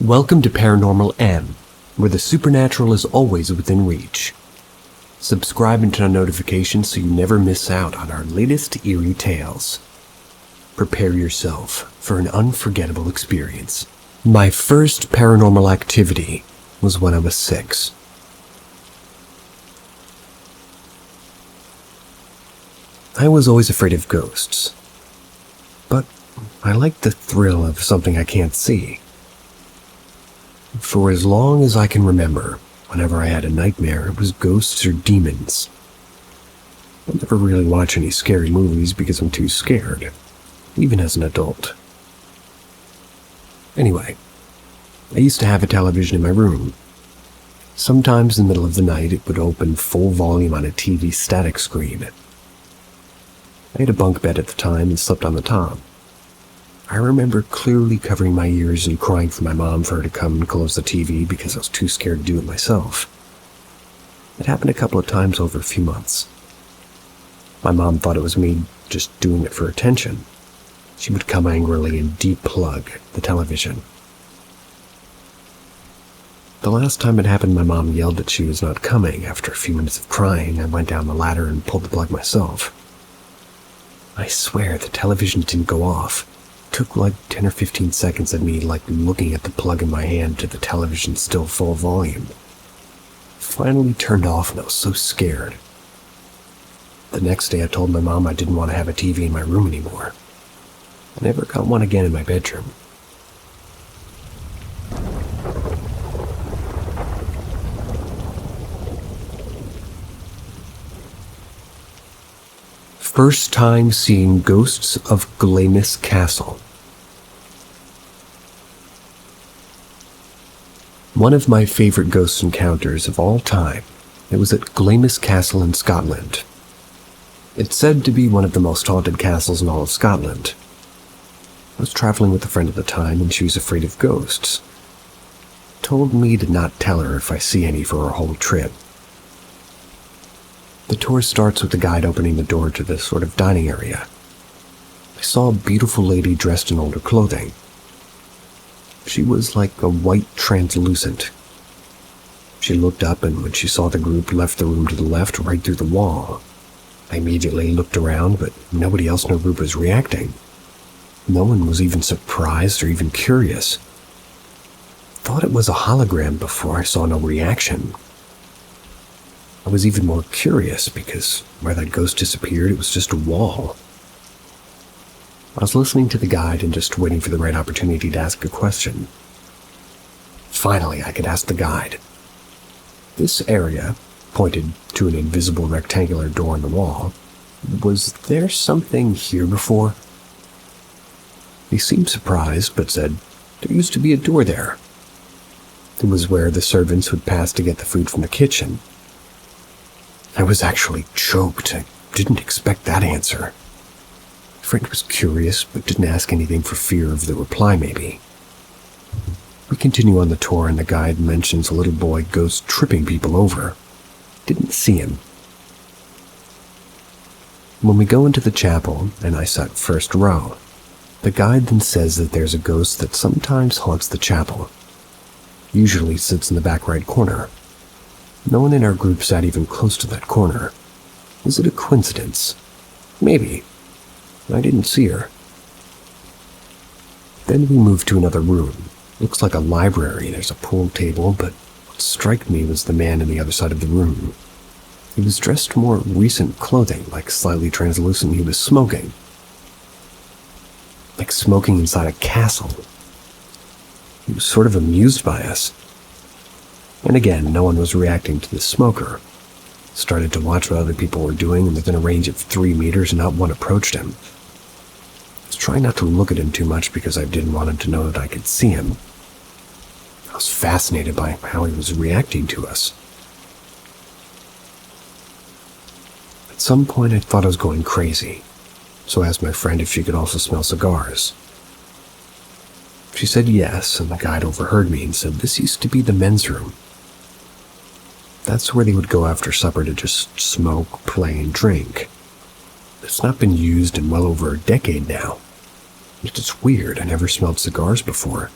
Welcome to Paranormal M, where the supernatural is always within reach. Subscribe and turn on notifications so you never miss out on our latest eerie tales. Prepare yourself for an unforgettable experience. My first paranormal activity was when I was 6. I was always afraid of ghosts, but I liked the thrill of something I can't see. For as long as I can remember, whenever I had a nightmare, it was ghosts or demons. I never really watch any scary movies because I'm too scared, even as an adult. Anyway, I used to have a television in my room. Sometimes in the middle of the night, it would open full volume on a TV static screen. I had a bunk bed at the time and slept on the top. I remember clearly covering my ears and crying for my mom for her to come and close the TV because I was too scared to do it myself. It happened a couple of times over a few months. My mom thought it was me just doing it for attention. She would come angrily and deplug the television. The last time it happened, my mom yelled that she was not coming. After a few minutes of crying, I went down the ladder and pulled the plug myself. I swear the television didn't go off. It took like 10 or 15 seconds of me looking at the plug in my hand to the television still full volume. Finally turned off and I was so scared. The next day I told my mom I didn't want to have a TV in my room anymore. I never got one again in my bedroom. First time seeing ghosts of Glamis Castle. One of my favorite ghost encounters of all time, it was at Glamis Castle in Scotland. It's said to be one of the most haunted castles in all of Scotland. I was traveling with a friend at the time and she was afraid of ghosts. Told me to not tell her if I see any for our whole trip. The tour starts with the guide opening the door to this sort of dining area. I saw a beautiful lady dressed in older clothing. She was like a white translucent. She looked up and when she saw the group left the room to the left right through the wall. I immediately looked around, but nobody else in our group was reacting. No one was even surprised or even curious. Thought it was a hologram before I saw no reaction. I was even more curious because where that ghost disappeared, it was just a wall. I was listening to the guide and just waiting for the right opportunity to ask a question. Finally, I could ask the guide. This area, pointed to an invisible rectangular door in the wall, was there something here before? He seemed surprised, but said, there used to be a door there. It was where the servants would pass to get the food from the kitchen. I was actually choked. I didn't expect that answer. My friend was curious, but didn't ask anything for fear of the reply, maybe. We continue on the tour, and the guide mentions a little boy ghost tripping people over. Didn't see him. When we go into the chapel, and I sat first row, the guide then says that there's a ghost that sometimes haunts the chapel. Usually sits in the back right corner. No one in our group sat even close to that corner. Is it a coincidence? Maybe. I didn't see her. Then we moved to another room. Looks like a library. There's a pool table, but what struck me was the man on the other side of the room. He was dressed more recent clothing, like slightly translucent. He was smoking. Like smoking inside a castle. He was sort of amused by us. And again, no one was reacting to the smoker. Started to watch what other people were doing, and within a range of 3 meters, and not one approached him. I was trying not to look at him too much because I didn't want him to know that I could see him. I was fascinated by how he was reacting to us. At some point, I thought I was going crazy, so I asked my friend if she could also smell cigars. She said yes, and the guide overheard me and said this used to be the men's room. That's where they would go after supper to just smoke, play, and drink. It's not been used in well over a decade now. It's weird, I never smelled cigars before.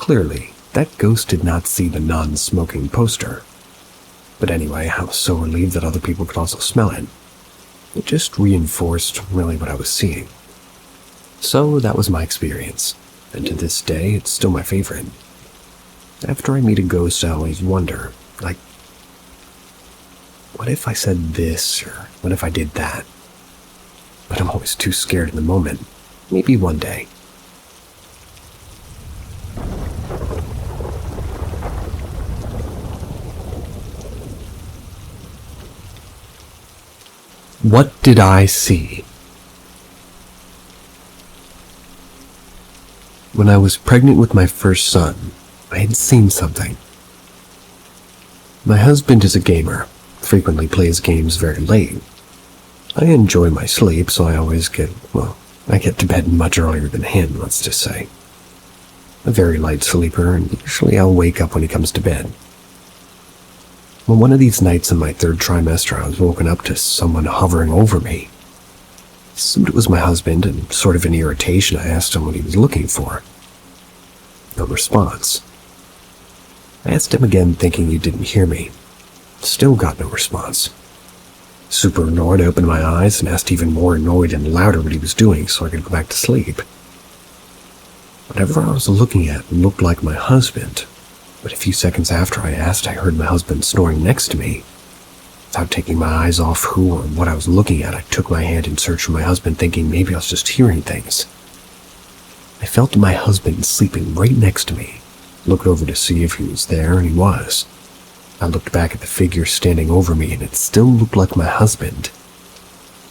Clearly, that ghost did not see the non-smoking poster. But anyway, I was so relieved that other people could also smell it. It just reinforced really what I was seeing. So that was my experience, and to this day, it's still my favorite. After I meet a ghost, I always wonder, like, what if I said this, or what if I did that? But I'm always too scared in the moment. Maybe one day. What did I see? When I was pregnant with my first son, I had seen something. My husband is a gamer, frequently plays games very late. I enjoy my sleep, so I always get to bed much earlier than him, let's just say. A very light sleeper, and usually I'll wake up when he comes to bed. Well, one of these nights in my third trimester, I was woken up to someone hovering over me. I assumed it was my husband, and sort of in irritation, I asked him what he was looking for. No response. I asked him again, thinking he didn't hear me. Still got no response. Super annoyed, I opened my eyes and asked even more annoyed and louder what he was doing so I could go back to sleep. Whatever I was looking at looked like my husband, but a few seconds after I asked, I heard my husband snoring next to me. Without taking my eyes off who or what I was looking at, I took my hand in search for my husband, thinking maybe I was just hearing things. I felt my husband sleeping right next to me. Looked over to see if he was there, and he was. I looked back at the figure standing over me, and it still looked like my husband,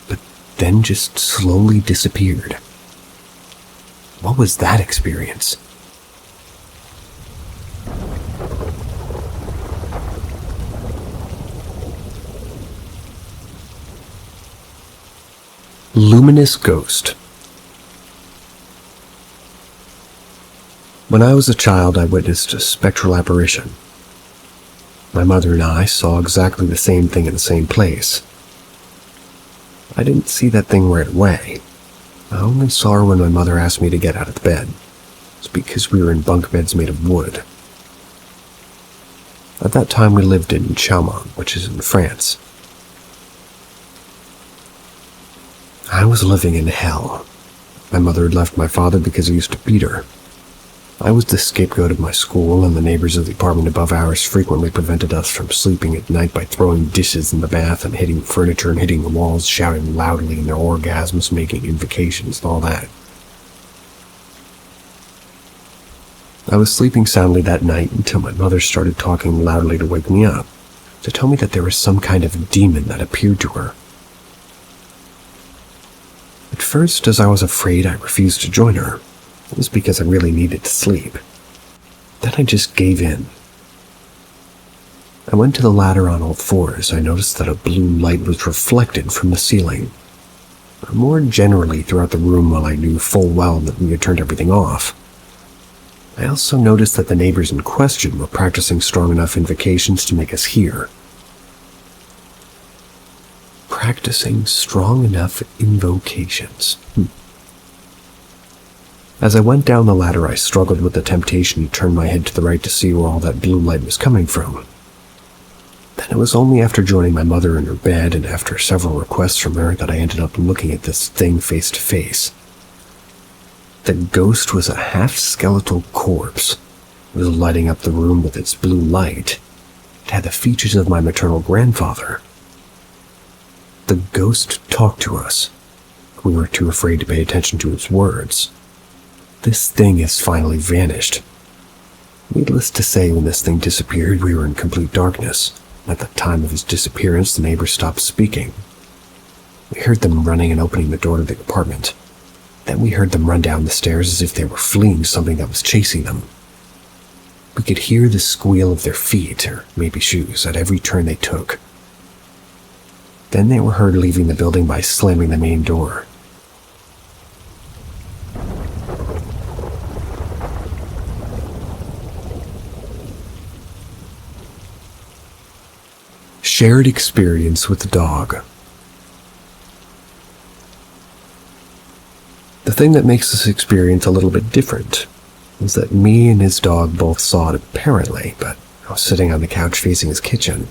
but then just slowly disappeared. What was that experience? Luminous Ghost. When I was a child, I witnessed a spectral apparition. My mother and I saw exactly the same thing in the same place. I didn't see that thing right away. I only saw her when my mother asked me to get out of the bed. It's because we were in bunk beds made of wood. At that time, we lived in Chaumont, which is in France. I was living in hell. My mother had left my father because he used to beat her. I was the scapegoat of my school, and the neighbors of the apartment above ours frequently prevented us from sleeping at night by throwing dishes in the bath and hitting furniture and hitting the walls, shouting loudly in their orgasms, making invocations and all that. I was sleeping soundly that night until my mother started talking loudly to wake me up, to tell me that there was some kind of demon that appeared to her. At first, as I was afraid, I refused to join her. It was because I really needed to sleep. Then I just gave in. I went to the ladder on all fours. I noticed that a blue light was reflected from the ceiling. More generally throughout the room, while I knew full well that we had turned everything off. I also noticed that the neighbors in question were practicing strong enough invocations to make us hear. Practicing strong enough invocations. As I went down the ladder, I struggled with the temptation to turn my head to the right to see where all that blue light was coming from. Then it was only after joining my mother in her bed and after several requests from her that I ended up looking at this thing face to face. The ghost was a half-skeletal corpse. It was lighting up the room with its blue light. It had the features of my maternal grandfather. The ghost talked to us. We were too afraid to pay attention to its words. This thing has finally vanished. Needless to say, when this thing disappeared, we were in complete darkness. At the time of his disappearance, the neighbors stopped speaking. We heard them running and opening the door to the apartment. Then we heard them run down the stairs as if they were fleeing something that was chasing them. We could hear the squeal of their feet, or maybe shoes, at every turn they took. Then they were heard leaving the building by slamming the main door. Shared experience with the dog. The thing that makes this experience a little bit different was that me and his dog both saw it apparently, but I was sitting on the couch facing his kitchen.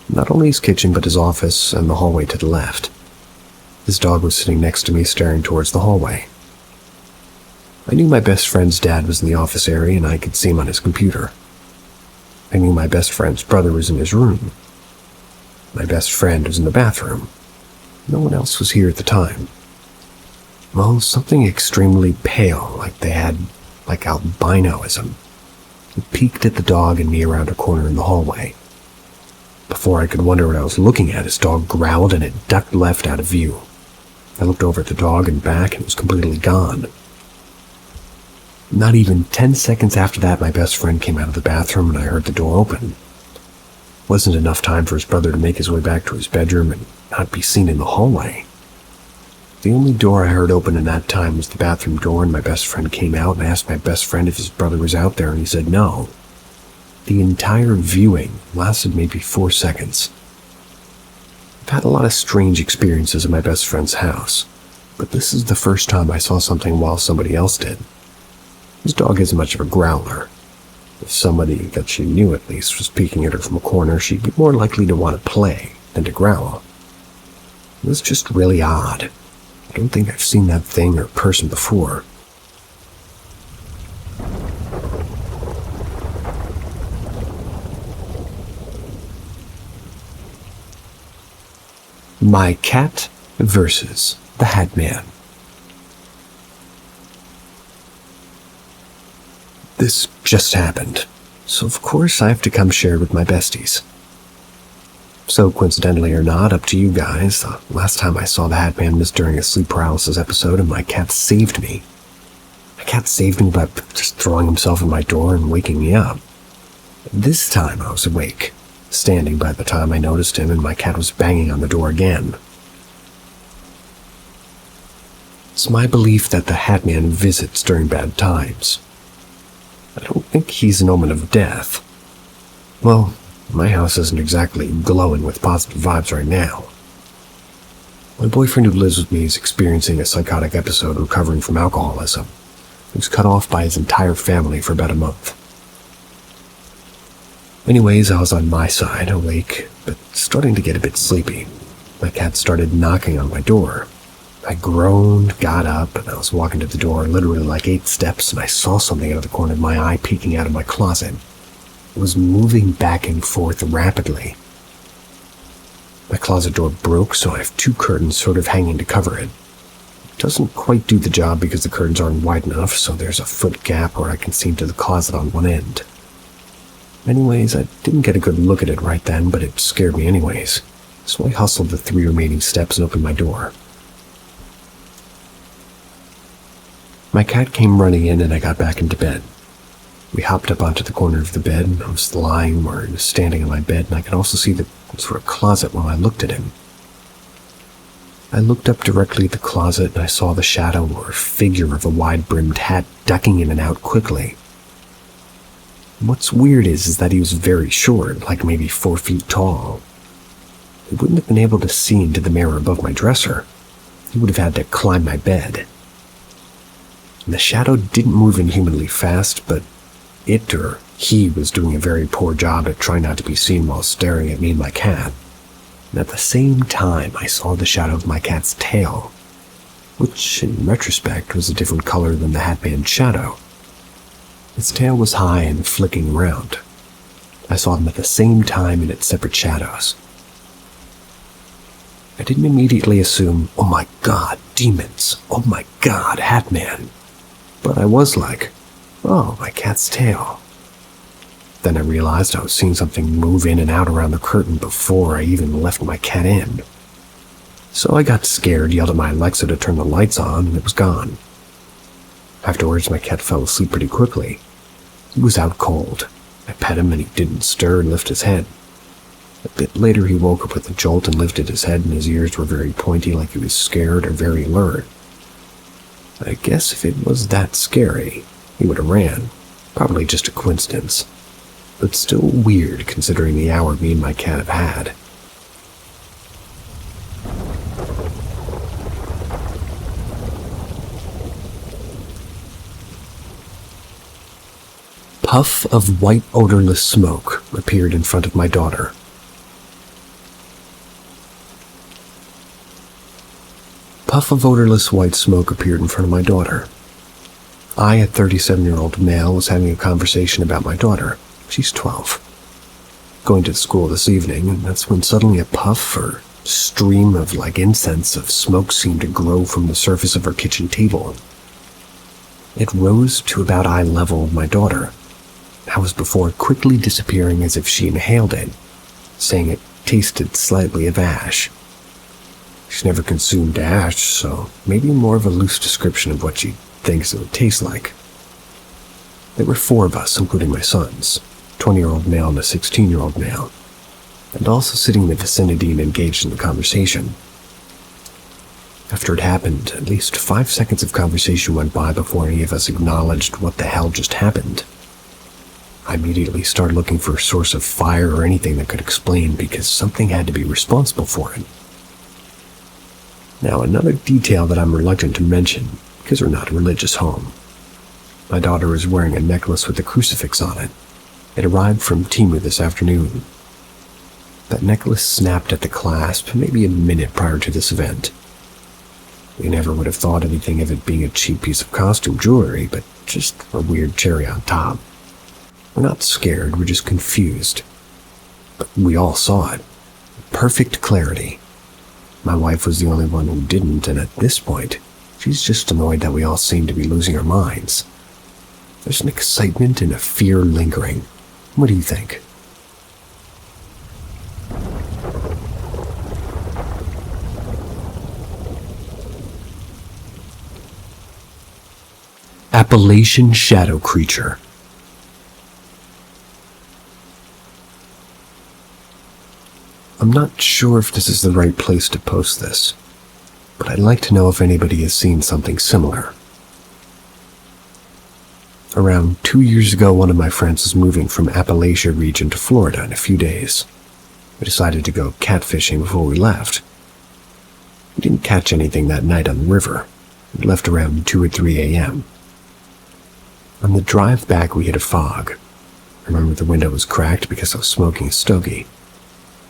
Not only his kitchen, but his office and the hallway to the left. His dog was sitting next to me, staring towards the hallway. I knew my best friend's dad was in the office area, and I could see him on his computer. I knew my best friend's brother was in his room. My best friend was in the bathroom. No one else was here at the time. Well, something extremely pale, like they had, albinoism. It peeked at the dog and me around a corner in the hallway. Before I could wonder what I was looking at, his dog growled and it ducked left out of view. I looked over at the dog and back, and it was completely gone. Not even 10 seconds after that, my best friend came out of the bathroom and I heard the door open. Wasn't enough time for his brother to make his way back to his bedroom and not be seen in the hallway. The only door I heard open in that time was the bathroom door, and my best friend came out, and I asked my best friend if his brother was out there, and he said no. The entire viewing lasted maybe 4 seconds. I've had a lot of strange experiences at my best friend's house, but this is the first time I saw something while somebody else did. His dog isn't much of a growler. If somebody that she knew at least was peeking at her from a corner, she'd be more likely to want to play than to growl. It was just really odd. I don't think I've seen that thing or person before. My Cat vs. The Hatman. This just happened, so of course I have to come share it with my besties. So coincidentally or not, up to you guys, the last time I saw the Hatman was during a sleep paralysis episode, and my cat saved me. My cat saved me by just throwing himself in my door and waking me up. This time I was awake, standing by the time I noticed him, and my cat was banging on the door again. It's my belief that the Hatman visits during bad times. I don't think he's an omen of death. Well, my house isn't exactly glowing with positive vibes right now. My boyfriend who lives with me is experiencing a psychotic episode recovering from alcoholism. He was cut off by his entire family for about a month. Anyways, I was on my side, awake, but starting to get a bit sleepy. My cat started knocking on my door. I groaned, got up, and I was walking to the door, literally like 8 steps, and I saw something out of the corner of my eye peeking out of my closet. It was moving back and forth rapidly. My closet door broke, so I have 2 curtains sort of hanging to cover it. It doesn't quite do the job because the curtains aren't wide enough, so there's a foot gap where I can see into the closet on one end. Anyways, I didn't get a good look at it right then, but it scared me anyways, so I hustled the 3 remaining steps and opened my door. My cat came running in and I got back into bed. We hopped up onto the corner of the bed, and I was lying or standing on my bed, and I could also see the sort of closet while I looked at him. I looked up directly at the closet and I saw the shadow or figure of a wide-brimmed hat ducking in and out quickly. What's weird is that he was very short, like maybe 4 feet tall. He wouldn't have been able to see into the mirror above my dresser. He would have had to climb my bed. And the shadow didn't move inhumanly fast, but it or he was doing a very poor job at trying not to be seen while staring at me and my cat. And at the same time, I saw the shadow of my cat's tail, which in retrospect was a different color than the Hatman's shadow. Its tail was high and flicking around. I saw them at the same time in its separate shadows. I didn't immediately assume, oh my god, demons, oh my god, Hatman. But I was like, oh, my cat's tail. Then I realized I was seeing something move in and out around the curtain before I even left my cat in. So I got scared, yelled at my Alexa to turn the lights on, and it was gone. Afterwards, my cat fell asleep pretty quickly. He was out cold. I pet him and he didn't stir and lift his head. A bit later, he woke up with a jolt and lifted his head, and his ears were very pointy like he was scared or very alert. I guess if it was that scary, he would have ran. Probably just a coincidence. But still weird considering the hour me and my cat have had. puff of white odorless smoke appeared in front of my daughter. Puff of odorless white smoke appeared in front of my daughter. I, a 37-year-old male, was having a conversation about my daughter. She's 12. Going to school this evening, and that's when suddenly a puff or stream of incense of smoke seemed to grow from the surface of her kitchen table. It rose to about eye level of my daughter. That was before quickly disappearing as if she inhaled it, saying it tasted slightly of ash. She's never consumed ash, so maybe more of a loose description of what she thinks it would taste like. There were 4 of us, including my sons, a 20-year-old male and a 16-year-old male, and also sitting in the vicinity and engaged in the conversation. After it happened, at least 5 seconds of conversation went by before any of us acknowledged what the hell just happened. I immediately started looking for a source of fire or anything that could explain, because something had to be responsible for it. Now, another detail that I'm reluctant to mention, because we're not a religious home. My daughter is wearing a necklace with a crucifix on it. It arrived from Temu this afternoon. That necklace snapped at the clasp maybe a minute prior to this event. We never would have thought anything of it being a cheap piece of costume jewelry, but just a weird cherry on top. We're not scared, we're just confused. But we all saw it. Perfect clarity. My wife was the only one who didn't, and at this point, she's just annoyed that we all seem to be losing our minds. There's an excitement and a fear lingering. What do you think? Appalachian shadow creature. I'm not sure if this is the right place to post this, but I'd like to know if anybody has seen something similar. Around 2 years ago, one of my friends was moving from Appalachian region to Florida in a few days. We decided to go catfishing before we left. We didn't catch anything that night on the river. We left around 2 or 3 a.m. On the drive back, we hit a fog. I remember the window was cracked because I was smoking a stogie.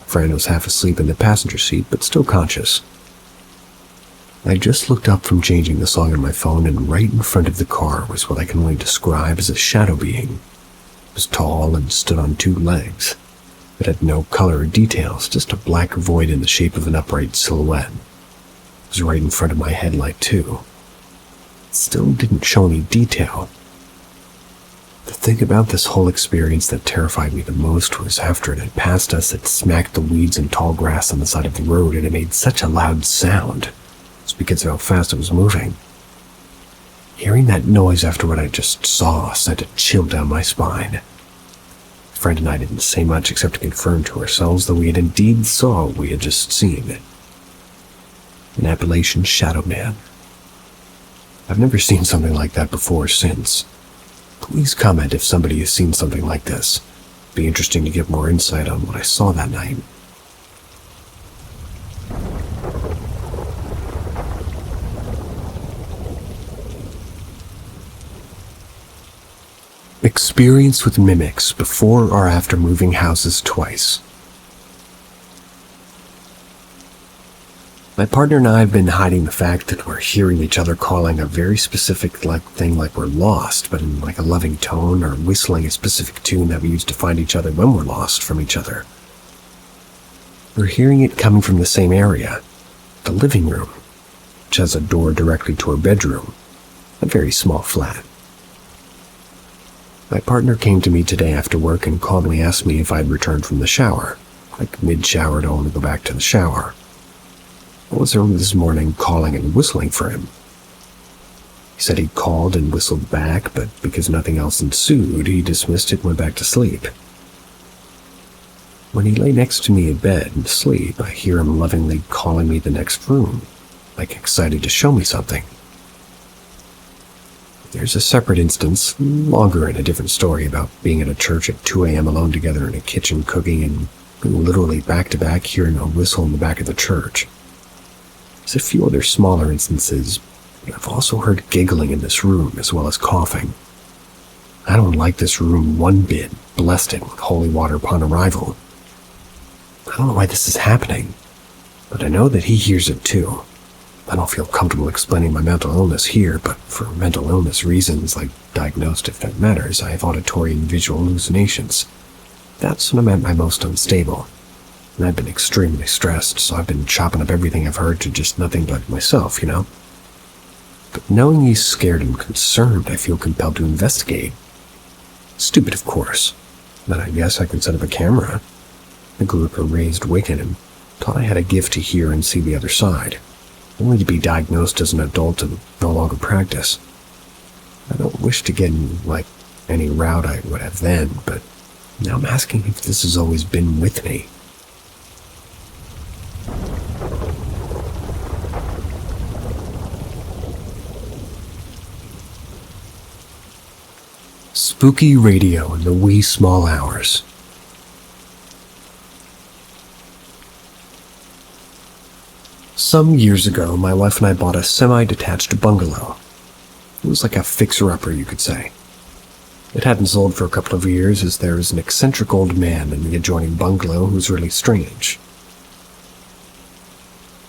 A friend was half asleep in the passenger seat, but still conscious. I just looked up from changing the song on my phone, and right in front of the car was what I can only describe as a shadow being. It was tall and stood on 2 legs. It had no color or details, just a black void in the shape of an upright silhouette. It was right in front of my headlight, too. It still didn't show any detail. The thing about this whole experience that terrified me the most was after it had passed us, it smacked the weeds and tall grass on the side of the road, and it made such a loud sound. It's because of how fast it was moving. Hearing that noise after what I just saw sent a chill down my spine. My friend and I didn't say much except to confirm to ourselves that we had indeed saw what we had just seen. An Appalachian shadow man. I've never seen something like that before or since. Please comment if somebody has seen something like this. It'd be interesting to get more insight on what I saw that night. Experience with mimics before or after moving houses twice. My partner and I have been hiding the fact that we're hearing each other calling a very specific thing like we're lost, but in a loving tone, or whistling a specific tune that we use to find each other when we're lost from each other. We're hearing it coming from the same area, the living room, which has a door directly to our bedroom, a very small flat. My partner came to me today after work and calmly asked me if I'd returned from the shower, mid-shower to only go back to the shower. I was early this morning calling and whistling for him. He said he called and whistled back, but because nothing else ensued, he dismissed it and went back to sleep. When he lay next to me in bed and asleep, I hear him lovingly calling me the next room, excited to show me something. There's a separate instance, longer and a different story, about being at a church at 2 a.m. alone together in a kitchen cooking and literally back-to-back hearing a whistle in the back of the church. There's a few other smaller instances, but I've also heard giggling in this room as well as coughing. I don't like this room one bit, blessed it with holy water upon arrival. I don't know why this is happening, but I know that he hears it too. I don't feel comfortable explaining my mental illness here, but for mental illness reasons, like diagnosed if that matters, I have auditory and visual hallucinations. That's when I'm at my most unstable. And I've been extremely stressed, so I've been chopping up everything I've heard to just nothing but myself, you know? But knowing he's scared and concerned, I feel compelled to investigate. Stupid, of course. But I guess I can set up a camera. I grew up a raised Wiccan and thought I had a gift to hear and see the other side, only to be diagnosed as an adult and no longer practice. I don't wish to get in, any route I would have then, but now I'm asking if this has always been with me. Spooky radio in the wee small hours. Some years ago, my wife and I bought a semi-detached bungalow. It was like a fixer-upper, you could say. It hadn't sold for a couple of years as there was an eccentric old man in the adjoining bungalow who was really strange.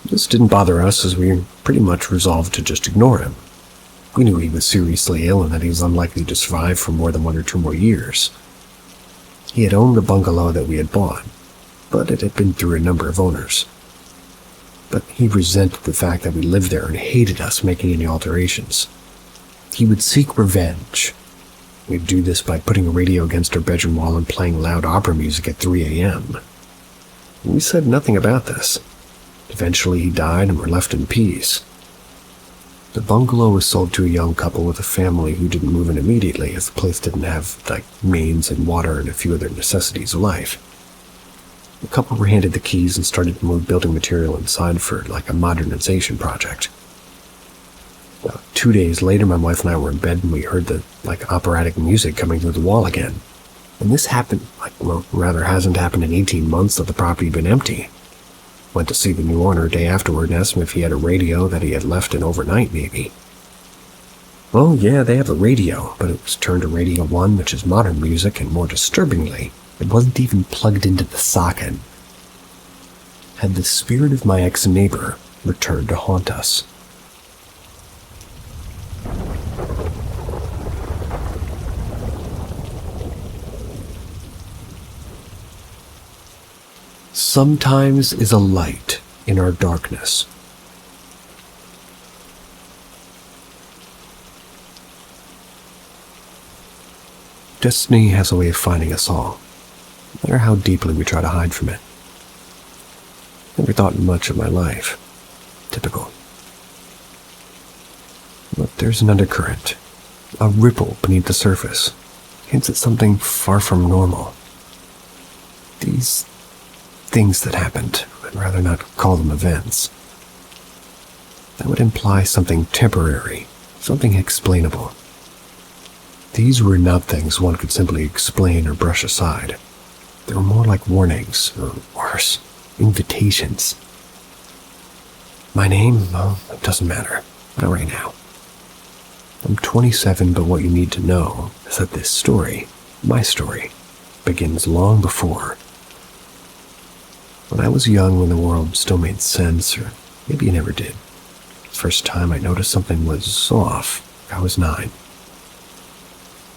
This didn't bother us as we pretty much resolved to just ignore him. We knew he was seriously ill and that he was unlikely to survive for more than 1 or 2 more years. He had owned the bungalow that we had bought, but it had been through a number of owners. But he resented the fact that we lived there and hated us making any alterations. He would seek revenge. We'd do this by putting a radio against our bedroom wall and playing loud opera music at 3 a.m. We said nothing about this. Eventually he died and were left in peace. The bungalow was sold to a young couple with a family who didn't move in immediately as the place didn't have, mains and water and a few other necessities of life. The couple were handed the keys and started to move building material inside for, a modernization project. 2 days later, my wife and I were in bed and we heard the, operatic music coming through the wall again. And this happened, hasn't happened in 18 months that the property had been empty. Went to see the new owner a day afterward and asked him if he had a radio that he had left in overnight, maybe. Well, yeah, they have a radio, but it was turned to Radio 1, which is modern music, and more disturbingly, it wasn't even plugged into the socket. Had the spirit of my ex-neighbor returned to haunt us? Sometimes is a light in our darkness. Destiny has a way of finding us all, no matter how deeply we try to hide from it. Never thought much of my life. Typical. But there's an undercurrent, a ripple beneath the surface, hints at something far from normal. These things that happened, I'd rather not call them events. That would imply something temporary, something explainable. These were not things one could simply explain or brush aside. They were more like warnings, or worse, invitations. My name? Well, it doesn't matter. Not right now. I'm 27, but what you need to know is that this story, my story, begins long before. When I was young, when the world still made sense, or maybe it never did. The first time I noticed something was off, I was 9.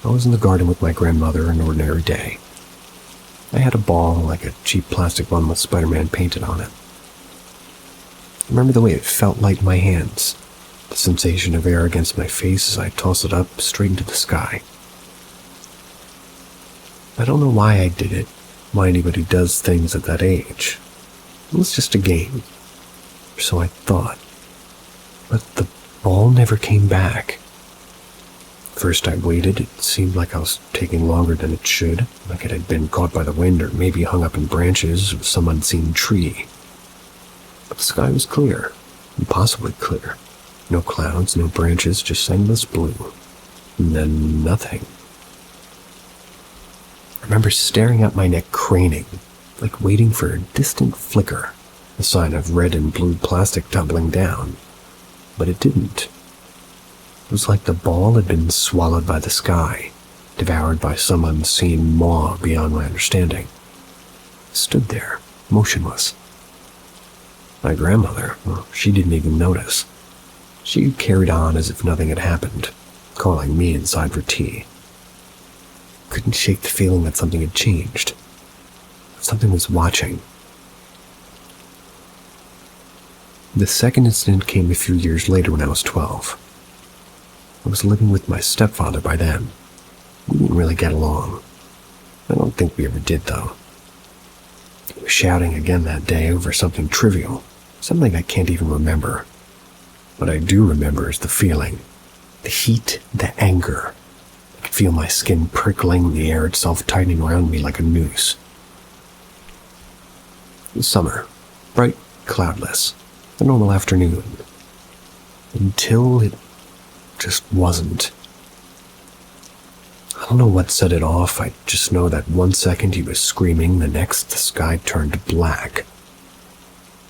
I was in the garden with my grandmother an ordinary day. I had a ball, like a cheap plastic one with Spider-Man painted on it. I remember the way it felt light in my hands, the sensation of air against my face as I tossed it up straight into the sky. I don't know why I did it, why anybody does things at that age. It was just a game, or so I thought. But the ball never came back. First I waited. It seemed like I was taking longer than it should, like it had been caught by the wind or maybe hung up in branches of some unseen tree. But the sky was clear, impossibly clear. No clouds, no branches, just endless blue. And then nothing. I remember staring at my neck, craning, like waiting for a distant flicker, a sign of red and blue plastic tumbling down. But it didn't. It was like the ball had been swallowed by the sky, devoured by some unseen maw beyond my understanding. I stood there, motionless. My grandmother, well, she didn't even notice. She carried on as if nothing had happened, calling me inside for tea. Couldn't shake the feeling that something had changed. That something was watching. The second incident came a few years later when I was 12. I was living with my stepfather by then. We didn't really get along. I don't think we ever did, though. He was shouting again that day over something trivial, something I can't even remember. What I do remember is the feeling, the heat, the anger. I could feel my skin prickling, the air itself tightening around me like a noose. It was summer, bright, cloudless, a normal afternoon. Until it just wasn't. I don't know what set it off. I just know that one second he was screaming, the next the sky turned black.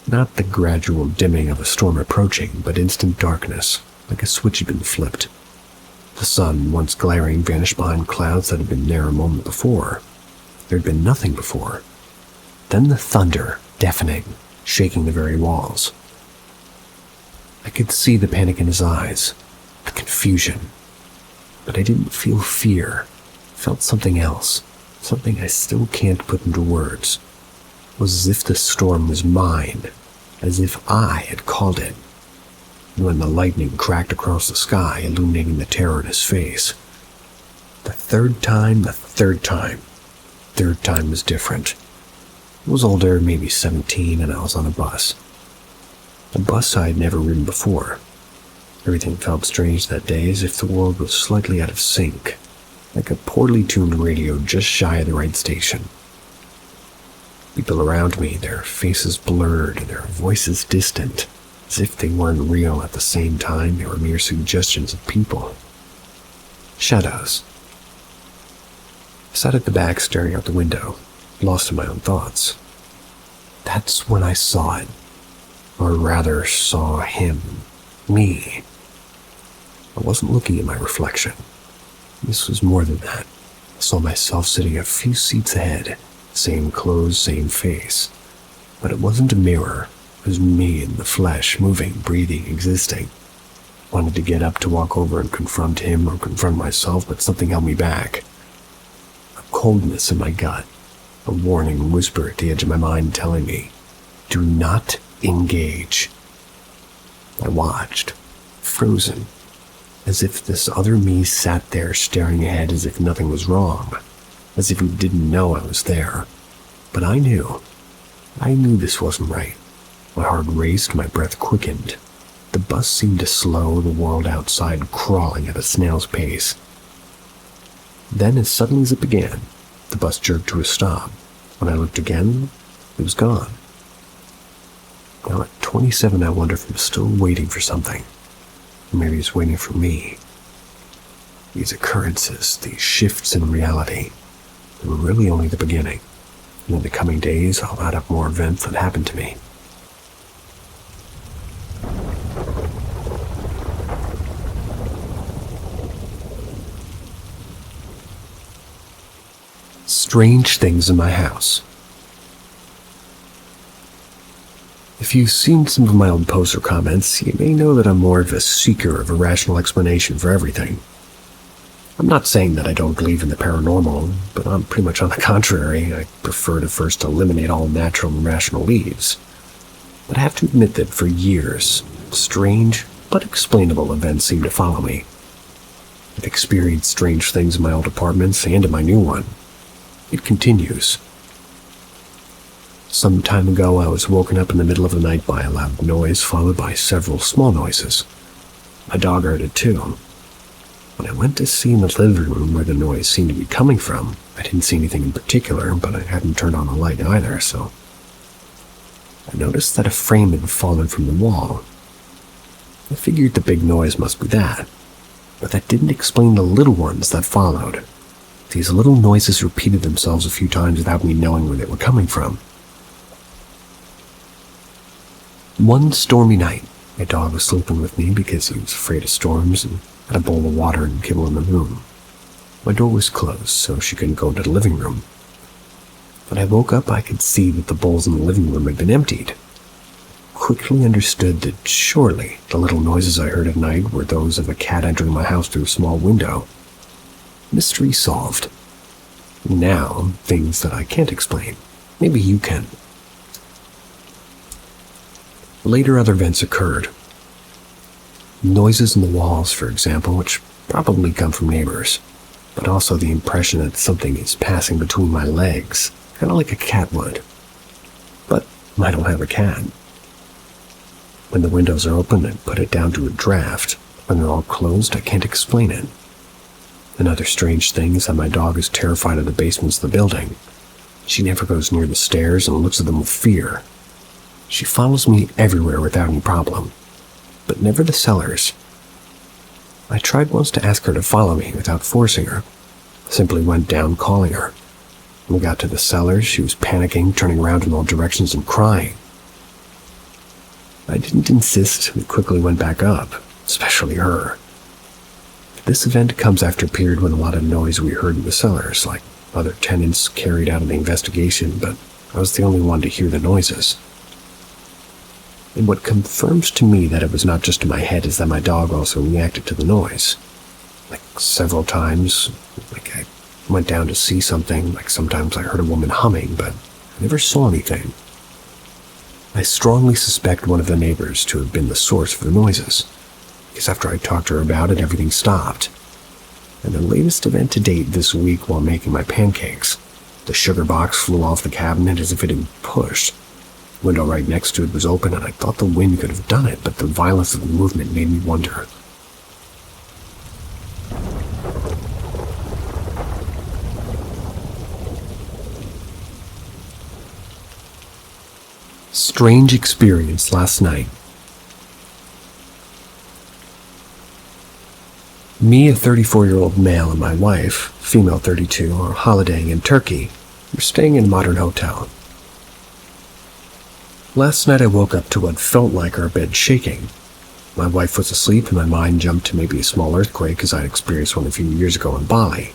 Not the gradual dimming of a storm approaching, but instant darkness, like a switch had been flipped. The sun, once glaring, vanished behind clouds that had been there a moment before. There had been nothing before. Then the thunder, deafening, shaking the very walls. I could see the panic in his eyes, the confusion. But I didn't feel fear. I felt something else, something I still can't put into words. It was as if the storm was mine, as if I had called it. And when the lightning cracked across the sky, illuminating the terror in his face. The third time was different. I was older, maybe 17, and I was on a bus. A bus I had never ridden before. Everything felt strange that day, as if the world was slightly out of sync, like a poorly tuned radio just shy of the right station. People around me, their faces blurred, their voices distant, as if they weren't real at the same time, they were mere suggestions of people. Shadows. I sat at the back staring out the window, lost in my own thoughts. That's when I saw it, or rather saw him, me. I wasn't looking at my reflection. This was more than that. I saw myself sitting a few seats ahead, same clothes, same face. But it wasn't a mirror. It was me in the flesh, moving, breathing, existing. I wanted to get up to walk over and confront him or confront myself, but something held me back. A coldness in my gut, a warning whisper at the edge of my mind telling me, do not engage. I watched, frozen, as if this other me sat there staring ahead as if nothing was wrong, as if he didn't know I was there. But I knew this wasn't right. My heart raced, my breath quickened. The bus seemed to slow, the world outside crawling at a snail's pace. Then, as suddenly as it began, the bus jerked to a stop. When I looked again, it was gone. Now at 27, I wonder if I'm still waiting for something. Or maybe it's waiting for me. These occurrences, these shifts in reality, they were really only the beginning. And in the coming days, I'll add up more events that happened to me. Strange things in my house. If you've seen some of my old posts or comments, you may know that I'm more of a seeker of a rational explanation for everything. I'm not saying that I don't believe in the paranormal, but I'm pretty much on the contrary. I prefer to first eliminate all natural and rational leads. But I have to admit that for years, strange but explainable events seem to follow me. I've experienced strange things in my old apartments and in my new one. It continues. Some time ago, I was woken up in the middle of the night by a loud noise followed by several small noises. My dog heard it too. When I went to see in the living room where the noise seemed to be coming from, I didn't see anything in particular, but I hadn't turned on the light either, so I noticed that a frame had fallen from the wall. I figured the big noise must be that, but that didn't explain the little ones that followed. These little noises repeated themselves a few times without me knowing where they were coming from. One stormy night, my dog was sleeping with me because he was afraid of storms and had a bowl of water and kibble in the room. My door was closed, so she couldn't go into the living room. When I woke up, I could see that the bowls in the living room had been emptied. Quickly understood that surely the little noises I heard at night were those of a cat entering my house through a small window. Mystery solved. Now, things that I can't explain. Maybe you can. Later, other events occurred. Noises in the walls, for example, which probably come from neighbors, but also the impression that something is passing between my legs, kind of like a cat would. But I don't have a cat. When the windows are open, I put it down to a draft. When they're all closed, I can't explain it. Another strange thing is that my dog is terrified of the basements of the building. She never goes near the stairs and looks at them with fear. She follows me everywhere without any problem, but never the cellars. I tried once to ask her to follow me without forcing her. Simply went down calling her. When we got to the cellars, she was panicking, turning around in all directions and crying. I didn't insist and quickly went back up, especially her. This event comes after a period when a lot of noise we heard in the cellars, like other tenants carried out an investigation, but I was the only one to hear the noises. And what confirms to me that it was not just in my head is that my dog also reacted to the noise. Like several times, like I went down to see something, like sometimes I heard a woman humming, but I never saw anything. I strongly suspect one of the neighbors to have been the source for the noises, because after I talked to her about it, everything stopped. And the latest event to date this week while making my pancakes, the sugar box flew off the cabinet as if it had been pushed. The window right next to it was open, and I thought the wind could have done it, but the violence of the movement made me wonder. Strange experience last night. Me, a 34-year-old male, and my wife, female 32, are holidaying in Turkey. We're staying in a modern hotel. Last night I woke up to what felt like our bed shaking. My wife was asleep and my mind jumped to maybe a small earthquake as I'd experienced one a few years ago in Bali.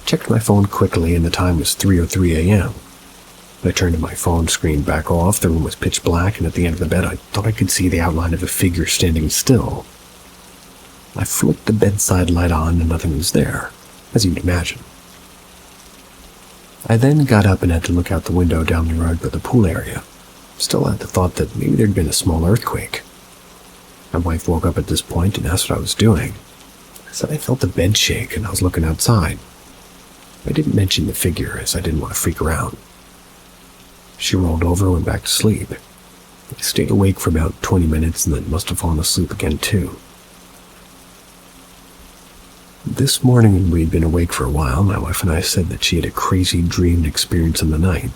Checked my phone quickly and the time was 3:03 a.m. I turned my phone screen back off, the room was pitch black, and at the end of the bed I thought I could see the outline of a figure standing still. I flicked the bedside light on and nothing was there, as you'd imagine. I then got up and had to look out the window down the road by the pool area. Still had the thought that maybe there'd been a small earthquake. My wife woke up at this point and asked what I was doing. I said I felt the bed shake and I was looking outside. I didn't mention the figure as I didn't want to freak her out. She rolled over and went back to sleep. I stayed awake for about 20 minutes and then must have fallen asleep again too. This morning when we'd been awake for a while, my wife and I said that she had a crazy dream experience in the night.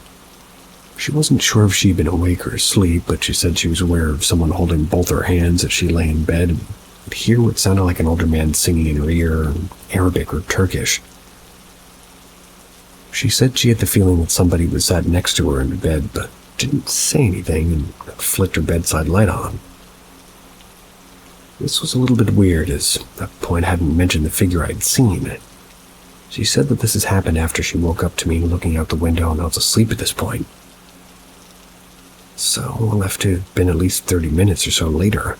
She wasn't sure if she'd been awake or asleep, but she said she was aware of someone holding both her hands as she lay in bed and could hear what sounded like an older man singing in her ear in Arabic or Turkish. She said she had the feeling that somebody was sat next to her in the bed, but didn't say anything and flicked her bedside light on. This was a little bit weird, as at that point I hadn't mentioned the figure I'd seen. She said that this has happened after she woke up to me looking out the window and I was asleep at this point. So we'll have to have been at least 30 minutes or so later.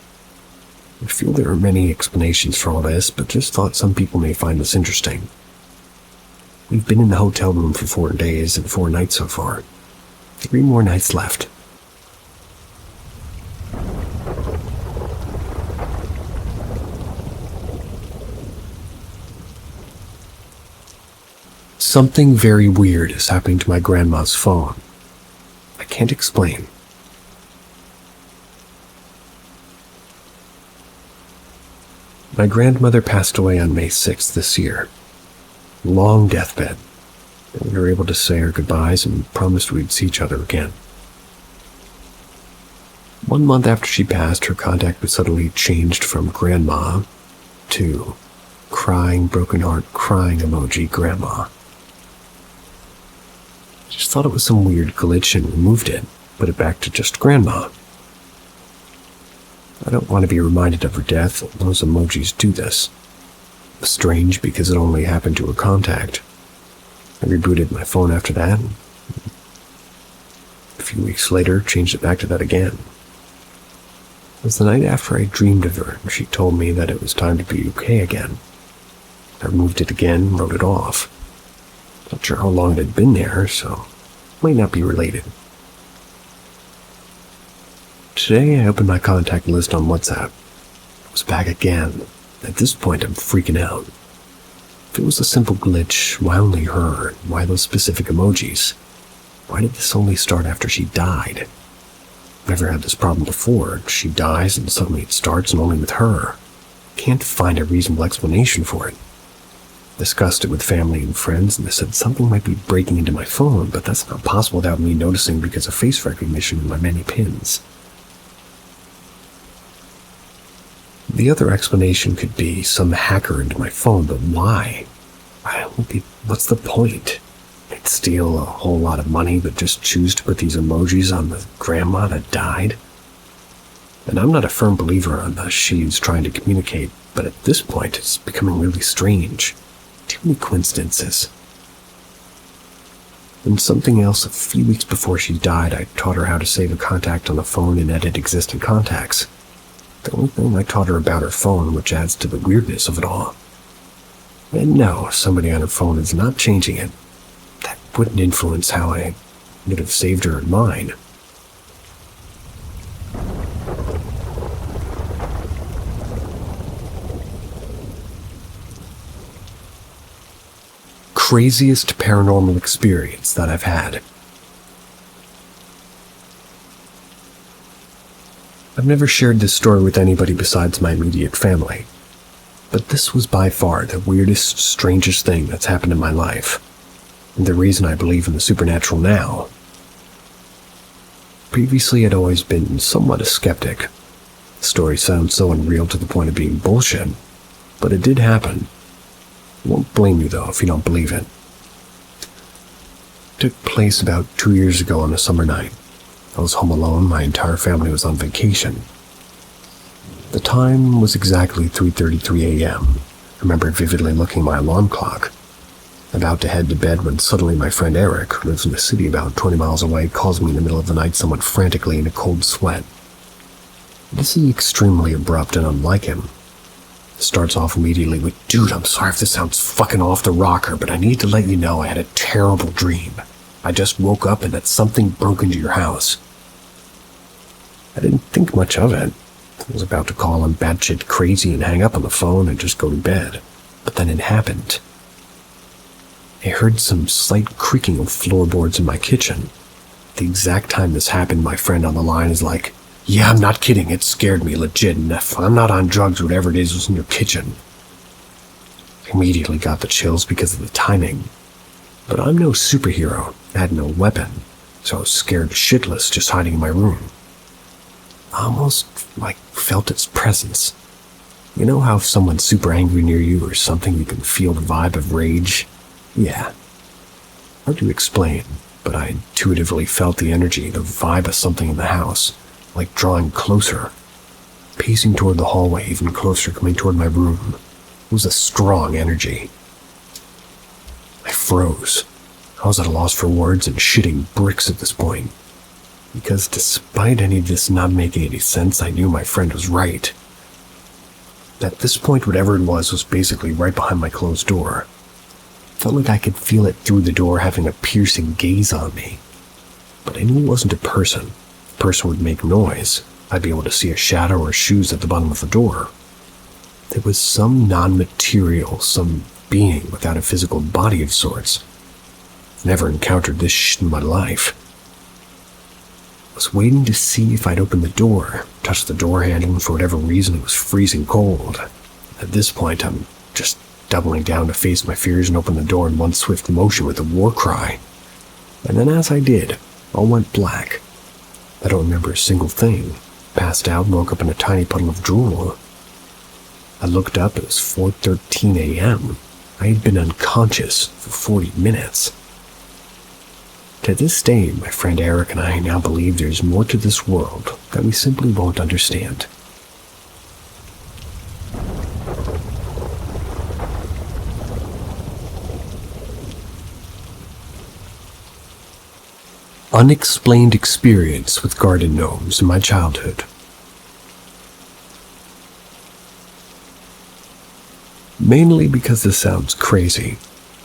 I feel there are many explanations for all this, but just thought some people may find this interesting. We've been in the hotel room for 4 days and 4 nights so far. 3 more nights left. Something very weird is happening to my grandma's phone. I can't explain. My grandmother passed away on May 6th this year. Long deathbed. We were able to say our goodbyes and promised we'd see each other again. 1 month after she passed, her contact was suddenly changed from grandma to crying, broken heart, crying emoji grandma. Just thought it was some weird glitch and removed it, put it back to just grandma. I don't want to be reminded of her death, those emojis do this. Strange because it only happened to a contact. I rebooted my phone after that, and a few weeks later changed it back to that again. It was the night after I dreamed of her, and she told me that it was time to be okay again. I removed it again and wrote it off. Not sure how long it had been there, so it might not be related. Today I opened my contact list on WhatsApp. It was back again. At this point I'm freaking out. If it was a simple glitch, why only her? Why those specific emojis? Why did this only start after she died? I've never had this problem before. She dies and suddenly it starts, and only with her. Can't find a reasonable explanation for it. Discussed it with family and friends, and they said something might be breaking into my phone, but that's not possible without me noticing because of face recognition in my many pins. The other explanation could be some hacker into my phone, but why? What's the point? They'd steal a whole lot of money, but just choose to put these emojis on the grandma that died? And I'm not a firm believer on the she's trying to communicate, but at this point it's becoming really strange. Too many coincidences. And something else, a few weeks before she died, I taught her how to save a contact on the phone and edit existing contacts. The only thing I taught her about her phone, which adds to the weirdness of it all. And no, somebody on her phone is not changing it. That wouldn't influence how I would have saved her in mine. Craziest paranormal experience that I've had. I've never shared this story with anybody besides my immediate family, but this was by far the weirdest, strangest thing that's happened in my life, and the reason I believe in the supernatural now. Previously, I'd always been somewhat a skeptic. The story sounds so unreal to the point of being bullshit, but it did happen. I won't blame you, though, if you don't believe it. It took place about 2 years ago on a summer night. I was home alone, my entire family was on vacation. The time was exactly 3:33 a.m. I remember vividly looking at my alarm clock. About to head to bed when suddenly my friend Eric, who lives in a city about 20 miles away, calls me in the middle of the night somewhat frantically in a cold sweat. This is extremely abrupt and unlike him. Starts off immediately with, "Dude, I'm sorry if this sounds fucking off the rocker, but I need to let you know I had a terrible dream. I just woke up and that something broke into your house." I didn't think much of it. I was about to call him batshit crazy and hang up on the phone and just go to bed. But then it happened. I heard some slight creaking of floorboards in my kitchen. The exact time this happened, my friend on the line is like, "Yeah, I'm not kidding, it scared me legit, and if I'm not on drugs, whatever it is was in your kitchen." I immediately got the chills because of the timing. But I'm no superhero, I had no weapon, so I was scared shitless just hiding in my room. I almost, felt its presence. You know how if someone's super angry near you or something, you can feel the vibe of rage? Yeah. Hard to explain, but I intuitively felt the energy, the vibe of something in the house, like drawing closer, pacing toward the hallway, even closer, coming toward my room. It was a strong energy. I froze. I was at a loss for words and shitting bricks at this point. Because despite any of this not making any sense, I knew my friend was right. At this point, whatever it was basically right behind my closed door. Felt like I could feel it through the door having a piercing gaze on me. But I knew it wasn't a person. If a person would make noise, I'd be able to see a shadow or shoes at the bottom of the door. There was some non-material, some being without a physical body of sorts. Never encountered this shit in my life. I was waiting to see if I'd open the door, touch the door handle, and for whatever reason it was freezing cold. At this point, I'm just doubling down to face my fears and open the door in one swift motion with a war cry. And then as I did, all went black. I don't remember a single thing. Passed out and woke up in a tiny puddle of drool. I looked up, it was 4:13 a.m. I had been unconscious for 40 minutes. To this day, my friend Eric and I now believe there's more to this world that we simply won't understand. unexplained experience with garden gnomes in my childhood. Mainly because this sounds crazy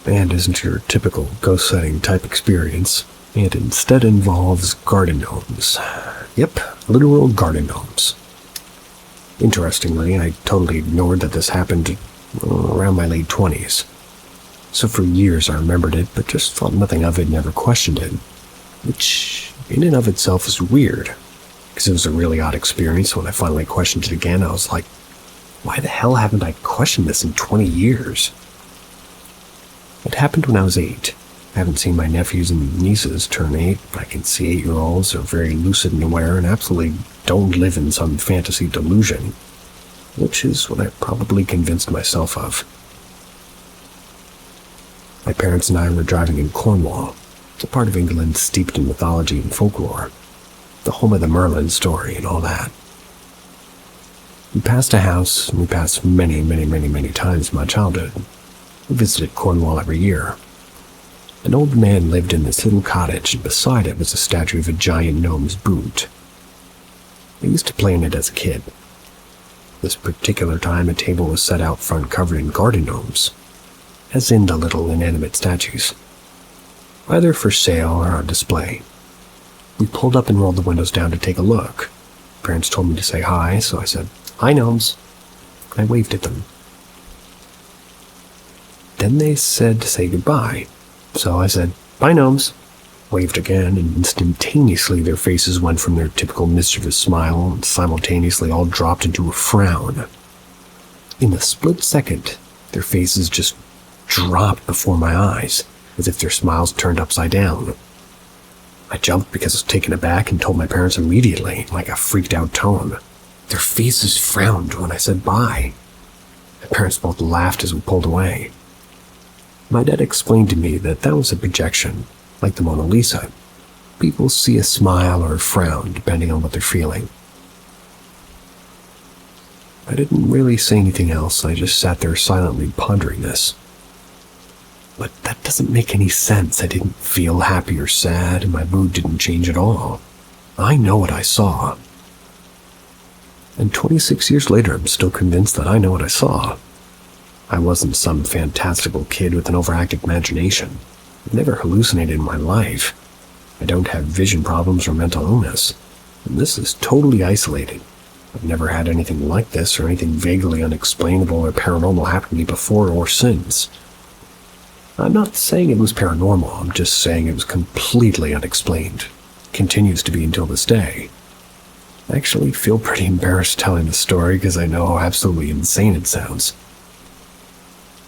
and isn't your typical ghost sighting type experience, it instead involves garden gnomes. Yep, literal garden gnomes. Interestingly, I totally ignored that this happened around my late 20s. So for years I remembered it, but just thought nothing of it, never questioned it. Which, in and of itself, is weird, because it was a really odd experience. When I finally questioned it again, I was like, why the hell haven't I questioned this in 20 years? It happened when I was 8. I haven't seen my nephews and nieces turn 8. I can see 8-year-olds are very lucid and aware and absolutely don't live in some fantasy delusion, which is what I probably convinced myself of. My parents and I were driving in Cornwall, a part of England steeped in mythology and folklore, the home of the Merlin story and all that. We passed a house, and we passed many times in my childhood. We visited Cornwall every year. An old man lived in this little cottage, and beside it was a statue of a giant gnome's boot. I used to play in it as a kid. This particular time, a table was set out front covered in garden gnomes, as in the little inanimate statues, either for sale or on display. We pulled up and rolled the windows down to take a look. Parents told me to say hi, so I said, "Hi, gnomes." I waved at them. Then they said to say goodbye, so I said, "Bye, gnomes." Waved again, and instantaneously their faces went from their typical mischievous smile and simultaneously all dropped into a frown. In a split second, their faces just dropped before my eyes, as if their smiles turned upside down. I jumped because I was taken aback and told my parents immediately, like a freaked-out tone. Their faces frowned when I said bye. My parents both laughed as we pulled away. My dad explained to me that was a projection, like the Mona Lisa. People see a smile or a frown depending on what they're feeling. I didn't really say anything else. I just sat there silently pondering this. But that doesn't make any sense. I didn't feel happy or sad, and my mood didn't change at all. I know what I saw. And 26 years later, I'm still convinced that I know what I saw. I wasn't some fantastical kid with an overactive imagination. I've never hallucinated in my life. I don't have vision problems or mental illness. And this is totally isolated. I've never had anything like this or anything vaguely unexplainable or paranormal happen to me before or since. I'm not saying it was paranormal, I'm just saying it was completely unexplained. Continues to be until this day. I actually feel pretty embarrassed telling the story because I know how absolutely insane it sounds.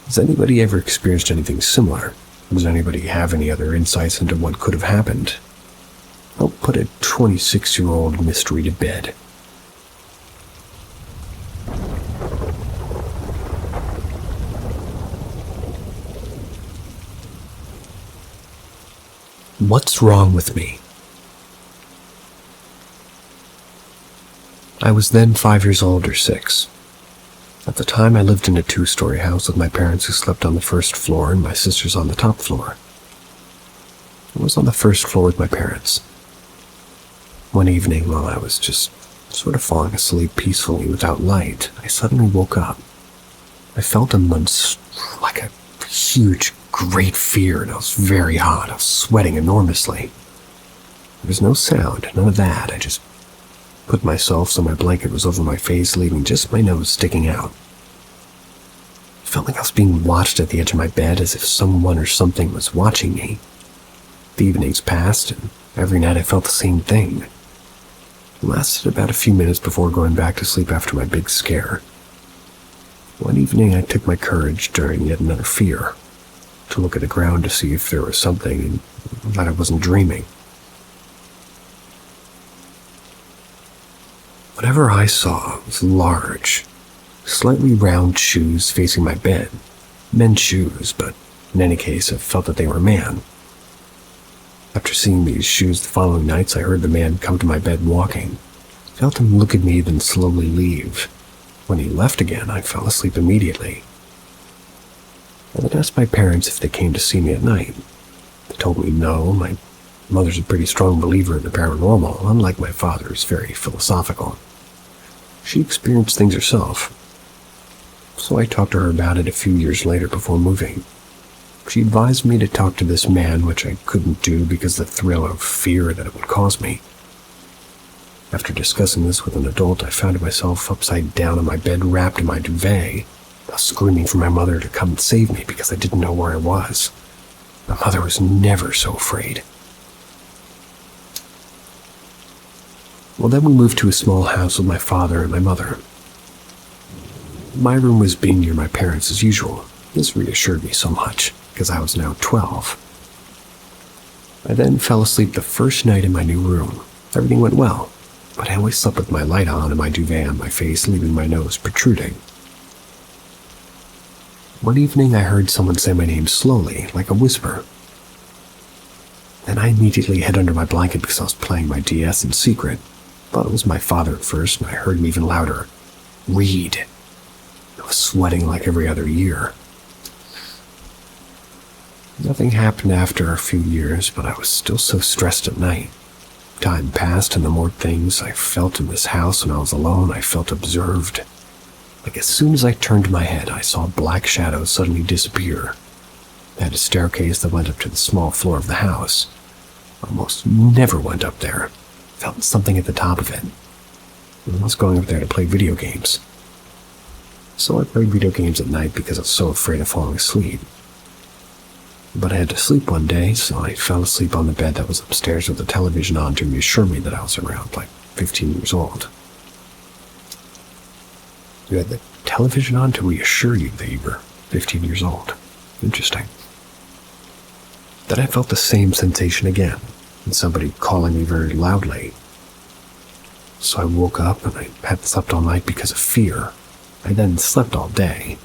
Has anybody ever experienced anything similar? Does anybody have any other insights into what could have happened? I'll put a 26-year-old mystery to bed. What's wrong with me? I was then 5 years old or 6. At the time, I lived in a 2-story house with my parents who slept on the first floor and my sisters on the top floor. I was on the first floor with my parents. One evening, while I was just sort of falling asleep peacefully without light, I suddenly woke up. I felt like a huge, great fear, and I was very hot. I was sweating enormously. There was no sound, none of that. I just put myself so my blanket was over my face, leaving just my nose sticking out. I felt like I was being watched at the edge of my bed, as if someone or something was watching me. The evenings passed, and every night I felt the same thing. It lasted about a few minutes before going back to sleep after my big scare. One evening I took my courage during yet another fear, to look at the ground to see if there was something and that I wasn't dreaming. Whatever I saw was large, slightly round shoes facing my bed. Men's shoes, but in any case I felt that they were a man. After seeing these shoes the following nights, I heard the man come to my bed walking. I felt him look at me, then slowly leave. When he left again, I fell asleep immediately. I then asked my parents if they came to see me at night. They told me no, my Mother's a pretty strong believer in the paranormal, unlike my father, who's very philosophical. She experienced things herself, so I talked to her about it a few years later before moving. She advised me to talk to this man, which I couldn't do because of the thrill of fear that it would cause me. After discussing this with an adult, I found myself upside down in my bed, wrapped in my duvet, screaming for my mother to come and save me because I didn't know where I was. My mother was never so afraid. Well, then we moved to a small house with my father and my mother. My room was being near my parents as usual. This reassured me so much, because I was now 12. I then fell asleep the first night in my new room. Everything went well, but I always slept with my light on and my duvet on my face, leaving my nose protruding. One evening I heard someone say my name slowly, like a whisper. Then I immediately hid under my blanket because I was playing my DS in secret. Thought it was my father at first, and I heard him even louder. Read. I was sweating like every other year. Nothing happened after a few years, but I was still so stressed at night. Time passed, and the more things I felt in this house when I was alone, I felt observed. Like as soon as I turned my head, I saw black shadows suddenly disappear. I had a staircase that went up to the small floor of the house. I almost never went up there. Felt something at the top of it. I was going up there to play video games. So I played video games at night because I was so afraid of falling asleep. But I had to sleep one day, so I fell asleep on the bed that was upstairs with the television on to reassure me that I was around like 15 years old. You had the television on to reassure you that you were 15 years old. Interesting. Then I felt the same sensation again, and somebody calling me very loudly. So I woke up and I hadn't slept all night because of fear. I then slept all day.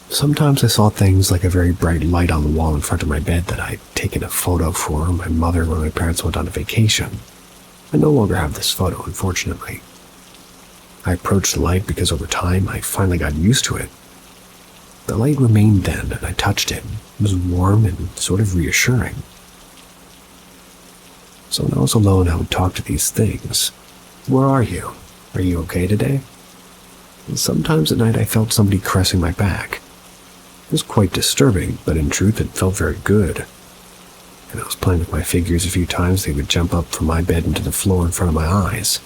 Sometimes I saw things like a very bright light on the wall in front of my bed that I'd taken a photo for my mother when my parents went on a vacation. I no longer have this photo, unfortunately. I approached the light because over time I finally got used to it. The light remained then, and I touched it. It was warm and sort of reassuring. So when I was alone, I would talk to these things. Where are you? Are you okay today? And sometimes at night I felt somebody caressing my back. It was quite disturbing, but in truth it felt very good. And I was playing with my figures a few times, they would jump up from my bed into the floor in front of my eyes.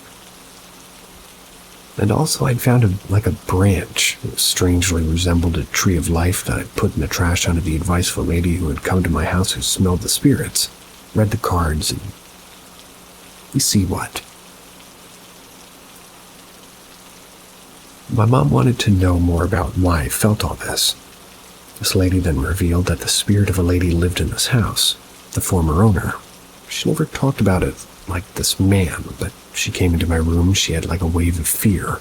And also I'd found a branch that strangely resembled a tree of life that I'd put in the trash under the advice of a lady who had come to my house who smelled the spirits, read the cards, and you see what? My mom wanted to know more about why I felt all this. This lady then revealed that the spirit of a lady lived in this house, the former owner. She never talked about it like this man, but she came into my room, she had like a wave of fear.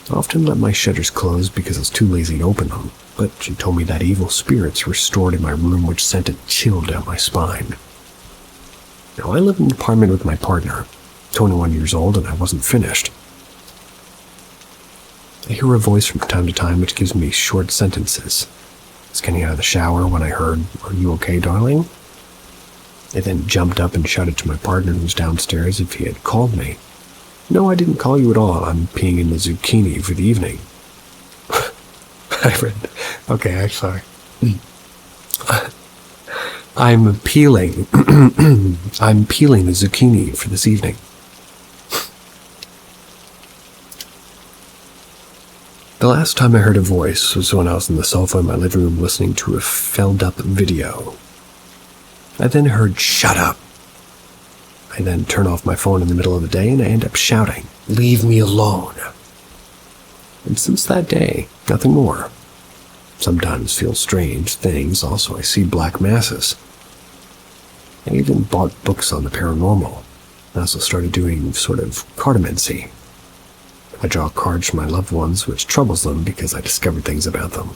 I often let my shutters close because I was too lazy to open them, but she told me that evil spirits were stored in my room, which sent a chill down my spine. Now, I live in an apartment with my partner, 21 years old, and I wasn't finished. I hear a voice from time to time which gives me short sentences. I was getting out of the shower when I heard, "Are you okay, darling?" I then jumped up and shouted to my partner who was downstairs if he had called me. "No, I didn't call you at all. I'm peeing in the zucchini for the evening." I'm peeling. I'm peeling the zucchini for this evening. The last time I heard a voice was when I was on the sofa in my living room listening to a felled-up video. I then heard, "Shut up." I then turn off my phone in the middle of the day and I end up shouting, "Leave me alone." And since that day, nothing more. Sometimes feel strange things, also I see black masses. I even bought books on the paranormal. I also started doing sort of cartomancy. I draw cards for my loved ones, which troubles them because I discovered things about them.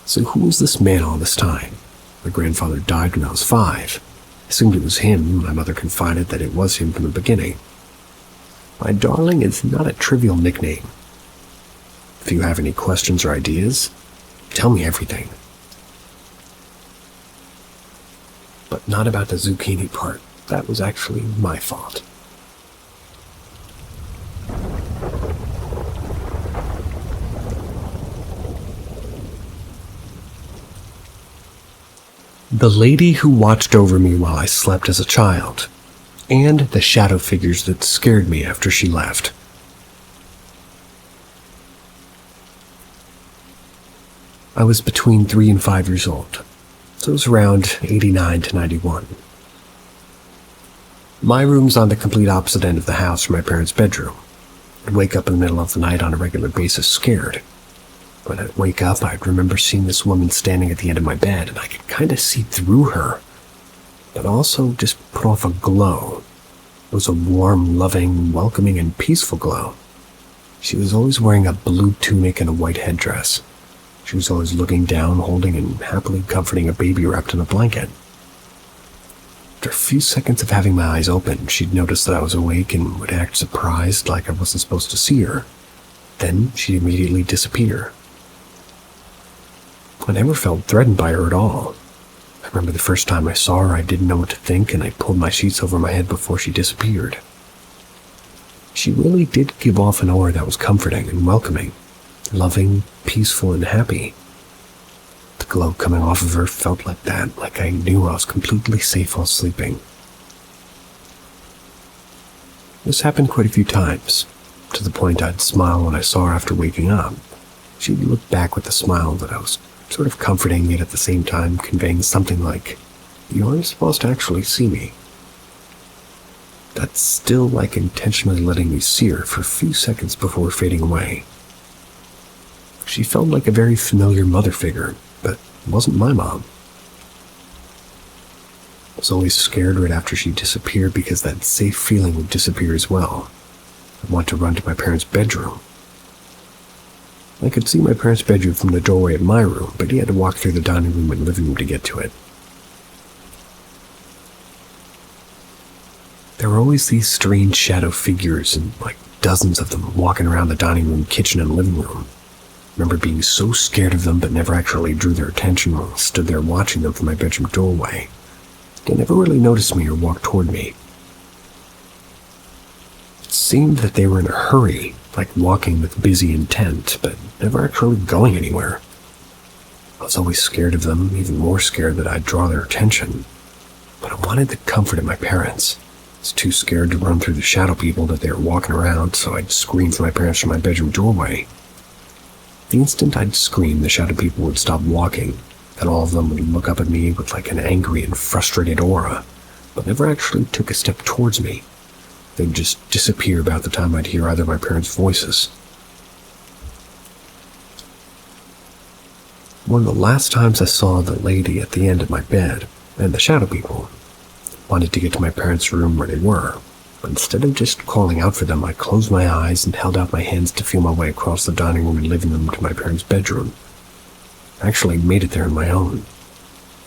So who was this man all this time? My grandfather died when I was 5. I assumed it was him. My mother confided that it was him from the beginning. My darling is not a trivial nickname. If you have any questions or ideas, tell me everything. but not about the zucchini part. That was actually my fault. The lady who watched over me while I slept as a child, and the shadow figures that scared me after she left. I was between 3 and 5 years old, so it was around 89 to 91. My room's on the complete opposite end of the house from my parents' bedroom. I'd wake up in the middle of the night on a regular basis scared. When I'd wake up, I'd remember seeing this woman standing at the end of my bed, and I could kind of see through her, but also just put off a glow. It was a warm, loving, welcoming, and peaceful glow. She was always wearing a blue tunic and a white headdress. She was always looking down, holding and happily comforting a baby wrapped in a blanket. After a few seconds of having my eyes open, she'd notice that I was awake and would act surprised like I wasn't supposed to see her. Then she'd immediately disappear. I never felt threatened by her at all. I remember the first time I saw her, I didn't know what to think, and I pulled my sheets over my head before she disappeared. She really did give off an aura that was comforting and welcoming, loving, peaceful, and happy. The glow coming off of her felt like that, like I knew I was completely safe while sleeping. This happened quite a few times, to the point I'd smile when I saw her after waking up. She'd look back with a smile that I was sort of comforting, yet at the same time conveying something like, "You aren't supposed to actually see me." That's still like intentionally letting me see her for a few seconds before fading away. She felt like a very familiar mother figure, but wasn't my mom. I was always scared right after she disappeared because that safe feeling would disappear as well. I'd want to run to my parents' bedroom. I could see my parents' bedroom from the doorway of my room, but he had to walk through the dining room and living room to get to it. There were always these strange shadow figures, and like dozens of them walking around the dining room, kitchen, and living room. I remember being so scared of them, but never actually drew their attention while I stood there watching them from my bedroom doorway. They never really noticed me or walked toward me. It seemed that they were in a hurry, like walking with busy intent, but never actually going anywhere. I was always scared of them, even more scared that I'd draw their attention. But I wanted the comfort of my parents. I was too scared to run through the shadow people that they were walking around, so I'd scream for my parents from my bedroom doorway. The instant I'd scream, the shadow people would stop walking, and all of them would look up at me with like an angry and frustrated aura, but never actually took a step towards me. They'd just disappear about the time I'd hear either of my parents' voices. One of the last times I saw the lady at the end of my bed, and the shadow people, wanted to get to my parents' room where they were, but instead of just calling out for them, I closed my eyes and held out my hands to feel my way across the dining room and living room to my parents' bedroom. I actually made it there on my own.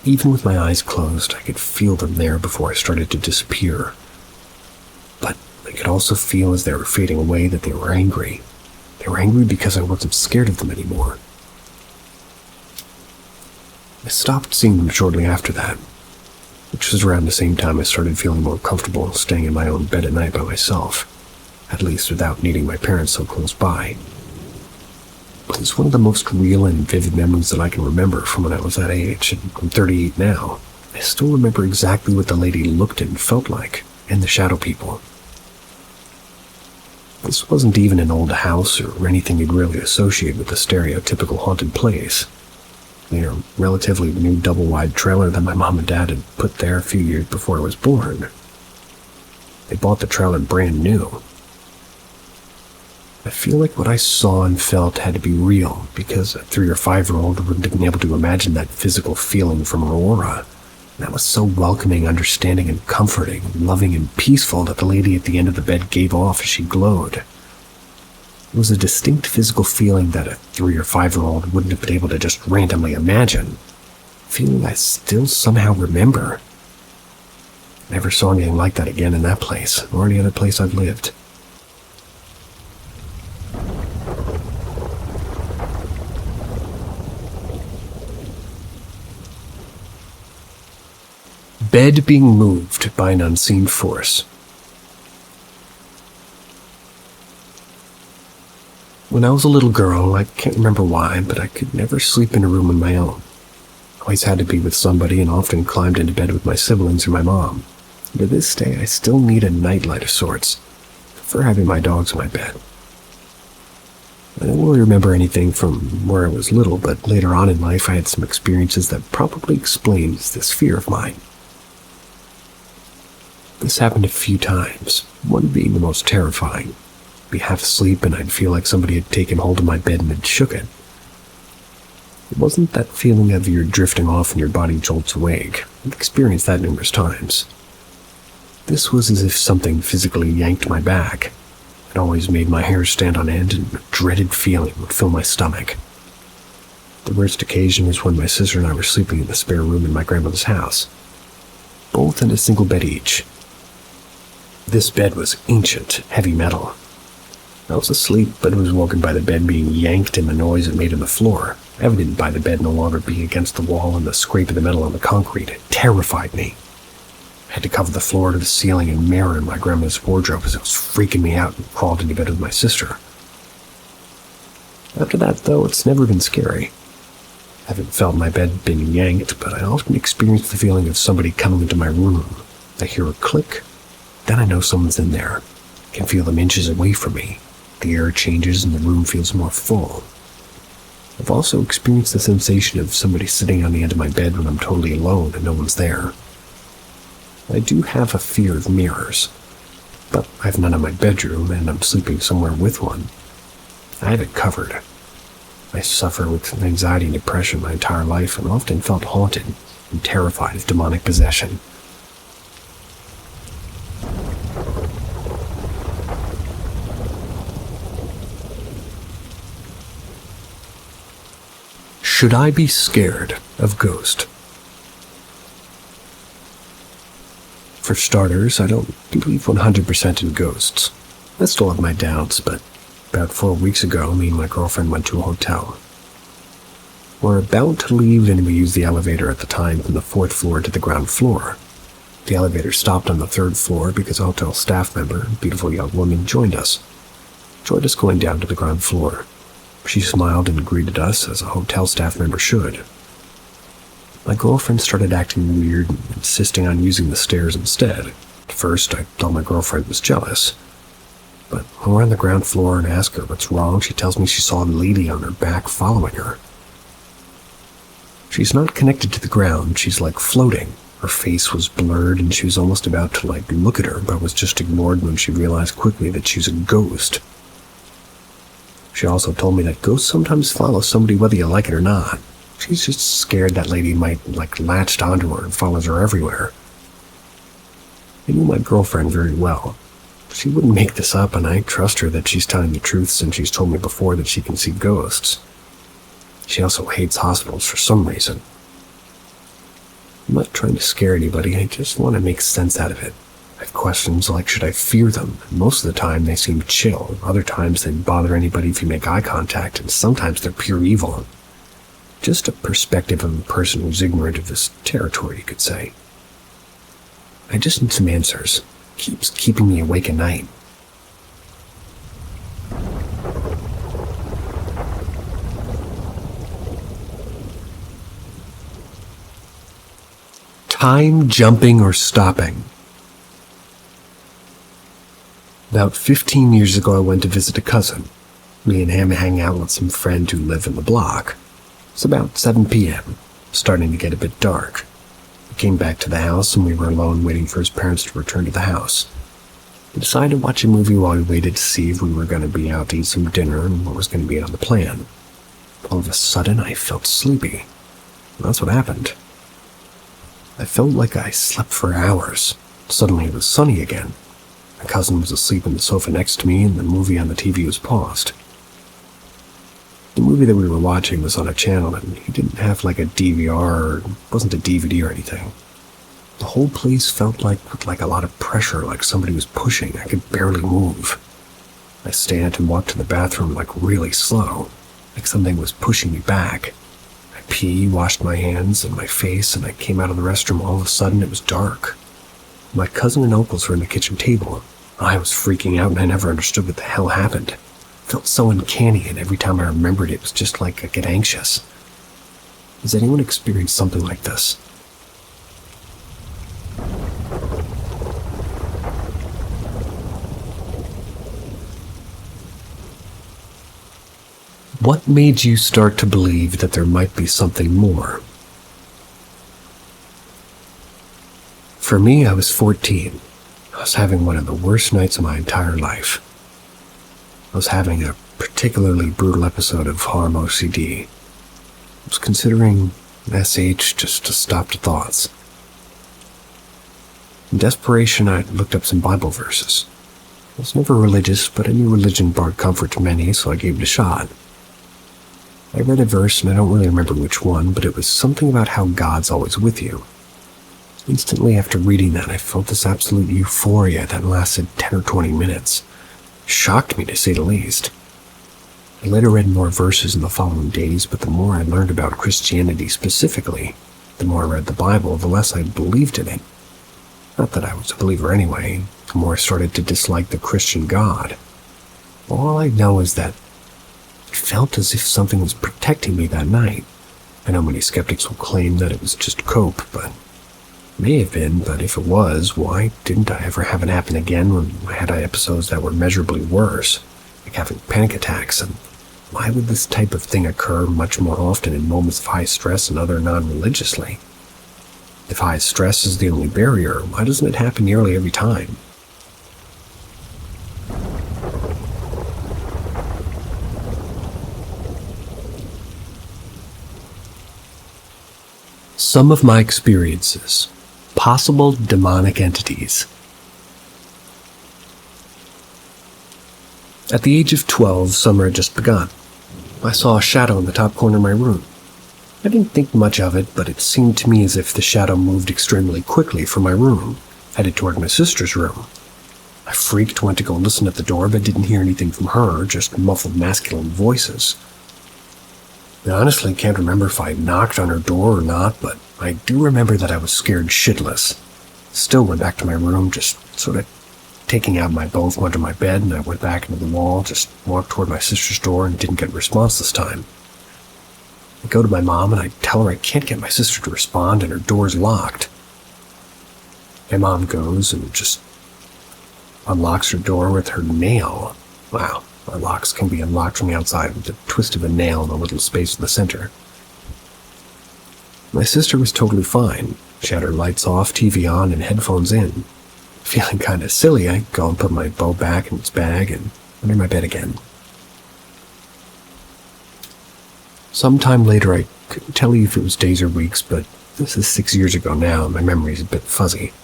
Even with my eyes closed, I could feel them there before I started to disappear. But I could also feel as they were fading away that they were angry. They were angry because I wasn't scared of them anymore. I stopped seeing them shortly after that, which was around the same time I started feeling more comfortable staying in my own bed at night by myself, at least without needing my parents so close by. But it's one of the most real and vivid memories that I can remember from when I was that age, and I'm 38 now. I still remember exactly what the lady looked and felt like, and the shadow people. This wasn't even an old house or anything you'd really associate with a stereotypical haunted place. They're a relatively new double-wide trailer that my mom and dad had put there a few years before I was born. They bought the trailer brand new. I feel like what I saw and felt had to be real, because a 3 or 5-year-old wouldn't have been able to imagine that physical feeling from her aura. That was so welcoming, understanding, and comforting, loving, and peaceful that the lady at the end of the bed gave off as she glowed. It was a distinct physical feeling that a 3 or 5-year-old wouldn't have been able to just randomly imagine. A feeling I still somehow remember. I never saw anything like that again in that place, or any other place I've lived. bed being moved by an unseen force. When I was a little girl, I can't remember why, but I could never sleep in a room on my own. I always had to be with somebody and often climbed into bed with my siblings or my mom. And to this day, I still need a nightlight of sorts. I prefer having my dogs in my bed. I don't really remember anything from where I was little, but later on in life I had some experiences that probably explains this fear of mine. This happened a few times, one being the most terrifying. I'd be half asleep and I'd feel like somebody had taken hold of my bed and had shook it. It wasn't that feeling of you're drifting off and your body jolts awake. I've experienced that numerous times. This was as if something physically yanked my back. It always made my hair stand on end and a dreaded feeling would fill my stomach. The worst occasion was when my sister and I were sleeping in the spare room in my grandmother's house, both in a single bed each. This bed was ancient, heavy metal. I was asleep, but was woken by the bed being yanked and the noise it made on the floor, evident by the bed no longer being against the wall and the scrape of the metal on the concrete. It terrified me. I had to cover the floor to the ceiling and mirror in my grandma's wardrobe as it was freaking me out and crawled into bed with my sister. After that, though, it's never been scary. I haven't felt my bed being yanked, but I often experience the feeling of somebody coming into my room. I hear a click, then I know someone's in there. I can feel them inches away from me. The air changes and the room feels more full. I've also experienced the sensation of somebody sitting on the end of my bed when I'm totally alone and no one's there. I do have a fear of mirrors, but I have none in my bedroom and I'm sleeping somewhere with one. I have it covered. I suffer with anxiety and depression my entire life and often felt haunted and terrified of demonic possession. Should I be scared of ghosts? For starters, I don't believe 100% in ghosts. I still have my doubts, but about 4 weeks ago, me and my girlfriend went to a hotel. We're about to leave and we used the elevator at the time from the 4th floor to the ground floor. The elevator stopped on the 3rd floor because a hotel staff member, a beautiful young woman, joined us going down to the ground floor. She smiled and greeted us as a hotel staff member should. My girlfriend started acting weird and insisting on using the stairs instead. At first, I thought my girlfriend was jealous. But when we're on the ground floor and ask her what's wrong, she tells me she saw a lady on her back following her. She's not connected to the ground, she's like floating. Her face was blurred and she was almost about to look at her, but was just ignored when she realized quickly that she's a ghost. She also told me that ghosts sometimes follow somebody whether you like it or not. She's just scared that lady might, latched onto her and follows her everywhere. I knew my girlfriend very well. She wouldn't make this up, and I trust her that she's telling the truth since she's told me before that she can see ghosts. She also hates hospitals for some reason. I'm not trying to scare anybody, I just want to make sense out of it. I have questions like, should I fear them? And most of the time they seem chill. Other times they bother anybody if you make eye contact, and sometimes they're pure evil. Just a perspective of a person who's ignorant of this territory, you could say. I just need some answers. Keeps keeping me awake at night. Time jumping or stopping. About 15 years ago, I went to visit a cousin. Me and him hang out with some friend who live in the block. It's about 7 p.m., starting to get a bit dark. We came back to the house and we were alone waiting for his parents to return to the house. We decided to watch a movie while we waited to see if we were going to be out to eat some dinner and what was going to be on the plan. All of a sudden, I felt sleepy. And that's what happened. I felt like I slept for hours. Suddenly it was sunny again. My cousin was asleep on the sofa next to me and the movie on the TV was paused. The movie that we were watching was on a channel and he didn't have a DVR or wasn't a DVD or anything. The whole place felt like a lot of pressure, like somebody was pushing. I could barely move. I stand and walk to the bathroom really slow, like something was pushing me back. I pee, washed my hands and my face, and I came out of the restroom. All of a sudden, it was dark. My cousin and uncles were in the kitchen table. I was freaking out, and I never understood what the hell happened. It felt so uncanny, and every time I remembered it was just like I get anxious. Has anyone experienced something like this? What made you start to believe that there might be something more? For me, I was 14. I was having one of the worst nights of my entire life. I was having a particularly brutal episode of harm OCD. I was considering SH just to stop the thoughts. In desperation, I looked up some Bible verses. I was never religious, but I knew religion brought comfort to many, so I gave it a shot. I read a verse, and I don't really remember which one, but it was something about how God's always with you. Instantly after reading that, I felt this absolute euphoria that lasted 10 or 20 minutes. It shocked me, to say the least. I later read more verses in the following days, but the more I learned about Christianity specifically, the more I read the Bible, the less I believed in it. Not that I was a believer anyway, the more I started to dislike the Christian God. All I know is that it felt as if something was protecting me that night. I know many skeptics will claim that it was just cope, but it may have been, but if it was, why didn't I ever have it happen again when I had episodes that were measurably worse, like having panic attacks, and why would this type of thing occur much more often in moments of high stress and other non-religiously? If high stress is the only barrier, why doesn't it happen nearly every time? Some of my experiences. Possible demonic entities. At the age of 12, summer had just begun. I saw a shadow in the top corner of my room. I didn't think much of it, but it seemed to me as if the shadow moved extremely quickly from my room, headed toward my sister's room. I freaked, went to go listen at the door, but didn't hear anything from her, just muffled masculine voices. I honestly can't remember if I knocked on her door or not, but I do remember that I was scared shitless. Still went back to my room, just sort of taking out my both, went to my bed, and I went back into the wall, just walked toward my sister's door and didn't get a response this time. I go to my mom and I tell her I can't get my sister to respond and her door's locked. My mom goes and just unlocks her door with her nail. Wow. Our locks can be unlocked from the outside with the twist of a nail in a little space in the center. My sister was totally fine. She had her lights off, TV on, and headphones in. Feeling kind of silly, I go and put my bow back in its bag and under my bed again. Sometime later, I couldn't tell you if it was days or weeks, but this is 6 years ago now, and my memory's a bit fuzzy.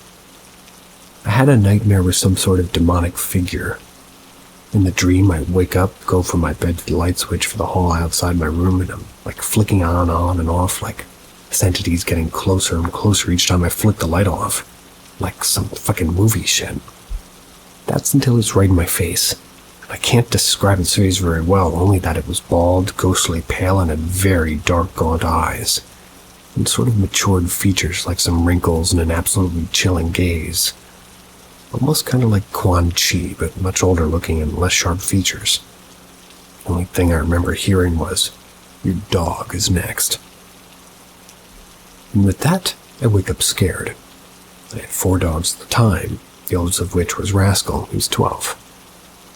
I had a nightmare with some sort of demonic figure. In the dream, I wake up, go from my bed to the light switch for the hall outside my room, and I'm like flicking on and off, like this entity's getting closer and closer each time I flick the light off, like some fucking movie shit. That's until it's right in my face. I can't describe its face very well, only that it was bald, ghostly pale, and had very dark, gaunt eyes, and sort of matured features like some wrinkles and an absolutely chilling gaze. Almost kind of like Quan Chi, but much older looking and less sharp features. The only thing I remember hearing was, "Your dog is next." And with that, I wake up scared. I had 4 dogs at the time, the oldest of which was Rascal, who's 12,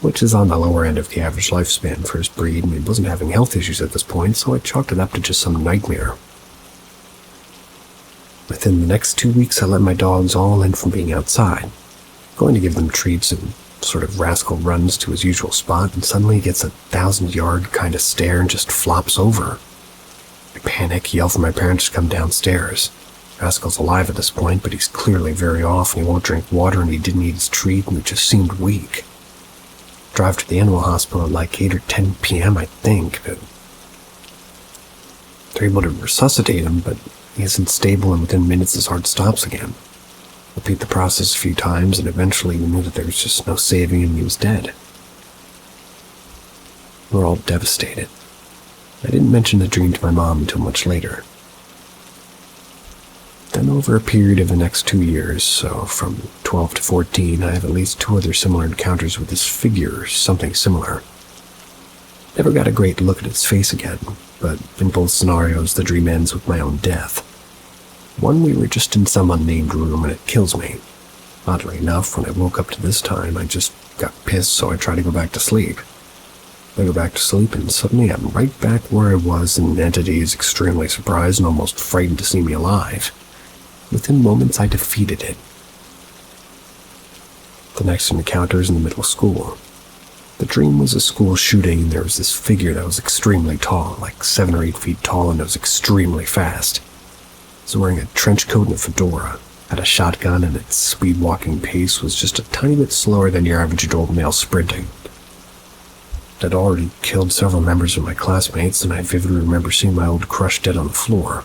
which is on the lower end of the average lifespan for his breed, and he wasn't having health issues at this point, so I chalked it up to just some nightmare. Within the next 2 weeks, I let my dogs all in from being outside, going to give them treats, and sort of Rascal runs to his usual spot, and suddenly he gets a 1,000-yard kind of stare and just flops over. I panic, yell for my parents to come downstairs. Rascal's alive at this point, but he's clearly very off, and he won't drink water, and he didn't eat his treat, and he just seemed weak. Drive to the animal hospital at like 8 or 10 p.m., I think, but they're able to resuscitate him, but he isn't stable, and within minutes his heart stops again. Repeat the process a few times, and eventually we knew that there was just no saving him, he was dead. We're all devastated. I didn't mention the dream to my mom until much later. Then over a period of the next 2 years, so from 12 to 14, I have at least 2 other similar encounters with this figure or something similar. Never got a great look at its face again, but in both scenarios the dream ends with my own death. One, we were just in some unnamed room and it kills me. Oddly enough, when I woke up to this time, I just got pissed, so I tried to go back to sleep. I go back to sleep and suddenly I'm right back where I was, and the entity is extremely surprised and almost frightened to see me alive. Within moments, I defeated it. The next encounter is in the middle of school. The dream was a school shooting, and there was this figure that was extremely tall, like 7 or 8 feet tall, and it was extremely fast. It was wearing a trench coat and a fedora, had a shotgun, and its speed-walking pace was just a tiny bit slower than your average adult male sprinting. I'd already killed several members of my classmates, and I vividly remember seeing my old crush dead on the floor.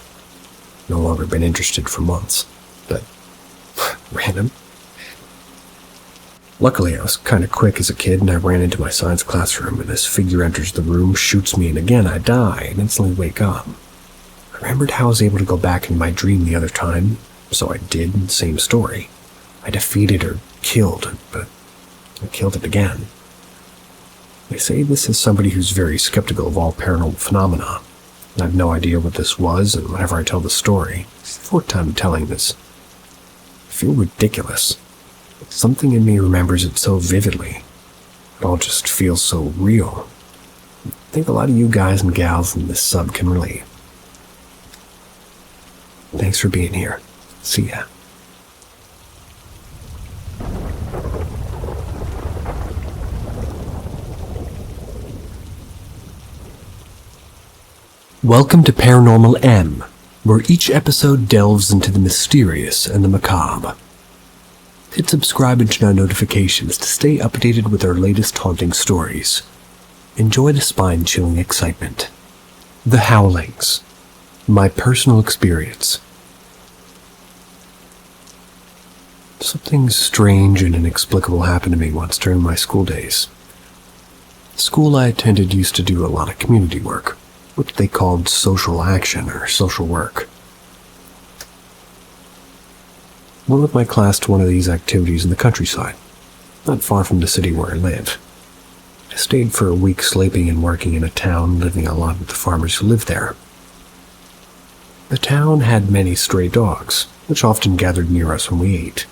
No longer been interested for months, but random. Luckily, I was kind of quick as a kid, and I ran into my science classroom, and this figure enters the room, shoots me, and again I die and instantly wake up. I remembered how I was able to go back into my dream the other time, so I did, same story. I defeated or killed it, but I killed it again. They say this is somebody who's very skeptical of all paranormal phenomena. I have no idea what this was, and whenever I tell the story, it's the 4th time telling this, I feel ridiculous. Something in me remembers it so vividly. It all just feels so real. I think a lot of you guys and gals in this sub can relate. Thanks for being here. See ya. Welcome to Paranormal M, where each episode delves into the mysterious and the macabre. Hit subscribe and turn on notifications to stay updated with our latest haunting stories. Enjoy the spine-chilling excitement. The Howlings. My personal experience. Something strange and inexplicable happened to me once during my school days. The school I attended used to do a lot of community work, which they called social action or social work. Went with my class to one of these activities in the countryside, not far from the city where I live. I stayed for a week sleeping and working in a town, living a lot with the farmers who lived there. The town had many stray dogs, which often gathered near us when we ate.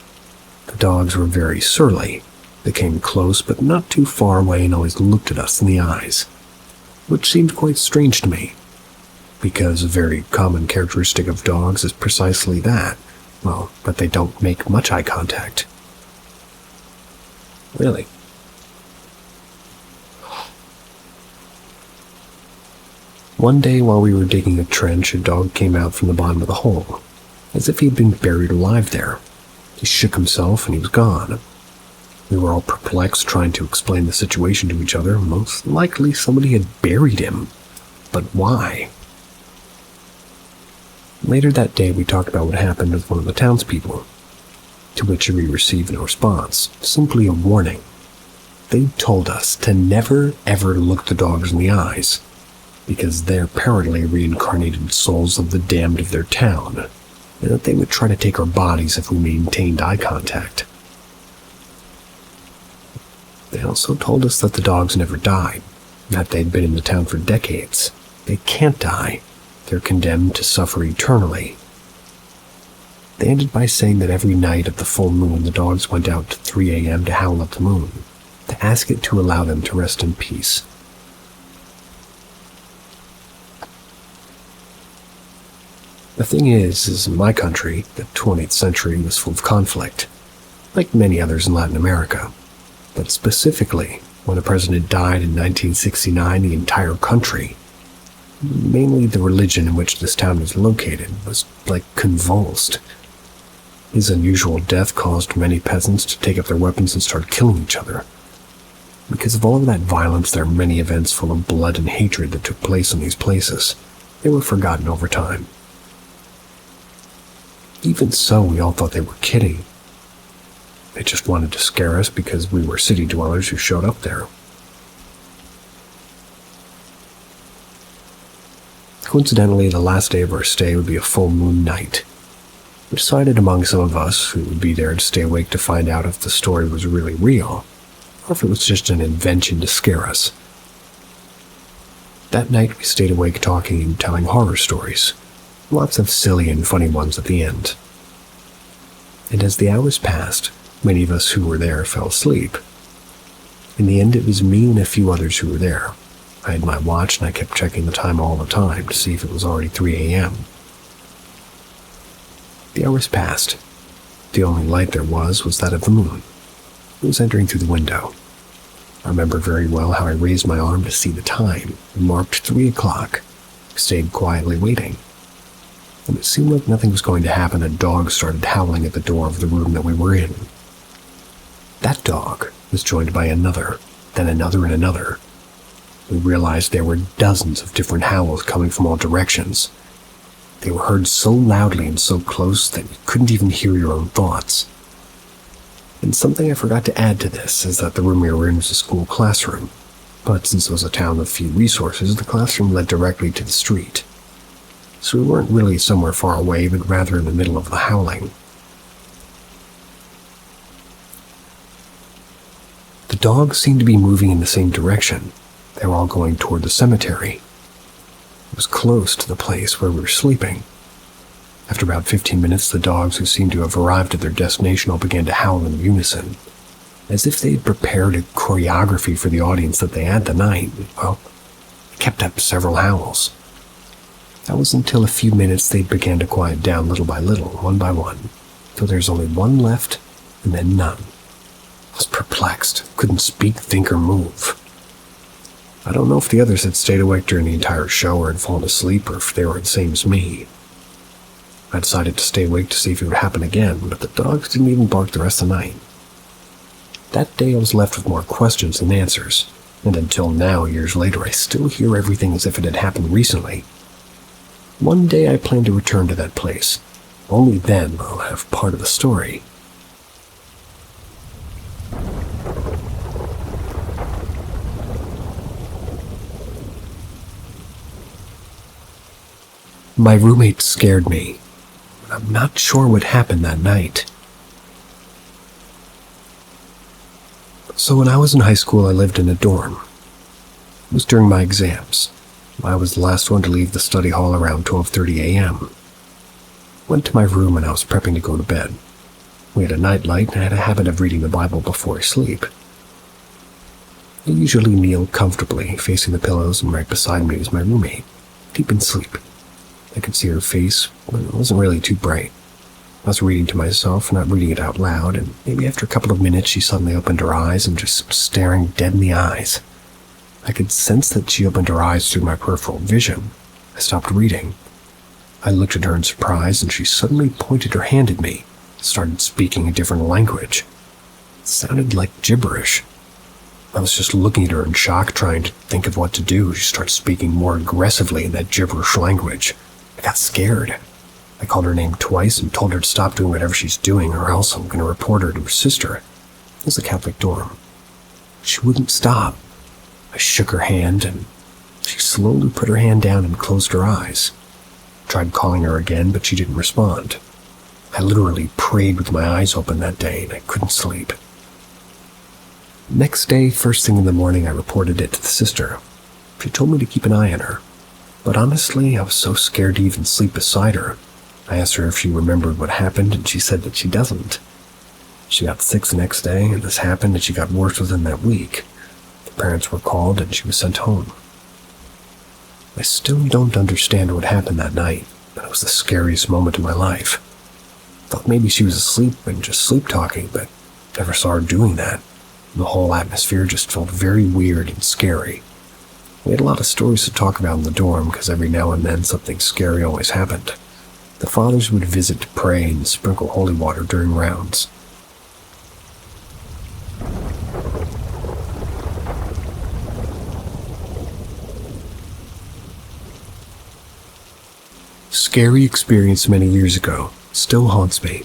The dogs were very surly. They came close but not too far away and always looked at us in the eyes, which seemed quite strange to me, because a very common characteristic of dogs is precisely that. Well, but they don't make much eye contact. Really. One day while we were digging a trench, a dog came out from the bottom of the hole, as if he'd been buried alive there. He shook himself and he was gone. We were all perplexed, trying to explain the situation to each other. Most likely somebody had buried him. But why? Later that day, we talked about what happened with one of the townspeople, to which we received no response, simply a warning. They told us to never ever look the dogs in the eyes, because they're apparently reincarnated souls of the damned of their town, and that they would try to take our bodies if we maintained eye contact. They also told us that the dogs never died, that they'd been in the town for decades. They can't die. They're condemned to suffer eternally. They ended by saying that every night of the full moon the dogs went out at 3 a.m. to howl at the moon, to ask it to allow them to rest in peace. The thing is in my country, the 20th century was full of conflict, like many others in Latin America. But specifically, when a president died in 1969, the entire country, mainly the religion in which this town was located, was like convulsed. His unusual death caused many peasants to take up their weapons and start killing each other. Because of all of that violence, there are many events full of blood and hatred that took place in these places. They were forgotten over time. Even so, we all thought they were kidding. They just wanted to scare us because we were city dwellers who showed up there. Coincidentally, the last day of our stay would be a full moon night. We decided among some of us who would be there to stay awake to find out if the story was really real, or if it was just an invention to scare us. That night we stayed awake talking and telling horror stories, lots of silly and funny ones at the end. And as the hours passed, many of us who were there fell asleep. In the end, it was me and a few others who were there. I had my watch and I kept checking the time all the time to see if it was already 3 a.m. The hours passed. The only light there was that of the moon. It was entering through the window. I remember very well how I raised my arm to see the time and marked 3 o'clock. I stayed quietly waiting. When it seemed like nothing was going to happen, a dog started howling at the door of the room that we were in. That dog was joined by another, then another and another. We realized there were dozens of different howls coming from all directions. They were heard so loudly and so close that you couldn't even hear your own thoughts. And something I forgot to add to this is that the room we were in was a school classroom, but since it was a town with few resources, the classroom led directly to the street. So we weren't really somewhere far away, but rather in the middle of the howling. The dogs seemed to be moving in the same direction. They were all going toward the cemetery. It was close to the place where we were sleeping. After about 15 minutes, the dogs, who seemed to have arrived at their destination, all began to howl in unison, as if they had prepared a choreography for the audience that they had the night. Well, they kept up several howls. That was until a few minutes they began to quiet down little by little, one by one, till there was only one left, and then none. I was perplexed, couldn't speak, think, or move. I don't know if the others had stayed awake during the entire show or had fallen asleep, or if they were the same as me. I decided to stay awake to see if it would happen again, but the dogs didn't even bark the rest of the night. That day I was left with more questions than answers, and until now, years later, I still hear everything as if it had happened recently. One day I plan to return to that place. Only then I'll have part of the story. My roommate scared me. I'm not sure what happened that night. So when I was in high school, I lived in a dorm. It was during my exams. I was the last one to leave the study hall around 12:30 a.m. Went to my room and I was prepping to go to bed. We had a nightlight and I had a habit of reading the Bible before I sleep. I usually kneel comfortably, facing the pillows, and right beside me was my roommate, deep in sleep. I could see her face, but it wasn't really too bright. I was reading to myself, not reading it out loud, and maybe after a couple of minutes she suddenly opened her eyes and just staring dead in the eyes. I could sense that she opened her eyes through my peripheral vision. I stopped reading. I looked at her in surprise, and she suddenly pointed her hand at me, started speaking a different language. It sounded like gibberish. I was just looking at her in shock, trying to think of what to do. She started speaking more aggressively in that gibberish language. I got scared. I called her name twice and told her to stop doing whatever she's doing, or else I'm going to report her to her sister. It was a Catholic dorm. She wouldn't stop. I shook her hand, and she slowly put her hand down and closed her eyes. I tried calling her again, but she didn't respond. I literally prayed with my eyes open that day, and I couldn't sleep. Next day, first thing in the morning, I reported it to the sister. She told me to keep an eye on her. But honestly, I was so scared to even sleep beside her. I asked her if she remembered what happened, and she said that she doesn't. She got sick the next day, and this happened, and she got worse within that week. The parents were called, and she was sent home. I still don't understand what happened that night, but it was the scariest moment of my life. I thought maybe she was asleep and just sleep-talking, but never saw her doing that. The whole atmosphere just felt very weird and scary. We had a lot of stories to talk about in the dorm because every now and then something scary always happened. The fathers would visit to pray and sprinkle holy water during rounds. Scary experience many years ago still haunts me.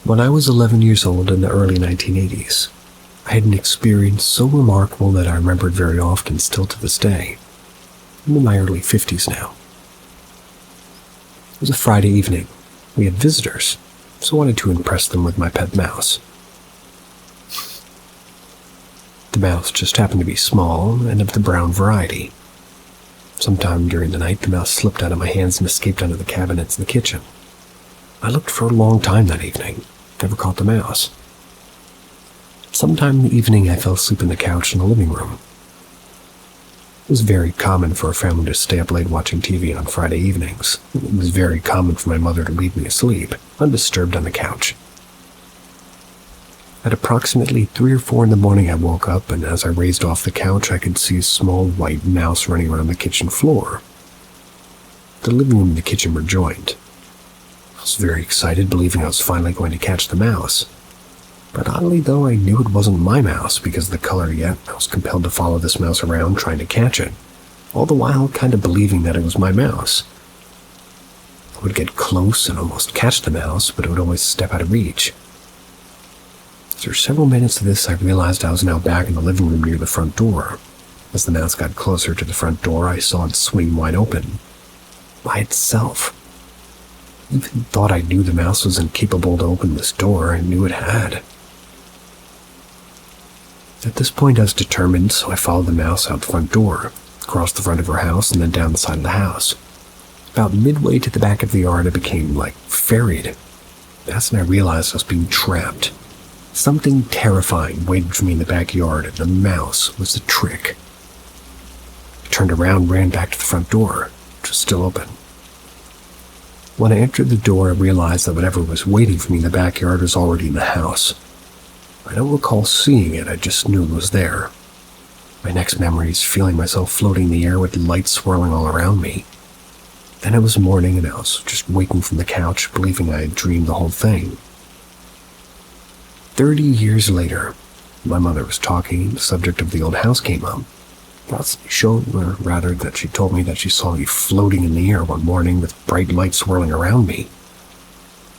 When I was 11 years old in the early 1980s, I had an experience so remarkable that I remember it very often still to this day. I'm in my early 50s now. It was a Friday evening. We had visitors, so I wanted to impress them with my pet mouse. The mouse just happened to be small and of the brown variety. Sometime during the night, the mouse slipped out of my hands and escaped under the cabinets in the kitchen. I looked for a long time that evening, never caught the mouse. Sometime in the evening, I fell asleep on the couch in the living room. It was very common for a family to stay up late watching TV on Friday evenings. It was very common for my mother to leave me asleep, undisturbed on the couch. At approximately 3 or 4 in the morning, I woke up, and as I raised off the couch, I could see a small white mouse running around the kitchen floor. The living room and the kitchen were joined. I was very excited, believing I was finally going to catch the mouse. But oddly though, I knew it wasn't my mouse because of the color, yet I was compelled to follow this mouse around trying to catch it, all the while kind of believing that it was my mouse. I would get close and almost catch the mouse, but it would always step out of reach. After several minutes of this, I realized I was now back in the living room near the front door. As the mouse got closer to the front door, I saw it swing wide open, by itself. I even thought I knew the mouse was incapable to open this door. I knew it had. At this point, I was determined, so I followed the mouse out the front door, across the front of her house, and then down the side of the house. About midway to the back of the yard, I became, ferried. That's when I realized I was being trapped. Something terrifying waited for me in the backyard, and the mouse was the trick. I turned around and ran back to the front door, which was still open. When I entered the door, I realized that whatever was waiting for me in the backyard was already in the house. I don't recall seeing it, I just knew it was there. My next memory is feeling myself floating in the air with lights swirling all around me. Then it was morning and I was just waking from the couch, believing I had dreamed the whole thing. 30 years later, my mother was talking, and the subject of the old house came up. That she told me that she saw me floating in the air one morning with bright lights swirling around me.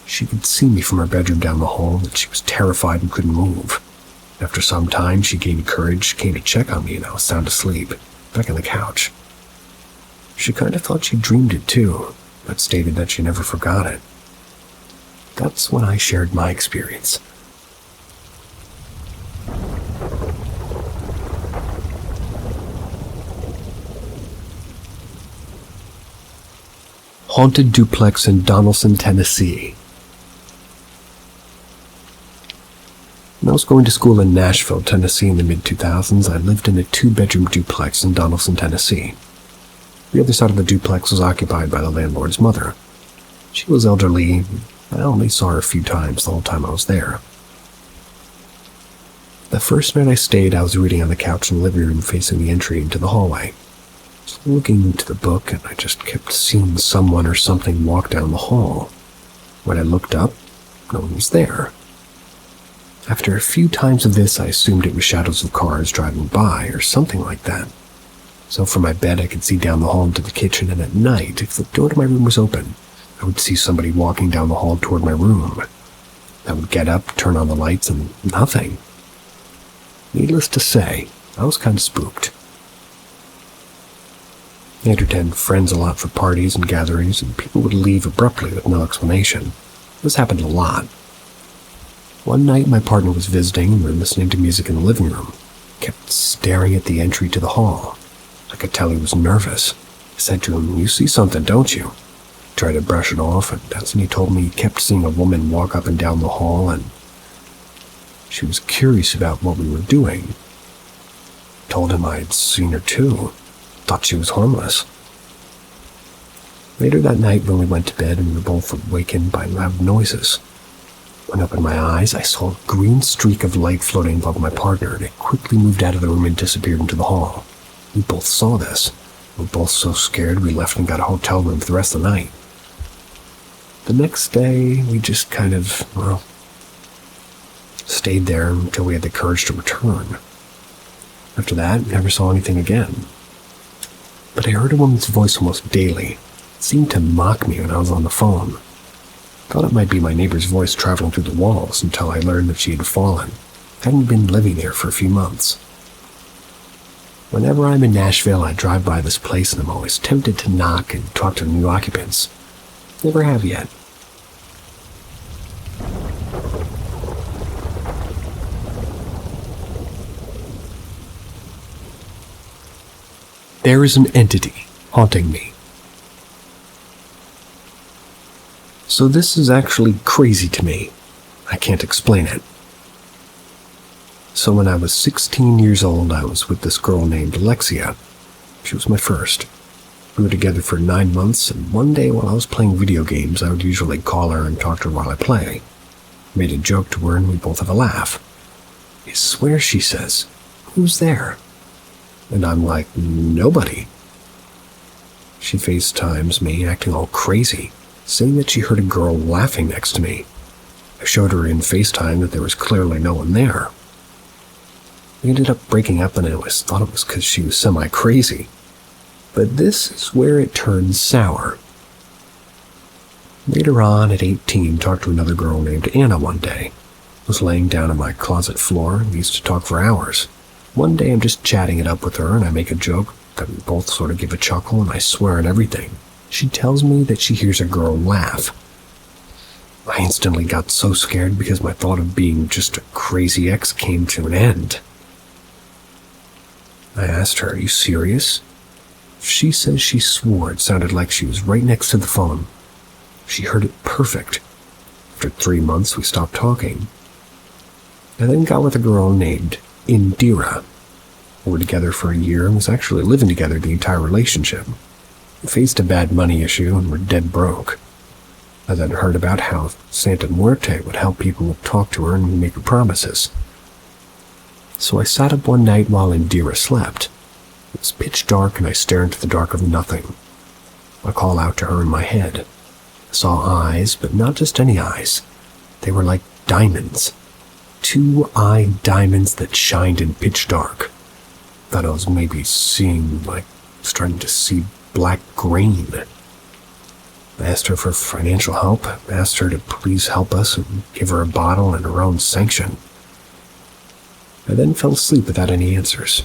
She could see me from her bedroom down the hall, and she was terrified and couldn't move. After some time, she gained courage, came to check on me, and I was sound asleep, back on the couch. She kind of thought she dreamed it too, but stated that she never forgot it. That's when I shared my experience. Haunted duplex in Donaldson, Tennessee. When I was going to school in Nashville, Tennessee in the mid-2000s, I lived in a 2-bedroom duplex in Donaldson, Tennessee. The other side of the duplex was occupied by the landlord's mother. She was elderly. I only saw her a few times the whole time I was there. The first night I stayed, I was reading on the couch in the living room facing the entry into the hallway. I was looking into the book, and I just kept seeing someone or something walk down the hall. When I looked up, no one was there. After a few times of this, I assumed it was shadows of cars driving by or something like that. So from my bed, I could see down the hall into the kitchen, and at night, if the door to my room was open, I would see somebody walking down the hall toward my room. I would get up, turn on the lights, and nothing. Needless to say, I was kind of spooked. I entertained friends a lot for parties and gatherings, and people would leave abruptly with no explanation. This happened a lot. One night, my partner was visiting, and we were listening to music in the living room. He kept staring at the entry to the hall. I could tell he was nervous. I said to him, "You see something, don't you?" He tried to brush it off, and that's when he told me he kept seeing a woman walk up and down the hall, and she was curious about what we were doing. I told him I'd seen her too. Thought she was harmless. Later that night, when we went to bed, we were both awakened by loud noises. When I opened my eyes, I saw a green streak of light floating above my partner, and it quickly moved out of the room and disappeared into the hall. We both saw this. We were both so scared we left and got a hotel room for the rest of the night. The next day, we just kind of, stayed there until we had the courage to return. After that, we never saw anything again. But I heard a woman's voice almost daily. It seemed to mock me when I was on the phone. I thought it might be my neighbor's voice traveling through the walls until I learned that she had fallen. Hadn't been living there for a few months. Whenever I'm in Nashville, I drive by this place and I'm always tempted to knock and talk to the new occupants. Never have yet. There is an entity haunting me. So this is actually crazy to me. I can't explain it. So when I was 16 years old, I was with this girl named Alexia. She was my first. We were together for 9 months, and one day while I was playing video games, I would usually call her and talk to her while I play. Made a joke to her and we both have a laugh. I swear, she says, "Who's there?" And I'm like, "Nobody." She FaceTimes me, acting all crazy, saying that she heard a girl laughing next to me. I showed her in FaceTime that there was clearly no one there. We ended up breaking up, and I always thought it was because she was semi-crazy. But this is where it turns sour. Later on, at 18, talked to another girl named Anna one day. Was laying down on my closet floor, and we used to talk for hours. One day I'm just chatting it up with her, and I make a joke that we both sort of give a chuckle, and I swear at everything. She tells me that she hears a girl laugh. I instantly got so scared because my thought of being just a crazy ex came to an end. I asked her, "Are you serious?" She says she swore it sounded like she was right next to the phone. She heard it perfect. After 3 months, we stopped talking. I then got with a girl named Indira. We were together for a year and was actually living together the entire relationship. We faced a bad money issue and were dead broke. I then heard about how Santa Muerte would help people who talk to her and make her promises. So I sat up one night while Indira slept. It was pitch dark and I stared into the dark of nothing. I call out to her in my head. I saw eyes, but not just any eyes. They were like diamonds. 2-eyed diamonds that shined in pitch dark. Thought I was maybe starting to see black grain. I asked her for financial help. I asked her to please help us and give her a bottle and her own sanction. I then fell asleep without any answers.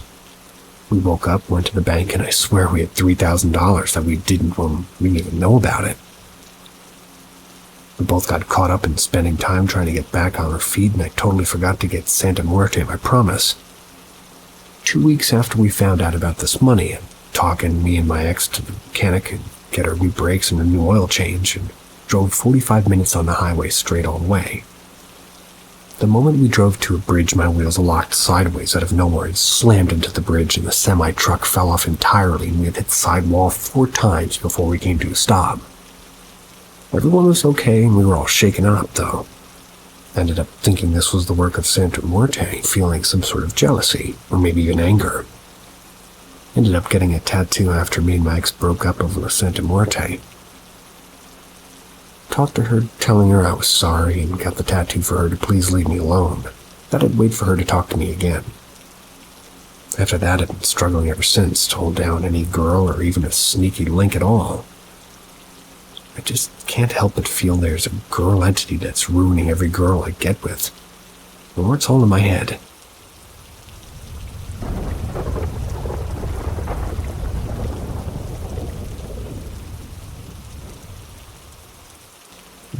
We woke up, went to the bank, and I swear we had $3,000 that we didn't even know about it. We both got caught up in spending time trying to get back on our feet, and I totally forgot to get Santa Muerte my promise. 2 weeks after we found out about this money, and talking me and my ex to the mechanic and get our new brakes and a new oil change, and drove 45 minutes on the highway straight all the way. The moment we drove to a bridge, my wheels locked sideways out of nowhere and slammed into the bridge, and the semi-truck fell off entirely, and we had hit the sidewall 4 times before we came to a stop. Everyone was okay, and we were all shaken up, though. Ended up thinking this was the work of Santa Muerte, feeling some sort of jealousy, or maybe even anger. Ended up getting a tattoo after me and my ex broke up over Santa Muerte. Talked to her, telling her I was sorry, and got the tattoo for her to please leave me alone. Thought I'd wait for her to talk to me again. After that, I've been struggling ever since to hold down any girl or even a sneaky link at all. I just can't help but feel there's a girl entity that's ruining every girl I get with. Or it's all in my head.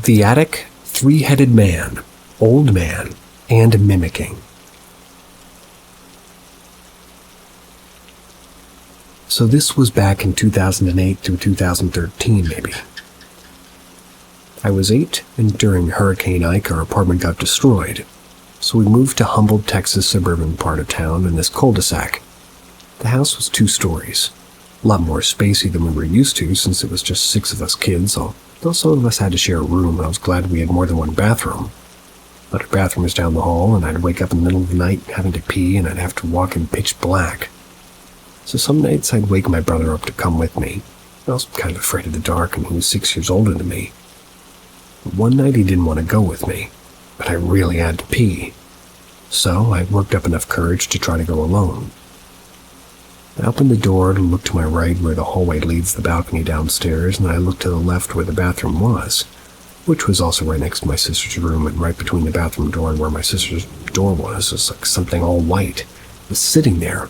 The Attic, 3-Headed Man, Old Man, and Mimicking. So this was back in 2008 through 2013, maybe. I was 8, and during Hurricane Ike, our apartment got destroyed. So we moved to Humboldt, Texas, suburban part of town in this cul-de-sac. The house was 2 stories. A lot more spacey than we were used to since it was just 6 of us kids, though some of us had to share a room. I was glad we had more than one bathroom. But our bathroom was down the hall, and I'd wake up in the middle of the night having to pee, and I'd have to walk in pitch black. So some nights I'd wake my brother up to come with me. I was kind of afraid of the dark, and he was 6 years older than me. But one night he didn't want to go with me, but I really had to pee. So I worked up enough courage to try to go alone. I opened the door to look to my right where the hallway leads the balcony downstairs, and I looked to the left where the bathroom was. which was also right next to my sister's room and right between the bathroom door and where my sister's door was. It was like something all white was sitting there.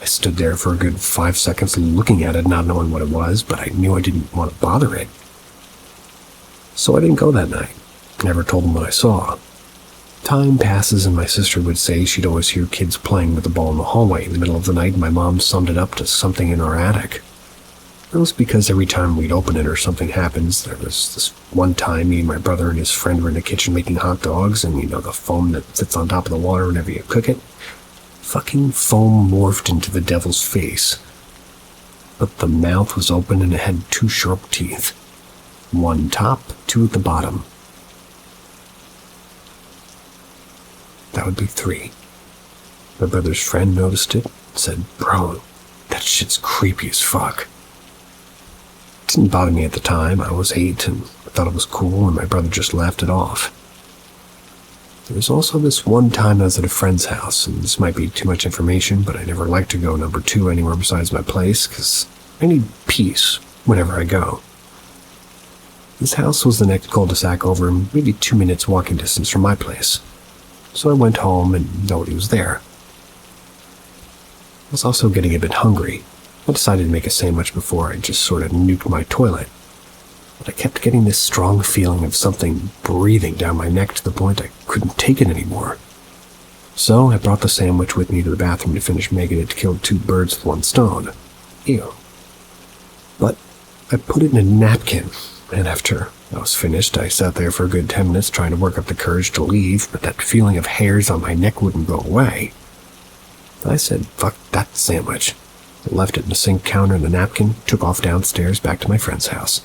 I stood there for a good 5 seconds looking at it, not knowing what it was, but I knew I didn't want to bother it. So I didn't go that night. Never told them what I saw. Time passes and my sister would say she'd always hear kids playing with the ball in the hallway in the middle of the night, and my mom summed it up to something in our attic. It was because every time we'd open it or something happens, there was this one time me and my brother and his friend were in the kitchen making hot dogs, and the foam that sits on top of the water whenever you cook it? Fucking foam morphed into the devil's face. But the mouth was open and it had 2 sharp teeth. 1 top, 2 at the bottom. That would be 3. My brother's friend noticed it and said, "Bro, that shit's creepy as fuck." It didn't bother me at the time. I was 8 and I thought it was cool, and my brother just laughed it off. There was also this one time I was at a friend's house, and this might be too much information, but I never like to go number 2 anywhere besides my place, because I need peace whenever I go. His house was the next cul-de-sac over, maybe 2 minutes walking distance from my place. So I went home and nobody was there. I was also getting a bit hungry. I decided to make a sandwich before I just sort of nuked my toilet. But I kept getting this strong feeling of something breathing down my neck to the point I couldn't take it anymore. So I brought the sandwich with me to the bathroom to finish making it to kill 2 birds with 1 stone. Ew. But I put it in a napkin, and after I was finished, I sat there for a good 10 minutes trying to work up the courage to leave, but that feeling of hairs on my neck wouldn't go away. I said, fuck that sandwich. I left it in the sink counter and the napkin, took off downstairs back to my friend's house.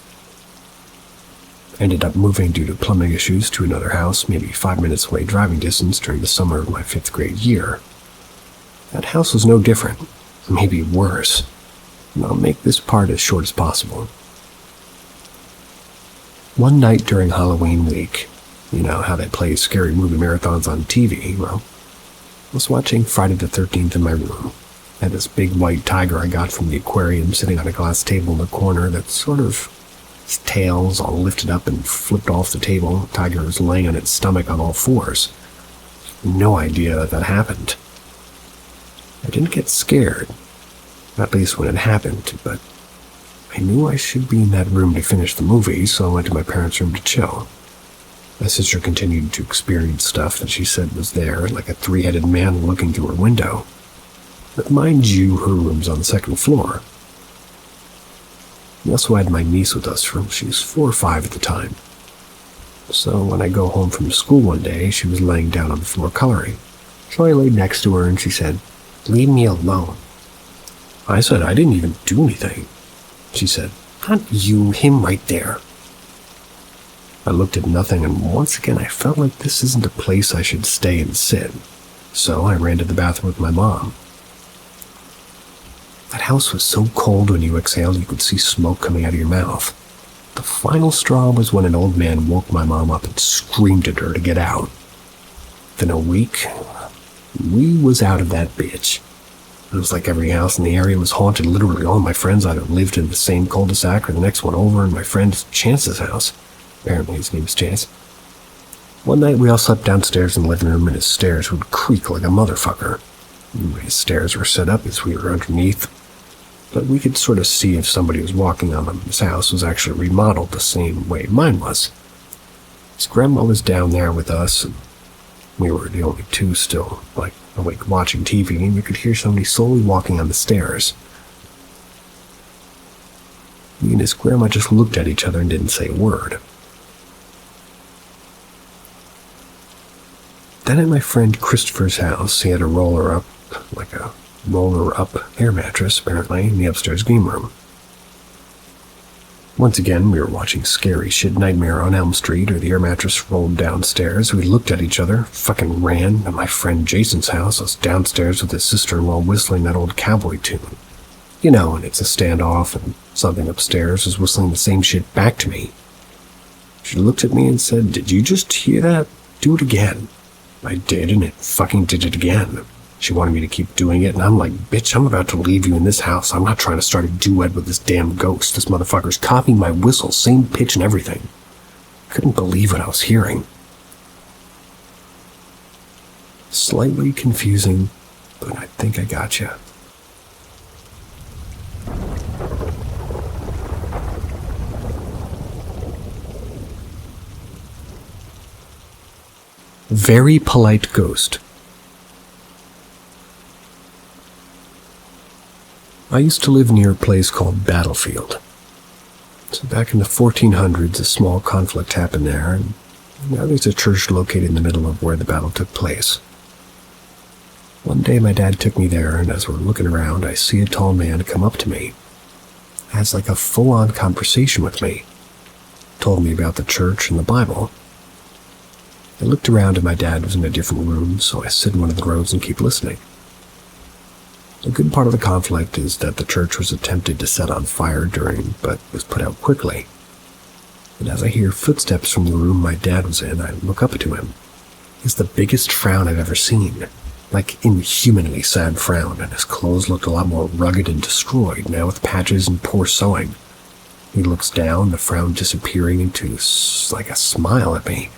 I ended up moving due to plumbing issues to another house, maybe 5 minutes away driving distance during the summer of my 5th grade year. That house was no different, maybe worse, and I'll make this part as short as possible. One night during Halloween week, you know how they play scary movie marathons on TV, well, I was watching Friday the 13th in my room. I had this big white tiger I got from the aquarium sitting on a glass table in the corner that sort of, its tails all lifted up and flipped off the table. The tiger was laying on its stomach on all 4s. No idea that happened. I didn't get scared, at least when it happened, but I knew I should be in that room to finish the movie, so I went to my parents' room to chill. My sister continued to experience stuff that she said was there, like a 3-headed man looking through her window. But mind you, her room's on the 2nd floor. We also had my niece with us she was 4 or 5 at the time. So when I go home from school one day, she was laying down on the floor coloring. So I laid next to her and she said, "Leave me alone." I said, "I didn't even do anything." She said, "Not you, him right there." I looked at nothing, and once again I felt like this isn't a place I should stay and sit. So I ran to the bathroom with my mom. That house was so cold when you exhaled you could see smoke coming out of your mouth. The final straw was when an old man woke my mom up and screamed at her to get out. Within a week, we was out of that bitch. It was like every house in the area was haunted. Literally all my friends either lived in the same cul-de-sac or the next one over, and my friend Chance's house. Apparently his name is Chance. One night we all slept downstairs in the living room, and his stairs would creak like a motherfucker. The way his stairs were set up as we were underneath, but we could sort of see if somebody was walking on them. His house was actually remodeled the same way mine was. His grandma was down there with us, and we were the only 2 still, awake watching TV, and we could hear somebody slowly walking on the stairs. Me and his grandma just looked at each other and didn't say a word. Then at my friend Christopher's house, he had a roller-up air mattress, apparently, in the upstairs game room. Once again, we were watching Scary Shit Nightmare on Elm Street, or the air mattress rolled downstairs. We looked at each other, fucking ran. At my friend Jason's house, I was downstairs with his sister-in-law whistling that old cowboy tune. You know, and it's a standoff, and something upstairs was whistling the same shit back to me. She looked at me and said, "Did you just hear that? Do it again." I did, and it fucking did it again. She wanted me to keep doing it, and I'm like, "Bitch, I'm about to leave you in this house. I'm not trying to start a duet with this damn ghost. This motherfucker's copying my whistle, same pitch and everything." couldn't believe what I was hearing. Slightly confusing, but I think I gotcha. Very polite ghost. I used to live near a place called Battlefield. So back in the 1400s, a small conflict happened there, and now there's a church located in the middle of where the battle took place. One day my dad took me there, and as we're looking around, I see a tall man come up to me. Has like a full-on conversation with me. Told me about the church and the Bible. I looked around and my dad was in a different room, so I sit in one of the rows and keep listening. A good part of the conflict is that the church was attempted to set on fire during, but was put out quickly. And as I hear footsteps from the room my dad was in, I look up to him. He has the biggest frown I've ever seen, like inhumanly sad frown, and his clothes looked a lot more rugged and destroyed, now with patches and poor sewing. He looks down, the frown disappearing into like a smile at me.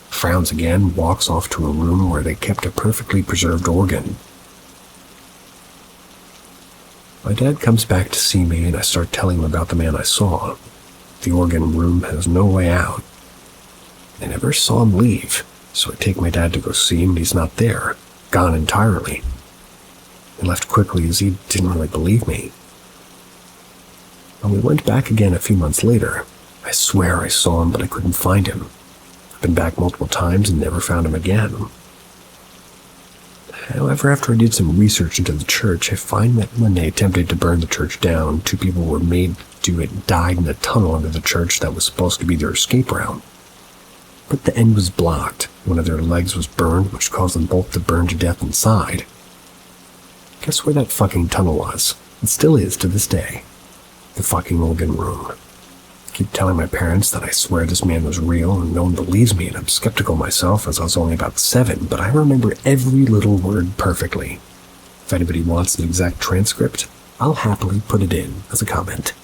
Frowns again, walks off to a room where they kept a perfectly preserved organ. My dad comes back to see me, and I start telling him about the man I saw. The organ room has no way out. I never saw him leave, so I take my dad to go see him, and he's not there. Gone entirely. He left quickly as he didn't really believe me. When we went back again a few months later, I swear I saw him, but I couldn't find him. I've been back multiple times and never found him again. However, after I did some research into the church, I find that when they attempted to burn the church down, 2 people were made to it died in a tunnel under the church that was supposed to be their escape route. But the end was blocked. One of their legs was burned, which caused them both to burn to death inside. Guess where that fucking tunnel was? It still is to this day. The fucking organ room. I keep telling my parents that I swear this man was real, and no one believes me, and I'm skeptical myself as I was only about 7, but I remember every little word perfectly. If anybody wants an exact transcript, I'll happily put it in as a comment.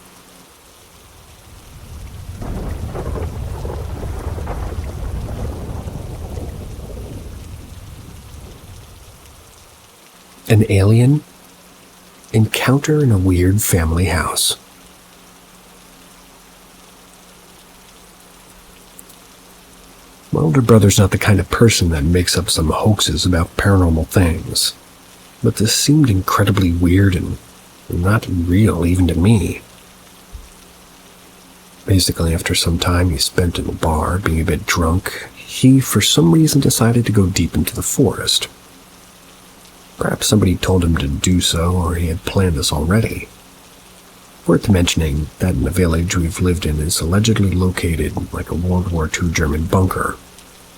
An alien encounter in a weird family house. My older brother's not the kind of person that makes up some hoaxes about paranormal things, but this seemed incredibly weird and not real even to me. Basically, after some time he spent in the bar, being a bit drunk, he for some reason decided to go deep into the forest. Perhaps somebody told him to do so, or he had planned this already. Worth mentioning that in the village we've lived in is allegedly located like a World War II German bunker,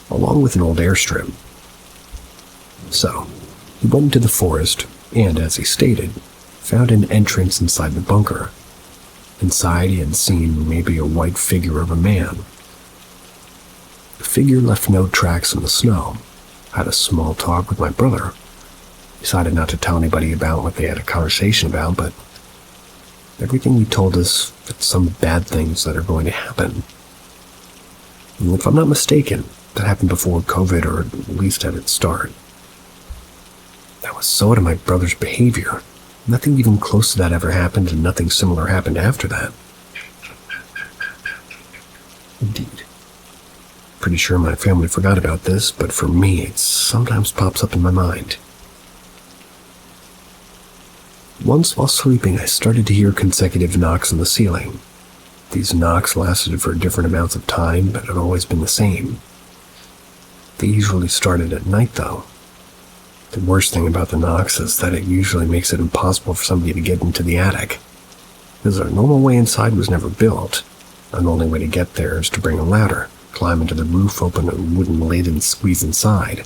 along with an old airstrip. So, he went into the forest, and as he stated, found an entrance inside the bunker. Inside he had seen maybe a white figure of a man. The figure left no tracks in the snow. Had a small talk with my brother. Decided not to tell anybody about what they had a conversation about, but everything he told us that some bad things that are going to happen. And if I'm not mistaken, that happened before COVID, or at least at its start. I was so out of my brother's behavior. Nothing even close to that ever happened, and nothing similar happened after that. Indeed. Pretty sure my family forgot about this, but for me, it sometimes pops up in my mind. Once while sleeping, I started to hear consecutive knocks on the ceiling. These knocks lasted for different amounts of time, but had always been the same. They usually started at night, though. The worst thing about the knocks is that it usually makes it impossible for somebody to get into the attic, because our normal way inside was never built, and the only way to get there is to bring a ladder, climb into the roof, open a wooden lid, and squeeze inside.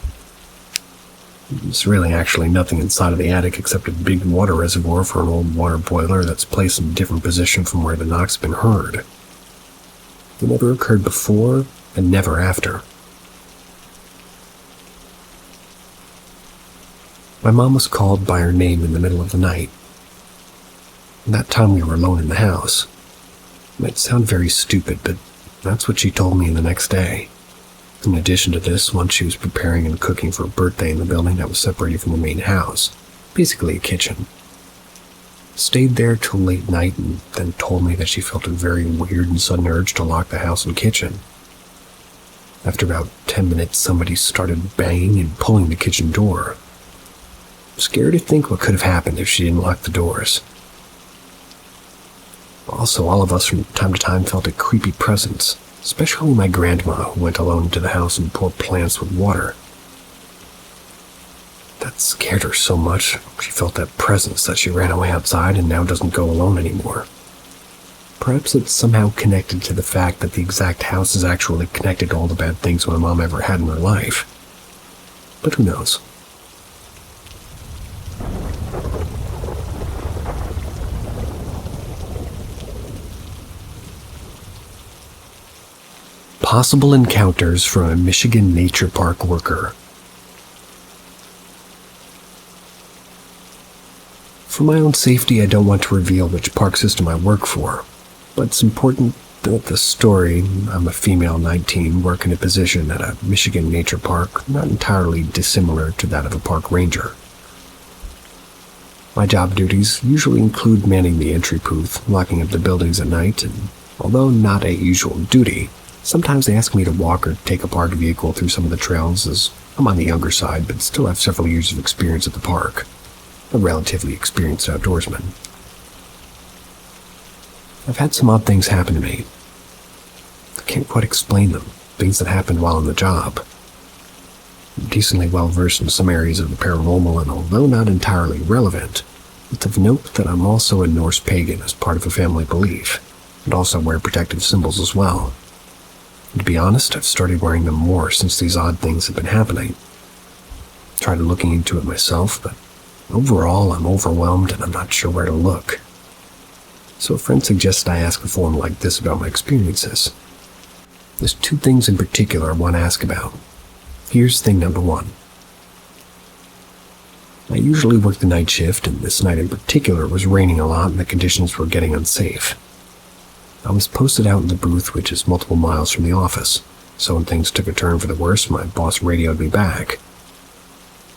There's really actually nothing inside of the attic except a big water reservoir for an old water boiler that's placed in a different position from where the knock's been heard. It never occurred before, and never after. My mom was called by her name in the middle of the night. That time we were alone in the house. It might sound very stupid, but That's what she told me the next day. In addition to this, once she was preparing and cooking for a birthday in the building that was separated from the main house, basically a kitchen. Stayed there till late night and then told me that she felt a very weird and sudden urge to lock the house and kitchen. After about 10 minutes, somebody started banging and pulling the kitchen door. I'm scared to think what could have happened if she didn't lock the doors. Also, all of us from time to time felt a creepy presence, especially my grandma, who went alone into the house and poured plants with water. That scared her so much, she felt that presence that she ran away outside and now doesn't go alone anymore. Perhaps it's somehow connected to the fact that the exact house is actually connected to all the bad things my mom ever had in her life. But who knows? Possible encounters from a Michigan nature park worker. For my own safety, I don't want to reveal which park system I work for, but it's important that the story. I'm a female 19 working a position at a Michigan nature park not entirely dissimilar to that of a park ranger. My job duties usually include manning the entry booth, locking up the buildings at night, and although not a usual duty, sometimes they ask me to walk or take a park vehicle through some of the trails, as I'm on the younger side but still have several years of experience at the park. A relatively experienced outdoorsman. I've had some odd things happen to me. I can't quite explain them, things that happened while on the job. I'm decently well versed in some areas of the paranormal, and although not entirely relevant, it's of note that I'm also a Norse pagan as part of a family belief, and also wear protective symbols as well. And to be honest, I've started wearing them more since these odd things have been happening. Tried looking into it myself, but overall I'm overwhelmed and I'm not sure where to look. So a friend suggested I ask a forum like this about my experiences. There's two things in particular I want to ask about. Here's thing number one. I usually work the night shift, and this night in particular was raining a lot and the conditions were getting unsafe. I was posted out in the booth, which is multiple miles from the office, so when things took a turn for the worse, my boss radioed me back.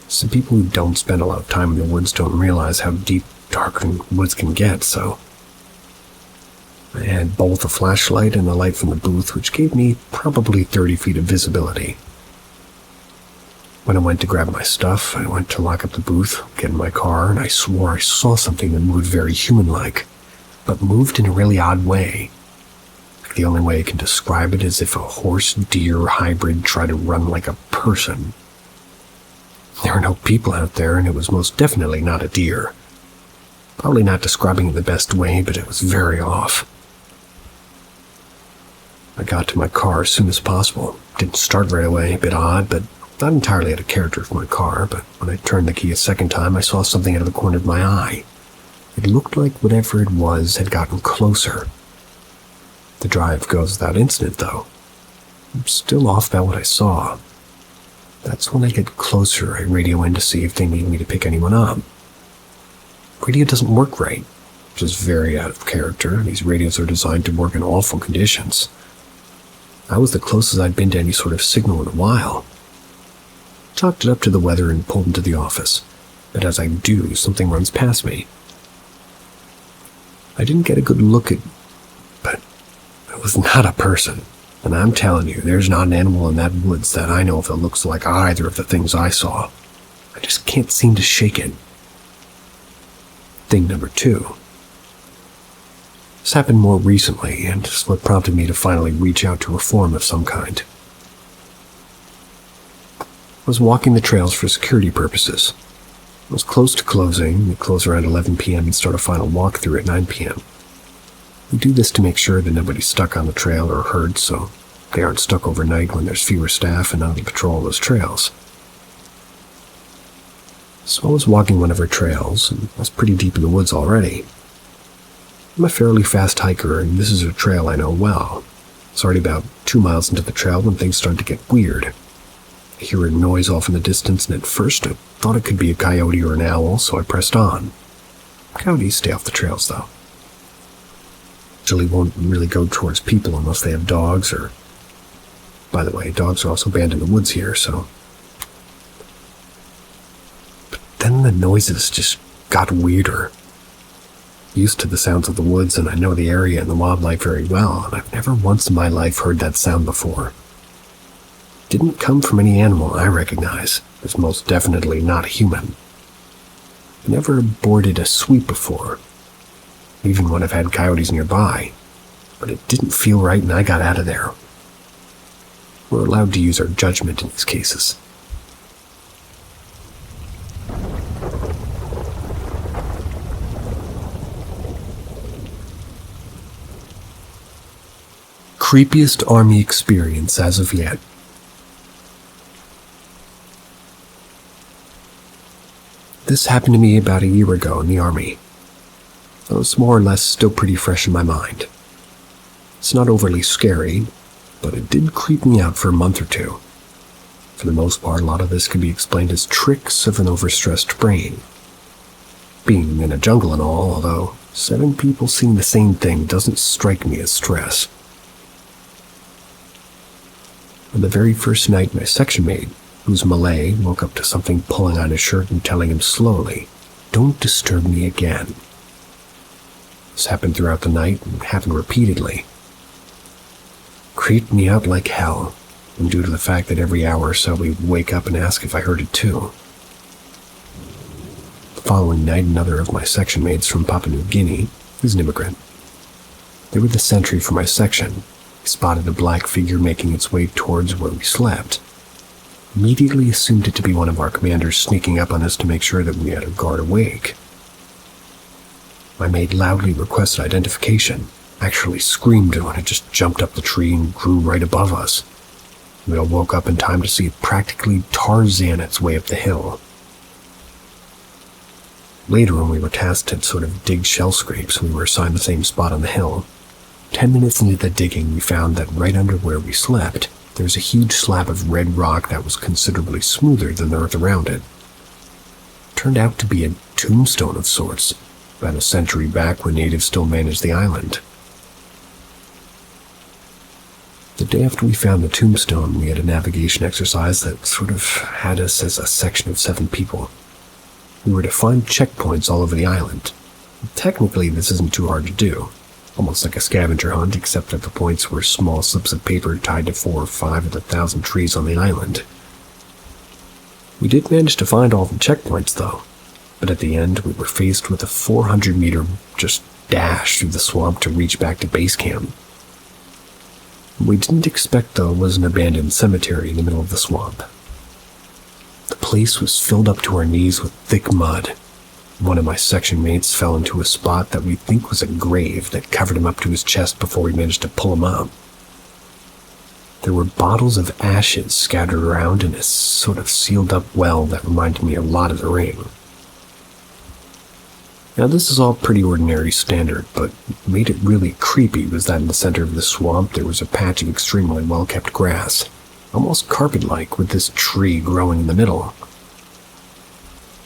Some people who don't spend a lot of time in the woods don't realize how deep, dark woods can get, so I had both a flashlight and a light from the booth, which gave me probably 30 feet of visibility. When I went to grab my stuff, I went to lock up the booth, get in my car, and I swore I saw something that moved very human-like, but moved in a really odd way. The only way I can describe it is if a horse-deer hybrid tried to run like a person. There were no people out there, and it was most definitely not a deer. Probably not describing it the best way, but it was very off. I got to my car as soon as possible. Didn't start right away, a bit odd, but not entirely out of character for my car. But when I turned the key a second time, I saw something out of the corner of my eye. It looked like whatever it was had gotten closer. The drive goes without incident, though. I'm still off about what I saw. That's when I get closer, I radio in to see if they need me to pick anyone up. Radio doesn't work right, which is very out of character. These radios are designed to work in awful conditions. I was the closest I'd been to any sort of signal in a while. Chalked it up to the weather and pulled into the office, but as I do, something runs past me. I didn't get a good look at, but it was not a person. And I'm telling you, there's not an animal in that woods that I know of that looks like either of the things I saw. I just can't seem to shake it. Thing number two. This happened more recently, and is what prompted me to finally reach out to a forum of some kind. I was walking the trails for security purposes. I was close to closing. We close around 11 p.m. and start a final walkthrough at 9 p.m. We do this to make sure that nobody's stuck on the trail or hurt, so they aren't stuck overnight when there's fewer staff and none to patrol those trails. So I was walking one of our trails, and I was pretty deep in the woods already. I'm a fairly fast hiker, and this is a trail I know well. It's already about 2 miles into the trail when things started to get weird. I hear a noise off in the distance, and at first I thought it could be a coyote or an owl, so I pressed on. Coyotes stay off the trails, though. usually won't really go towards people unless they have dogs or... By the way, dogs are also banned in the woods here, so... But then the noises just got weirder. Used to the sounds of the woods, and I know the area and the wildlife very well, and I've never once in my life heard that sound before. It didn't come from any animal I recognize. It's most definitely not human. I never boarded a sweep before, even when I've had coyotes nearby, but it didn't feel right and I got out of there. We're allowed to use our judgment in these cases. Creepiest army experience as of yet. This happened to me about a year ago in the army. So it's more or less still pretty fresh in my mind. It's not overly scary, but it did creep me out for a month or two. For the most part, a lot of this can be explained as tricks of an overstressed brain. Being in a jungle and all, although 7 people seeing the same thing doesn't strike me as stress. On the very first night, my section mate, who's Malay, woke up to something pulling on his shirt and telling him slowly, "Don't disturb me again." This happened throughout the night and happened repeatedly. Creeped me out like hell, and due to the fact that every hour or so we'd wake up and ask if I heard it too. The following night, another of my section mates from Papua New Guinea, who's an immigrant. They were the sentry for my section. They spotted a black figure making its way towards where we slept. Immediately assumed it to be one of our commanders sneaking up on us to make sure that we had our guard awake. My mate loudly requested identification, actually screamed when it just jumped up the tree and grew right above us. We all woke up in time to see it practically Tarzan its way up the hill. Later, when we were tasked to sort of dig shell scrapes, we were assigned the same spot on the hill. 10 minutes into the digging, we found that right under where we slept, there was a huge slab of red rock that was considerably smoother than the earth around it. It turned out to be a tombstone of sorts, about a century back when natives still managed the island. The day after we found the tombstone, we had a navigation exercise that sort of had us as a section of 7 people. We were to find checkpoints all over the island. Technically, this isn't too hard to do. Almost like a scavenger hunt, except that the points were small slips of paper tied to 4 or 5 of the 1,000 trees on the island. We did manage to find all the checkpoints, though, but at the end we were faced with a 400-meter just dash through the swamp to reach back to base camp. What we didn't expect, though, was an abandoned cemetery in the middle of the swamp. The place was filled up to our knees with thick mud. One of my section mates fell into a spot that we think was a grave that covered him up to his chest before we managed to pull him up. There were bottles of ashes scattered around in a sort of sealed up well that reminded me a lot of the ring. Now this is all pretty ordinary standard, but what made it really creepy was that in the center of the swamp there was a patch of extremely well-kept grass, almost carpet-like, with this tree growing in the middle.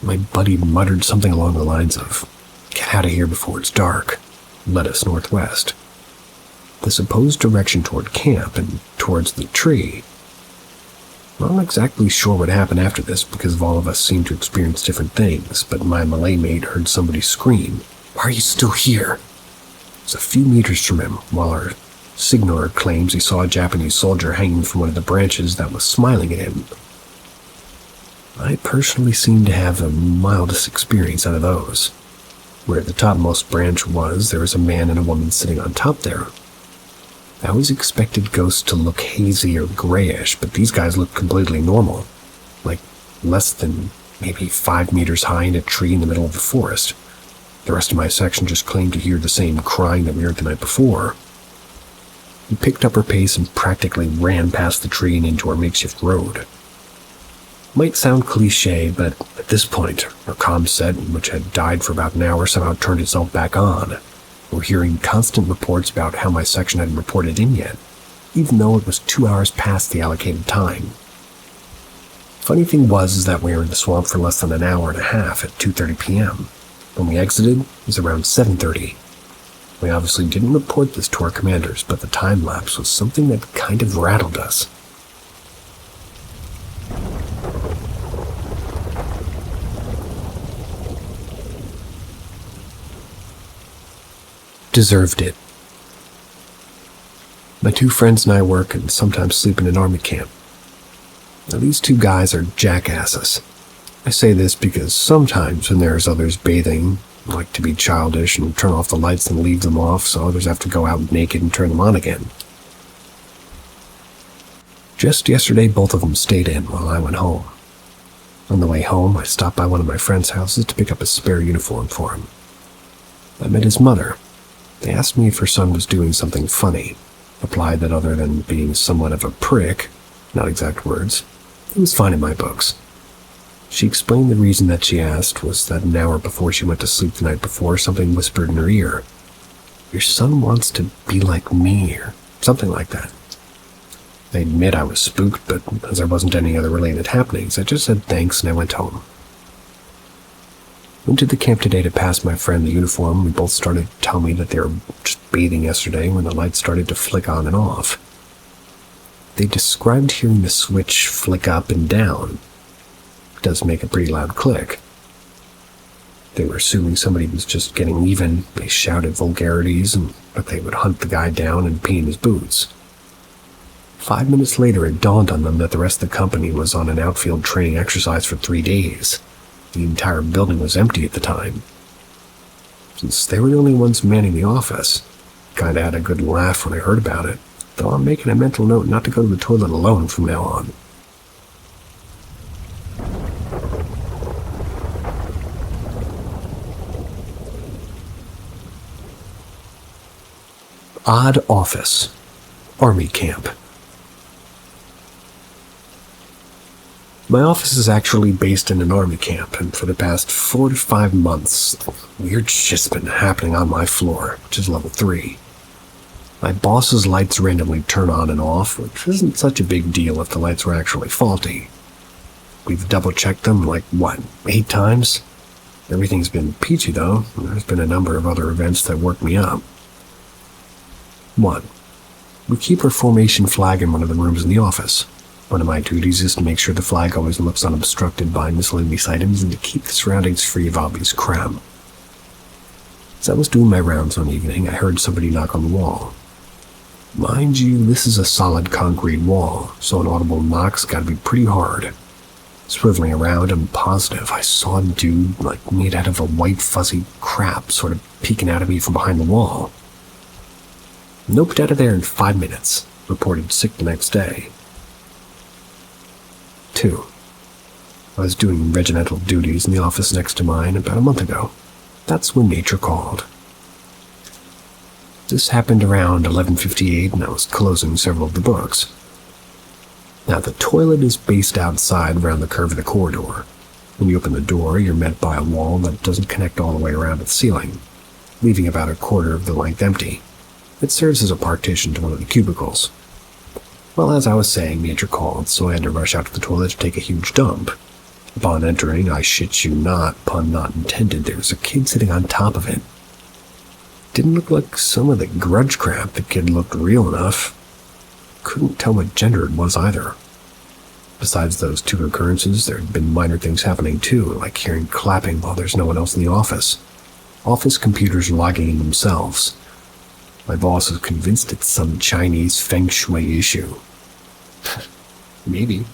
My buddy muttered something along the lines of, "Get out of here before it's dark," and led us northwest. The supposed direction toward camp and towards the tree. I'm not exactly sure what happened after this because of all of us seemed to experience different things, but my Malay mate heard somebody scream, "Why are you still here?" It was a few meters from him, while our signaler claims he saw a Japanese soldier hanging from one of the branches that was smiling at him. I personally seem to have the mildest experience out of those. Where the topmost branch was, there was a man and a woman sitting on top there. I always expected ghosts to look hazy or grayish, but these guys looked completely normal. Like less than maybe 5 meters high in a tree in the middle of the forest. The rest of my section just claimed to hear the same crying that we heard the night before. We picked up our pace and practically ran past the tree and into our makeshift road. Might sound cliche, but at this point, our comm set, which had died for about an hour, somehow turned itself back on. We're hearing constant reports about how my section hadn't reported in yet, even though it was 2 hours past the allocated time. Funny thing was that we were in the swamp for less than an hour and a half at 2:30 p.m. When we exited, it was around 7:30. We obviously didn't report this to our commanders, but the time lapse was something that kind of rattled us. Deserved it. My two friends and I work and sometimes sleep in an army camp. Now, these two guys are jackasses. I say this because sometimes when there's others bathing, I like to be childish and turn off the lights and leave them off so others have to go out naked and turn them on again. Just yesterday, both of them stayed in while I went home. On the way home, I stopped by one of my friends' houses to pick up a spare uniform for him. I met his mother. They asked me if her son was doing something funny. Replied that other than being somewhat of a prick, not exact words, he was fine in my books. She explained the reason that she asked was that an hour before she went to sleep the night before, something whispered in her ear, "Your son wants to be like me," or something like that. I admit I was spooked, but as there wasn't any other related happenings, I just said thanks and I went home. Went to the camp today to pass my friend the uniform. We both started to tell me that they were just bathing yesterday when the lights started to flick on and off. They described hearing the switch flick up and down. It does make a pretty loud click. They were assuming somebody was just getting even. They shouted vulgarities, but they would hunt the guy down and pee in his boots. 5 minutes later, it dawned on them that the rest of the company was on an outfield training exercise for 3 days. The entire building was empty at the time. Since they were the only ones manning the office, kinda had a good laugh when I heard about it, though I'm making a mental note not to go to the toilet alone from now on. Odd office. Army camp. My office is actually based in an army camp, and for the past 4 to 5 months, weird shit's been happening on my floor, which is level 3. My boss's lights randomly turn on and off, which isn't such a big deal if the lights were actually faulty. We've double-checked them, 8 times? Everything's been peachy, though, and there's been a number of other events that worked me up. 1. We keep our formation flag in one of the rooms in the office. One of my duties is to make sure the flag always looks unobstructed by miscellaneous items and to keep the surroundings free of obvious crime. As I was doing my rounds one evening, I heard somebody knock on the wall. Mind you, this is a solid concrete wall, so an audible knock's gotta be pretty hard. Swiveling around, I'm positive I saw a dude made out of a white fuzzy crap sort of peeking out at me from behind the wall. Noped out of there in 5 minutes, reported sick the next day. 2. I was doing regimental duties in the office next to mine about a month ago. That's when nature called. This happened around 11:58 and I was closing several of the books. Now the toilet is based outside around the curve of the corridor. When you open the door, you're met by a wall that doesn't connect all the way around to the ceiling, leaving about a quarter of the length empty. It serves as a partition to one of the cubicles. Well, as I was saying, nature called, so I had to rush out to the toilet to take a huge dump. Upon entering, I shit you not, pun not intended, there was a kid sitting on top of it. Didn't look like some of the grudge crap. The kid looked real enough. Couldn't tell what gender it was either. Besides those 2 occurrences, there had been minor things happening too, like hearing clapping while there's no one else in the office. Office computers logging in themselves. My boss is convinced it's some Chinese feng shui issue. Maybe.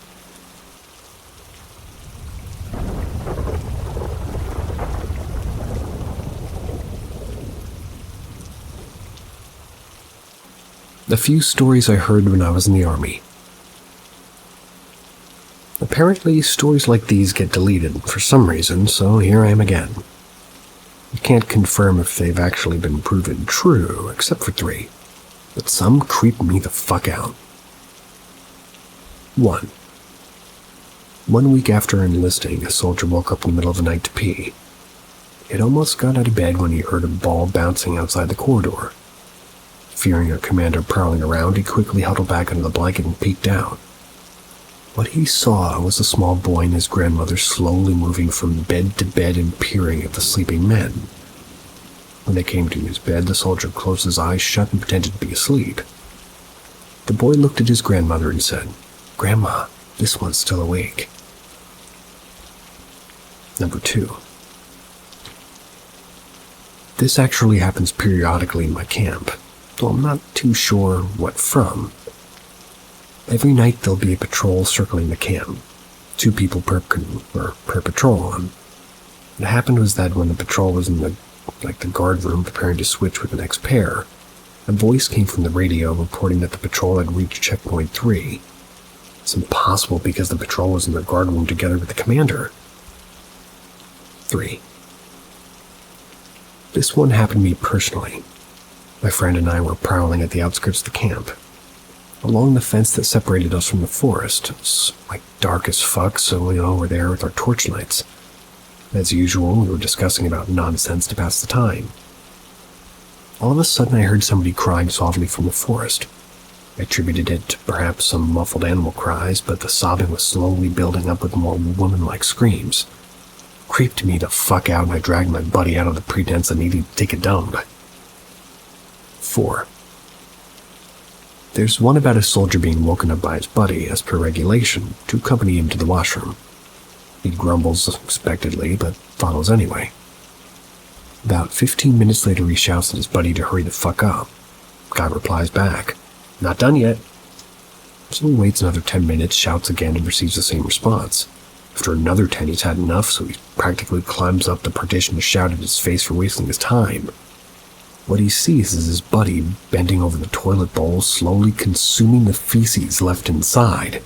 A few stories I heard when I was in the army. Apparently, stories like these get deleted for some reason, so here I am again. I can't confirm if they've actually been proven true, except for 3, but some creep me the fuck out. 1. 1 week after enlisting, a soldier woke up in the middle of the night to pee. He had almost got out of bed when he heard a ball bouncing outside the corridor. Fearing a commander prowling around, he quickly huddled back under the blanket and peeked out. What he saw was a small boy and his grandmother slowly moving from bed to bed and peering at the sleeping men. When they came to his bed, the soldier closed his eyes shut and pretended to be asleep. The boy looked at his grandmother and said, "Grandma, this one's still awake." Number 2. This actually happens periodically in my camp, though I'm not too sure what from. Every night there'll be a patrol circling the camp, 2 people per patrol. What happened was that when the patrol was in the guard room preparing to switch with the next pair, a voice came from the radio reporting that the patrol had reached checkpoint 3. It's impossible because the patrol was in the guard room together with the commander. 3. This one happened to me personally. My friend and I were prowling at the outskirts of the camp. Along the fence that separated us from the forest, it was dark as fuck, so we all were there with our torchlights. As usual, we were discussing about nonsense to pass the time. All of a sudden I heard somebody crying softly from the forest. I attributed it to perhaps some muffled animal cries, but the sobbing was slowly building up with more woman-like screams. Creeped me the fuck out, and I dragged my buddy out of the pretense of needing to take a dump. 4. There's one about a soldier being woken up by his buddy, as per regulation, to accompany him to the washroom. He grumbles expectedly, but follows anyway. About 15 minutes later, he shouts at his buddy to hurry the fuck up. Guy replies back, "Not done yet." So he waits another 10 minutes, shouts again, and receives the same response. After another 10, he's had enough, so he practically climbs up the partition to shout at his face for wasting his time. What he sees is his buddy bending over the toilet bowl, slowly consuming the feces left inside.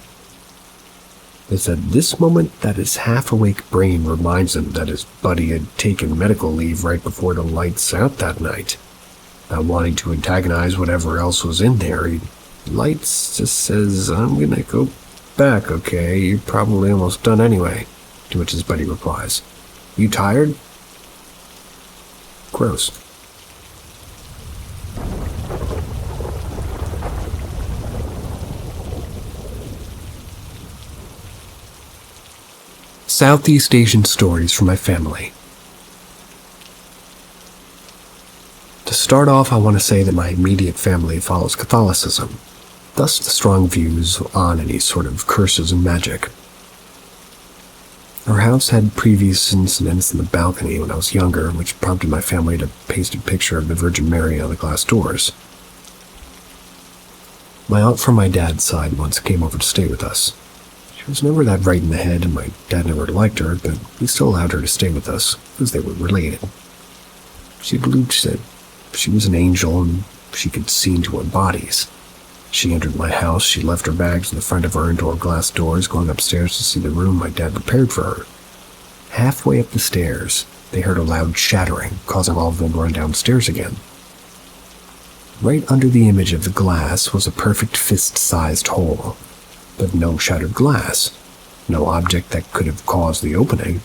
It's at this moment that his half-awake brain reminds him that his buddy had taken medical leave right before the lights out that night. Not wanting to antagonize whatever else was in there, he lights just says, "I'm gonna go back, okay? You're probably almost done anyway." To which his buddy replies, "You tired?" Gross. Southeast Asian stories from my family. To start off, I want to say that my immediate family follows Catholicism, thus the strong views on any sort of curses and magic. Our house had previous incidents in the balcony when I was younger, which prompted my family to paste a picture of the Virgin Mary on the glass doors. My aunt from my dad's side once came over to stay with us. She was never that right in the head, and my dad never liked her, but he still allowed her to stay with us, because they were related. She believed that she was an angel, and she could see into our bodies. She entered my house, she left her bags in the front of our indoor glass doors, going upstairs to see the room my dad prepared for her. Halfway up the stairs, they heard a loud shattering, causing all of them to run downstairs again. Right under the image of the glass was a perfect fist-sized hole, but no shattered glass, no object that could have caused the opening.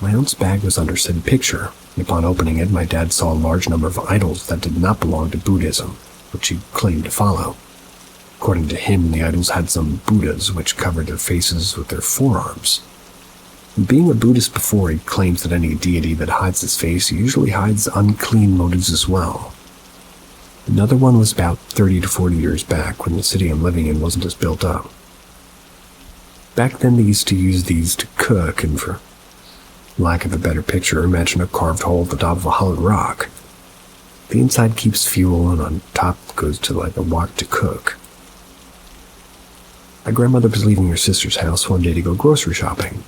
My aunt's bag was under said picture, and upon opening it, my dad saw a large number of idols that did not belong to Buddhism, which he claimed to follow. According to him, the idols had some Buddhas which covered their faces with their forearms. And being a Buddhist before, he claims that any deity that hides his face usually hides unclean motives as well. Another one was about 30 to 40 years back, when the city I'm living in wasn't as built up. Back then they used to use these to cook, and for lack of a better picture, imagine a carved hole at the top of a hollowed rock. The inside keeps fuel, and on top goes to a wok to cook. My grandmother was leaving her sister's house one day to go grocery shopping.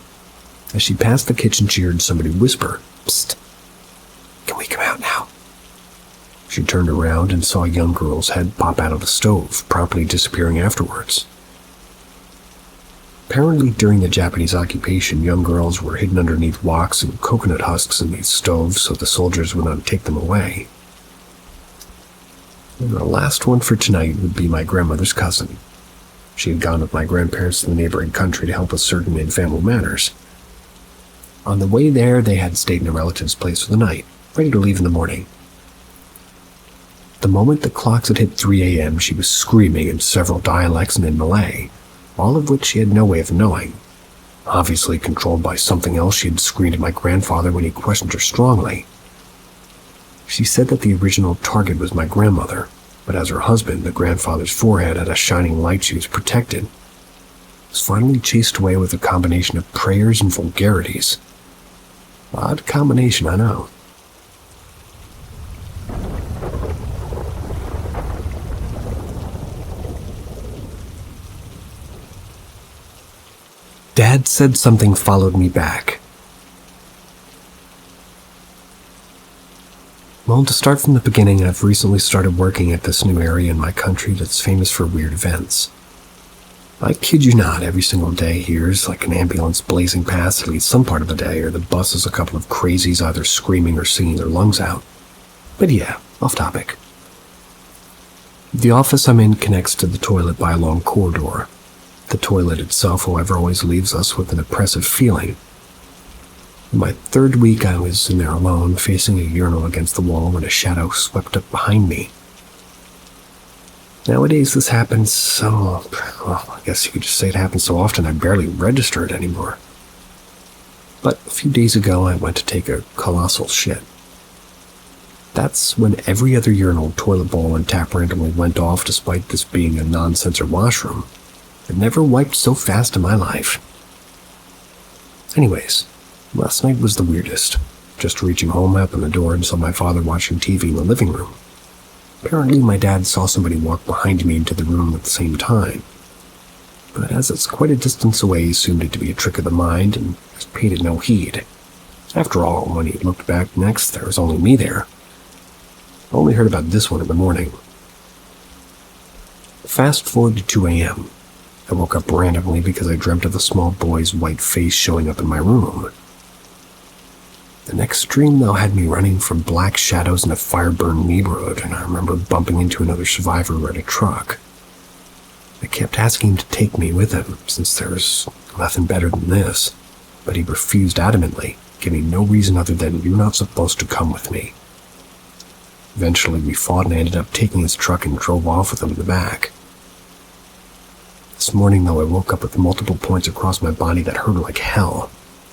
As she passed the kitchen, she heard somebody whisper, "Psst, can we come out now?" She turned around and saw a young girl's head pop out of the stove, promptly disappearing afterwards. Apparently, during the Japanese occupation, young girls were hidden underneath woks and coconut husks in these stoves so the soldiers would not take them away. And the last one for tonight would be my grandmother's cousin. She had gone with my grandparents to the neighboring country to help with certain in-family matters. On the way there, they had stayed in a relative's place for the night, ready to leave in the morning. The moment the clocks had hit 3 a.m., she was screaming in several dialects and in Malay, all of which she had no way of knowing. Obviously controlled by something else, she had screamed at my grandfather when he questioned her strongly. She said that the original target was my grandmother, but as her husband, the grandfather's forehead had a shining light she was protected, was finally chased away with a combination of prayers and vulgarities. Odd combination, I know. Dad said something followed me back. Well, to start from the beginning, I've recently started working at this new area in my country that's famous for weird events. I kid you not, every single day here is like an ambulance blazing past at least some part of the day, or the bus is a couple of crazies either screaming or singing their lungs out. But yeah, off topic. The office I'm in connects to the toilet by a long corridor. The toilet itself, however, always leaves us with an oppressive feeling. In my third week, I was in there alone, facing a urinal against the wall when a shadow swept up behind me. Nowadays, this happens so... well, I guess you could just say it happens so often I barely register it anymore. But a few days ago, I went to take a colossal shit. That's when every other urinal, toilet bowl, and tap randomly went off despite this being a non-censor washroom. I've never wiped so fast in my life. Anyways, last night was the weirdest. Just reaching home, I opened the door and saw my father watching TV in the living room. Apparently, my dad saw somebody walk behind me into the room at the same time. But as it's quite a distance away, he assumed it to be a trick of the mind and just paid it no heed. After all, when he looked back next, there was only me there. I only heard about this one in the morning. Fast forward to 2 a.m. I woke up randomly because I dreamt of a small boy's white face showing up in my room. The next dream, though, had me running from black shadows in a fire-burned neighborhood, and I remember bumping into another survivor at a truck. I kept asking him to take me with him, since there was nothing better than this, but he refused adamantly, giving no reason other than, "You're not supposed to come with me." Eventually, we fought and I ended up taking his truck and drove off with him in the back. This morning, though, I woke up with multiple points across my body that hurt like hell,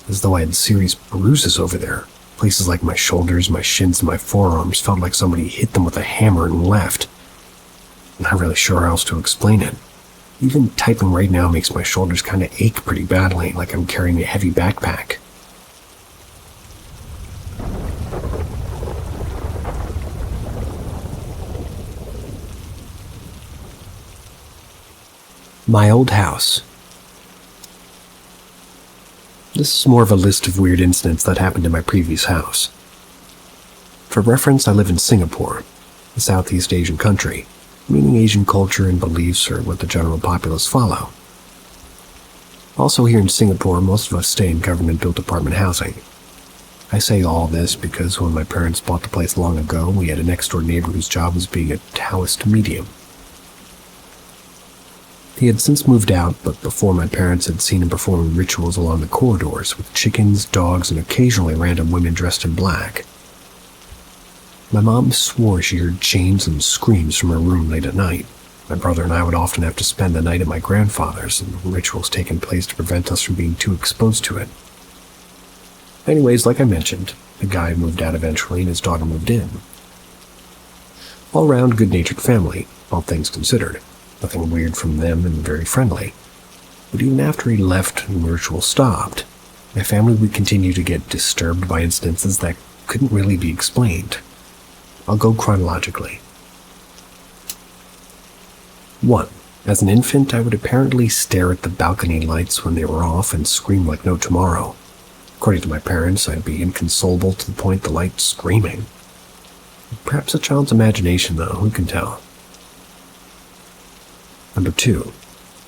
as though I had serious bruises over there. Places like my shoulders, my shins, and my forearms felt like somebody hit them with a hammer and left. I'm not really sure how else to explain it. Even typing right now makes my shoulders kind of ache pretty badly, like I'm carrying a heavy backpack. My old house. This is more of a list of weird incidents that happened in my previous house. For reference, I live in Singapore, a Southeast Asian country, meaning Asian culture and beliefs are what the general populace follow. Also here in Singapore, most of us stay in government-built apartment housing. I say all this because when my parents bought the place long ago, we had a next-door neighbor whose job was being a Taoist medium. He had since moved out, but before my parents had seen him performing rituals along the corridors with chickens, dogs, and occasionally random women dressed in black. My mom swore she heard chains and screams from her room late at night. My brother and I would often have to spend the night at my grandfather's, and rituals taking place to prevent us from being too exposed to it. Anyways, like I mentioned, the guy moved out eventually and his daughter moved in. All-round good-natured family, all things considered. Nothing weird from them and very friendly. But even after he left and the ritual stopped, my family would continue to get disturbed by instances that couldn't really be explained. I'll go chronologically. 1. As an infant, I would apparently stare at the balcony lights when they were off and scream like no tomorrow. According to my parents, I'd be inconsolable to the point the light screaming. Perhaps a child's imagination, though, who can tell? Number 2.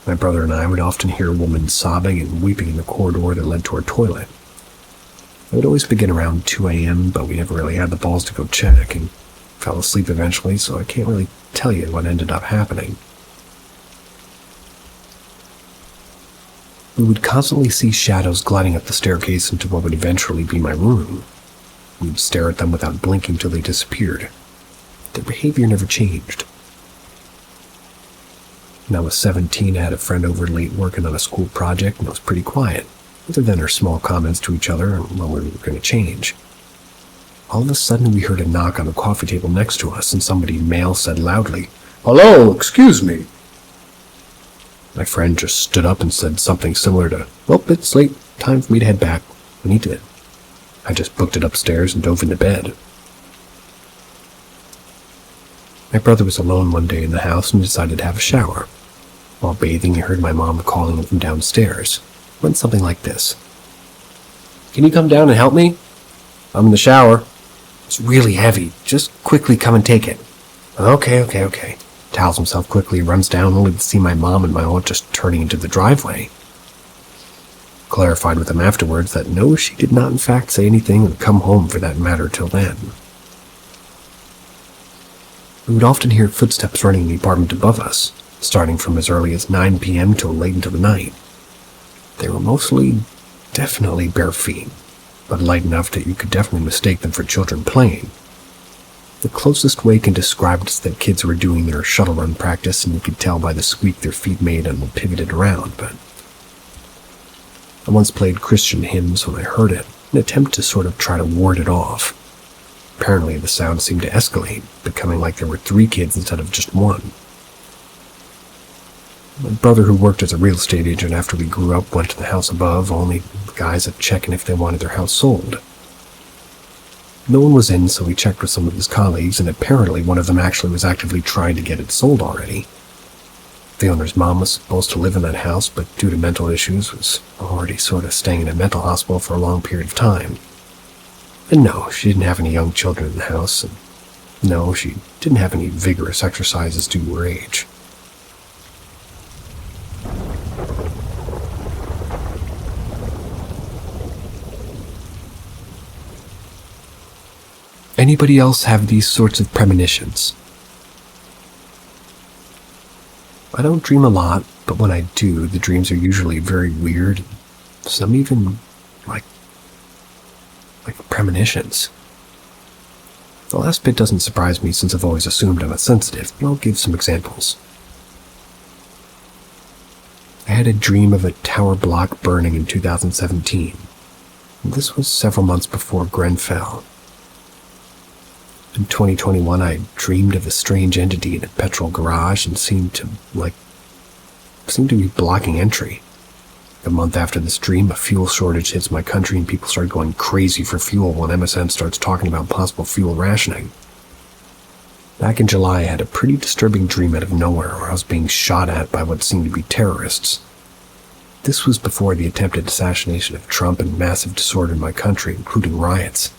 My brother and I would often hear a woman sobbing and weeping in the corridor that led to our toilet. I would always begin around 2 a.m., but we never really had the balls to go check, and fell asleep eventually, so I can't really tell you what ended up happening. We would constantly see shadows gliding up the staircase into what would eventually be my room. We'd stare at them without blinking till they disappeared. Their behavior never changed. When I was 17, I had a friend over late working on a school project, and it was pretty quiet, other than our small comments to each other and when we were going to change. All of a sudden, we heard a knock on the coffee table next to us, and somebody male said loudly, "Hello, excuse me." My friend just stood up and said something similar to, "Well, it's late. Time for me to head back." And he did. I just booked it upstairs and dove into bed. My brother was alone one day in the house and decided to have a shower. While bathing, he heard my mom calling him from downstairs. It went something like this. "Can you come down and help me? I'm in the shower. It's really heavy. Just quickly come and take it." Okay. Towels himself quickly, runs down only to see my mom and my aunt just turning into the driveway. Clarified with him afterwards that no, she did not in fact say anything or come home for that matter till then. We would often hear footsteps running in the apartment above us, starting from as early as 9 p.m. till late into the night. They were definitely bare feet, but light enough that you could definitely mistake them for children playing. The closest way can describe it is that kids were doing their shuttle run practice, and you could tell by the squeak their feet made and pivoted around, but I once played Christian hymns when I heard it, in an attempt to sort of try to ward it off. Apparently, the sound seemed to escalate, becoming like there were 3 kids instead of just 1. My brother, who worked as a real estate agent after we grew up, went to the house above, only the guys at checking if they wanted their house sold. No one was in, so we checked with some of his colleagues, and apparently one of them actually was actively trying to get it sold already. The owner's mom was supposed to live in that house, but due to mental issues was already sort of staying in a mental hospital for a long period of time. And no, she didn't have any young children in the house, and no, she didn't have any vigorous exercises due to her age. Anybody else have these sorts of premonitions? I don't dream a lot, but when I do, the dreams are usually very weird, some even like premonitions. The last bit doesn't surprise me since I've always assumed I'm a sensitive, but I'll give some examples. I had a dream of a tower block burning in 2017. This was several months before Grenfell. In 2021, I dreamed of a strange entity in a petrol garage and seemed to be blocking entry. A month after this dream, a fuel shortage hits my country and people start going crazy for fuel when MSN starts talking about possible fuel rationing. Back in July, I had a pretty disturbing dream out of nowhere where I was being shot at by what seemed to be terrorists. This was before the attempted assassination of Trump and massive disorder in my country, including riots.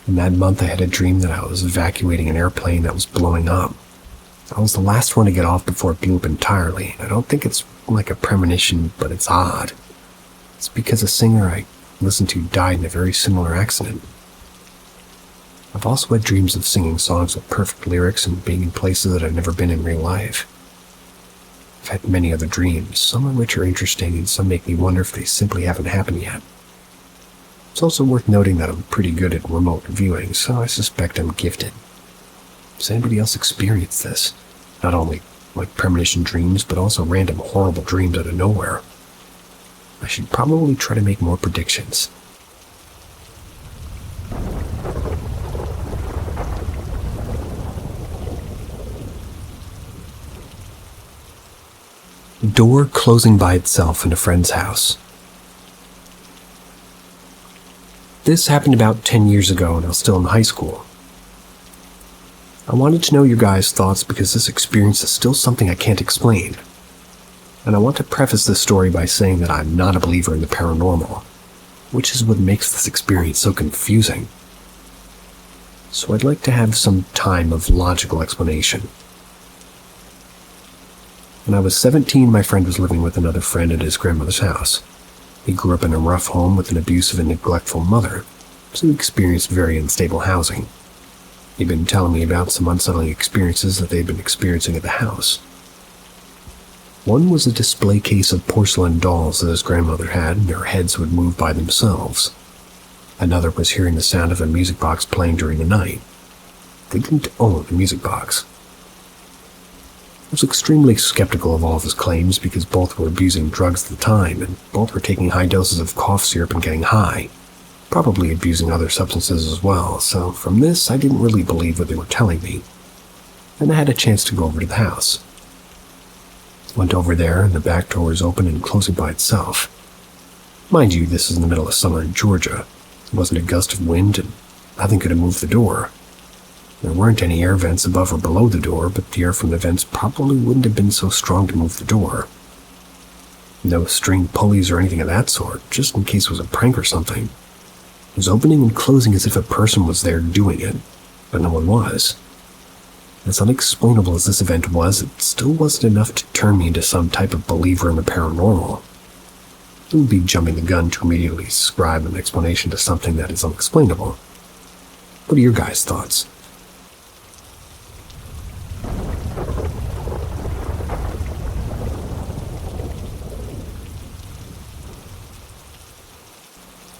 In that month, I had a dream that I was evacuating an airplane that was blowing up. I was the last one to get off before it blew up entirely. I don't think it's like a premonition, but it's odd. It's because a singer I listened to died in a very similar accident. I've also had dreams of singing songs with perfect lyrics and being in places that I've never been in real life. I've had many other dreams, some of which are interesting and some make me wonder if they simply haven't happened yet. It's also worth noting that I'm pretty good at remote viewing, so I suspect I'm gifted. Does anybody else experience this? Not only like premonition dreams, but also random horrible dreams out of nowhere. I should probably try to make more predictions. Door closing by itself in a friend's house. This happened about 10 years ago when I was still in high school. I wanted to know your guys' thoughts because this experience is still something I can't explain. And I want to preface this story by saying that I'm not a believer in the paranormal, which is what makes this experience so confusing. So I'd like to have some time of logical explanation. When I was 17, my friend was living with another friend at his grandmother's house. He grew up in a rough home with an abusive and neglectful mother, so he experienced very unstable housing. He'd been telling me about some unsettling experiences that they'd been experiencing at the house. One was a display case of porcelain dolls that his grandmother had, and their heads would move by themselves. Another was hearing the sound of a music box playing during the night. They didn't own a music box. I was extremely skeptical of all of his claims because both were abusing drugs at the time, and both were taking high doses of cough syrup and getting high. probably abusing other substances as well, so from this I didn't really believe what they were telling me, and I had a chance to go over to the house. Went over there, and the back door was open and closing by itself. Mind you, this is in the middle of summer in Georgia. There wasn't a gust of wind, and nothing could have moved the door. There weren't any air vents above or below the door, but the air from the vents probably wouldn't have been so strong to move the door. No string pulleys or anything of that sort, just in case it was a prank or something. It was opening and closing as if a person was there doing it, but no one was. As unexplainable as this event was, it still wasn't enough to turn me into some type of believer in the paranormal. It would be jumping the gun to immediately ascribe an explanation to something that is unexplainable. What are your guys' thoughts?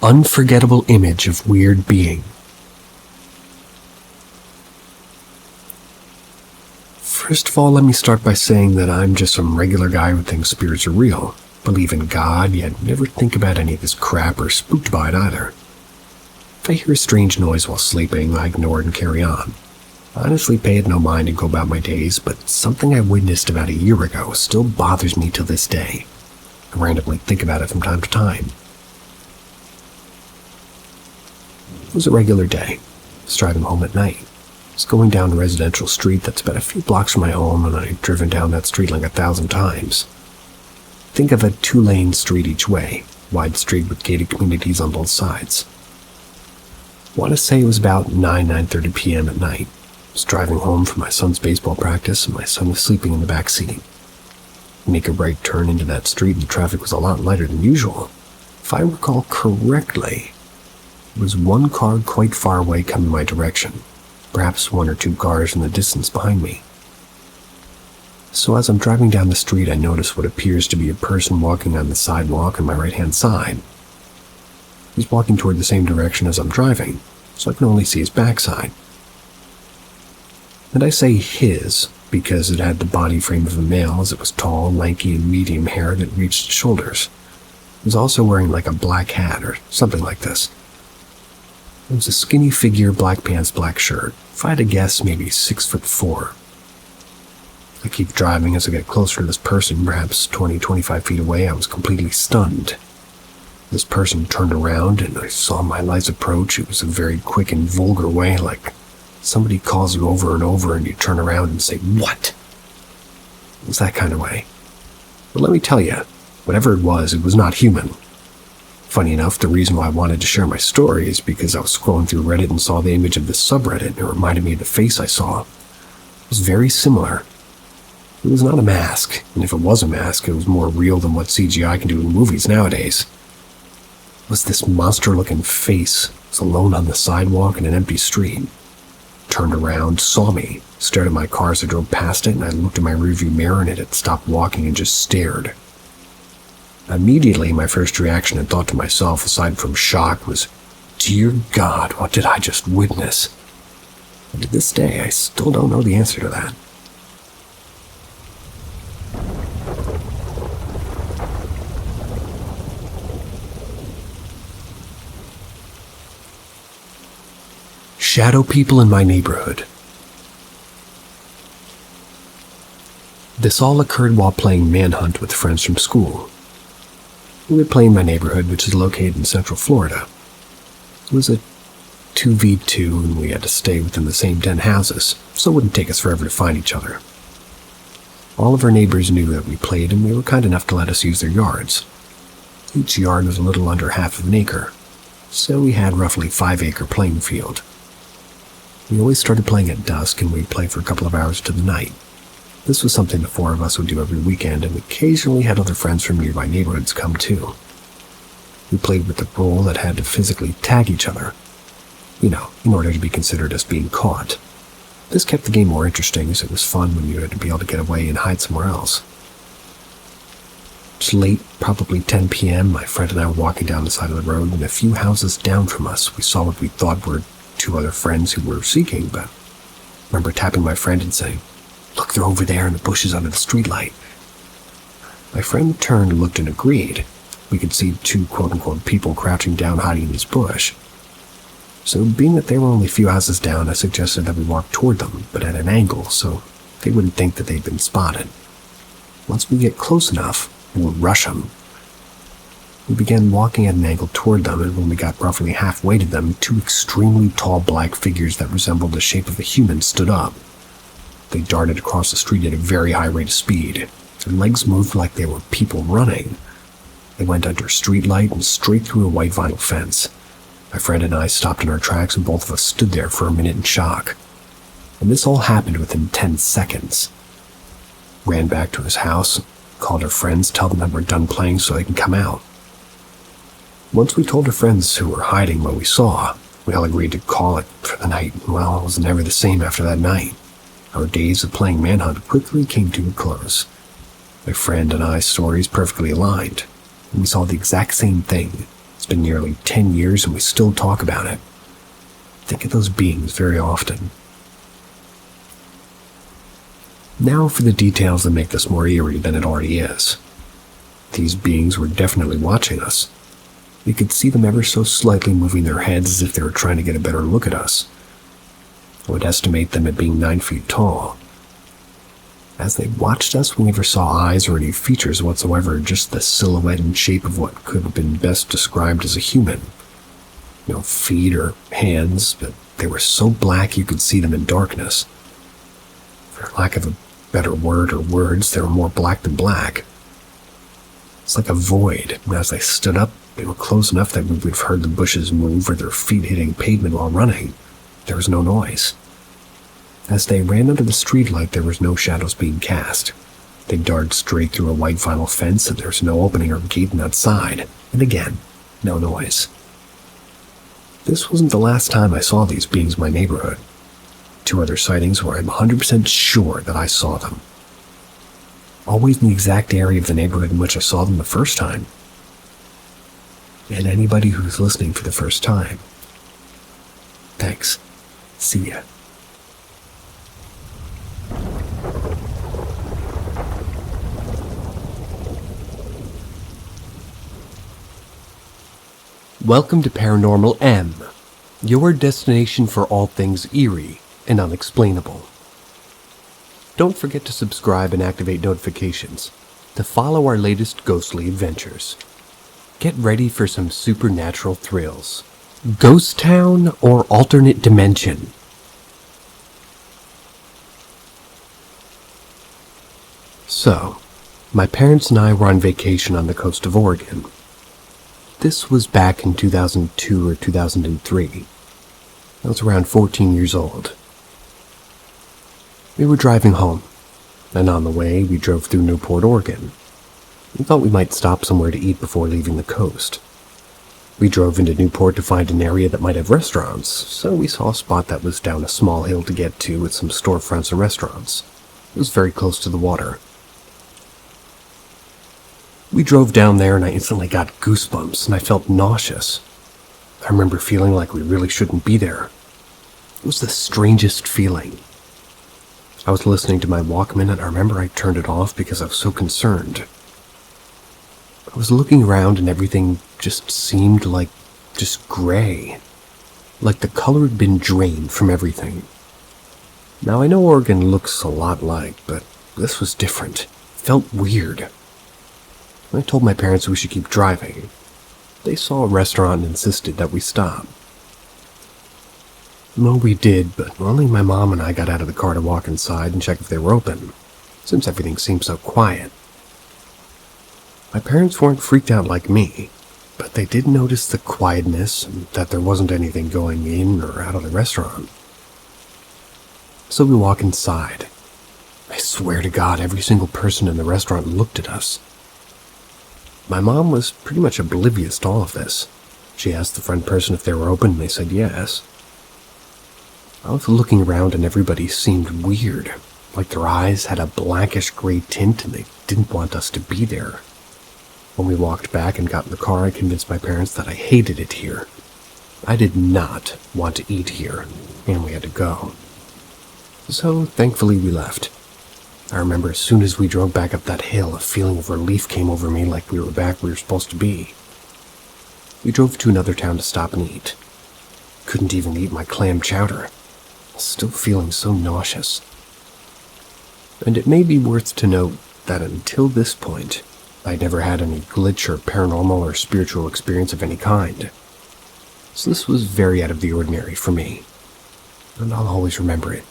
Unforgettable image of weird being. First of all, let me start by saying that I'm just some regular guy who thinks spirits are real, believe in God, yet never think about any of this crap or spooked by it either. If I hear a strange noise while sleeping, I ignore it and carry on. I honestly pay it no mind and go about my days, but something I witnessed about a year ago still bothers me to this day. I randomly think about it from time to time. It was a regular day. I was driving home at night. I was going down a residential street that's about a few blocks from my home, and I'd driven down that street like 1,000 times. Think of a 2-lane street each way, wide street with gated communities on both sides. I want to say it was about 9:30 p.m. at night. I was driving home from my son's baseball practice, and my son was sleeping in the back seat. I make a right turn into that street, and the traffic was a lot lighter than usual. If I recall correctly, there was one car quite far away coming my direction, perhaps 1 or 2 cars in the distance behind me. So as I'm driving down the street, I notice what appears to be a person walking on the sidewalk on my right-hand side. He's walking toward the same direction as I'm driving, so I can only see his backside. And I say his because it had the body frame of a male, as it was tall, lanky, and medium hair that reached his shoulders. He was also wearing like a black hat or something like this. It was a skinny figure, black pants, black shirt. If I had to guess, maybe 6'4". I keep driving as I get closer to this person, perhaps 20-25 feet away. I was completely stunned. This person turned around and I saw my lights approach. It was a very quick and vulgar way, like somebody calls you over and over and you turn around and say, "What?" It was that kind of way. But let me tell you, whatever it was not human. Funny enough, the reason why I wanted to share my story is because I was scrolling through Reddit and saw the image of this subreddit, and it reminded me of the face I saw. It was very similar. It was not a mask, and if it was a mask, it was more real than what CGI can do in movies nowadays. It was this monster-looking face. It was alone on the sidewalk in an empty street. Turned around, saw me, stared at my car as I drove past it, and I looked in my rearview mirror and it had stopped walking and just stared. Immediately, my first reaction and thought to myself, aside from shock, was, "Dear God, what did I just witness?" And to this day, I still don't know the answer to that. Shadow people in my neighborhood. This all occurred while playing Manhunt with friends from school. We would play in my neighborhood, which is located in Central Florida. It was a 2v2, and we had to stay within the same 10 houses, so it wouldn't take us forever to find each other. All of our neighbors knew that we played, and they were kind enough to let us use their yards. Each yard was a little under half of an acre, so we had roughly 5-acre playing field. We always started playing at dusk, and we'd play for a couple of hours to the night. This was something the 4 of us would do every weekend, and occasionally had other friends from nearby neighborhoods come too. We played with the rule that had to physically tag each other, in order to be considered as being caught. This kept the game more interesting, as it was fun when you had to be able to get away and hide somewhere else. It's late, probably 10 p.m., my friend and I were walking down the side of the road, and a few houses down from us, we saw what we thought were 2 other friends who were seeking, but I remember tapping my friend and saying, "Look, they're over there in the bushes under the streetlight." My friend turned, looked, and agreed, we could see two quote-unquote people crouching down hiding in this bush. So being that they were only a few houses down, I suggested that we walk toward them, but at an angle, so they wouldn't think that they'd been spotted. Once we get close enough, we'll rush them. We began walking at an angle toward them, and when we got roughly halfway to them, two extremely tall black figures that resembled the shape of a human stood up. They darted across the street at a very high rate of speed. Their legs moved like they were people running. They went under a street light and straight through a white vinyl fence. My friend and I stopped in our tracks, and both of us stood there for a minute in shock. And this all happened within 10 seconds. Ran back to his house, called our friends, tell them that we're done playing so they can come out. Once we told our friends who were hiding what we saw, we all agreed to call it for the night. Well, it was never the same after that night. Our days of playing manhunt quickly came to a close. My friend and I's stories perfectly aligned, and we saw the exact same thing. It's been nearly 10 years and we still talk about it. Think of those beings very often. Now for the details that make this more eerie than it already is. These beings were definitely watching us. We could see them ever so slightly moving their heads as if they were trying to get a better look at us. I would estimate them at being 9 feet tall. As they watched us, we never saw eyes or any features whatsoever, just the silhouette and shape of what could have been best described as a human. No feet or hands, but they were so black you could see them in darkness. For lack of a better word or words, they were more black than black. It's like a void, and as they stood up, they were close enough that we would have heard the bushes move or their feet hitting pavement while running. There was no noise. As they ran under the streetlight, there was no shadows being cast. They darted straight through a white vinyl fence, and there was no opening or gate on that side. And again, no noise. This wasn't the last time I saw these beings in my neighborhood. 2 other sightings where I'm 100% sure that I saw them. Always in the exact area of the neighborhood in which I saw them the first time. And anybody who's listening for the first time, thanks. See ya. Welcome to Paranormal M, your destination for all things eerie and unexplainable. Don't forget to subscribe and activate notifications to follow our latest ghostly adventures. Get ready for some supernatural thrills. Ghost Town or alternate dimension? So, my parents and I were on vacation on the coast of Oregon. This was back in 2002 or 2003. I was around 14 years old. We were driving home, and on the way we drove through Newport, Oregon. We thought we might stop somewhere to eat before leaving the coast. We drove into Newport to find an area that might have restaurants, so we saw a spot that was down a small hill to get to with some storefronts and restaurants. It was very close to the water. We drove down there and I instantly got goosebumps and I felt nauseous. I remember feeling like we really shouldn't be there. It was the strangest feeling. I was listening to my Walkman and I remember I turned it off because I was so concerned. I was looking around and everything just seemed like just gray. Like the color had been drained from everything. Now I know Oregon looks a lot like, but this was different. It felt weird. I told my parents we should keep driving. They saw a restaurant and insisted that we stop. Well, we did, but only my mom and I got out of the car to walk inside and check if they were open, since everything seemed so quiet. My parents weren't freaked out like me, but they did notice the quietness and that there wasn't anything going in or out of the restaurant. So we walk inside. I swear to God, every single person in the restaurant looked at us. My mom was pretty much oblivious to all of this. She asked the front person if they were open and they said yes. I was looking around and everybody seemed weird, like their eyes had a blackish gray tint and they didn't want us to be there. When we walked back and got in the car, I convinced my parents that I hated it here. I did not want to eat here, and we had to go. So, thankfully, we left. I remember as soon as we drove back up that hill, a feeling of relief came over me like we were back where we were supposed to be. We drove to another town to stop and eat. Couldn't even eat my clam chowder. Still feeling so nauseous. And it may be worth to note that until this point, I'd never had any glitch or paranormal or spiritual experience of any kind. So this was very out of the ordinary for me, and I'll always remember it.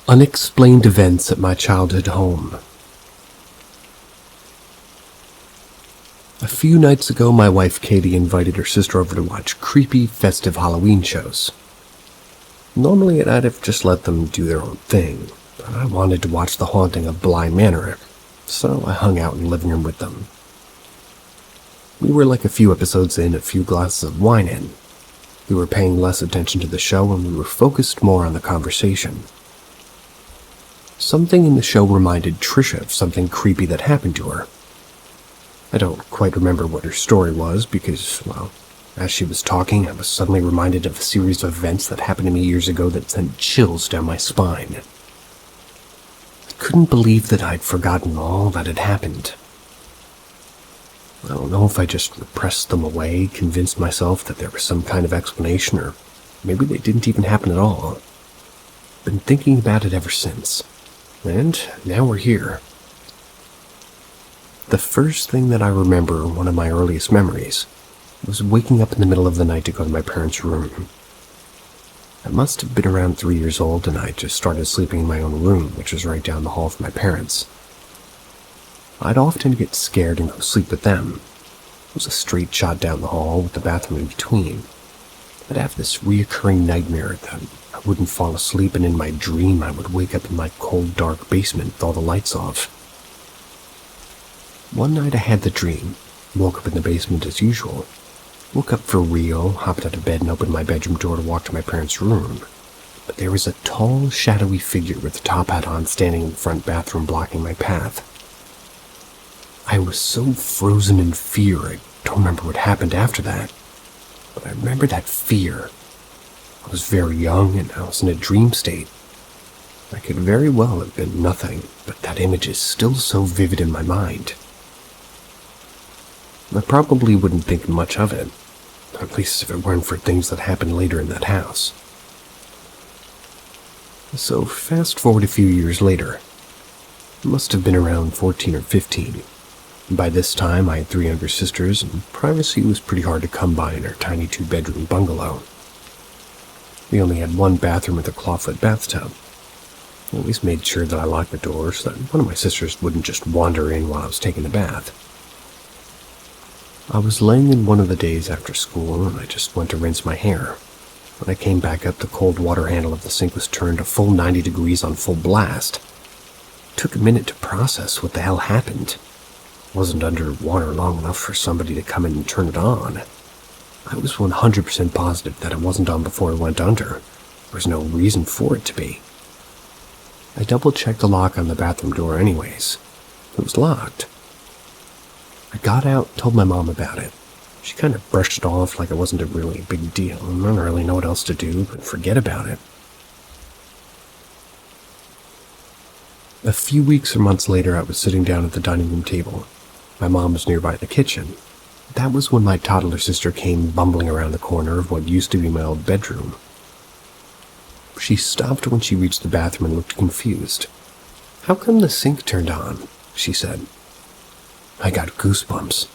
Unexplained events at my childhood home. A few nights ago, my wife Katie invited her sister over to watch creepy, festive Halloween shows. Normally, I'd have just let them do their own thing, but I wanted to watch The Haunting of Bly Manor, so I hung out in the living room with them. We were like a few episodes in, a few glasses of wine in. We were paying less attention to the show, and we were focused more on the conversation. Something in the show reminded Trisha of something creepy that happened to her. I don't quite remember what her story was because, well, as she was talking, I was suddenly reminded of a series of events that happened to me years ago that sent chills down my spine. I couldn't believe that I'd forgotten all that had happened. I don't know if I just repressed them away, convinced myself that there was some kind of explanation, or maybe they didn't even happen at all. Been thinking about it ever since. And now we're here. The first thing that I remember, one of my earliest memories, was waking up in the middle of the night to go to my parents' room. I must have been around 3 years old, and I just started sleeping in my own room, which was right down the hall from my parents. I'd often get scared and go sleep with them. It was a straight shot down the hall with the bathroom in between. I'd have this reoccurring nightmare that I wouldn't fall asleep, and in my dream I would wake up in my cold, dark basement with all the lights off. One night I had the dream, woke up in the basement as usual, woke up for real, hopped out of bed and opened my bedroom door to walk to my parents' room. But there was a tall, shadowy figure with a top hat on standing in the front bathroom blocking my path. I was so frozen in fear I don't remember what happened after that, but I remember that fear. I was very young and I was in a dream state. I could very well have been nothing, but that image is still so vivid in my mind. I probably wouldn't think much of it, at least if it weren't for things that happened later in that house. So fast forward a few years later. I must have been around 14 or 15. By this time, I had 3 younger sisters, and privacy was pretty hard to come by in our tiny 2-bedroom bungalow. We only had one bathroom with a clawfoot bathtub. I always made sure that I locked the door so that one of my sisters wouldn't just wander in while I was taking a bath. I was laying in one of the days after school, and I just went to rinse my hair. When I came back up, the cold water handle of the sink was turned a full 90 degrees on full blast. It took a minute to process what the hell happened. It wasn't under water long enough for somebody to come in and turn it on. I was 100% positive that it wasn't on before it went under. There was no reason for it to be. I double-checked the lock on the bathroom door anyways. It was locked. I got out and told my mom about it. She kind of brushed it off like it wasn't a really big deal, and I didn't really know what else to do but forget about it. A few weeks or months later, I was sitting down at the dining room table. My mom was nearby the kitchen. That was when my toddler sister came bumbling around the corner of what used to be my old bedroom. She stopped when she reached the bathroom and looked confused. "How come the sink turned on?" she said. I got goosebumps.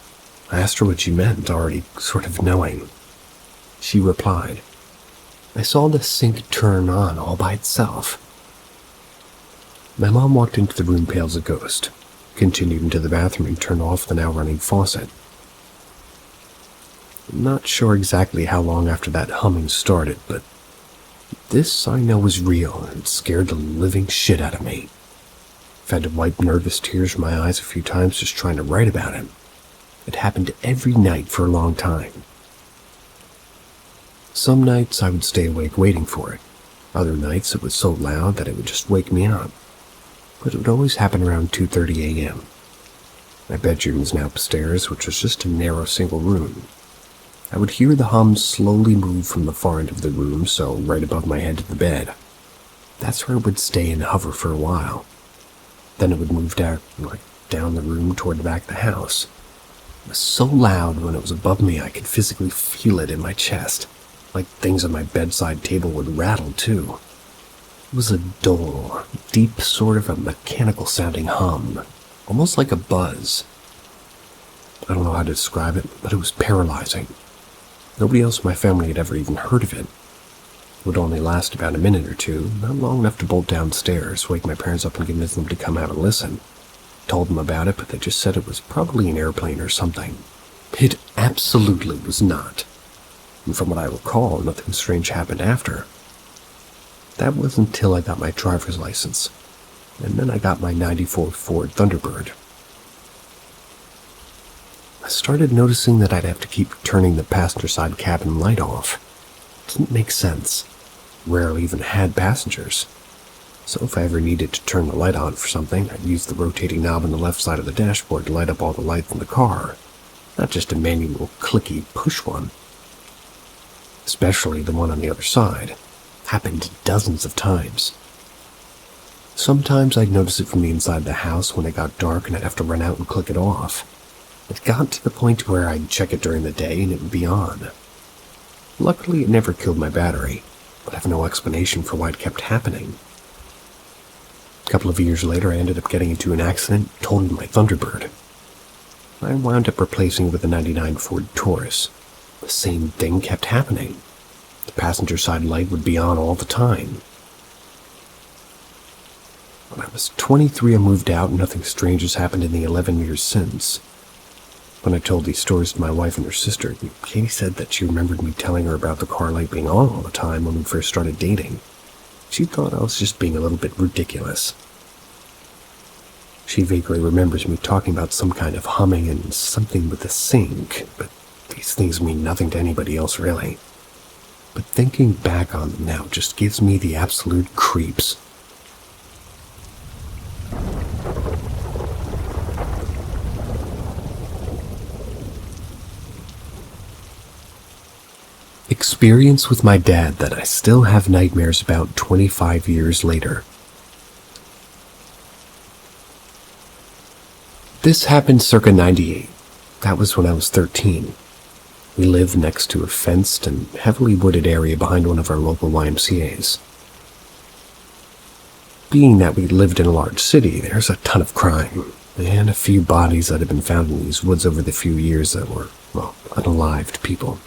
I asked her what she meant, already sort of knowing. She replied, "I saw the sink turn on all by itself." My mom walked into the room pale as a ghost, continued into the bathroom and turned off the now running faucet. I'm not sure exactly how long after that humming started, but this I know was real and scared the living shit out of me. I've had to wipe nervous tears from my eyes a few times just trying to write about it. It happened every night for a long time. Some nights I would stay awake waiting for it. Other nights it was so loud that it would just wake me up. But it would always happen around 2:30 a.m. My bedroom was now upstairs, which was just a narrow single room. I would hear the hum slowly move from the far end of the room, so right above my head to the bed. That's where it would stay and hover for a while. Then it would move down the room toward the back of the house. It was so loud when it was above me I could physically feel it in my chest, like things on my bedside table would rattle too. It was a dull, deep sort of a mechanical-sounding hum, almost like a buzz. I don't know how to describe it, but it was paralyzing. Nobody else in my family had ever even heard of it. It would only last about a minute or two, not long enough to bolt downstairs, wake my parents up and convince them to come out and listen. Told them about it, but they just said it was probably an airplane or something. It absolutely was not. And from what I recall, nothing strange happened after. That was until I got my driver's license, and then I got my '94 Ford Thunderbird. I started noticing that I'd have to keep turning the passenger side cabin light off. It didn't make sense. Rarely even had passengers. So if I ever needed to turn the light on for something, I'd use the rotating knob on the left side of the dashboard to light up all the lights in the car, not just a manual clicky push one. Especially the one on the other side. Happened dozens of times. Sometimes I'd notice it from the inside of the house when it got dark and I'd have to run out and click it off. It got to the point where I'd check it during the day and it would be on. Luckily, it never killed my battery, but I have no explanation for why it kept happening. A couple of years later, I ended up getting into an accident, totaling my Thunderbird. I wound up replacing it with a '99 Ford Taurus. The same thing kept happening. The passenger side light would be on all the time. When I was 23, I moved out and nothing strange has happened in the 11 years since. When I told these stories to my wife and her sister, Katie said that she remembered me telling her about the car light being on all the time when we first started dating. She thought I was just being a little bit ridiculous. She vaguely remembers me talking about some kind of humming and something with a sink, but these things mean nothing to anybody else really. But thinking back on them now just gives me the absolute creeps. Experience with my dad that I still have nightmares about 25 years later. This happened circa '98. That was when I was 13. We lived next to a fenced and heavily wooded area behind one of our local YMCAs. Being that we lived in a large city, there's a ton of crime, and a few bodies that had been found in these woods over the few years that were, unalived people,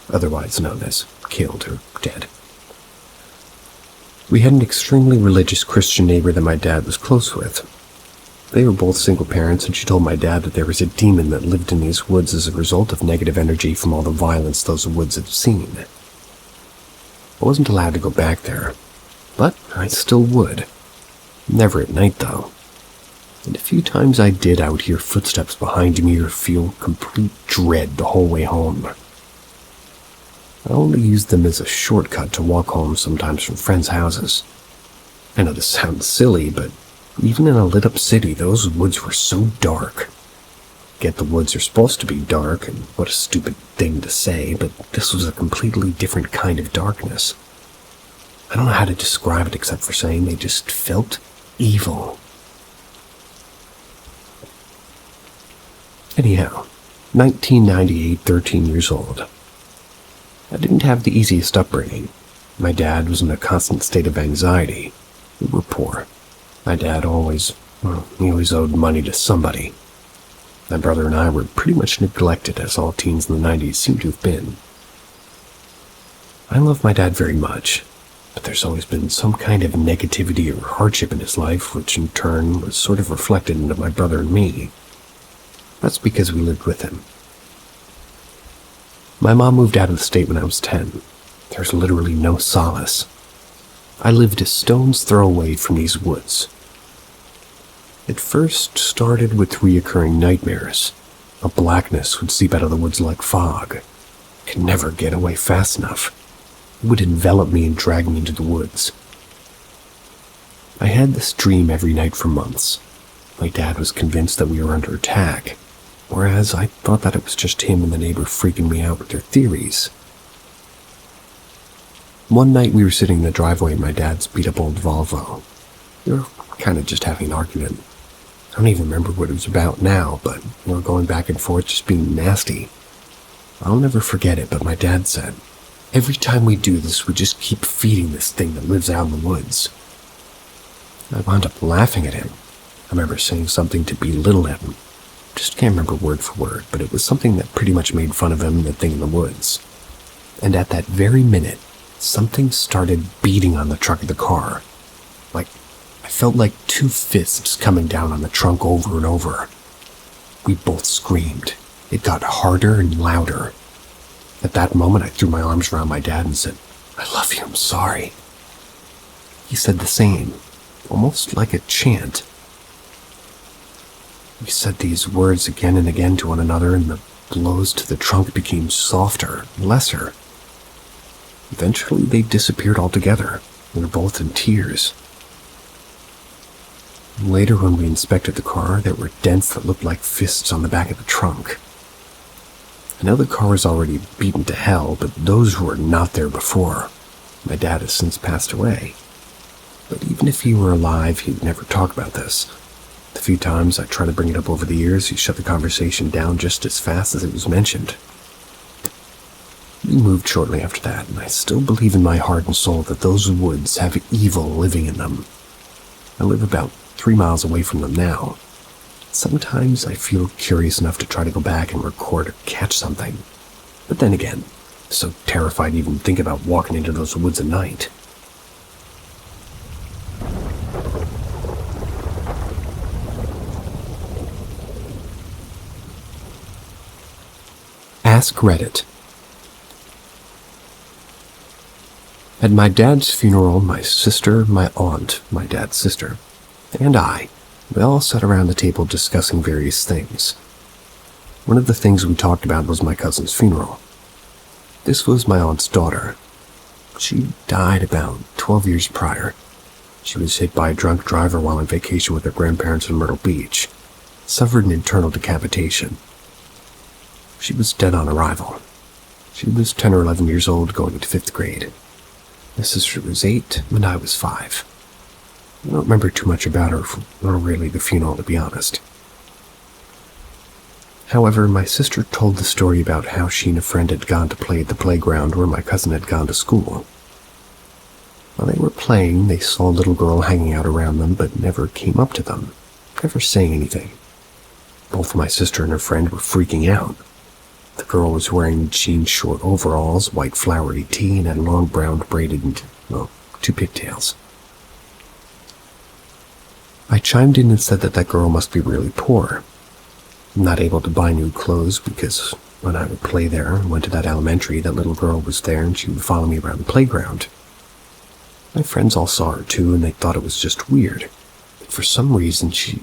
otherwise known as killed or dead. We had an extremely religious Christian neighbor that my dad was close with. They were both single parents, and she told my dad that there was a demon that lived in these woods as a result of negative energy from all the violence those woods had seen. I wasn't allowed to go back there, but I still would. Never at night, though. And a few times I did, I would hear footsteps behind me or feel complete dread the whole way home. I only used them as a shortcut to walk home sometimes from friends' houses. I know this sounds silly, but even in a lit-up city, those woods were so dark. Get the woods are supposed to be dark, and what a stupid thing to say, but this was a completely different kind of darkness. I don't know how to describe it except for saying they just felt evil. Anyhow, 1998, 13 years old. I didn't have the easiest upbringing. My dad was in a constant state of anxiety. We were poor. My dad always owed money to somebody. My brother and I were pretty much neglected, as all teens in the 90s seem to have been. I love my dad very much, but there's always been some kind of negativity or hardship in his life, which in turn was sort of reflected into my brother and me. That's because we lived with him. My mom moved out of the state when I was 10. There's literally no solace. I lived a stone's throw away from these woods. It first started with reoccurring nightmares. A blackness would seep out of the woods like fog. Could never get away fast enough. It would envelop me and drag me into the woods. I had this dream every night for months. My dad was convinced that we were under attack, whereas I thought that it was just him and the neighbor freaking me out with their theories. One night we were sitting in the driveway in my dad's beat-up old Volvo. We were kind of just having an argument. I don't even remember what it was about now, but we were going back and forth just being nasty. I'll never forget it, but my dad said, "Every time we do this, we just keep feeding this thing that lives out in the woods." I wound up laughing at him. I remember saying something to belittle him. Just can't remember word for word, but it was something that pretty much made fun of him and the thing in the woods. And at that very minute, something started beating on the truck of the car. I felt like two fists coming down on the trunk over and over. We both screamed. It got harder and louder. At that moment, I threw my arms around my dad and said, "I love you, I'm sorry." He said the same, almost like a chant. We said these words again and again to one another, and the blows to the trunk became softer, lesser. Eventually, they disappeared altogether. We were both in tears. Later, when we inspected the car, there were dents that looked like fists on the back of the trunk. I know the car was already beaten to hell, but those were not there before. My dad has since passed away. But even if he were alive, he'd never talk about this. The few times I tried to bring it up over the years, he shut the conversation down just as fast as it was mentioned. We moved shortly after that, and I still believe in my heart and soul that those woods have evil living in them. I live about 3 miles away from them now. Sometimes I feel curious enough to try to go back and record or catch something. But then again, I'm so terrified to even think about walking into those woods at night. Ask Reddit. At my dad's funeral, my sister, my aunt, my dad's sister, and we all sat around the table discussing various things. One of the things we talked about was my cousin's funeral. This was my aunt's daughter. She died about 12 years prior. She was hit by a drunk driver while on vacation with her grandparents in Myrtle Beach, suffered an internal decapitation. She was dead on arrival. She was 10 or 11 years old, going into 5th grade. My sister was 8, and I was 5. I don't remember too much about her, nor really the funeral, to be honest. However, my sister told the story about how she and a friend had gone to play at the playground where my cousin had gone to school. While they were playing, they saw a little girl hanging out around them, but never came up to them, never saying anything. Both my sister and her friend were freaking out. The girl was wearing jean short overalls, white flowery tee, and had long brown braided into, 2 pigtails. I chimed in and said that girl must be really poor. Not able to buy new clothes because when I would play there and went to that elementary, that little girl was there and she would follow me around the playground. My friends all saw her too, and they thought it was just weird. But for some reason, she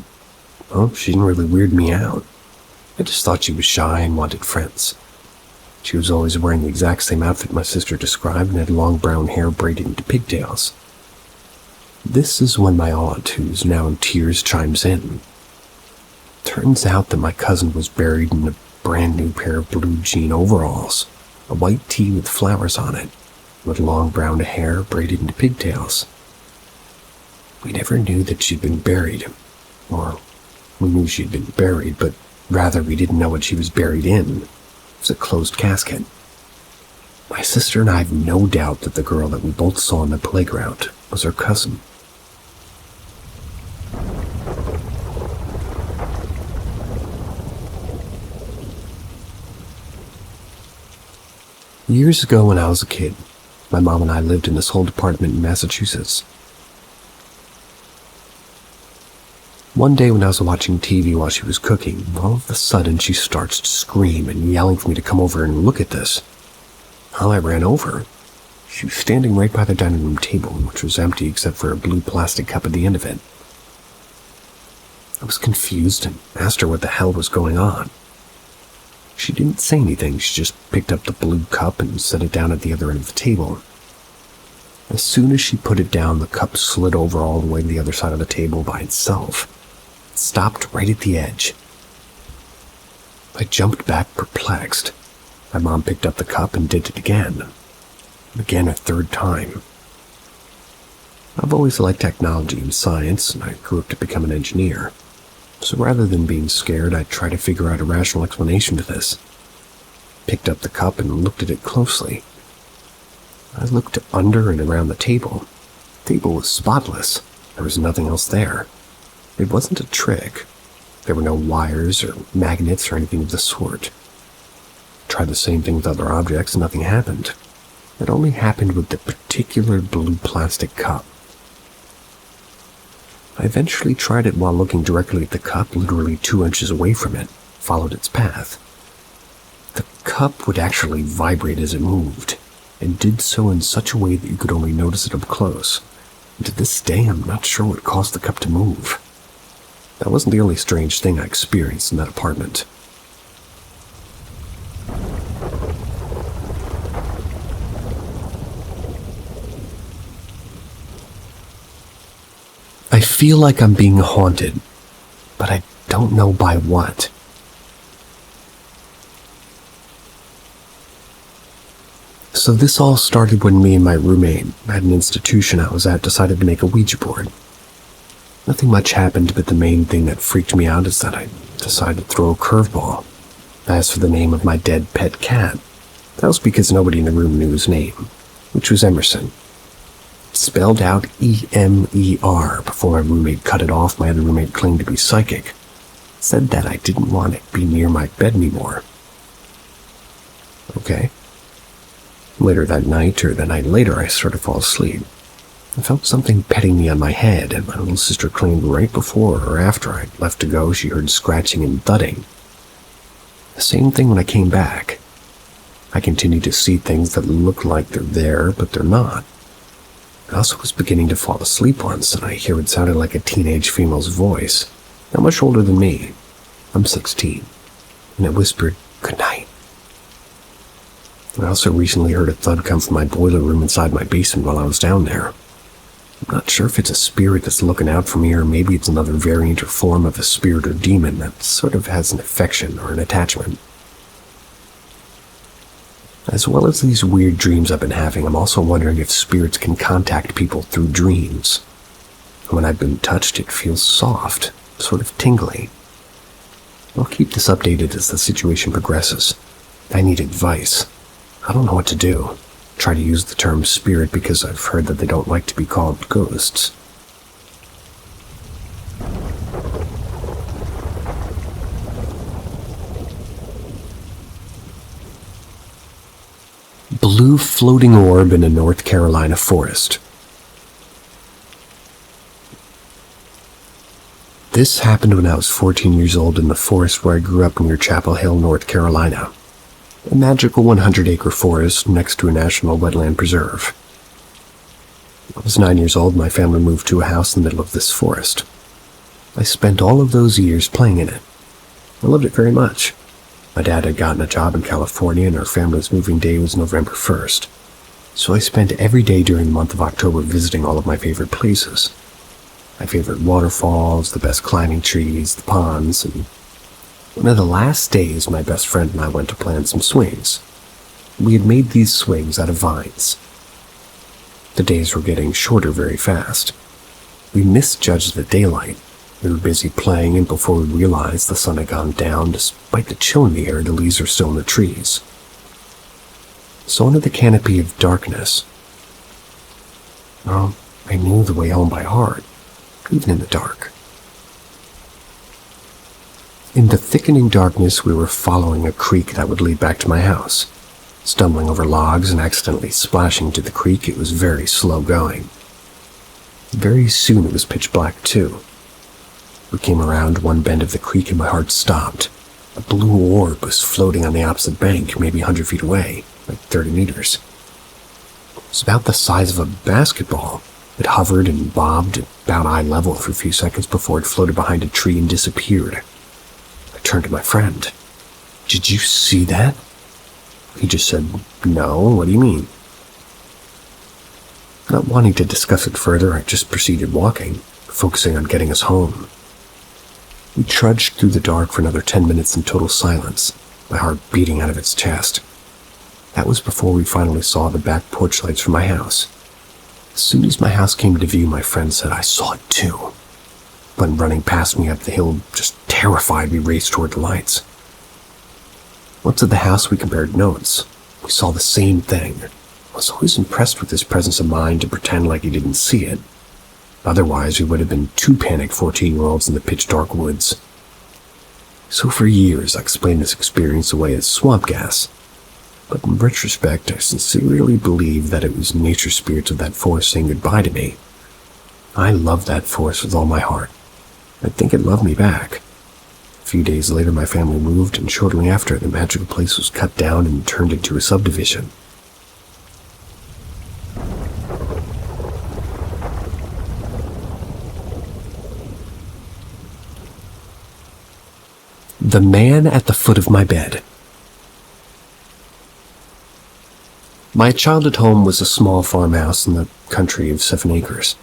didn't really weird me out. I just thought she was shy and wanted friends. She was always wearing the exact same outfit my sister described and had long brown hair braided into pigtails. This is when my aunt, who's now in tears, chimes in. Turns out that my cousin was buried in a brand new pair of blue jean overalls, a white tee with flowers on it, with long brown hair braided into pigtails. We never knew that she'd been buried, or we knew she'd been buried, but rather we didn't know what she was buried in. It was a closed casket. My sister and I have no doubt that the girl that we both saw in the playground was her cousin. Years ago when I was a kid, my mom and I lived in this old apartment in Massachusetts. One day when I was watching TV while she was cooking, all of a sudden she starts to scream and yelling for me to come over and look at this. Well, I ran over. She was standing right by the dining room table, which was empty except for a blue plastic cup at the end of it. I was confused and asked her what the hell was going on. She didn't say anything, she just picked up the blue cup and set it down at the other end of the table. As soon as she put it down, the cup slid over all the way to the other side of the table by itself. It stopped right at the edge. I jumped back perplexed. My mom picked up the cup and did it again. Again a third time. I've always liked technology and science, and I grew up to become an engineer. So rather than being scared, I tried to figure out a rational explanation to this. Picked up the cup and looked at it closely. I looked under and around the table. The table was spotless. There was nothing else there. It wasn't a trick. There were no wires or magnets or anything of the sort. Tried the same thing with other objects, nothing happened. It only happened with the particular blue plastic cup. I eventually tried it while looking directly at the cup, literally 2 inches away from it, followed its path. The cup would actually vibrate as it moved, and did so in such a way that you could only notice it up close. And to this day, I'm not sure what caused the cup to move. That wasn't the only strange thing I experienced in that apartment. I feel like I'm being haunted, but I don't know by what. So this all started when me and my roommate at an institution I was at decided to make a Ouija board. Nothing much happened, but the main thing that freaked me out is that I decided to throw a curveball. I asked for the name of my dead pet cat. That was because nobody in the room knew his name, which was Emerson. Spelled out E-M-E-R before my roommate cut it off. My other roommate claimed to be psychic. Said that I didn't want it to be near my bed anymore. Okay. Later that night, or the night later, I started to fall asleep. I felt something petting me on my head, and my little sister claimed right before or after I left to go she heard scratching and thudding. The same thing when I came back. I continued to see things that look like they're there, but they're not. I also was beginning to fall asleep once, and I hear what sounded like a teenage female's voice, not much older than me. I'm 16, and it whispered, "Good night." I also recently heard a thud come from my boiler room inside my basement while I was down there. I'm not sure if it's a spirit that's looking out for me, or maybe it's another variant or form of a spirit or demon that sort of has an affection or an attachment. As well as these weird dreams I've been having, I'm also wondering if spirits can contact people through dreams. When I've been touched, it feels soft, sort of tingly. I'll keep this updated as the situation progresses. I need advice. I don't know what to do. Try to use the term spirit because I've heard that they don't like to be called ghosts. Blue floating orb in a North Carolina forest. This happened when I was 14 years old in the forest where I grew up near Chapel Hill, North Carolina. A magical 100-acre forest next to a national wetland preserve. When I was 9 years old, my family moved to a house in the middle of this forest. I spent all of those years playing in it. I loved it very much. My dad had gotten a job in California, and our family's moving day was November 1st. So I spent every day during the month of October visiting all of my favorite places. My favorite waterfalls, the best climbing trees, the ponds, and one of the last days, my best friend and I went to plant some swings. We had made these swings out of vines. The days were getting shorter very fast. We misjudged the daylight. We were busy playing, and before we realized, the sun had gone down. Despite the chill in the air, the leaves were still in the trees. So under the canopy of darkness, I knew the way home by heart, even in the dark. In the thickening darkness, we were following a creek that would lead back to my house. Stumbling over logs and accidentally splashing into the creek, it was very slow going. Very soon it was pitch black too. We came around one bend of the creek and my heart stopped. A blue orb was floating on the opposite bank, maybe 100 feet away, like 30 meters. It was about the size of a basketball. It hovered and bobbed at about eye level for a few seconds before it floated behind a tree and disappeared. I turned to my friend. "Did you see that?" He just said, "No, what do you mean?" Not wanting to discuss it further, I just proceeded walking, focusing on getting us home. We trudged through the dark for another 10 minutes in total silence, my heart beating out of its chest. That was before we finally saw the back porch lights from my house. As soon as my house came into view, my friend said, "I saw it too." Went running past me up the hill, just terrified, we raced toward the lights. Once at the house, we compared notes. We saw the same thing. I was always impressed with his presence of mind to pretend like he didn't see it. Otherwise, we would have been two panicked 14-year-olds in the pitch-dark woods. So for years, I explained this experience away as swamp gas. But in retrospect, I sincerely believe that it was nature spirits of that forest saying goodbye to me. I loved that forest with all my heart. I think it loved me back. A few days later, my family moved, and shortly after, the magical place was cut down and turned into a subdivision. The man at the foot of my bed. My childhood home was a small farmhouse in the country of 7 acres.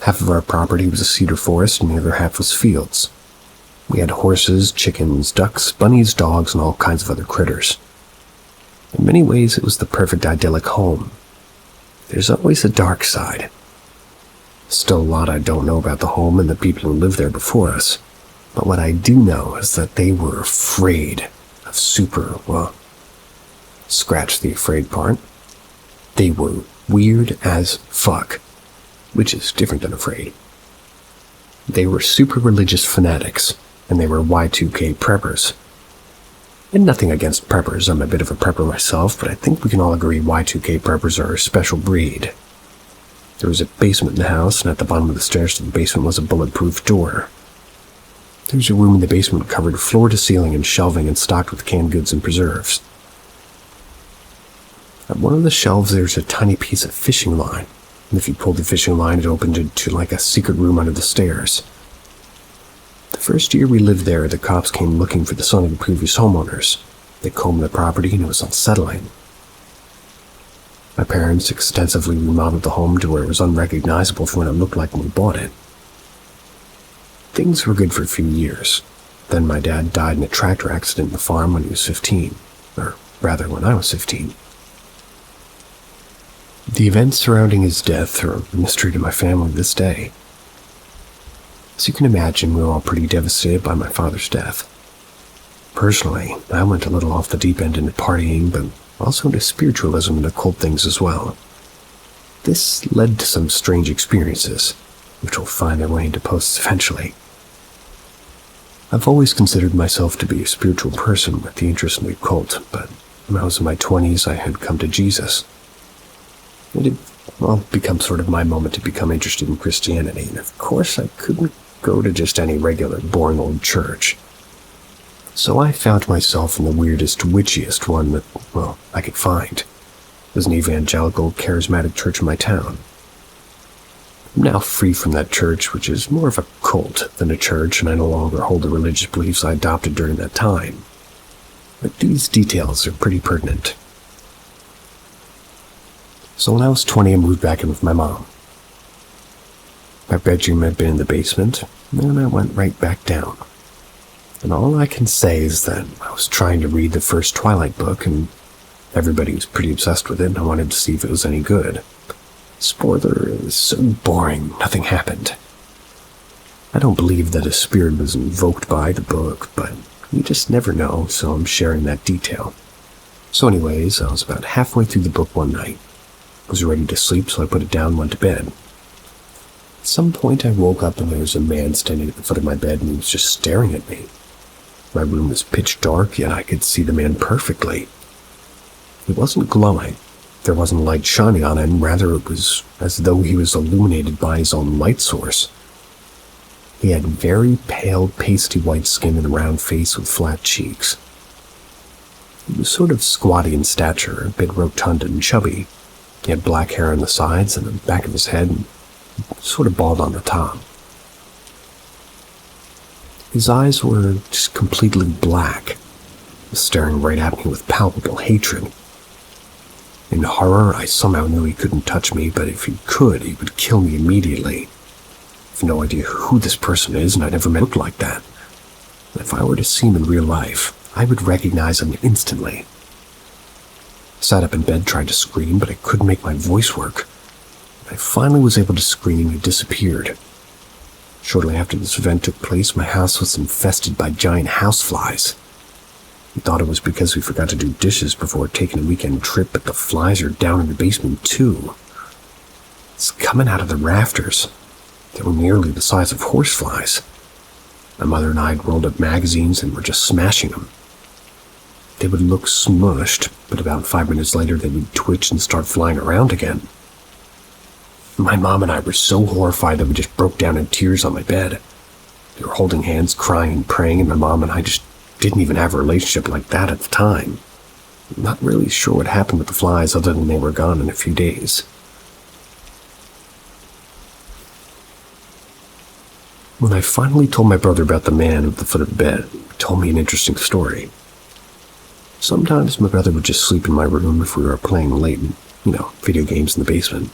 Half of our property was a cedar forest and the other half was fields. We had horses, chickens, ducks, bunnies, dogs, and all kinds of other critters. In many ways, it was the perfect idyllic home. There's always a dark side. Still a lot I don't know about the home and the people who lived there before us. But what I do know is that they were afraid of scratch the afraid part. They were weird as fuck, which is different than afraid. They were super religious fanatics, and they were Y2K preppers. And nothing against preppers, I'm a bit of a prepper myself, but I think we can all agree Y2K preppers are a special breed. There was a basement in the house, and at the bottom of the stairs to the basement was a bulletproof door. There was a room in the basement covered floor to ceiling in shelving and stocked with canned goods and preserves. At one of the shelves there was a tiny piece of fishing line, and if you pulled the fishing line it opened into like a secret room under the stairs. The first year we lived there, the cops came looking for the son of the previous homeowners. They combed the property and it was unsettling. My parents extensively remodeled the home to where it was unrecognizable from what it looked like when we bought it. Things were good for a few years. Then my dad died in a tractor accident in the farm when he was 15. Or rather, when I was 15. The events surrounding his death are a mystery to my family to this day. As you can imagine, we were all pretty devastated by my father's death. Personally, I went a little off the deep end into partying, but also into spiritualism and occult things as well. This led to some strange experiences, which will find their way into posts eventually. I've always considered myself to be a spiritual person with the interest in the occult, but when I was in my 20s, I had come to Jesus. It had become sort of my moment to become interested in Christianity, and of course I couldn't go to just any regular, boring old church. So I found myself in the weirdest, witchiest one that, I could find. It was an evangelical, charismatic church in my town. I'm now free from that church, which is more of a cult than a church, and I no longer hold the religious beliefs I adopted during that time. But these details are pretty pertinent. So when I was 20, I moved back in with my mom. My bedroom had been in the basement, and then I went right back down. And all I can say is that I was trying to read the first Twilight book, and everybody was pretty obsessed with it, and I wanted to see if it was any good. Spoiler, it was so boring, nothing happened. I don't believe that a spirit was invoked by the book, but you just never know, so I'm sharing that detail. So anyways, I was about halfway through the book one night. I was ready to sleep, so I put it down and went to bed. At some point I woke up and there was a man standing at the foot of my bed and he was just staring at me. My room was pitch dark, yet I could see the man perfectly. It wasn't glowing. There wasn't light shining on him, rather it was as though he was illuminated by his own light source. He had very pale, pasty white skin and a round face with flat cheeks. He was sort of squatty in stature, a bit rotund and chubby. He had black hair on the sides and the back of his head, and sort of bald on the top. His eyes were just completely black, staring right at me with palpable hatred. In horror, I somehow knew he couldn't touch me, but if he could, he would kill me immediately. have no idea who this person is, and I never met him look like that. And if I were to see him in real life, I would recognize him instantly. I sat up in bed trying to scream, but I couldn't make my voice work. I finally was able to scream, and he disappeared. Shortly after this event took place, my house was infested by giant houseflies. We thought it was because we forgot to do dishes before taking a weekend trip, but the flies are down in the basement too. It's coming out of the rafters. They were nearly the size of horseflies. My mother and I had rolled up magazines and were just smashing them. They would look smushed, but about 5 minutes later they would twitch and start flying around again. My mom and I were so horrified that we just broke down in tears on my bed. We were holding hands, crying and praying, and my mom and I just didn't even have a relationship like that at the time. I'm not really sure what happened with the flies other than they were gone in a few days. When I finally told my brother about the man at the foot of the bed, he told me an interesting story. Sometimes my brother would just sleep in my room if we were playing late, video games in the basement.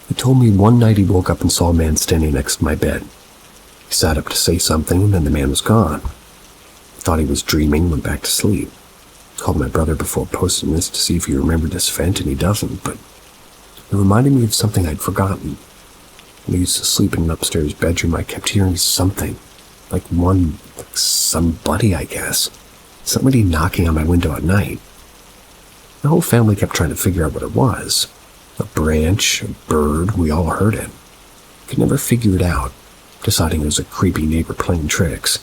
He told me one night he woke up and saw a man standing next to my bed. He sat up to say something, and then the man was gone. I thought he was dreaming, went back to sleep. Called my brother before posting this to see if he remembered this event, and he doesn't, but it reminded me of something I'd forgotten. When I used to sleep in an upstairs bedroom, I kept hearing something. Somebody, I guess. Somebody knocking on my window at night. The whole family kept trying to figure out what it was. A branch, a bird, we all heard it. Could never figure it out, deciding it was a creepy neighbor playing tricks.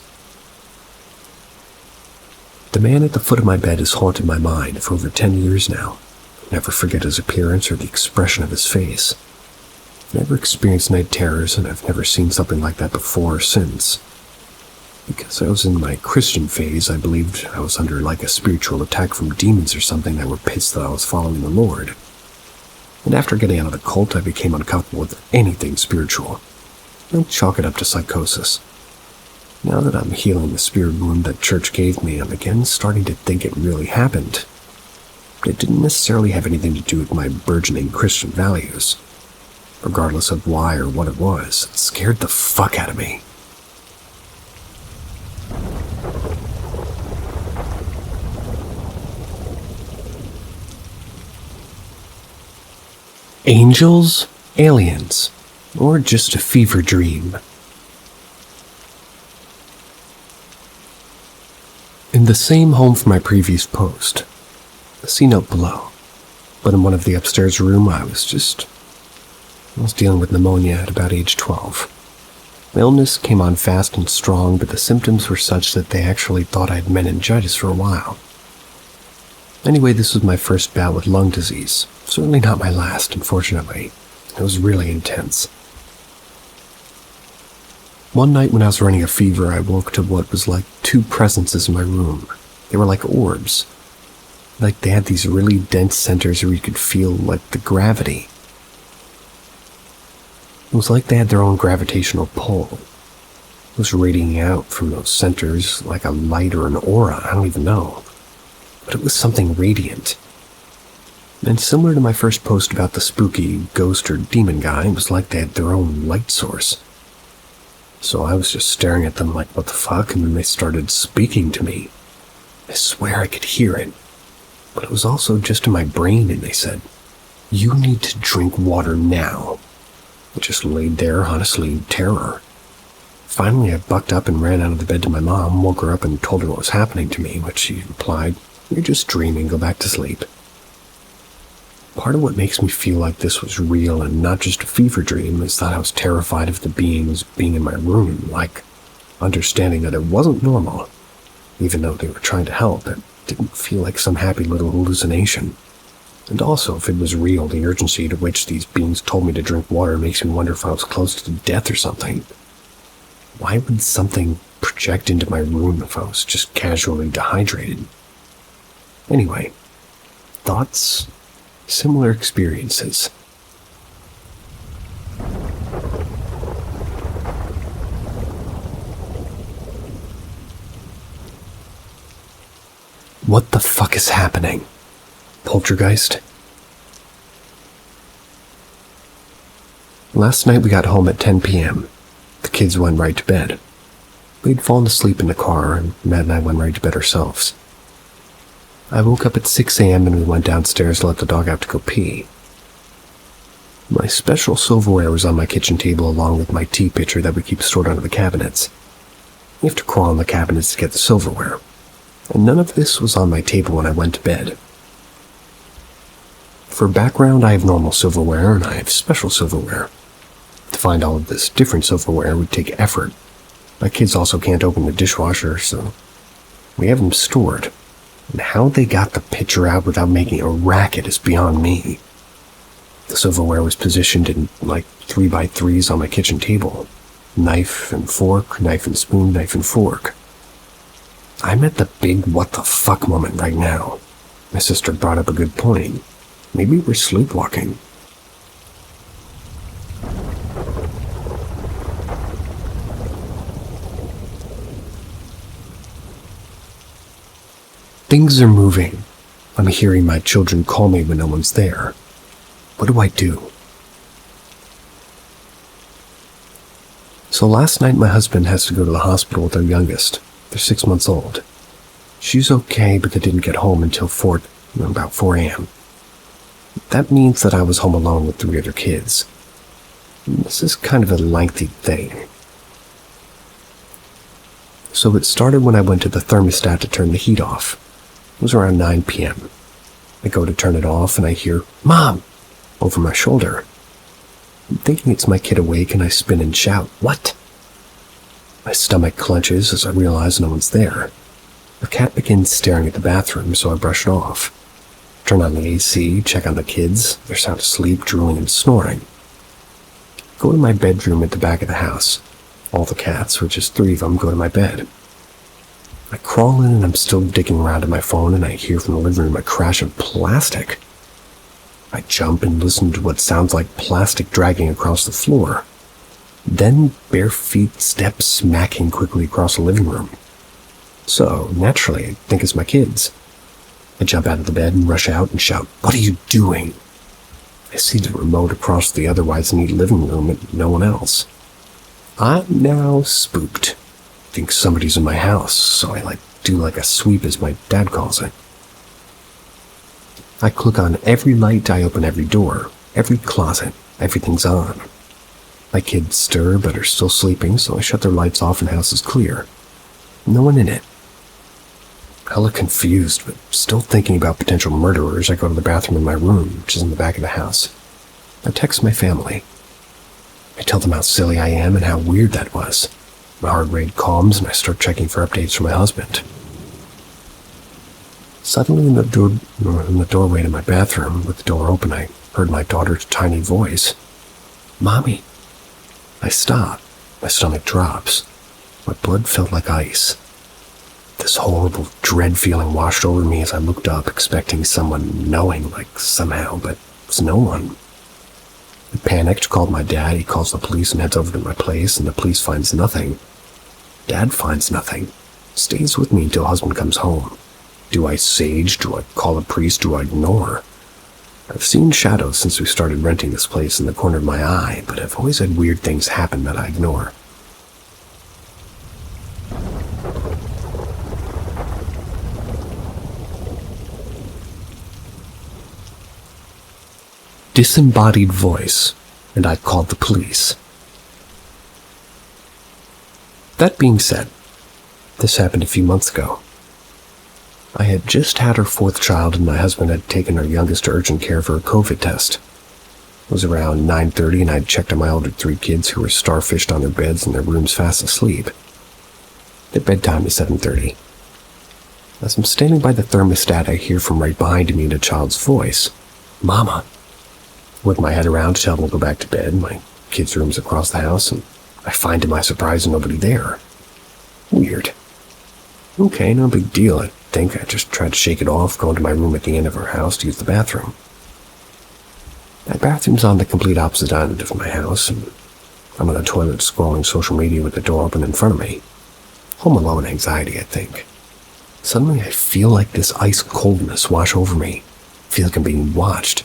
The man at the foot of my bed has haunted my mind for over 10 years now. I'll never forget his appearance or the expression of his face. I've never experienced night terrors, and I've never seen something like that before or since. Because I was in my Christian phase, I believed I was under a spiritual attack from demons or something that were pissed that I was following the Lord. And after getting out of the cult, I became uncomfortable with anything spiritual. I'd chalk it up to psychosis. Now that I'm healing the spirit wound that church gave me, I'm again starting to think it really happened. But it didn't necessarily have anything to do with my burgeoning Christian values. Regardless of why or what it was, it scared the fuck out of me. Angels, aliens, or just a fever dream. In the same home from my previous post, see note below, but in one of the upstairs room I was dealing with pneumonia at about age 12. My illness came on fast and strong, but the symptoms were such that they actually thought I had meningitis for a while. Anyway, this was my first bout with lung disease. Certainly not my last, unfortunately. It was really intense. One night when I was running a fever, I woke to what was like two presences in my room. They were like orbs. They had these really dense centers where you could feel the gravity. It was like they had their own gravitational pull. It was radiating out from those centers like a light or an aura, I don't even know. But it was something radiant. And similar to my first post about the spooky ghost or demon guy, it was like they had their own light source. So I was just staring at them like, what the fuck, and then they started speaking to me. I swear I could hear it. But it was also just in my brain, and they said, "You need to drink water now." I just laid there, honestly, in terror. Finally, I bucked up and ran out of the bed to my mom, woke her up and told her what was happening to me, which she replied, "You're just dreaming, go back to sleep." Part of what makes me feel like this was real and not just a fever dream is that I was terrified of the beings being in my room, understanding that it wasn't normal. Even though they were trying to help, it didn't feel like some happy little hallucination. And also, if it was real, the urgency to which these beings told me to drink water makes me wonder if I was close to death or something. Why would something project into my room if I was just casually dehydrated? Anyway, thoughts? Similar experiences. What the fuck is happening? Poltergeist? Last night we got home at 10 p.m. The kids went right to bed. We'd fallen asleep in the car, and Matt and I went right to bed ourselves. I woke up at 6 a.m. and we went downstairs to let the dog out to go pee. My special silverware was on my kitchen table along with my tea pitcher that we keep stored under the cabinets. You have to crawl in the cabinets to get the silverware, and none of this was on my table when I went to bed. For background, I have normal silverware and I have special silverware. To find all of this different silverware would take effort. My kids also can't open the dishwasher, so we have them stored. And how they got the pitcher out without making a racket is beyond me. The silverware was positioned in like 3x3s on my kitchen table. Knife and fork, knife and spoon, knife and fork. I'm at the big what the fuck moment right now. My sister brought up a good point. Maybe we're sleepwalking. Things are moving. I'm hearing my children call me when no one's there. What do I do? So last night my husband has to go to the hospital with our youngest. They're 6 months old. She's okay, but they didn't get home until about 4 a.m. That means that I was home alone with 3 other kids. This is kind of a lengthy thing. So it started when I went to the thermostat to turn the heat off. It was around 9 p.m. I go to turn it off and I hear, "Mom!" over my shoulder. I'm thinking it's my kid awake and I spin and shout, "What?" My stomach clenches as I realize no one's there. The cat begins staring at the bathroom, so I brush it off. Turn on the AC, check on the kids. They're sound asleep, drooling and snoring. Go to my bedroom at the back of the house. All the cats, which is 3 of them, go to my bed. I crawl in and I'm still digging around at my phone and I hear from the living room a crash of plastic. I jump and listen to what sounds like plastic dragging across the floor. Then bare feet steps smacking quickly across the living room. So, naturally, I think it's my kids. I jump out of the bed and rush out and shout, "What are you doing?" I see the remote across the otherwise neat living room and no one else. I'm now spooked. Think somebody's in my house, so I do a sweep as my dad calls it. I click on every light, I open every door, every closet, everything's on. My kids stir but are still sleeping, so I shut their lights off and the house is clear. No one in it. Hella confused, but still thinking about potential murderers, I go to the bathroom in my room, which is in the back of the house. I text my family. I tell them how silly I am and how weird that was. My heart rate calms and I start checking for updates from my husband. Suddenly in the doorway to my bathroom, with the door open, I heard my daughter's tiny voice. "Mommy." I stop. My stomach drops. My blood felt like ice. This horrible dread feeling washed over me as I looked up, expecting someone knowing, somehow, but it was no one. I panicked, called my dad. He calls the police and heads over to my place, and the police finds nothing. Dad finds nothing. Stays with me until husband comes home. Do I sage? Do I call a priest? Do I ignore? I've seen shadows since we started renting this place in the corner of my eye, but I've always had weird things happen that I ignore. Disembodied voice, and I called the police. That being said, this happened a few months ago. I had just had our 4th child and my husband had taken our youngest to urgent care for a COVID test. It was around 9:30 and I'd checked on my older 3 kids who were starfished on their beds in their rooms fast asleep. Their bedtime is 7:30. As I'm standing by the thermostat, I hear from right behind me in a child's voice, "Mama." Whip my head around to tell them to go back to bed. My kids' room's across the house, and I find to my surprise nobody there. Weird. Okay, no big deal, I think. I just tried to shake it off, going to my room at the end of our house to use the bathroom. My bathroom's on the complete opposite end of my house, and I'm on the toilet scrolling social media with the door open in front of me. Home alone anxiety, I think. Suddenly I feel like this ice coldness wash over me. I feel like I'm being watched.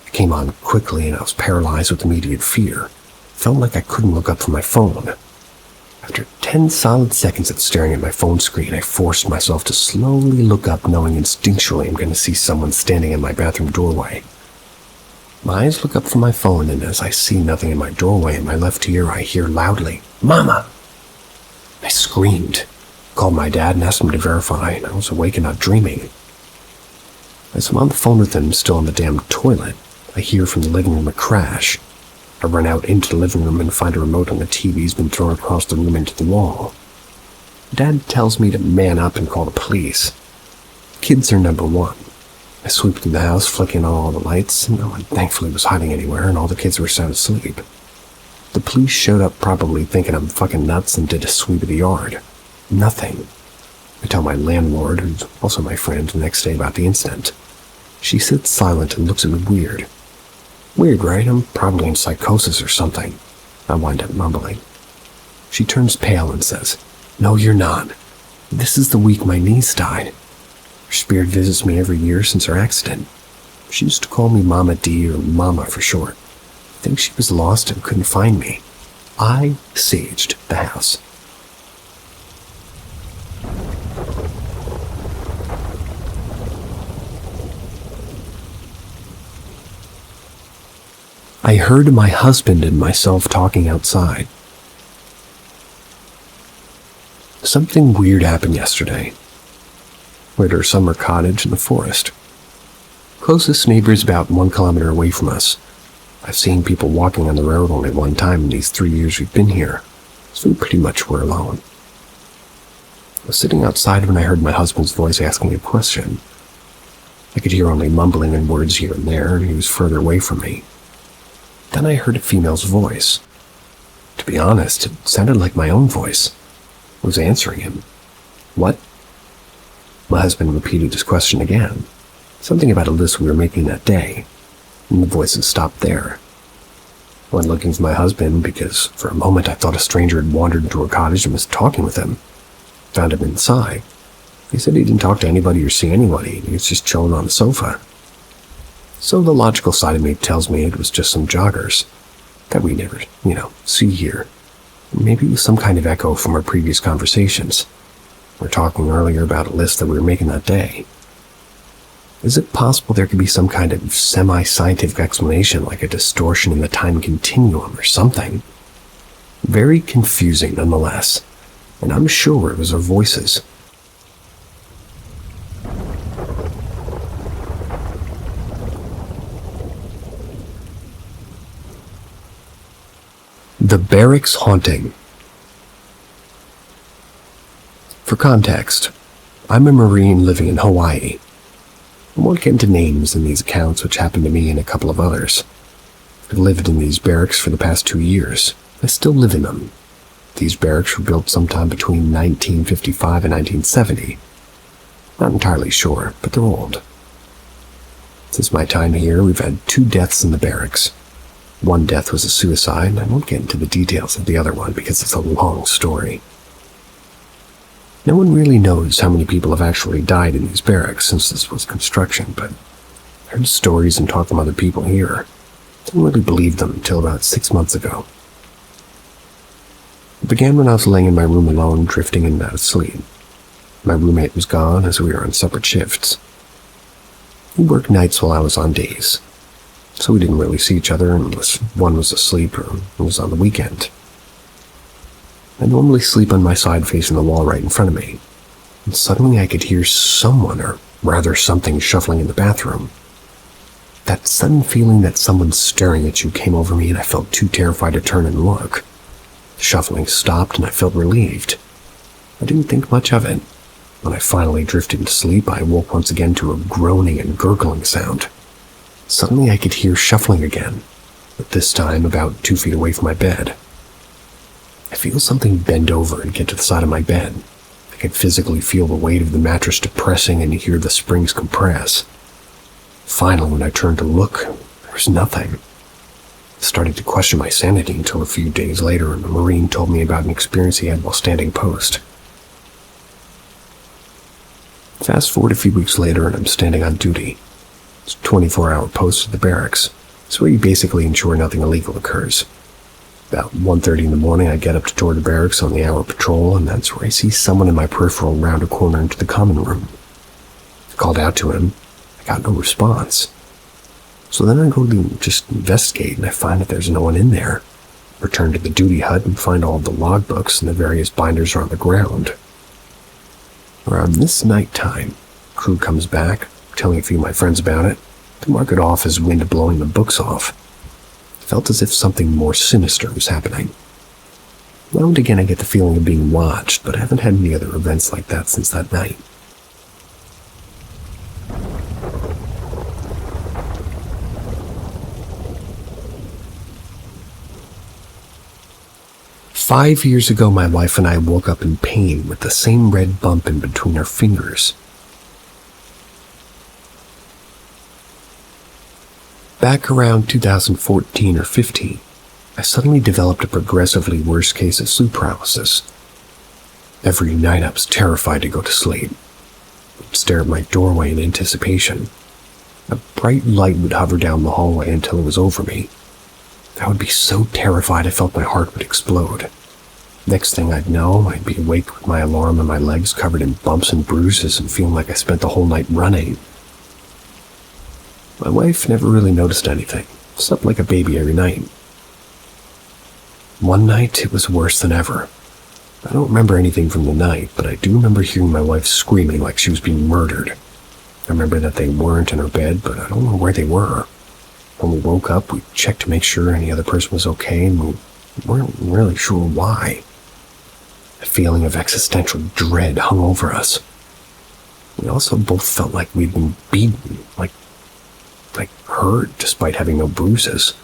I It came on quickly and I was paralyzed with immediate fear. Felt like I couldn't look up from my phone. After 10 solid seconds of staring at my phone screen, I forced myself to slowly look up, knowing instinctually I'm going to see someone standing in my bathroom doorway. My eyes look up from my phone, and as I see nothing in my doorway in my left ear, I hear loudly, "Mama!" I screamed, called my dad and asked him to verify, and I was awake and not dreaming. As I'm on the phone with him, still in the damn toilet, I hear from the living room a crash. I run out into the living room and find a remote on the TV's been thrown across the room into the wall. Dad tells me to man up and call the police. Kids are number one. I sweep through the house, flicking on all the lights. No one thankfully was hiding anywhere, and all the kids were sound asleep. The police showed up probably thinking I'm fucking nuts and did a sweep of the yard. Nothing. I tell my landlord, who's also my friend, the next day about the incident. She sits silent and looks at me weird. Weird, right? I'm probably in psychosis or something. I wind up mumbling. She turns pale and says, "No, you're not. This is the week my niece died. Her spirit visits me every year since her accident. She used to call me Mama D, or Mama for short. I think she was lost and couldn't find me. I saged the house." I heard my husband and myself talking outside. Something weird happened yesterday. We're at our summer cottage in the forest. Closest neighbor is about 1 kilometer away from us. I've seen people walking on the road only one time in these 3 years we've been here, so we pretty much were alone. I was sitting outside when I heard my husband's voice asking a question. I could hear only mumbling and words here and there, and he was further away from me. Then I heard a female's voice. To be honest, it sounded like my own voice. I was answering him. "What?" My husband repeated his question again. Something about a list we were making that day, and the voices stopped there. I went looking for my husband because for a moment I thought a stranger had wandered into our cottage and was talking with him. Found him inside. He said he didn't talk to anybody or see anybody. He was just chilling on the sofa. So the logical side of me tells me it was just some joggers that we never, see here. Maybe it was some kind of echo from our previous conversations. We were talking earlier about a list that we were making that day. Is it possible there could be some kind of semi-scientific explanation, like a distortion in the time continuum or something? Very confusing nonetheless, and I'm sure it was our voices. The Barracks Haunting. For context, I'm a Marine living in Hawaii. I won't get into names in these accounts, which happened to me and a couple of others. I've lived in these barracks for the past 2 years. I still live in them. These barracks were built sometime between 1955 and 1970. Not entirely sure, but they're old. Since my time here, we've had 2 deaths in the barracks. One death was a suicide, and I won't get into the details of the other one because it's a long story. No one really knows how many people have actually died in these barracks since this was construction, but I heard stories and talked from other people here. Didn't really believe them until about 6 months ago. It began when I was laying in my room alone, drifting in and out of sleep. My roommate was gone as we were on separate shifts. He worked nights while I was on days, so we didn't really see each other unless one was asleep or was on the weekend. I normally sleep on my side facing the wall right in front of me, and suddenly I could hear someone, or rather something, shuffling in the bathroom. That sudden feeling that someone's staring at you came over me, and I felt too terrified to turn and look. The shuffling stopped and I felt relieved. I didn't think much of it. When I finally drifted into sleep, I woke once again to a groaning and gurgling sound. Suddenly I could hear shuffling again, but this time about 2 feet away from my bed. I feel something bend over and get to the side of my bed. I could physically feel the weight of the mattress depressing and hear the springs compress. Finally, when I turned to look, there was nothing. I started to question my sanity until a few days later, a Marine told me about an experience he had while standing post. Fast forward a few weeks later, and I'm standing on duty. It's a 24-hour post at the barracks. It's where you basically ensure nothing illegal occurs. About 1:30 in the morning, I get up to tour the barracks on the hour patrol, and that's where I see someone in my peripheral round a corner into the common room. I called out to him. I got no response. So then I go to just investigate, and I find that there's no one in there. Return to the duty hut and find all of the logbooks and the various binders are on the ground. Around this nighttime, crew comes back, telling a few of my friends about it. They mark it off as wind blowing the books off. It felt as if something more sinister was happening. Now and again I get the feeling of being watched, but I haven't had any other events like that since that night. "5 years ago, my wife and I woke up in pain with the same red bump in between our fingers. Back around 2014 or 15, I suddenly developed a progressively worse case of sleep paralysis. Every night I was terrified to go to sleep. I'd stare at my doorway in anticipation. A bright light would hover down the hallway until it was over me. I would be so terrified I felt my heart would explode. Next thing I'd know, I'd be awake with my alarm and my legs covered in bumps and bruises and feeling like I spent the whole night running. My wife never really noticed anything, slept like a baby every night. One night, it was worse than ever. I don't remember anything from the night, but I do remember hearing my wife screaming like she was being murdered. I remember that they weren't in her bed, but I don't know where they were. When we woke up, we checked to make sure any other person was okay, and we weren't really sure why. A feeling of existential dread hung over us. We also both felt like we'd been beaten, like hurt, despite having no bruises.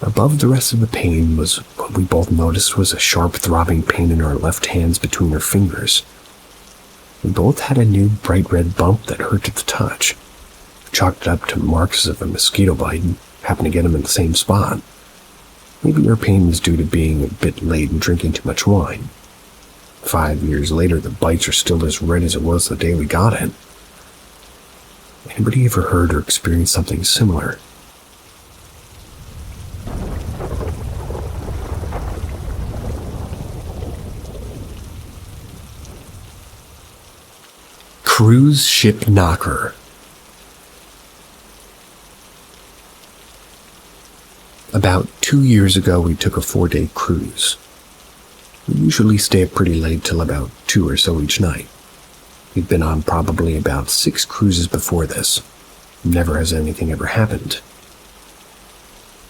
Above the rest of the pain was what we both noticed was a sharp throbbing pain in our left hands between our fingers. We both had a new bright red bump that hurt to the touch. We chalked it up to marks of a mosquito bite and happened to get them in the same spot. Maybe our pain was due to being a bit late and drinking too much wine. 5 years later, the bites are still as red as it was the day we got it. Anybody ever heard or experienced something similar? Cruise ship knocker. About 2 years ago, we took a 4-day cruise. We usually stay up pretty late till about 2 or so each night. We'd been on probably about 6 cruises before this. Never has anything ever happened.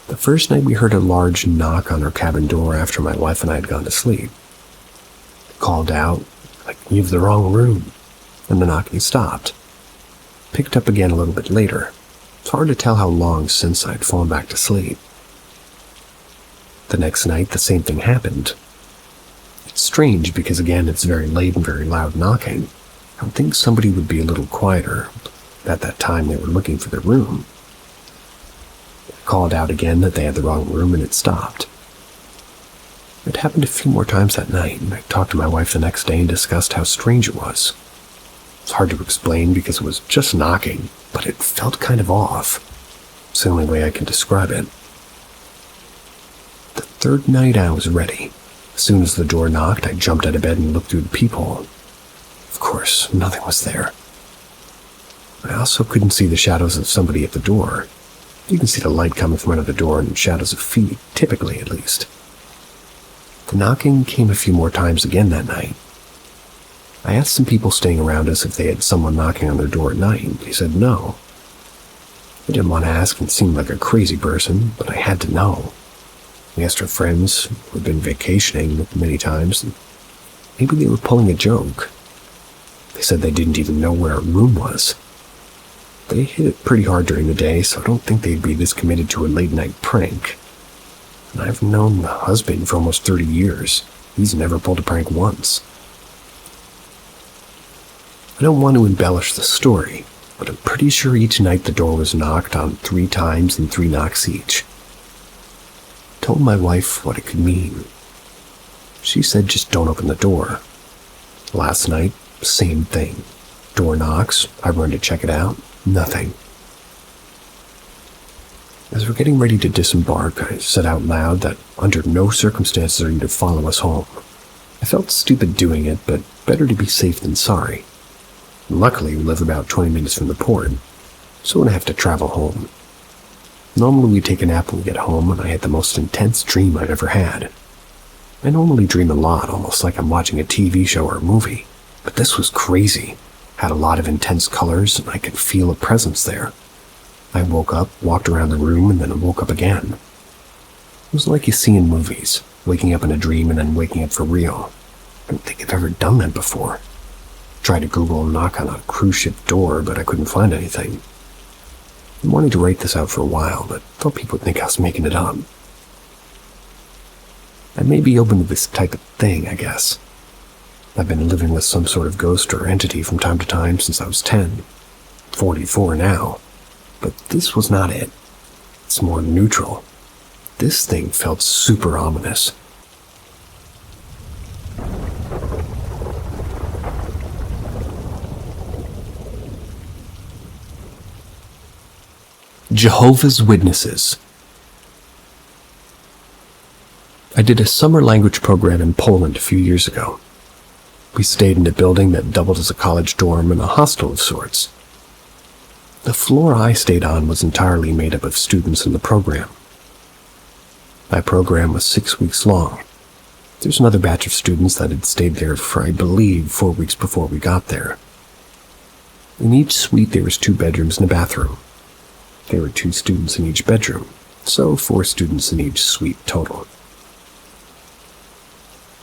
The first night we heard a large knock on our cabin door after my wife and I had gone to sleep. I called out, like, "You have the wrong room," and the knocking stopped. Picked up again a little bit later. It's hard to tell how long since I'd fallen back to sleep. The next night, the same thing happened. It's strange because, again, it's very late and very loud knocking. I would think somebody would be a little quieter. At that time, they were looking for their room. I called out again that they had the wrong room, and it stopped. It happened a few more times that night, and I talked to my wife the next day and discussed how strange it was. It's hard to explain because it was just knocking, but it felt kind of off. It's the only way I can describe it. The third night, I was ready. As soon as the door knocked, I jumped out of bed and looked through the peephole. Of course, nothing was there. I also couldn't see the shadows of somebody at the door. You can see the light coming from under the door and shadows of feet, typically at least. The knocking came a few more times again that night. I asked some people staying around us if they had someone knocking on their door at night, and they said no. I didn't want to ask and seem like a crazy person, but I had to know. We asked our friends, who had been vacationing many times, and maybe they were pulling a joke. They said they didn't even know where our room was. They hit it pretty hard during the day, so I don't think they'd be this committed to a late-night prank. And I've known the husband for almost 30 years. He's never pulled a prank once. I don't want to embellish the story, but I'm pretty sure each night the door was knocked on 3 times and 3 knocks each. I told my wife what it could mean. She said just don't open the door. Last night, same thing. Door knocks, I run to check it out, nothing. As we're getting ready to disembark, I said out loud that under no circumstances are you to follow us home. I felt stupid doing it, but better to be safe than sorry. Luckily, we live about 20 minutes from the port, so we don't have to travel home. Normally we take a nap when we get home, and I had the most intense dream I've ever had. I normally dream a lot, almost like I'm watching a TV show or a movie, but this was crazy. Had a lot of intense colors, and I could feel a presence there. I woke up, walked around the room, and then I woke up again. It was like you see in movies, waking up in a dream and then waking up for real. I don't think I've ever done that before. Tried to Google and knock on a cruise ship door, but I couldn't find anything. I wanted to write this out for a while, but thought people would think I was making it up. I may be open to this type of thing, I guess. I've been living with some sort of ghost or entity from time to time since I was 10. 44 now. But this was not it. It's more neutral. This thing felt super ominous. Jehovah's Witnesses. I did a summer language program in Poland a few years ago. We stayed in a building that doubled as a college dorm and a hostel of sorts. The floor I stayed on was entirely made up of students in the program. My program was 6 weeks long. There's another batch of students that had stayed there for, I believe, 4 weeks before we got there. In each suite there was 2 bedrooms and a bathroom. There were 2 students in each bedroom, so 4 students in each suite total.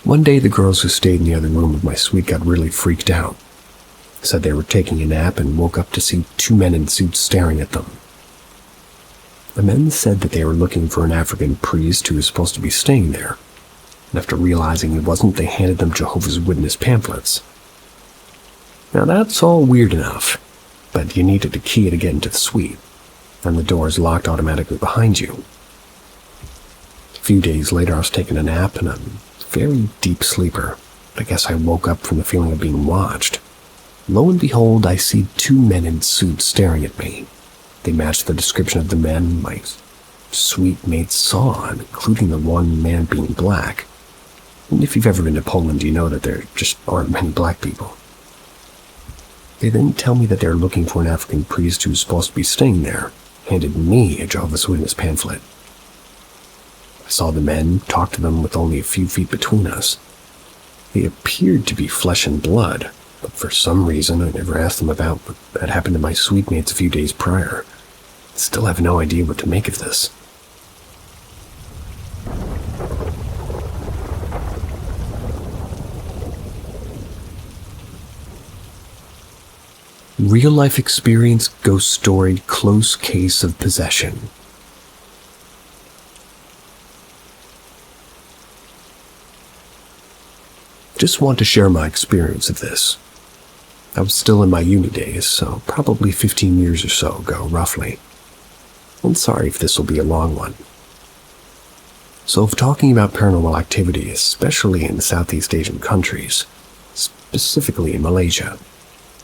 One day the girls who stayed in the other room of my suite got really freaked out. Said they were taking a nap and woke up to see 2 men in suits staring at them. The men said that they were looking for an African priest who was supposed to be staying there, and after realizing he wasn't, they handed them Jehovah's Witness pamphlets. Now that's all weird enough, but you needed a key to get into the suite, and the doors locked automatically behind you. A few days later I was taking a nap, and I'm a very deep sleeper, but I guess I woke up from the feeling of being watched. Lo and behold, I see 2 men in suits staring at me. They matched the description of the men my suite mates saw, including the one man being black. And if you've ever been to Poland, you know that there just aren't many black people. They then tell me that they're looking for an African priest who's supposed to be staying there, handed me a Jehovah's Witness pamphlet. I saw the men, talked to them with only a few feet between us. They appeared to be flesh and blood, but for some reason I never asked them about what had happened to my suite mates a few days prior. Still have no idea what to make of this. Real-life experience ghost story close case of possession. Just want to share my experience of this. I was still in my uni days, so probably 15 years or so ago, roughly. I'm sorry if this will be a long one. So if talking about paranormal activity, especially in Southeast Asian countries, specifically in Malaysia,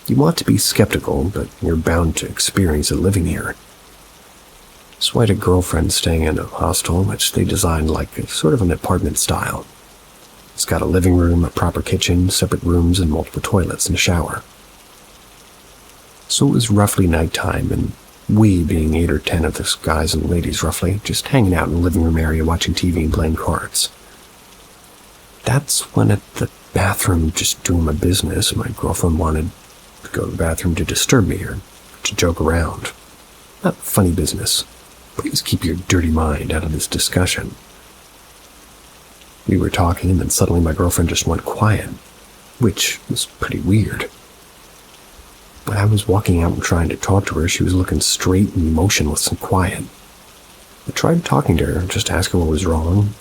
you want to be skeptical, but you're bound to experience it living here. So I had a girlfriend staying in a hostel, which they designed like a sort of an apartment style. It's got a living room, a proper kitchen, separate rooms, and multiple toilets and a shower. So it was roughly nighttime, and we, being 8 or 10 of us guys and ladies roughly, just hanging out in the living room area watching TV and playing cards. That's when at the bathroom, just doing my business, my girlfriend wanted to go to the bathroom to disturb me or to joke around. Not funny business. Please keep your dirty mind out of this discussion. We were talking, and then suddenly my girlfriend just went quiet, which was pretty weird. When I was walking out and trying to talk to her, she was looking straight and motionless and quiet. I tried talking to her, just to ask her what was wrong,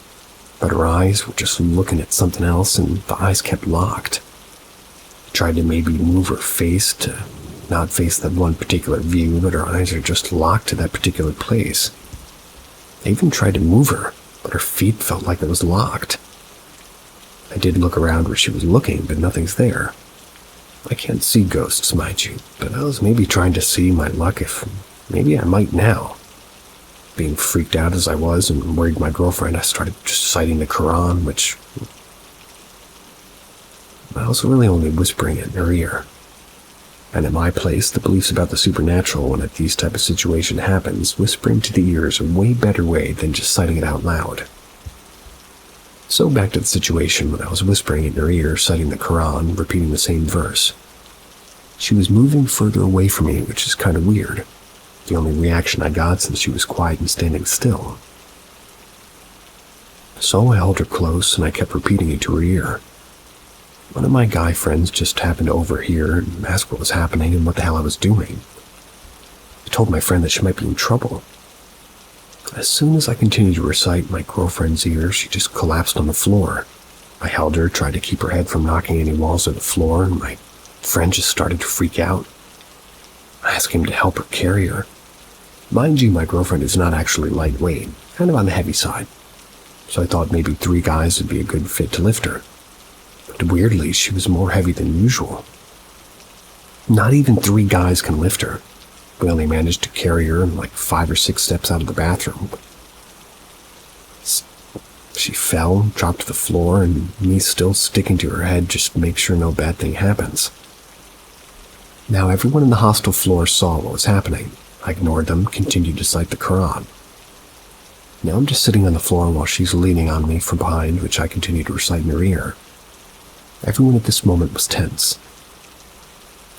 but her eyes were just looking at something else, and the eyes kept locked. I tried to maybe move her face to not face that one particular view, but her eyes are just locked to that particular place. I even tried to move her, but her feet felt like it was locked. I did look around where she was looking, but nothing's there. I can't see ghosts, mind you, but I was maybe trying to see my luck if maybe I might now. Being freaked out as I was and worried my girlfriend, I started just reciting the Quran, which I was really only whispering it in her ear. And at my place, the beliefs about the supernatural when these type of situation happens, whispering to the ear is a way better way than just citing it out loud. So back to the situation when I was whispering in her ear, citing the Quran, repeating the same verse. She was moving further away from me, which is kind of weird. The only reaction I got since she was quiet and standing still. So I held her close and I kept repeating it to her ear. One of my guy friends just happened to overhear and asked what was happening and what the hell I was doing. I told my friend that she might be in trouble. As soon as I continued to recite my girlfriend's ear, she just collapsed on the floor. I held her, tried to keep her head from knocking any walls or the floor, and my friend just started to freak out. I asked him to help her carry her. Mind you, my girlfriend is not actually lightweight, kind of on the heavy side. So I thought maybe 3 guys would be a good fit to lift her. But weirdly, she was more heavy than usual. Not even 3 guys can lift her. We only managed to carry her like 5 or 6 steps out of the bathroom. She fell, dropped to the floor, and me still sticking to her head just to make sure no bad thing happens. Now everyone in the hostel floor saw what was happening. I ignored them, continued to cite the Quran. Now I'm just sitting on the floor while she's leaning on me from behind, which I continued to recite in her ear. Everyone at this moment was tense.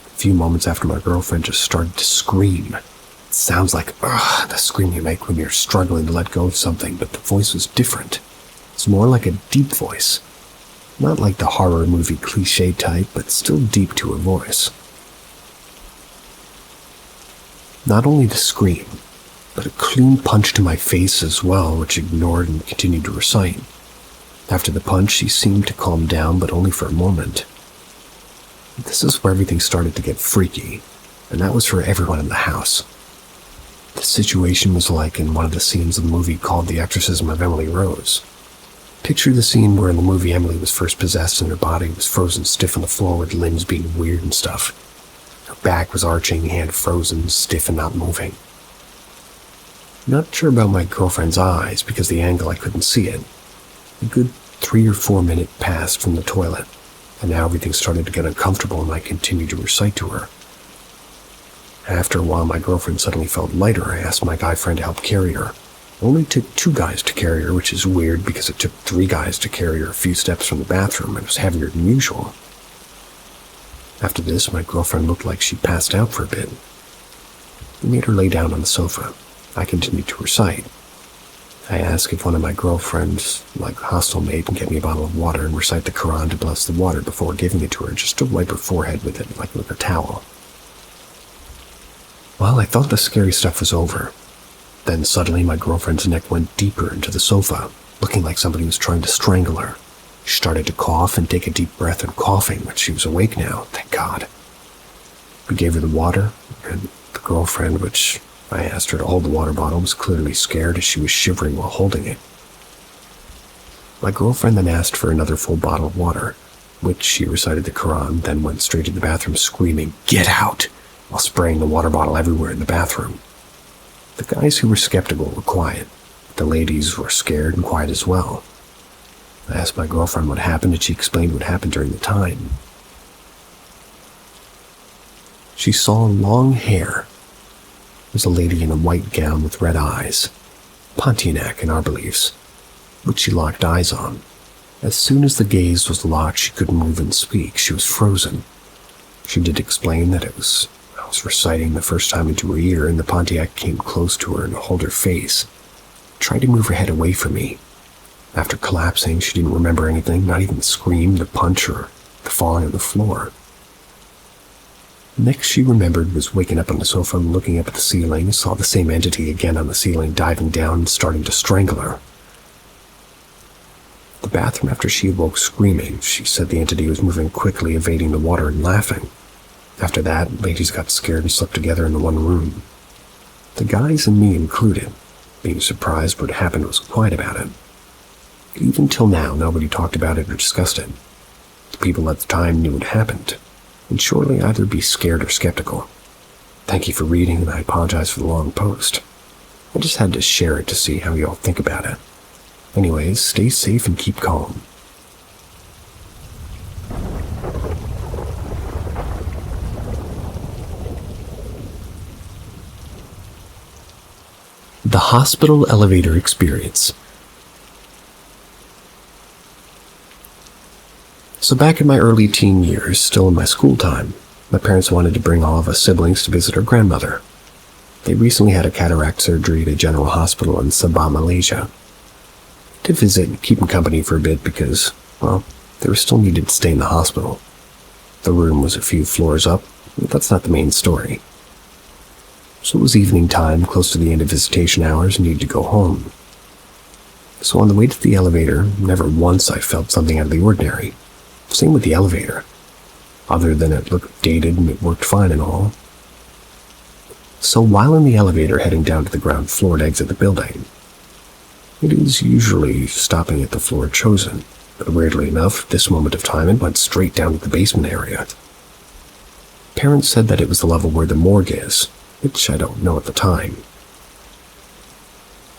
A few moments after, my girlfriend just started to scream. It sounds like the scream you make when you're struggling to let go of something, but the voice was different. It's more like a deep voice. Not like the horror movie cliche type, but still deep to her voice. Not only the scream, but a clean punch to my face as well, which ignored and continued to recite. After the punch, she seemed to calm down, but only for a moment. This is where everything started to get freaky, and that was for everyone in the house. The situation was like in one of the scenes of the movie called The Exorcism of Emily Rose. Picture the scene where in the movie Emily was first possessed and her body was frozen stiff on the floor with limbs being weird and stuff. Her back was arching, hand frozen, stiff and not moving. Not sure about my girlfriend's eyes because the angle I couldn't see it. A good 3 or 4 minutes passed from the toilet, and now everything started to get uncomfortable and I continued to recite to her. After a while, my girlfriend suddenly felt lighter. I asked my guy friend to help carry her. It only took 2 guys to carry her, which is weird because it took 3 guys to carry her a few steps from the bathroom. It was heavier than usual. After this, my girlfriend looked like she passed out for a bit. We made her lay down on the sofa. I continued to recite. I asked if one of my girlfriends, like hostel mate, can get me a bottle of water and recite the Quran to bless the water before giving it to her, just to wipe her forehead with it, like with a towel. Well, I thought the scary stuff was over. Then suddenly my girlfriend's neck went deeper into the sofa, looking like somebody was trying to strangle her. She started to cough and take a deep breath and coughing, but she was awake now, thank God. We gave her the water, and the girlfriend, which I asked her to hold the water bottle, was clearly scared as she was shivering while holding it. My girlfriend then asked for another full bottle of water, which she recited the Quran, then went straight to the bathroom screaming, "Get out!" while spraying the water bottle everywhere in the bathroom. The guys who were skeptical were quiet. The ladies were scared and quiet as well. I asked my girlfriend what happened, and she explained what happened during the time. She saw long hair. It was a lady in a white gown with red eyes, Pontiac in our beliefs, which she locked eyes on. As soon as the gaze was locked, she couldn't move and speak. She was frozen. She did explain that I was reciting the first time into her ear, and the Pontiac came close to her and held her face, tried to move her head away from me. After collapsing, she didn't remember anything, not even the scream, the punch, or the falling on the floor. Next she remembered was waking up on the sofa, looking up at the ceiling, saw the same entity again on the ceiling, diving down and starting to strangle her. The bathroom after she awoke screaming, she said the entity was moving quickly, evading the water and laughing. After that, ladies got scared and slept together in the one room. The guys and me included. Being surprised what happened was quiet about it. Even till now, nobody talked about it or discussed it. The people at the time knew what happened, and surely either be scared or skeptical. Thank you for reading, and I apologize for the long post. I just had to share it to see how y'all think about it. Anyways, stay safe and keep calm. The hospital elevator experience. So back in my early teen years, still in my school time, my parents wanted to bring all of us siblings to visit our grandmother. They recently had a cataract surgery at a general hospital in Sabah, Malaysia. To visit and keep them company for a bit because, well, they were still needed to stay in the hospital. The room was a few floors up, but that's not the main story. So it was evening time, close to the end of visitation hours, and needed to go home. So on the way to the elevator, never once I felt something out of the ordinary. Same with the elevator. Other than it looked dated and it worked fine and all. So while in the elevator heading down to the ground floor to exit the building, it is usually stopping at the floor chosen, but weirdly enough, this moment of time it went straight down to the basement area. Parents said that it was the level where the morgue is, which I don't know at the time.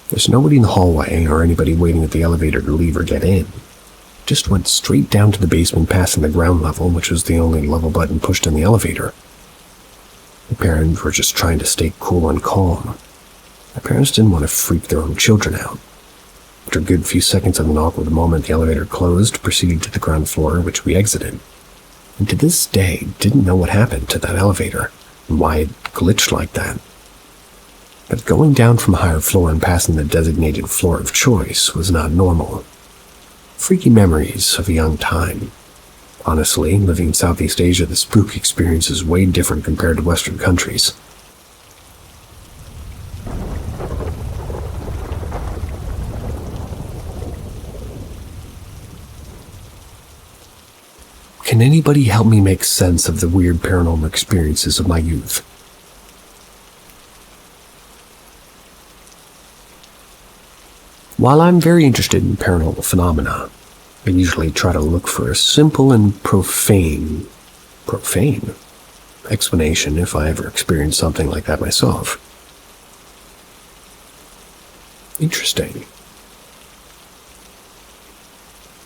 There's nobody in the hallway or anybody waiting at the elevator to leave or get in. Just went straight down to the basement, passing the ground level, which was the only level button pushed in the elevator. My parents were just trying to stay cool and calm. My parents didn't want to freak their own children out. After a good few seconds of an awkward moment, the elevator closed, proceeding to the ground floor, which we exited. And to this day, didn't know what happened to that elevator, and why it glitched like that. But going down from a higher floor and passing the designated floor of choice was not normal. Freaky memories of a young time. Honestly, living in Southeast Asia, the spook experience is way different compared to Western countries. Can anybody help me make sense of the weird paranormal experiences of my youth? While I'm very interested in paranormal phenomena, I usually try to look for a simple and profane explanation if I ever experienced something like that myself. Interesting.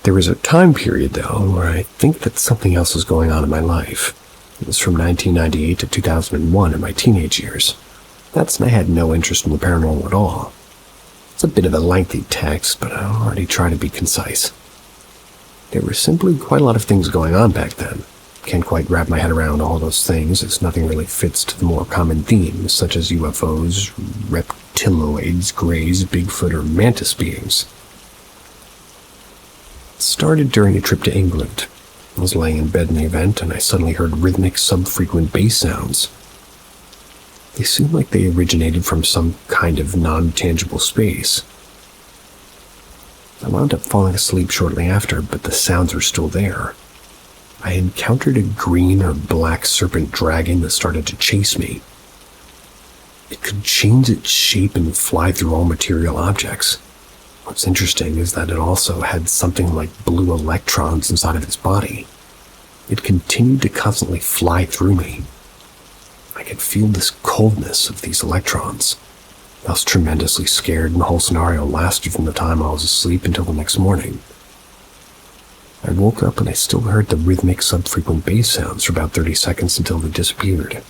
There was a time period, though, where I think that something else was going on in my life. It was from 1998 to 2001 in my teenage years. That's when I had no interest in the paranormal at all. It's a bit of a lengthy text, but I'll already try to be concise. There were simply quite a lot of things going on back then. Can't quite wrap my head around all those things, as nothing really fits to the more common themes, such as UFOs, reptiloids, greys, Bigfoot, or mantis beings. It started during a trip to England. I was laying in bed in the event, and I suddenly heard rhythmic, subfrequent bass sounds. They seemed like they originated from some kind of non-tangible space. I wound up falling asleep shortly after, but the sounds were still there. I encountered a green or black serpent dragon that started to chase me. It could change its shape and fly through all material objects. What's interesting is that it also had something like blue electrons inside of its body. It continued to constantly fly through me. I could feel this coldness of these electrons. I was tremendously scared, and the whole scenario lasted from the time I was asleep until the next morning. I woke up and I still heard the rhythmic, subfrequent bass sounds for about 30 seconds until they disappeared.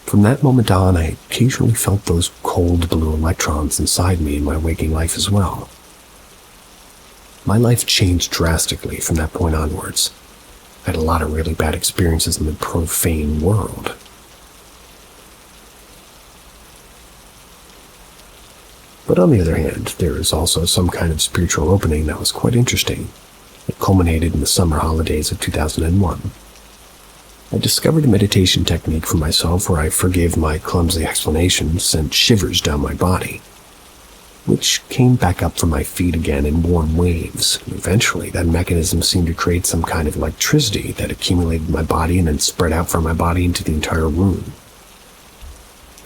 From that moment on, I occasionally felt those cold blue electrons inside me in my waking life as well. My life changed drastically from that point onwards. I had a lot of really bad experiences in the profane world. But on the other hand, there is also some kind of spiritual opening that was quite interesting. It culminated in the summer holidays of 2001. I discovered a meditation technique for myself where I forgave my clumsy explanations, sent shivers down my body, which came back up from my feet again in warm waves. Eventually, that mechanism seemed to create some kind of electricity that accumulated in my body and then spread out from my body into the entire room.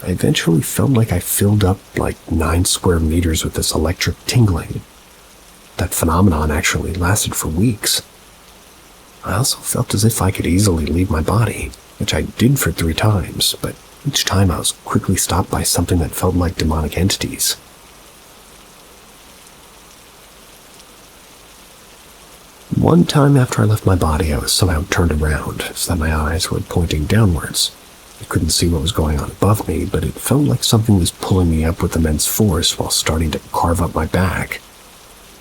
I eventually felt like I filled up like 9 square meters with this electric tingling. That phenomenon actually lasted for weeks. I also felt as if I could easily leave my body, which I did for 3 times, but Each time I was quickly stopped by something that felt like demonic entities. One time after I left my body, I was somehow turned around, so that my eyes were pointing downwards. I couldn't see what was going on above me, but it felt like something was pulling me up with immense force while starting to carve up my back.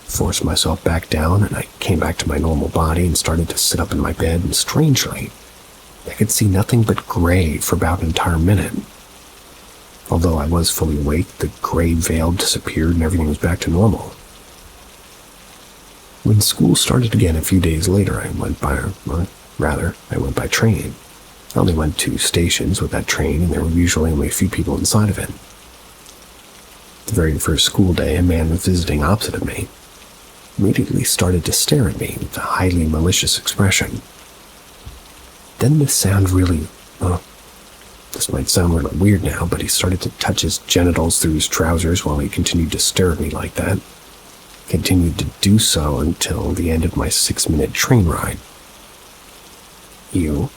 Forced myself back down, and I came back to my normal body and started to sit up in my bed, and strangely, I could see nothing but gray for about an entire minute. Although I was fully awake, the gray veil disappeared and everything was back to normal. When school started again a few days later, I went by train. I only went 2 stations with that train, and there were usually only a few people inside of it. The very first school day, a man was visiting opposite of me. Immediately started to stare at me with a highly malicious expression. Then this might sound really weird now, but he started to touch his genitals through his trousers while he continued to stare at me like that. Continued to do so until the end of my 6-minute train ride. Ew.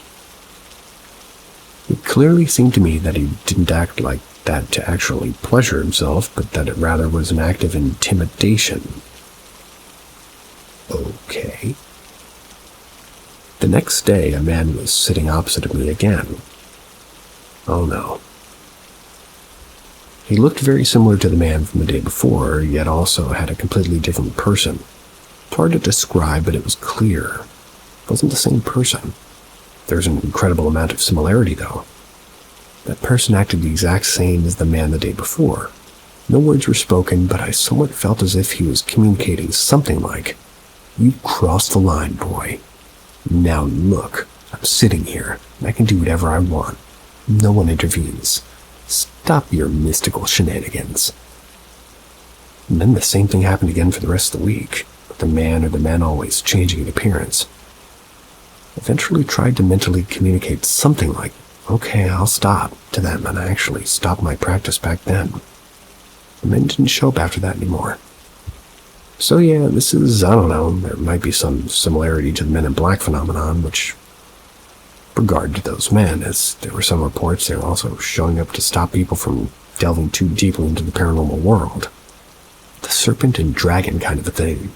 It clearly seemed to me that he didn't act like that to actually pleasure himself, but that it rather was an act of intimidation. Okay. The next day, a man was sitting opposite of me again. Oh no. He looked very similar to the man from the day before, yet also had a completely different person. It's hard to describe, but it was clear. It wasn't the same person. There's an incredible amount of similarity, though. That person acted the exact same as the man the day before. No words were spoken, but I somewhat felt as if he was communicating something like, "You crossed the line, boy. Now look, I'm sitting here, and I can do whatever I want. No one intervenes. Stop your mystical shenanigans." And then the same thing happened again for the rest of the week, with the man or the men always changing in appearance. Eventually tried to mentally communicate something like, "Okay, I'll stop," to them, and I actually stopped my practice back then. The men didn't show up after that anymore. So yeah, this is, I don't know, there might be some similarity to the Men in Black phenomenon, which regard to those men, as there were some reports they were also showing up to stop people from delving too deeply into the paranormal world. The serpent and dragon kind of a thing.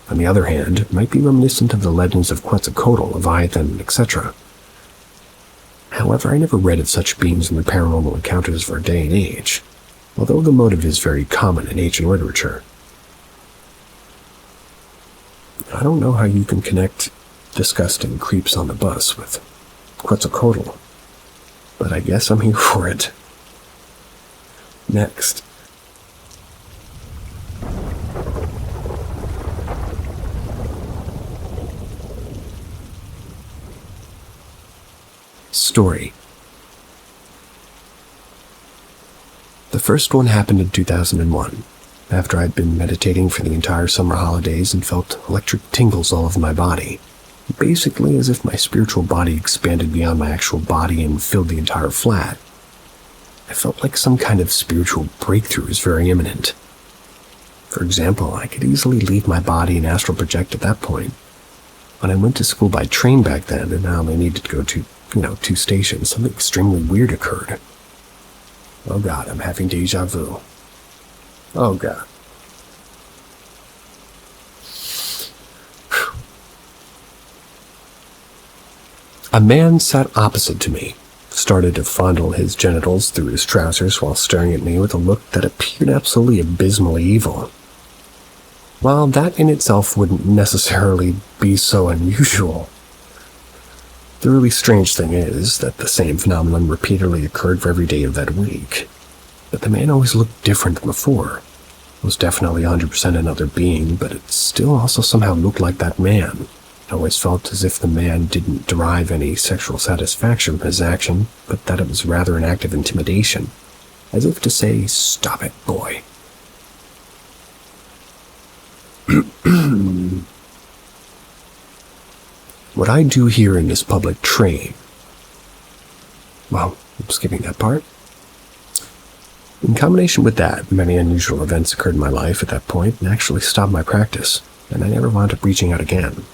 On the other hand, it might be reminiscent of the legends of Quetzalcoatl, Leviathan, etc. However, I never read of such beings in the paranormal encounters of our day and age, although the motive is very common in ancient literature. I don't know how you can connect disgusting creeps on the bus with Quetzalcoatl, but I guess I'm here for it. Next. Story. The first one happened in 2001, after I'd been meditating for the entire summer holidays and felt electric tingles all over my body, basically as if my spiritual body expanded beyond my actual body and filled the entire flat. I felt like some kind of spiritual breakthrough was very imminent. For example, I could easily leave my body and astral project at that point. When I went to school by train back then, and I only needed to go to 2 stations, something extremely weird occurred. Oh god, I'm having deja vu. Oh god. A man sat opposite to me, started to fondle his genitals through his trousers while staring at me with a look that appeared absolutely abysmally evil. While that in itself wouldn't necessarily be so unusual, the really strange thing is that the same phenomenon repeatedly occurred for every day of that week. But the man always looked different than before. It was definitely 100% another being, but it still also somehow looked like that man. It always felt as if the man didn't derive any sexual satisfaction from his action, but that it was rather an act of intimidation, as if to say, "Stop it, boy." What I do here in this public train, well, I'm skipping that part. In combination with that, many unusual events occurred in my life at that point and actually stopped my practice, and I never wound up reaching out again.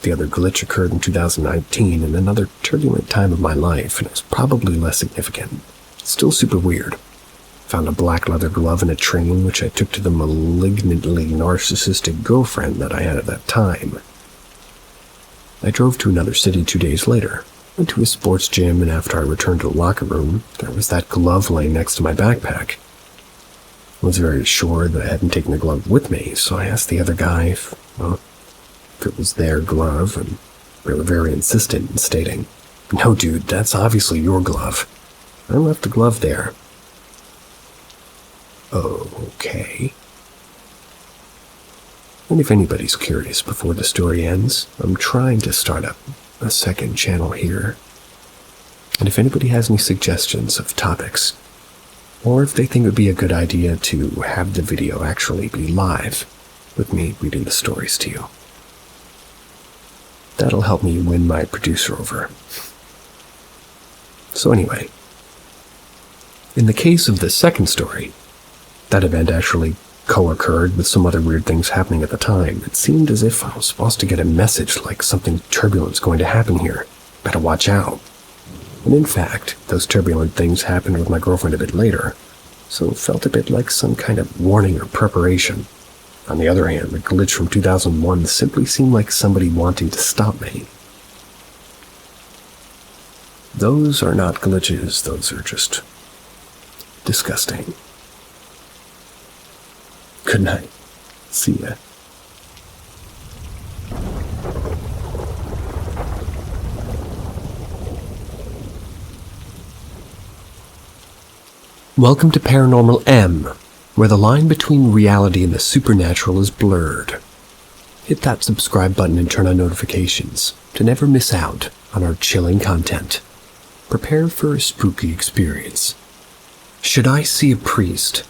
The other glitch occurred in 2019 in another turbulent time of my life, and it was probably less significant. Still super weird. Found a black leather glove in a train, which I took to the malignantly narcissistic girlfriend that I had at that time. I drove to another city 2 days later, went to a sports gym, and after I returned to the locker room, there was that glove laying next to my backpack. I was very sure that I hadn't taken the glove with me, so I asked the other guy if it was their glove, and they were very insistent in stating, "No, dude, that's obviously your glove. I left the glove there." Okay. And if anybody's curious before the story ends, I'm trying to start up a second channel here. And if anybody has any suggestions of topics, or if they think it would be a good idea to have the video actually be live, with me reading the stories to you, that'll help me win my producer over. So anyway, in the case of the second story, that event actually co-occurred with some other weird things happening at the time. It seemed as if I was supposed to get a message like something turbulent's going to happen here. Better watch out. And in fact, those turbulent things happened with my girlfriend a bit later, so it felt a bit like some kind of warning or preparation. On the other hand, the glitch from 2001 simply seemed like somebody wanting to stop me. Those are not glitches, those are just disgusting. Good night. See ya. Welcome to Paranormal M, where the line between reality and the supernatural is blurred. Hit that subscribe button and turn on notifications to never miss out on our chilling content. Prepare for a spooky experience. Should I see a priest?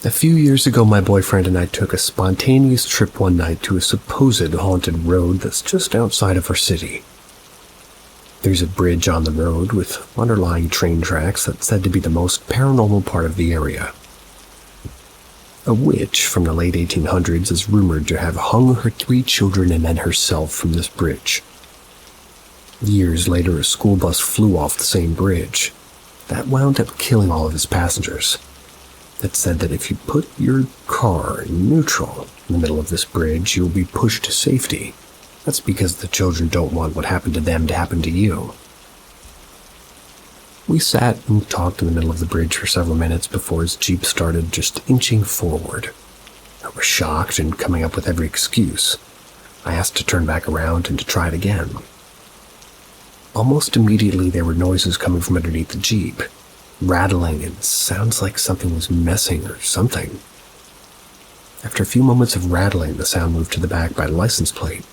A few years ago, my boyfriend and I took a spontaneous trip one night to a supposed haunted road that's just outside of our city. There's a bridge on the road with underlying train tracks that's said to be the most paranormal part of the area. A witch from the late 1800s is rumored to have hung her 3 children and then herself from this bridge. Years later, a school bus flew off the same bridge. That wound up killing all of its passengers. It said that if you put your car in neutral in the middle of this bridge, you'll be pushed to safety. That's because the children don't want what happened to them to happen to you. We sat and talked in the middle of the bridge for several minutes before his Jeep started just inching forward. I was shocked and coming up with every excuse. I asked to turn back around and to try it again. Almost immediately there were noises coming from underneath the Jeep. Rattling, and sounds like something was messing or something. After a few moments of rattling, the sound moved to the back by the license plate.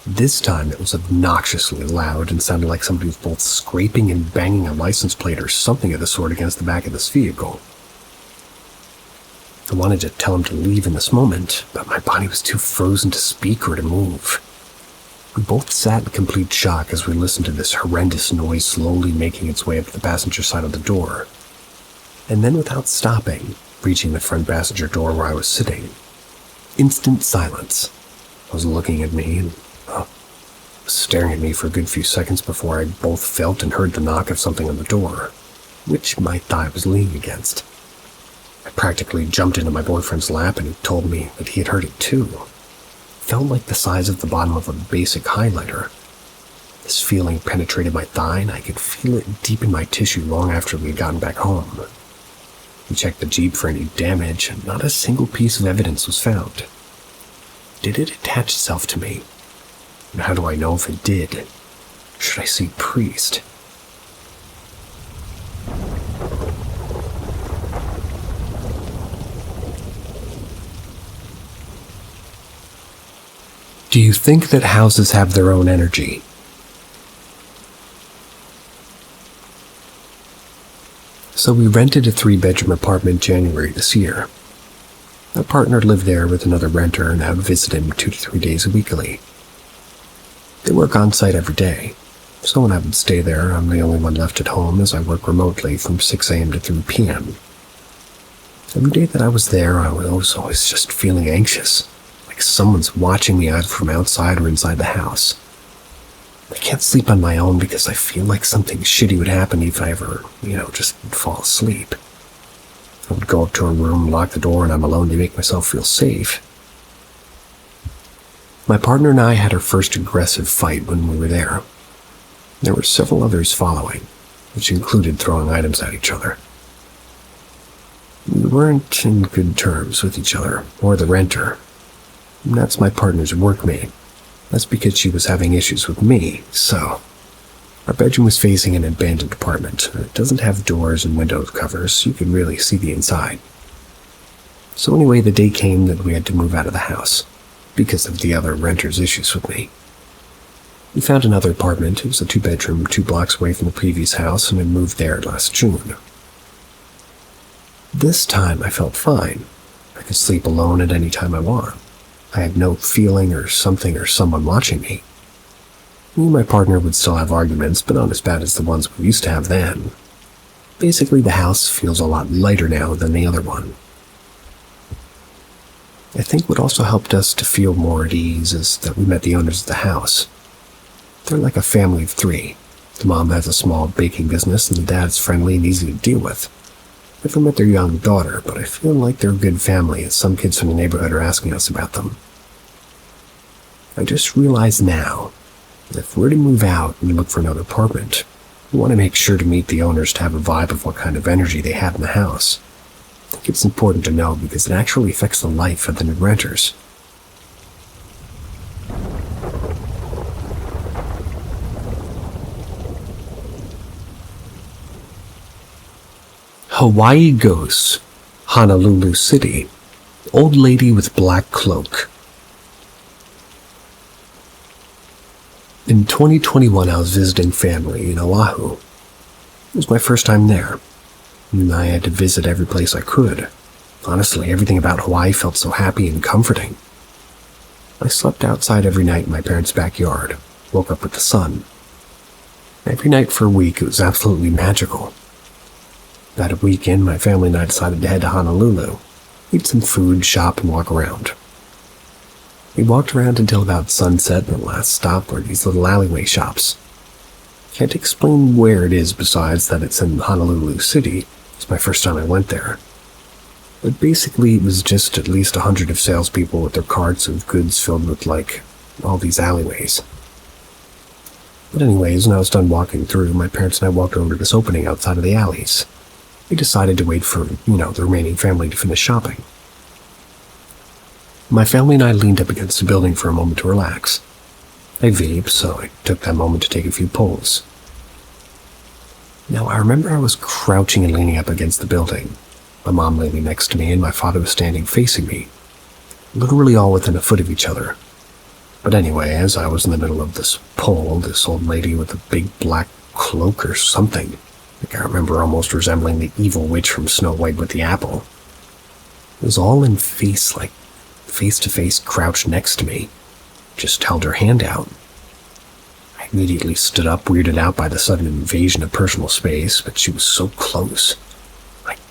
This time it was obnoxiously loud and sounded like somebody was both scraping and banging a license plate or something of the sort against the back of this vehicle. I wanted to tell him to leave in this moment, but my body was too frozen to speak or to move. We both sat in complete shock as we listened to this horrendous noise slowly making its way up to the passenger side of the door. And then without stopping, reaching the front passenger door where I was sitting. Instant silence. I was looking at me and staring at me for a good few seconds before I both felt and heard the knock of something on the door, which my thigh was leaning against. I practically jumped into my boyfriend's lap and he told me that he had heard it too. Felt like the size of the bottom of a basic highlighter. This feeling penetrated my thigh and I could feel it deep in my tissue long after we had gotten back home. We checked the Jeep for any damage and not a single piece of evidence was found. Did it attach itself to me? And how do I know if it did? Should I see a priest? Do you think that houses have their own energy? So we rented a 3-bedroom apartment January this year. My partner lived there with another renter and I would visit him 2 to 3 days weekly. They work on site every day, so when I would stay there, I'm the only one left at home as I work remotely from 6 a.m. to 3 p.m. Every day that I was there, I was always just feeling anxious, like someone's watching me either from outside or inside the house. I can't sleep on my own because I feel like something shitty would happen if I ever, just fall asleep. I would go up to a room, lock the door, and I'm alone to make myself feel safe. My partner and I had our first aggressive fight when we were there. There were several others following, which included throwing items at each other. We weren't in good terms with each other, or the renter. And that's my partner's workmate. That's because she was having issues with me, so... Our bedroom was facing an abandoned apartment. It doesn't have doors and window covers, so you can really see the inside. So anyway, the day came that we had to move out of the house, because of the other renter's issues with me. We found another apartment. It was a 2-bedroom, 2 blocks away from the previous house, and I moved there last June. This time I felt fine. I could sleep alone at any time I want. I had no feeling or something or someone watching me. Me and my partner would still have arguments, but not as bad as the ones we used to have then. Basically, the house feels a lot lighter now than the other one. I think what also helped us to feel more at ease is that we met the owners of the house. They're like a family of 3. The mom has a small baking business, and the dad's friendly and easy to deal with. I've never met their young daughter, but I feel like they're a good family, as some kids from the neighborhood are asking us about them. I just realized now that if we're to move out and look for another apartment, we want to make sure to meet the owners to have a vibe of what kind of energy they have in the house. I think it's important to know because it actually affects the life of the new renters. Hawaii Ghost, Honolulu City, old lady with black cloak. In 2021, I was visiting family in Oahu. It was my first time there, and I had to visit every place I could. Honestly, everything about Hawaii felt so happy and comforting. I slept outside every night in my parents' backyard, woke up with the sun. Every night for a week, it was absolutely magical. About a week in, my family and I decided to head to Honolulu, eat some food, shop, and walk around. We walked around until about sunset, and the last stop were these little alleyway shops. Can't explain where it is besides that it's in Honolulu City. It's my first time I went there. But basically, it was just at least 100 of salespeople with their carts of goods filled with, all these alleyways. But anyways, when I was done walking through, my parents and I walked over to this opening outside of the alleys. We decided to wait for, the remaining family to finish shopping. My family and I leaned up against the building for a moment to relax. I vape, so I took that moment to take a few pulls. Now, I remember I was crouching and leaning up against the building. My mom lay next to me, and my father was standing facing me, literally all within a foot of each other. But anyway, as I was in the middle of this pull, this old lady with a big black cloak or something, I remember almost resembling the evil witch from Snow White with the apple. It was all in face-to-face crouched next to me, just held her hand out. I immediately stood up, weirded out by the sudden invasion of personal space, but she was so close.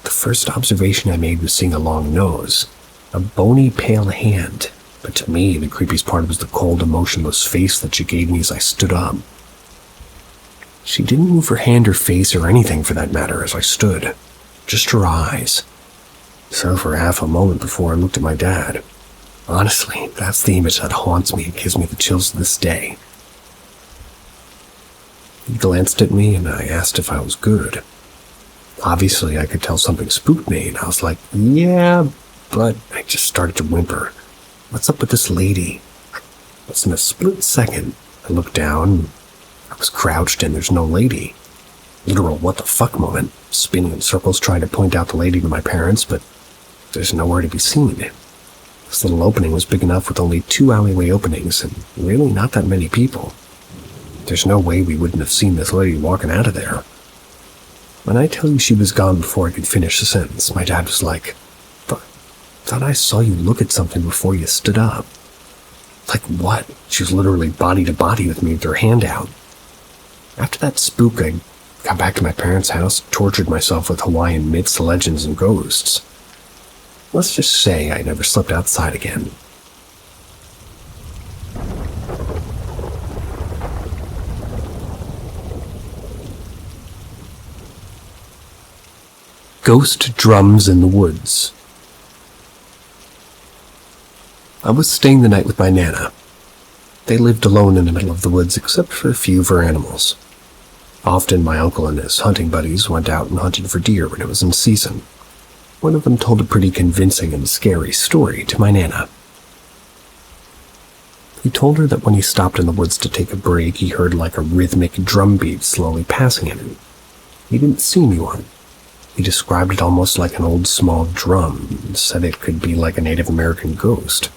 The first observation I made was seeing a long nose, a bony, pale hand, but to me, the creepiest part was the cold, emotionless face that she gave me as I stood up. She didn't move her hand or face or anything for that matter as I stood, just her eyes. So for half a moment before I looked at my dad. Honestly, that's the image that haunts me and gives me the chills to this day. He glanced at me and I asked if I was good. Obviously, I could tell something spooked me, and I was like, yeah, but I just started to whimper. What's up with this lady? But in a split second, I looked down, I was crouched and there's no lady. Literal what the fuck moment, spinning in circles trying to point out the lady to my parents, but there's nowhere to be seen. This little opening was big enough with only 2 alleyway openings and really not that many people. There's no way we wouldn't have seen this lady walking out of there. When I tell you she was gone before I could finish the sentence, my dad was like, thought I saw you look at something before you stood up. Like what? She was literally body to body with me with her hand out. After that spook, I got back to my parents' house, tortured myself with Hawaiian myths, legends, and ghosts. Let's just say I never slept outside again. Ghost drums in the woods. I was staying the night with my Nana. They lived alone in the middle of the woods except for a few of her animals. Often my uncle and his hunting buddies went out and hunted for deer when it was in season. One of them told a pretty convincing and scary story to my Nana. He told her that when he stopped in the woods to take a break, he heard like a rhythmic drum beat slowly passing him. He didn't see anyone. He described it almost like an old small drum and said it could be like a Native American ghost.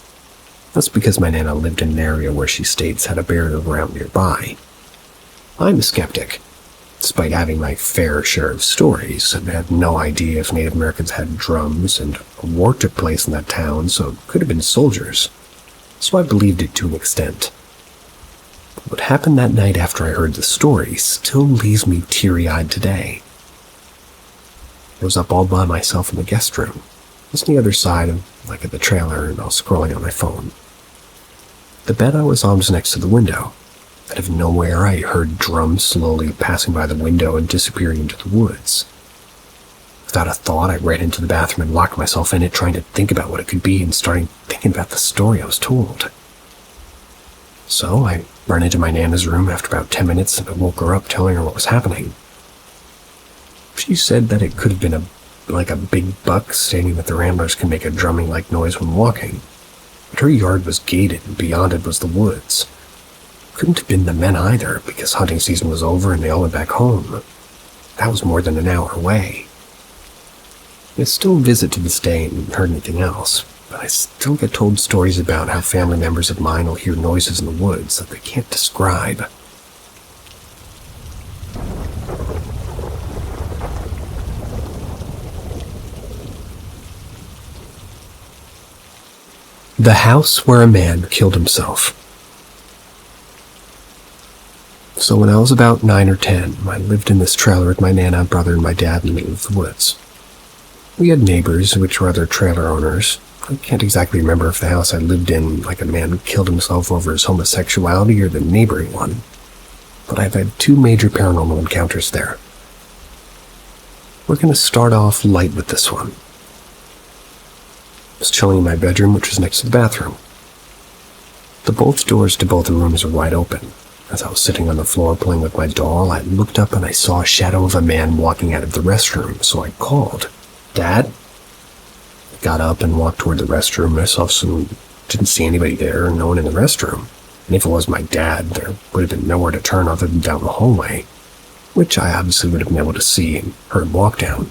That's because my Nana lived in an area where she states had a burial ground nearby. I'm a skeptic. Despite having my fair share of stories, I had no idea if Native Americans had drums, and a war took place in that town, so it could have been soldiers. So I believed it to an extent. But what happened that night after I heard the story still leaves me teary-eyed today. I was up all by myself in the guest room. I was on the other side of, like at the trailer, and I was scrolling on my phone. The bed I was on was next to the window. Out of nowhere, I heard drums slowly passing by the window and disappearing into the woods. Without a thought, I ran into the bathroom and locked myself in it, trying to think about what it could be and starting thinking about the story I was told. So I ran into my Nana's room after about 10 minutes and I woke her up telling her what was happening. She said that it could have been like a big buck, stating that the ramblers can make a drumming-like noise when walking. But her yard was gated, and beyond it was the woods. Couldn't have been the men either, because hunting season was over and they all went back home. That was more than an hour away. I still visit to this day and haven't heard anything else, but I still get told stories about how family members of mine will hear noises in the woods that they can't describe. The house where a man killed himself. So when I was about 9 or 10, I lived in this trailer with my Nana, brother, and my dad in the middle of the woods. We had neighbors, which were other trailer owners. I can't exactly remember if the house I lived in, like a man killed himself over his homosexuality, or the neighboring one. But I've had 2 major paranormal encounters there. We're going to start off light with this one. I was chilling in my bedroom, which was next to the bathroom. Both doors to both the rooms were wide open. As I was sitting on the floor playing with my doll, I looked up and I saw a shadow of a man walking out of the restroom, so I called, "Dad?" I got up and walked toward the restroom. Didn't see anybody there, no one in the restroom. And if it was my dad, there would have been nowhere to turn other than down the hallway, which I obviously would have been able to see and heard him walk down.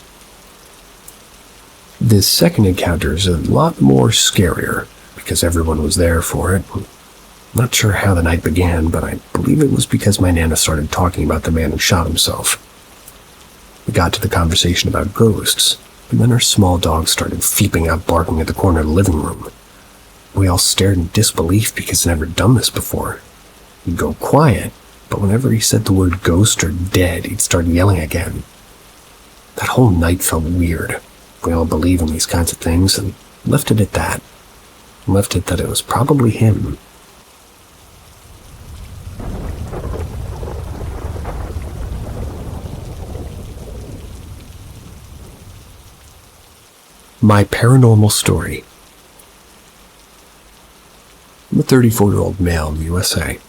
This second encounter is a lot more scarier, because everyone was there for it. I'm not sure how the night began, but I believe it was because my Nana started talking about the man who shot himself. We got to the conversation about ghosts, and then our small dog started feeping out, barking at the corner of the living room. We all stared in disbelief because he'd never done this before. He'd go quiet, but whenever he said the word ghost or dead, he'd start yelling again. That whole night felt weird. We all believe in these kinds of things, and left it at that. Left it that it was probably him. My paranormal story. I'm a 34-year-old male in the USA.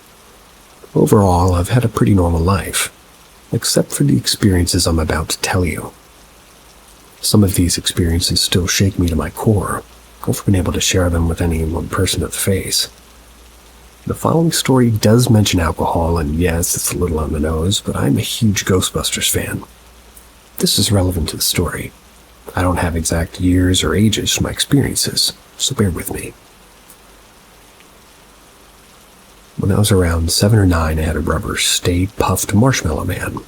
Overall, I've had a pretty normal life, except for the experiences I'm about to tell you. Some of these experiences still shake me to my core. I've never been able to share them with any one person to the face. The following story does mention alcohol, and yes, it's a little on the nose, but I'm a huge Ghostbusters fan. This is relevant to the story. I don't have exact years or ages for my experiences, so bear with me. When I was around 7 or 9, I had a rubber Stay Puft Marshmallow Man. I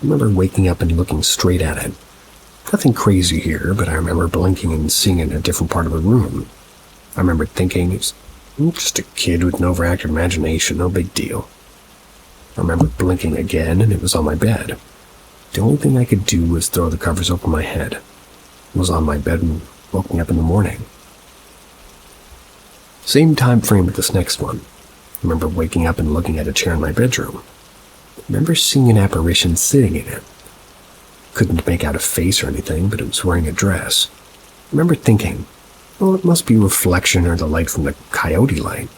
remember waking up and looking straight at it. Nothing crazy here, but I remember blinking and seeing it in a different part of the room. I remember thinking, it's just a kid with an overactive imagination, no big deal. I remember blinking again, and it was on my bed. The only thing I could do was throw the covers over my head. It was on my bed woke me up in the morning. Same time frame with this next one. I remember waking up and looking at a chair in my bedroom. I remember seeing an apparition sitting in it. Couldn't make out a face or anything, but it was wearing a dress. I remember thinking, well, it must be a reflection or the light from the coyote light.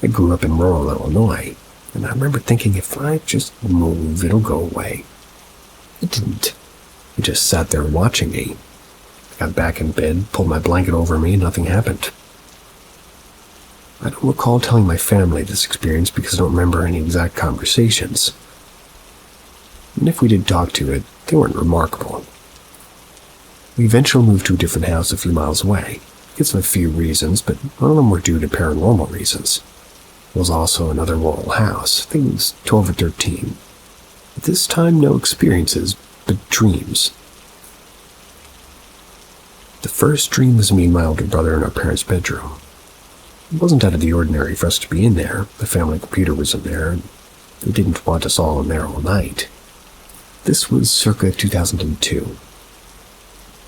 I grew up in rural Illinois, and I remember thinking if I just move, it'll go away. It didn't. It just sat there watching me. I got back in bed, pulled my blanket over me, and nothing happened. I don't recall telling my family this experience because I don't remember any exact conversations. And if we did talk to it, they weren't remarkable. We eventually moved to a different house a few miles away. It's a few reasons, but none of them were due to paranormal reasons. It was also another rural house. I think it was 12 or 13. At this time, no experiences, but dreams. The first dream was me and my older brother in our parents' bedroom. It wasn't out of the ordinary for us to be in there. The family computer was in there, and they didn't want us all in there all night. This was circa 2002.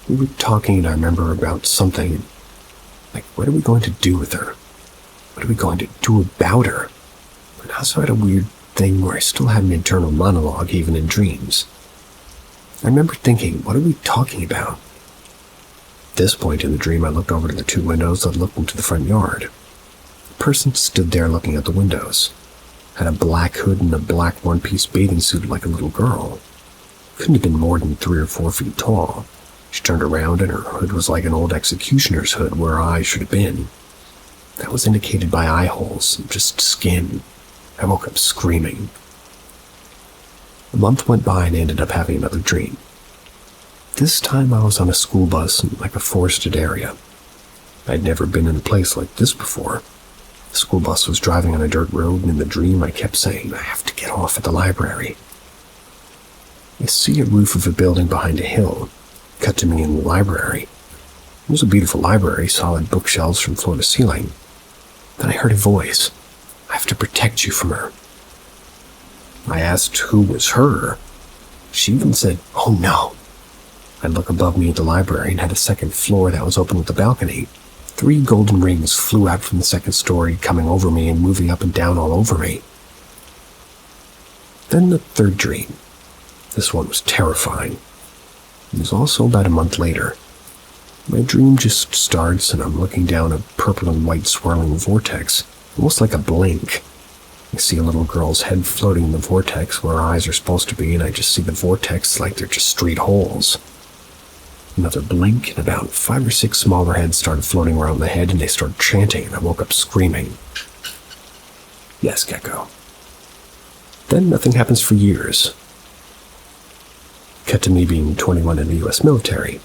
We were talking, and I remember about something, like what are we going to do with her? What are we going to do about her? And I also had a weird thing where I still had an internal monologue even in dreams. I remember thinking, what are we talking about? At this point in the dream, I looked over to the two windows that looked into the front yard. A person stood there looking at the windows. Had a black hood and a black one-piece bathing suit like a little girl. Couldn't have been more than 3 or 4 feet tall. She turned around and her hood was like an old executioner's hood where her eyes should have been. That was indicated by eye holes, just skin. I woke up screaming. A month went by and I ended up having another dream. This time I was on a school bus in like a forested area. I'd never been in a place like this before. The school bus was driving on a dirt road, and in the dream I kept saying, I have to get off at the library. I see a roof of a building behind a hill. Cut to me in the library. It was a beautiful library, solid bookshelves from floor to ceiling. Then I heard a voice. I have to protect you from her. I asked who was her. She even said, oh no. I looked above me at the library and had a second floor that was open with a balcony. 3 golden rings flew out from the second story, coming over me and moving up and down all over me. Then the third dream. This one was terrifying. It was also about a month later. My dream just starts and I'm looking down a purple and white swirling vortex, almost like a blink. I see a little girl's head floating in the vortex where her eyes are supposed to be, and I just see the vortex like they're just straight holes. Another blink, and about 5 or 6 smaller heads started floating around the head, and they started chanting, and I woke up screaming. Yes, Gecko. Then nothing happens for years. Cut to me being 21 in the U.S. military.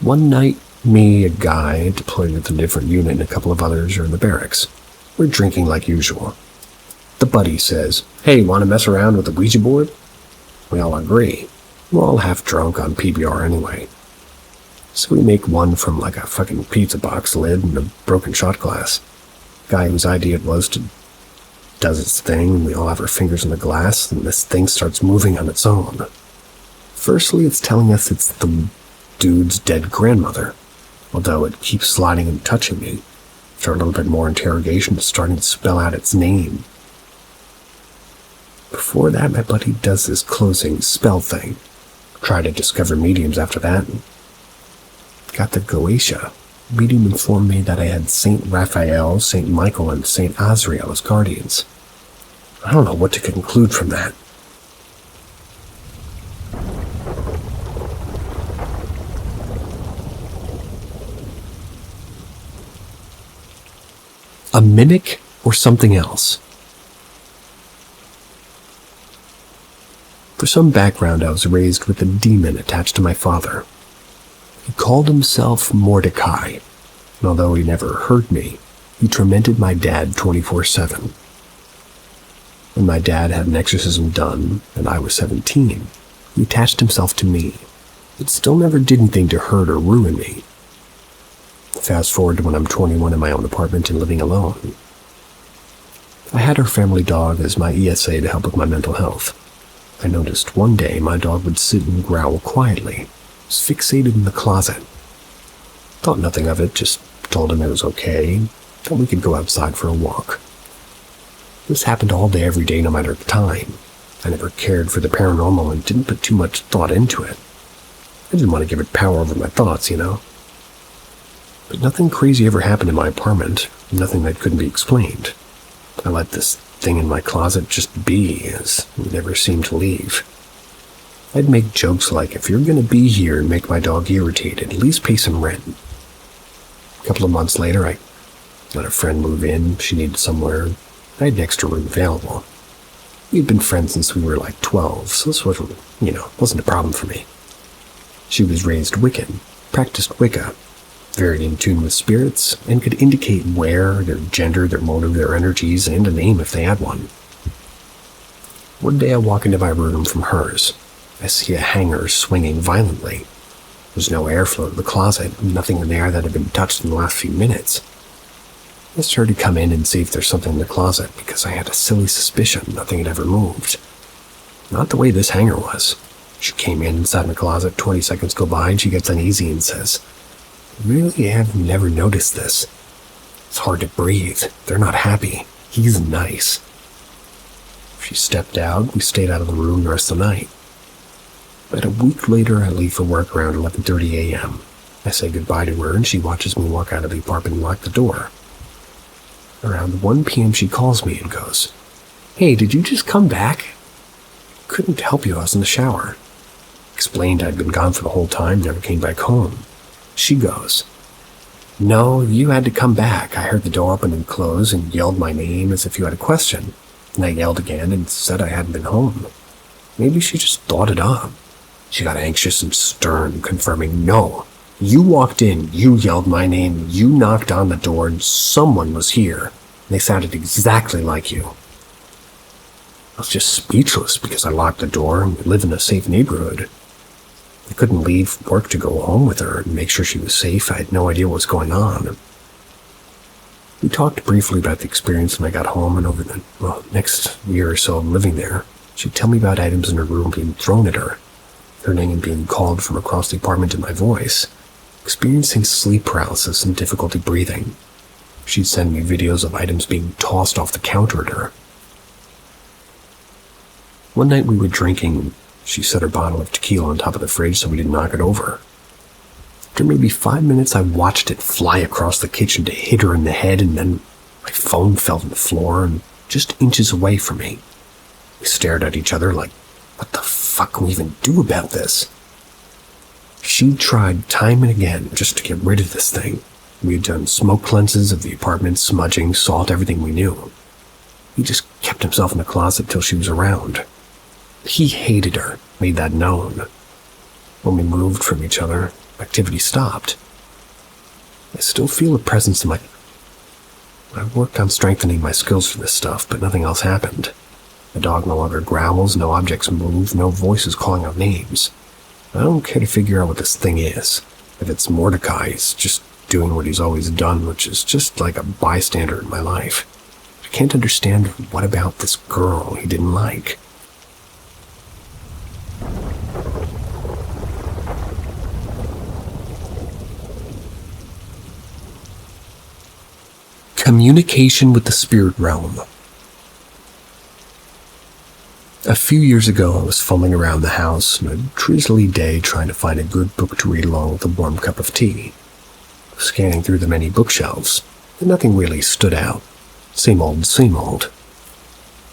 One night, me, a guy deployed with a different unit, and a couple of others are in the barracks. We're drinking like usual. The buddy says, hey, want to mess around with the Ouija board? We all agree. We're all half drunk on PBR anyway. So we make one from like a fucking pizza box lid and a broken shot glass. Guy whose idea it was to does its thing, and we all have our fingers in the glass, and this thing starts moving on its own. Firstly, it's telling us it's the dude's dead grandmother, although it keeps sliding and touching me. After a little bit more interrogation, it's starting to spell out its name. Before that, my buddy does this closing spell thing. Tried to discover mediums after that, and got the Goetia. Medium informed me that I had Saint Raphael, Saint Michael, and Saint Azrael as guardians. I don't know what to conclude from that. A mimic or something else? For some background, I was raised with a demon attached to my father. He called himself Mordecai, and although he never hurt me, he tormented my dad 24/7. When my dad had an exorcism done, and I was 17, he attached himself to me, but still never did anything to hurt or ruin me. Fast forward to when I'm 21 in my own apartment and living alone. I had our family dog as my ESA to help with my mental health. I noticed one day my dog would sit and growl quietly. was fixated in the closet. Thought nothing of it, just told him it was okay, that we could go outside for a walk. This happened all day, every day, no matter the time. I never cared for the paranormal and didn't put too much thought into it. I didn't want to give it power over my thoughts, you know. But nothing crazy ever happened in my apartment, nothing that couldn't be explained. I let this thing in my closet just be, as it never seemed to leave. I'd make jokes like, if you're going to be here and make my dog irritated, at least pay some rent. A couple of months later, I let a friend move in. She needed somewhere. I had an extra room available. We'd been friends since we were like 12, so this wasn't a problem for me. She was raised Wiccan, practiced Wicca, very in tune with spirits, and could indicate where, their gender, their motive, their energies, and a name if they had one. One day I walk into my room from hers. I see a hanger swinging violently. There's no airflow to the closet, nothing in there that had been touched in the last few minutes. I started to come in and see if there's something in the closet because I had a silly suspicion nothing had ever moved. Not the way this hanger was. She came in and sat in the closet, 20 seconds go by, and she gets uneasy and says, "Really have never noticed this. It's hard to breathe. They're not happy. He's nice." She stepped out. We stayed out of the room the rest of the night. About a week later, I leave for work around 11:30 a.m. I say goodbye to her, and she watches me walk out of the apartment and lock the door. Around 1 p.m., she calls me and goes, "Hey, did you just come back?" "Couldn't help you, I was in the shower." Explained I'd been gone for the whole time, never came back home. She goes, "No, you had to come back. I heard the door open and close and yelled my name as if you had a question. And I yelled again and said I hadn't been home. Maybe she just thought it up." She got anxious and stern, confirming, "No, you walked in, you yelled my name, you knocked on the door, and someone was here. And they sounded exactly like you." I was just speechless because I locked the door and we live in a safe neighborhood. I couldn't leave work to go home with her and make sure she was safe. I had no idea what was going on. We talked briefly about the experience when I got home, and over the next year or so of living there, she'd tell me about items in her room being thrown at her, her name being called from across the apartment in my voice, experiencing sleep paralysis and difficulty breathing. She'd send me videos of items being tossed off the counter at her. One night we were drinking. She set her bottle of tequila on top of the fridge so we didn't knock it over. After maybe 5 minutes, I watched it fly across the kitchen to hit her in the head, and then my phone fell to the floor and just inches away from me. We stared at each other like, what the fuck can we even do about this? She tried time and again just to get rid of this thing. We had done smoke cleanses of the apartment, smudging, salt, everything we knew. He just kept himself in the closet till she was around. He hated her, made that known. When we moved from each other, activity stopped. I still feel a presence in I worked on strengthening my skills for this stuff, but nothing else happened. The dog no longer growls, no objects move, no voices calling out names. I don't care to figure out what this thing is. If it's Mordecai, he's just doing what he's always done, which is just like a bystander in my life. I can't understand what about this girl he didn't like. Communication with the spirit realm. A few years ago, I was fumbling around the house on a drizzly day trying to find a good book to read along with a warm cup of tea. Scanning through the many bookshelves, and nothing really stood out. Same old, same old.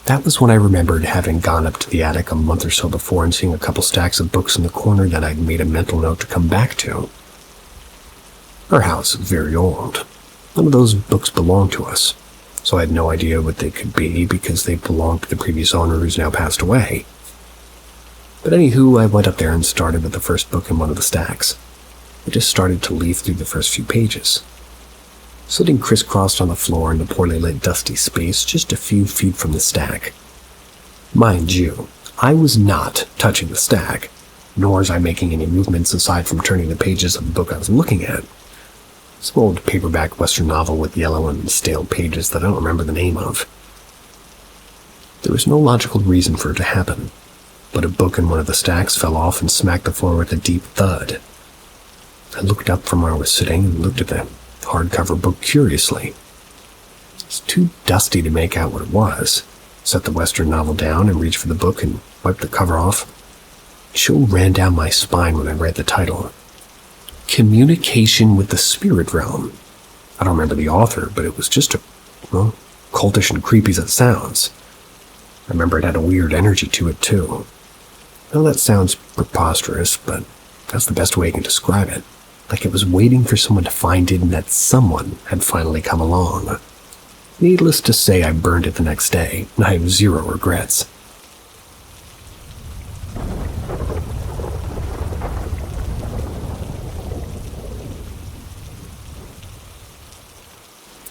That was when I remembered having gone up to the attic a month or so before and seeing a couple stacks of books in the corner that I'd made a mental note to come back to. Our house is very old. None of those books belonged to us, so I had no idea what they could be because they belonged to the previous owner who's now passed away. But anywho, I went up there and started with the first book in one of the stacks. I just started to leaf through the first few pages. Sitting crisscrossed on the floor in the poorly lit dusty space just a few feet from the stack. Mind you, I was not touching the stack, nor was I making any movements aside from turning the pages of the book I was looking at. Some old paperback Western novel with yellow and stale pages that I don't remember the name of. There was no logical reason for it to happen, but a book in one of the stacks fell off and smacked the floor with a deep thud. I looked up from where I was sitting and looked at the hardcover book curiously. It was too dusty to make out what it was. Set the Western novel down and reached for the book and wiped the cover off. A chill ran down my spine when I read the title. Communication with the Spirit Realm. I don't remember the author, but it was just cultish and creepy as it sounds. I remember it had a weird energy to it, too. Now that sounds preposterous, but that's the best way I can describe it. Like it was waiting for someone to find it and that someone had finally come along. Needless to say, I burned it the next day, and I have zero regrets.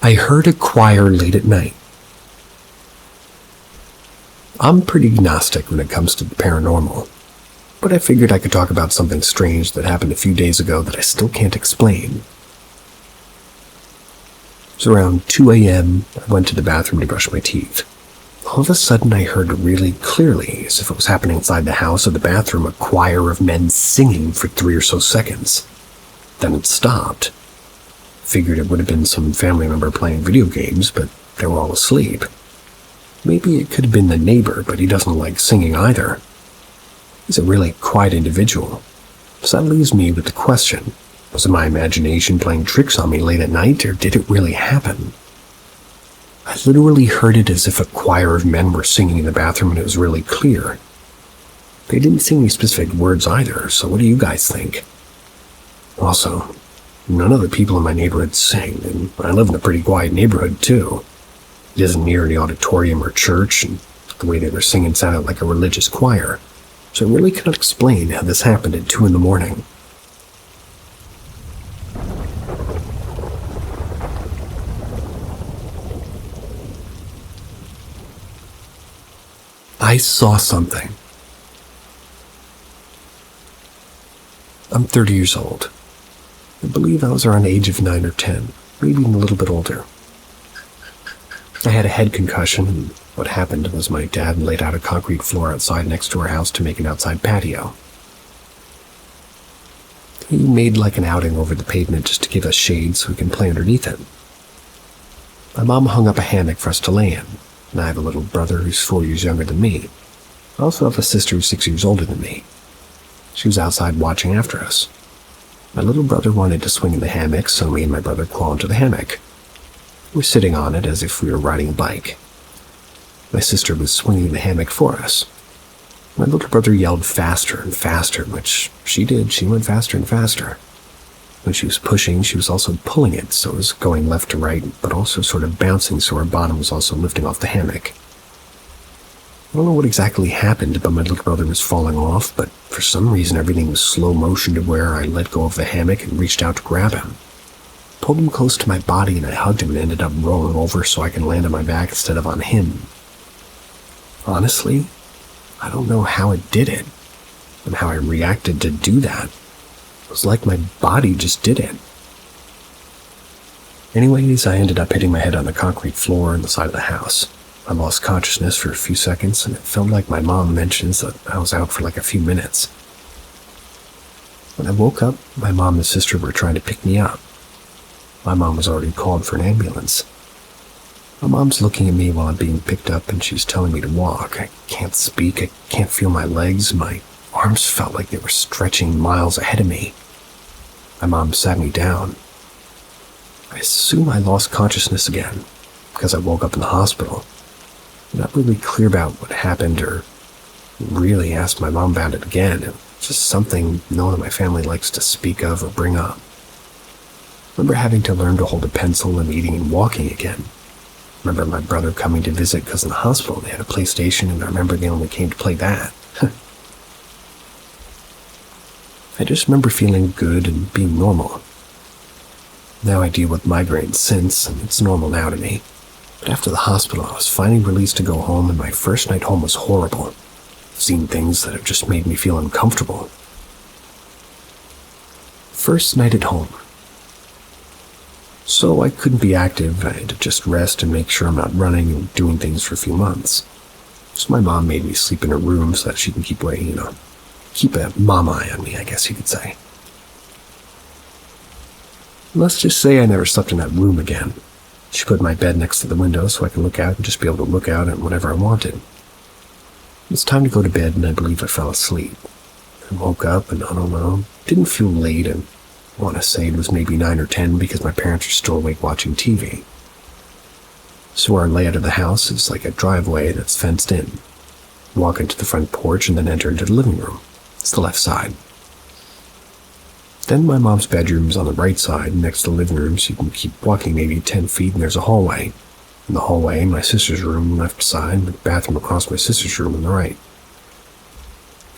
I heard a choir late at night. I'm pretty agnostic when it comes to the paranormal, but I figured I could talk about something strange that happened a few days ago that I still can't explain. It was around 2 a.m. I went to the bathroom to brush my teeth. All of a sudden I heard really clearly, as if it was happening inside the house or the bathroom, a choir of men singing for 3 or so seconds. Then it stopped. Figured it would have been some family member playing video games, but they were all asleep. Maybe it could have been the neighbor, but he doesn't like singing either. He's a really quiet individual. So that leaves me with the question, was it my imagination playing tricks on me late at night, or did it really happen? I literally heard it as if a choir of men were singing in the bathroom and it was really clear. They didn't sing any specific words either, so what do you guys think? Also, none of the people in my neighborhood sing, and I live in a pretty quiet neighborhood too. It isn't near any auditorium or church, and the way they were singing sounded like a religious choir, so I really cannot explain how this happened at 2 a.m. I saw something. I'm 30 years old. I believe I was around the age of 9 or 10, maybe even a little bit older. I had a head concussion, and what happened was my dad laid out a concrete floor outside next to our house to make an outside patio. He made like an outing over the pavement just to give us shade so we can play underneath it. My mom hung up a hammock for us to lay in, and I have a little brother who's 4 years younger than me. I also have a sister who's 6 years older than me. She was outside watching after us. My little brother wanted to swing in the hammock, so me and my brother crawl into the hammock. We were sitting on it as if we were riding a bike. My sister was swinging the hammock for us. My little brother yelled faster and faster, which she did. She went faster and faster. When she was pushing, she was also pulling it, so it was going left to right, but also sort of bouncing so her bottom was also lifting off the hammock. I don't know what exactly happened, but my little brother was falling off, but for some reason everything was slow motion to where I let go of the hammock and reached out to grab him. Pulled him close to my body and I hugged him and ended up rolling over so I can land on my back instead of on him. Honestly, I don't know how it did it, and how I reacted to do that. It was like my body just did it. Anyways, I ended up hitting my head on the concrete floor on the side of the house. I lost consciousness for a few seconds, and it felt like my mom mentions that I was out for like a few minutes. When I woke up, my mom and sister were trying to pick me up. My mom was already called for an ambulance. My mom's looking at me while I'm being picked up, and she's telling me to walk. I can't speak, I can't feel my legs, my arms felt like they were stretching miles ahead of me. My mom sat me down. I assume I lost consciousness again, because I woke up in the hospital. I'm not really clear about what happened or really asked my mom about it again. It was just something no one in my family likes to speak of or bring up. I remember having to learn to hold a pencil and eating and walking again. I remember my brother coming to visit because in the hospital they had a PlayStation, and I remember they only came to play that. I just remember feeling good and being normal. Now I deal with migraines since, and it's normal now to me. But after the hospital, I was finally released to go home, and my first night home was horrible. I've seen things that have just made me feel uncomfortable. First night at home. So I couldn't be active. I had to just rest and make sure I'm not running and doing things for a few months. So my mom made me sleep in her room so that she can keep a mom eye on me, I guess you could say. Let's just say I never slept in that room again. She put my bed next to the window so I could look out and just be able to look out at whatever I wanted. It was time to go to bed, and I believe I fell asleep. I woke up, and I don't know, didn't feel late, and I want to say it was maybe 9 or 10 because my parents are still awake watching TV. So our layout of the house is like a driveway that's fenced in. Walk into the front porch and then enter into the living room. It's the left side. Then my mom's bedroom is on the right side next to the living room, so you can keep walking maybe 10 feet and there's a hallway. In the hallway, my sister's room left side, and the bathroom across my sister's room on the right.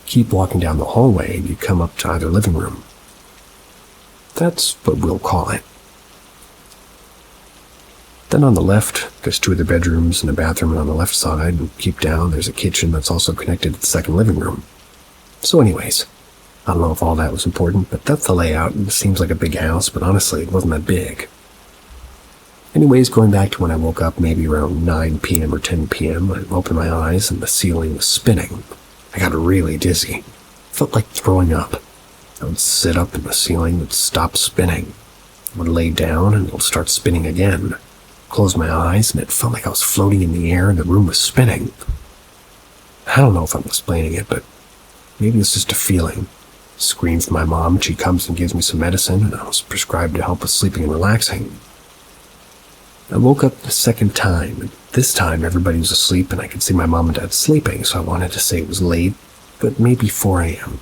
Keep walking down the hallway and you come up to either living room. That's what we'll call it. Then on the left, there's 2 other bedrooms and a bathroom on the left side, and keep down, there's a kitchen that's also connected to the second living room. So anyways, I don't know if all that was important, but that's the layout, and it seems like a big house, but honestly, it wasn't that big. Anyways, going back to when I woke up maybe around 9 p.m. or 10 p.m., I opened my eyes and the ceiling was spinning. I got really dizzy. Felt like throwing up. I would sit up and the ceiling would stop spinning. I would lay down and it would start spinning again. Closed my eyes and it felt like I was floating in the air and the room was spinning. I don't know if I'm explaining it, but maybe it's just a feeling. Screamed for my mom and she comes and gives me some medicine, and I was prescribed to help with sleeping and relaxing. I woke up the second time, and this time everybody was asleep and I could see my mom and dad sleeping, so I wanted to say it was late, but maybe 4 a.m.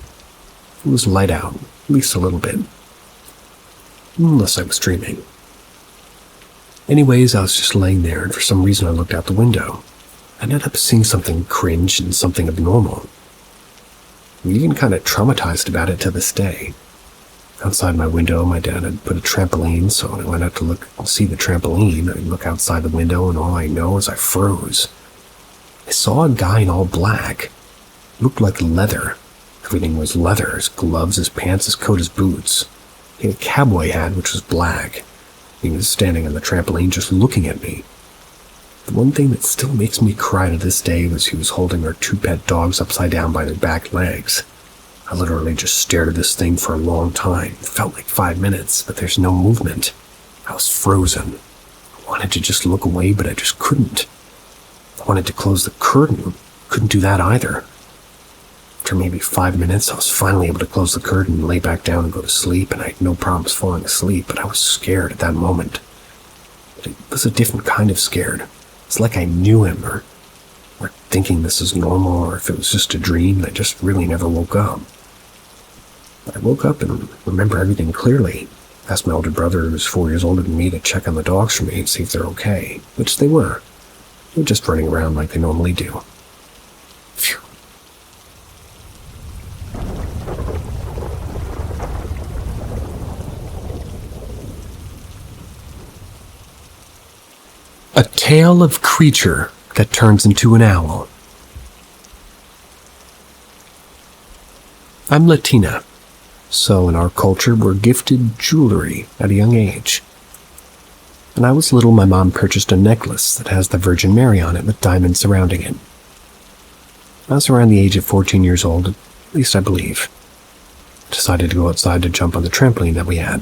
It was light out, at least a little bit. Unless I was dreaming. Anyways, I was just laying there, and for some reason I looked out the window. I ended up seeing something cringe and something abnormal. I'm even kind of traumatized about it to this day. Outside my window, my dad had put a trampoline, so when I went out to look and see the trampoline, I look outside the window and all I know is I froze. I saw a guy in all black. It looked like leather. Everything was leather, his gloves, his pants, his coat, his boots. He had a cowboy hat, which was black. He was standing on the trampoline just looking at me. The one thing that still makes me cry to this day was he was holding our 2 pet dogs upside down by their back legs. I literally just stared at this thing for a long time. It felt like 5 minutes, but there's no movement. I was frozen. I wanted to just look away, but I just couldn't. I wanted to close the curtain. Couldn't do that either. After maybe 5 minutes, I was finally able to close the curtain and lay back down and go to sleep, and I had no problems falling asleep, but I was scared at that moment. But it was a different kind of scared. It's like I knew him, or thinking this is normal, or if it was just a dream that just really never woke up. I woke up and remember everything clearly. Asked my older brother, who was 4 years older than me, to check on the dogs for me and see if they're okay, which they were. They were just running around like they normally do. Phew. A tale of creature that turns into an owl. I'm Latina, so in our culture we're gifted jewelry at a young age. When I was little, my mom purchased a necklace that has the Virgin Mary on it with diamonds surrounding it. I was around the age of 14 years old, at least I believe. Decided to go outside to jump on the trampoline that we had.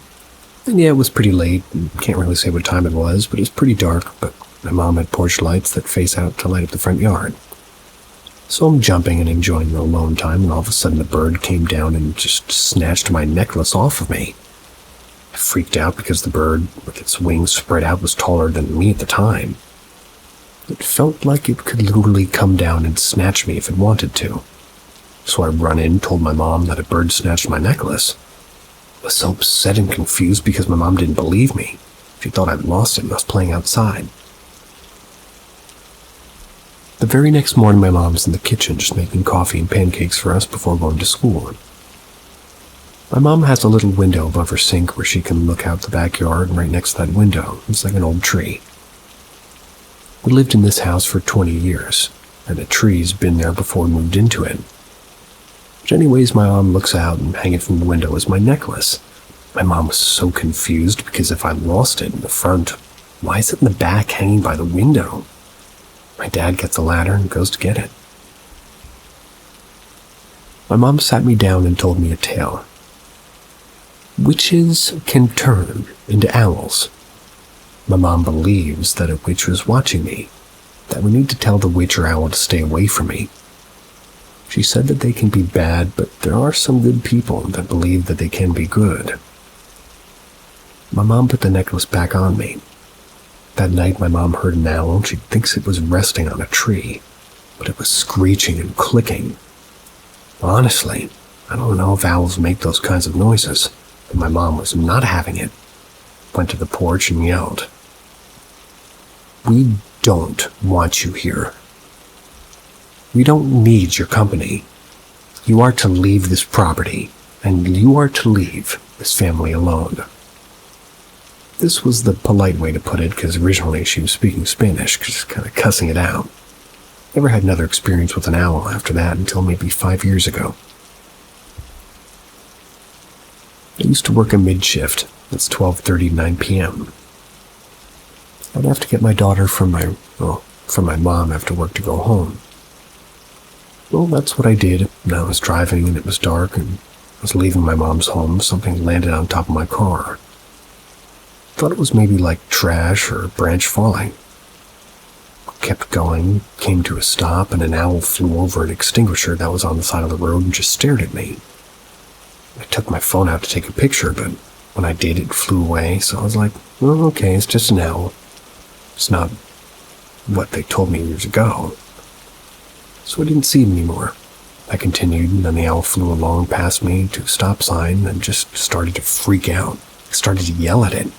And yeah, it was pretty late, and can't really say what time it was, but it was pretty dark, but my mom had porch lights that face out to light up the front yard. So I'm jumping and enjoying the alone time when all of a sudden the bird came down and just snatched my necklace off of me. I freaked out because the bird, with its wings spread out, was taller than me at the time. It felt like it could literally come down and snatch me if it wanted to. So I run in, told my mom that a bird snatched my necklace. I was so upset and confused because my mom didn't believe me. She thought I'd lost it and I was playing outside. The very next morning, my mom was in the kitchen just making coffee and pancakes for us before going to school. My mom has a little window above her sink where she can look out the backyard, and right next to that window is like an old tree. We lived in this house for 20 years, and the tree's been there before we moved into it. But anyways, my mom looks out, and hanging from the window is my necklace. My mom was so confused because if I lost it in the front, why is it in the back hanging by the window? My dad gets a ladder and goes to get it. My mom sat me down and told me a tale. Witches can turn into owls. My mom believes that a witch was watching me, that we need to tell the witch or owl to stay away from me. She said that they can be bad, but there are some good people that believe that they can be good. My mom put the necklace back on me. That night my mom heard an owl and she thinks it was resting on a tree, but it was screeching and clicking. Honestly, I don't know if owls make those kinds of noises, but my mom was not having it. Went to the porch and yelled, "We don't want you here. We don't need your company. You are to leave this property, and you are to leave this family alone." This was the polite way to put it, because originally she was speaking Spanish, just kind of cussing it out. Never had another experience with an owl after that until maybe 5 years ago. I used to work a mid-shift. That's 12:30 to 9 p.m. I'd have to get my daughter from my mom after work to go home. Well, that's what I did. And I was driving and it was dark and I was leaving my mom's home. Something landed on top of my car. Thought it was maybe like trash or a branch falling. Kept going, came to a stop, and an owl flew over an extinguisher that was on the side of the road and just stared at me. I took my phone out to take a picture, but when I did, it flew away, so I was like, well, okay, it's just an owl. It's not what they told me years ago. So I didn't see it anymore. I continued, and then the owl flew along past me to a stop sign and just started to freak out. I started to yell at it,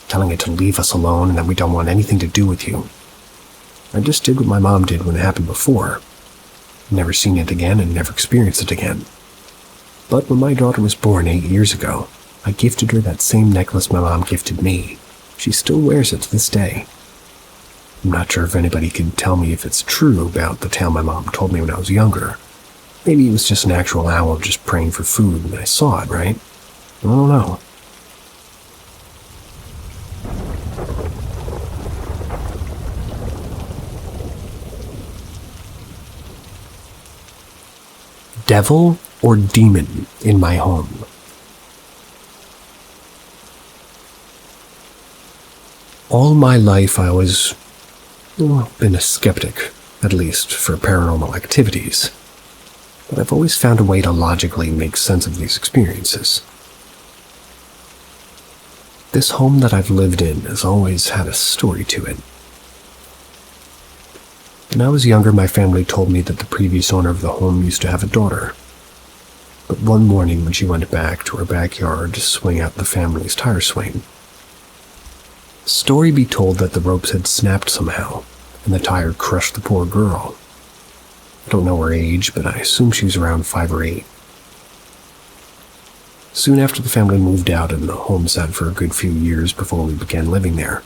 telling it to leave us alone and that we don't want anything to do with you. I just did what my mom did when it happened before. Never seen it again and never experienced it again. But when my daughter was born 8 years ago, I gifted her that same necklace my mom gifted me. She still wears it to this day. I'm not sure if anybody can tell me if it's true about the tale my mom told me when I was younger. Maybe it was just an actual owl just praying for food and I saw it, right? I don't know. Devil or demon in my home? All my life I was, been a skeptic, at least for paranormal activities. But I've always found a way to logically make sense of these experiences. This home that I've lived in has always had a story to it. When I was younger, my family told me that the previous owner of the home used to have a daughter. But one morning when she went back to her backyard to swing out the family's tire swing, the story be told that the ropes had snapped somehow, and the tire crushed the poor girl. I don't know her age, but I assume she was around 5 or 8. Soon after the family moved out and the home sat for a good few years before we began living there.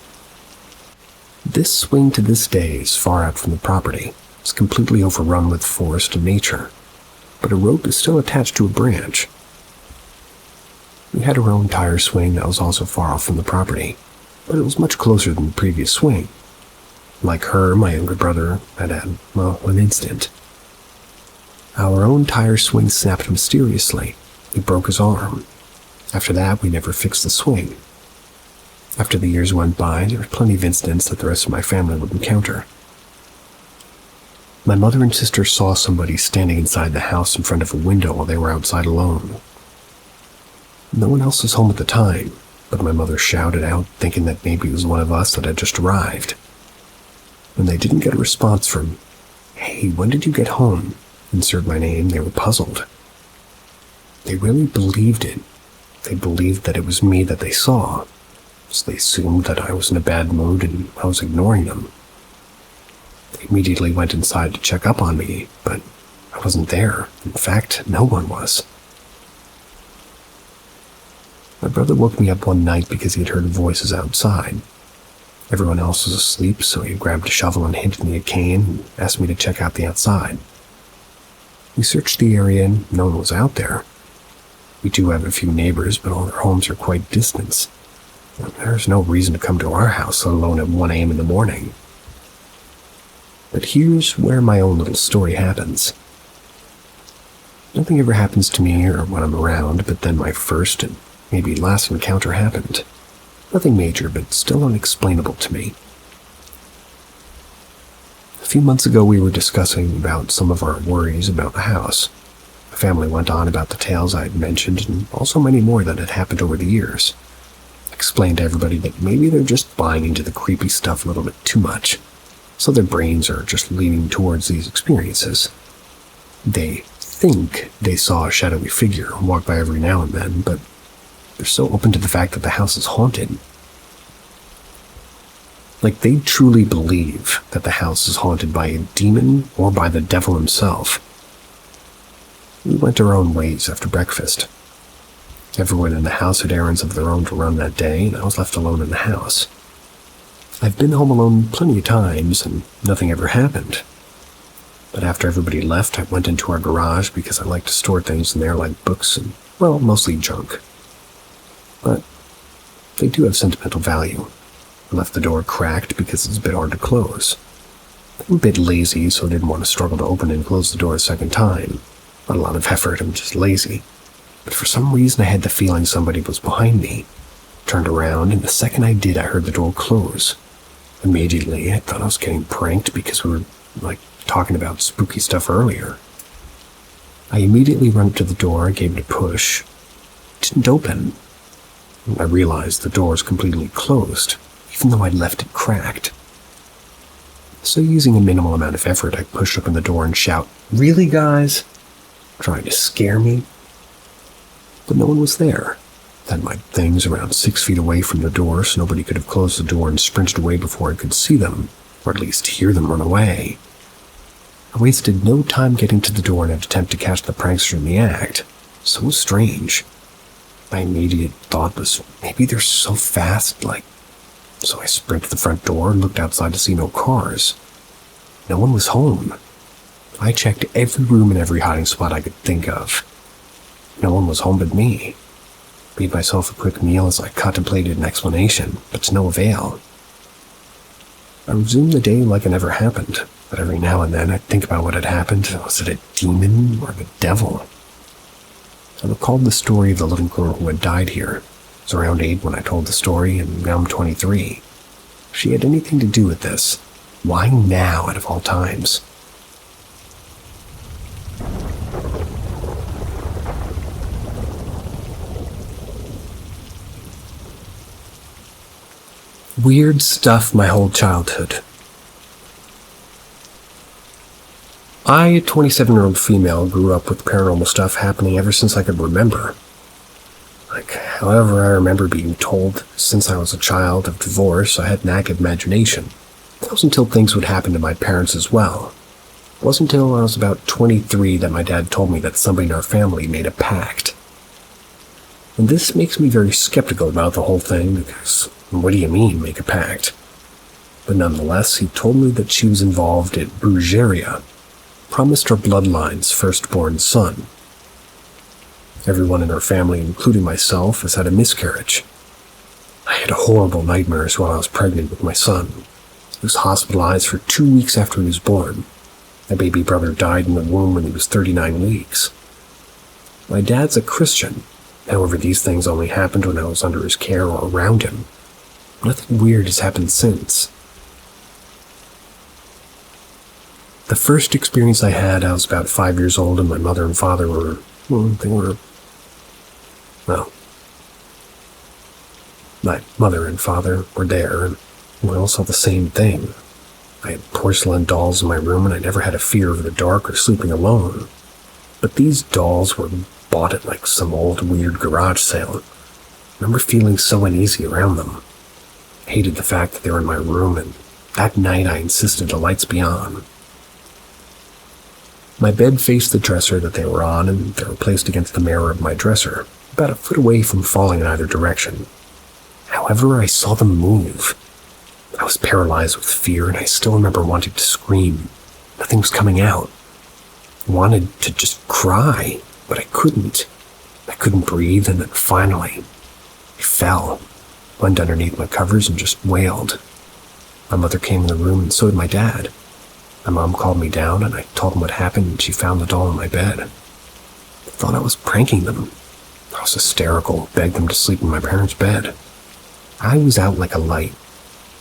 This swing to this day is far out from the property. It's completely overrun with forest and nature, but a rope is still attached to a branch. We had our own tire swing that was also far off from the property, but it was much closer than the previous swing. Like her, my younger brother had an incident. Our own tire swing snapped mysteriously. He broke his arm. After that, we never fixed the swing. After the years went by, there were plenty of incidents that the rest of my family would encounter. My mother and sister saw somebody standing inside the house in front of a window while they were outside alone. No one else was home at the time, but my mother shouted out, thinking that maybe it was one of us that had just arrived. When they didn't get a response from, "Hey, when did you get home?" insert my name, they were puzzled. They really believed it. They believed that it was me that they saw, so they assumed that I was in a bad mood and I was ignoring them. They immediately went inside to check up on me, but I wasn't there. In fact, no one was. My brother woke me up one night because he had heard voices outside. Everyone else was asleep, so he grabbed a shovel and handed me a cane and asked me to check out the outside. We searched the area and no one was out there. We do have a few neighbors, but all their homes are quite distant. There's no reason to come to our house, let alone at 1 a.m. in the morning. But here's where my own little story happens. Nothing ever happens to me or when I'm around, but then my first and maybe last encounter happened. Nothing major, but still unexplainable to me. A few months ago, we were discussing about some of our worries about the house. My family went on about the tales I had mentioned, and also many more that had happened over the years. I explained to everybody that maybe they're just buying into the creepy stuff a little bit too much, so their brains are just leaning towards these experiences. They think they saw a shadowy figure walk by every now and then, but they're so open to the fact that the house is haunted. Like they truly believe that the house is haunted by a demon or by the devil himself. We went our own ways after breakfast. Everyone in the house had errands of their own to run that day, and I was left alone in the house. I've been home alone plenty of times, and nothing ever happened. But after everybody left, I went into our garage because I like to store things in there like books and, well, mostly junk. But they do have sentimental value. I left the door cracked because it's a bit hard to close. I'm a bit lazy, so I didn't want to struggle to open and close the door a second time. Not a lot of effort, I'm just lazy. But for some reason I had the feeling somebody was behind me. Turned around, and the second I did, I heard the door close. Immediately, I thought I was getting pranked because we were, talking about spooky stuff earlier. I immediately ran up to the door and gave it a push. It didn't open. I realized the door was completely closed, even though I'd left it cracked. So using a minimal amount of effort, I pushed open the door and shout, "Really, guys?" Trying to scare me. But no one was there. I had my things around 6 feet away from the door, so nobody could have closed the door and sprinted away before I could see them, or at least hear them run away. I wasted no time getting to the door in an attempt to catch the prankster in the act. So strange. My immediate thought was, maybe they're so fast, So I sprinted to the front door and looked outside to see no cars. No one was home. I checked every room and every hiding spot I could think of. No one was home but me. Made myself a quick meal as I contemplated an explanation, but to no avail. I resumed the day like it never happened, but every now and then I'd think about what had happened. Was it a demon or the devil? I recalled the story of the little girl who had died here. I was around 8 when I told the story, and now I'm 23. If she had anything to do with this, why now out of all times? Weird stuff my whole childhood. I, a 27-year-old female, grew up with paranormal stuff happening ever since I could remember. However I remember being told since I was a child of divorce, I had an active imagination. That was until things would happen to my parents as well. It wasn't until I was about 23 that my dad told me that somebody in our family made a pact. And this makes me very skeptical about the whole thing because, what do you mean, make a pact? But nonetheless, he told me that she was involved in brujeria, promised her bloodline's firstborn son. Everyone in her family, including myself, has had a miscarriage. I had horrible nightmares while I was pregnant with my son. He was hospitalized for 2 weeks after he was born. My baby brother died in the womb when he was 39 weeks. My dad's a Christian. However, these things only happened when I was under his care or around him. Nothing weird has happened since. The first experience I had, I was about 5 years old, and my mother and father were, my mother and father were there, and we all saw the same thing. I had porcelain dolls in my room, and I never had a fear of the dark or sleeping alone. But these dolls were bought at some old weird garage sale. I remember feeling so uneasy around them. I hated the fact that they were in my room, and that night I insisted the lights be on. My bed faced the dresser that they were on, and they were placed against the mirror of my dresser, about a foot away from falling in either direction. However, I saw them move. I was paralyzed with fear, and I still remember wanting to scream. Nothing was coming out. I wanted to just cry, but I couldn't. I couldn't breathe, and then finally, I fell, went underneath my covers, and just wailed. My mother came in the room, and so did my dad. My mom called me down, and I told them what happened, and she found the doll in my bed. I thought I was pranking them. I was hysterical, begged them to sleep in my parents' bed. I was out like a light.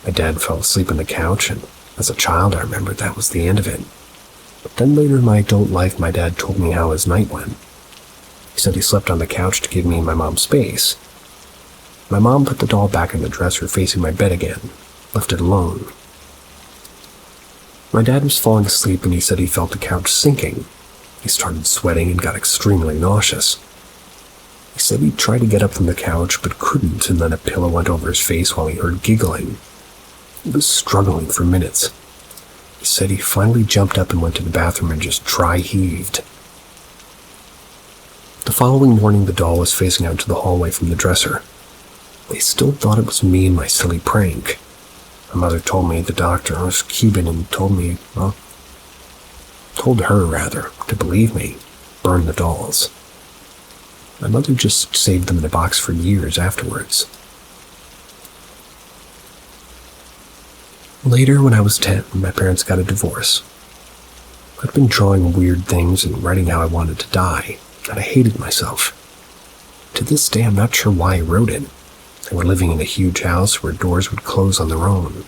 My dad fell asleep on the couch, and as a child I remembered that was the end of it. But then later in my adult life, my dad told me how his night went. He said he slept on the couch to give me and my mom space. My mom put the doll back in the dresser facing my bed again, left it alone. My dad was falling asleep and he said he felt the couch sinking. He started sweating and got extremely nauseous. He said he tried to get up from the couch but couldn't, and then a pillow went over his face while he heard giggling. He was struggling for minutes. He said he finally jumped up and went to the bathroom and just dry heaved. The following morning, the doll was facing out to the hallway from the dresser. They still thought it was me and my silly prank. My mother told me the doctor was Cuban and told her to believe me, burn the dolls. My mother just saved them in a box for years afterwards. Later, when I was 10, my parents got a divorce. I'd been drawing weird things and writing how I wanted to die, and I hated myself. To this day, I'm not sure why I wrote it. They were living in a huge house where doors would close on their own.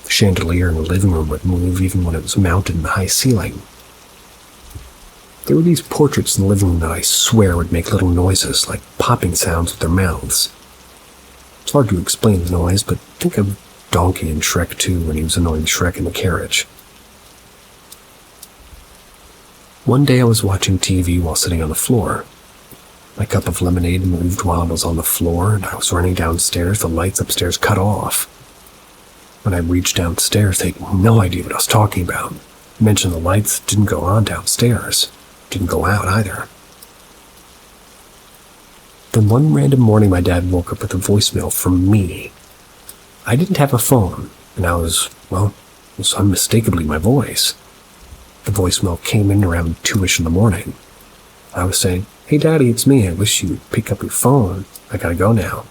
The chandelier in the living room would move even when it was mounted in the high ceiling. There were these portraits in the living room that I swear would make little noises, like popping sounds with their mouths. It's hard to explain the noise, but think of Donkey in Shrek 2 when he was annoying Shrek in the carriage. One day I was watching TV while sitting on the floor. My cup of lemonade moved while I was on the floor, and I was running downstairs. The lights upstairs cut off. When I reached downstairs, they had no idea what I was talking about. I mentioned the lights didn't go on downstairs. Didn't go out either. Then one random morning, my dad woke up with a voicemail from me. I didn't have a phone, and it was unmistakably my voice. The voicemail came in around 2-ish in the morning. I was saying, "Hey Daddy, it's me. I wish you'd pick up your phone. I gotta go now."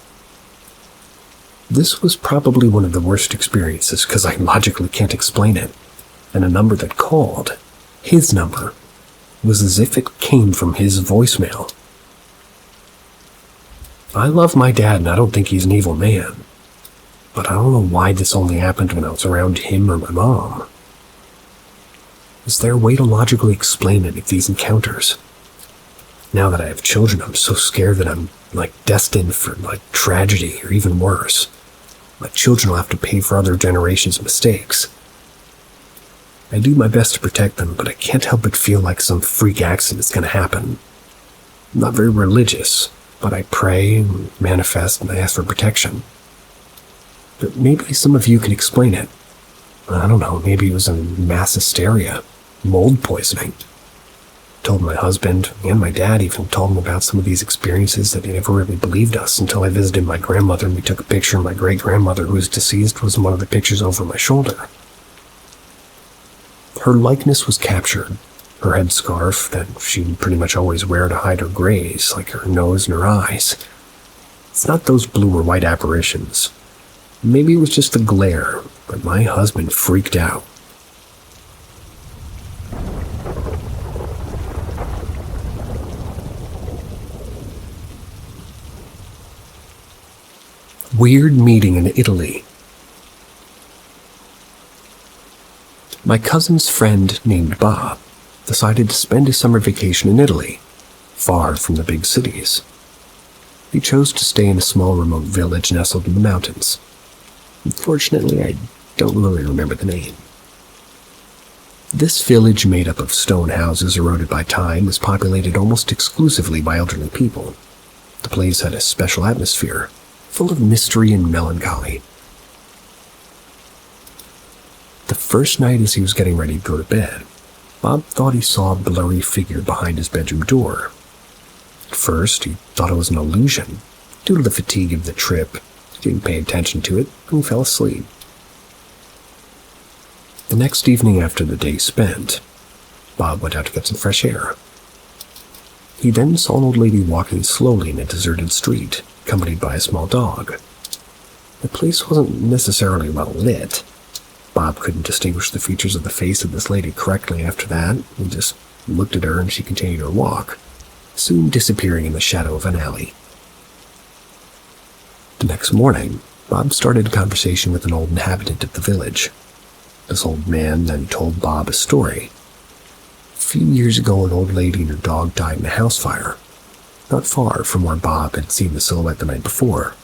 This was probably one of the worst experiences because I logically can't explain it. And a number that called, his number, was as if it came from his voicemail. I love my dad and I don't think he's an evil man. But I don't know why this only happened when I was around him or my mom. Is there a way to logically explain any of these encounters? Now that I have children, I'm so scared that I'm, destined for, tragedy or even worse. My children will have to pay for other generations' mistakes. I do my best to protect them, but I can't help but feel like some freak accident is going to happen. I'm not very religious, but I pray and manifest and I ask for protection. But maybe some of you can explain it. I don't know, maybe it was a mass hysteria, mold poisoning. Told my husband, and my dad even told him about some of these experiences that he never really believed us until I visited my grandmother and we took a picture of my great-grandmother who was deceased was in one of the pictures over my shoulder. Her likeness was captured. Her headscarf that she'd pretty much always wear to hide her grays, like her nose and her eyes. It's not those blue or white apparitions. Maybe it was just the glare, but my husband freaked out. Weird meeting in Italy. My cousin's friend named Bob decided to spend his summer vacation in Italy, far from the big cities. He chose to stay in a small remote village nestled in the mountains. Unfortunately, I don't really remember the name. This village, made up of stone houses eroded by time, was populated almost exclusively by elderly people. The place had a special atmosphere, full of mystery and melancholy. The first night as he was getting ready to go to bed, Bob thought he saw a blurry figure behind his bedroom door. At first, he thought it was an illusion. Due to the fatigue of the trip, he didn't pay attention to it and fell asleep. The next evening after the day spent, Bob went out to get some fresh air. He then saw an old lady walking slowly in a deserted street, accompanied by a small dog. The place wasn't necessarily well lit. Bob couldn't distinguish the features of the face of this lady correctly after that. He just looked at her and she continued her walk. soon disappearing in the shadow of an alley. The next morning, Bob started a conversation with an old inhabitant of the village. This old man then told Bob a story. A few years ago, an old lady and her dog died in a house fire, not far from where Bob had seen the silhouette the night before.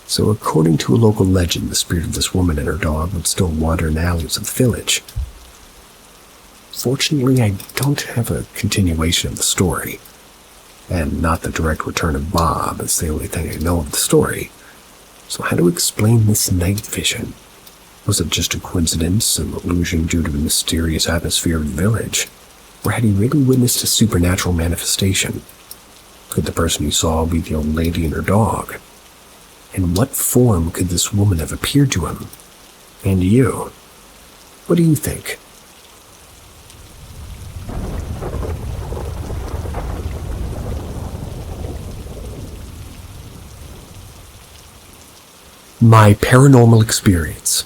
So according to a local legend, the spirit of this woman and her dog would still wander in the alleys of the village. Fortunately, I don't have a continuation of the story, and not the direct return of Bob. It's the only thing I know of the story. So how to explain this night vision? Was it just a coincidence, an illusion due to the mysterious atmosphere of the village? Or had he really witnessed a supernatural manifestation? Could the person he saw be the old lady and her dog? In what form could this woman have appeared to him? And you? What do you think? My paranormal experience.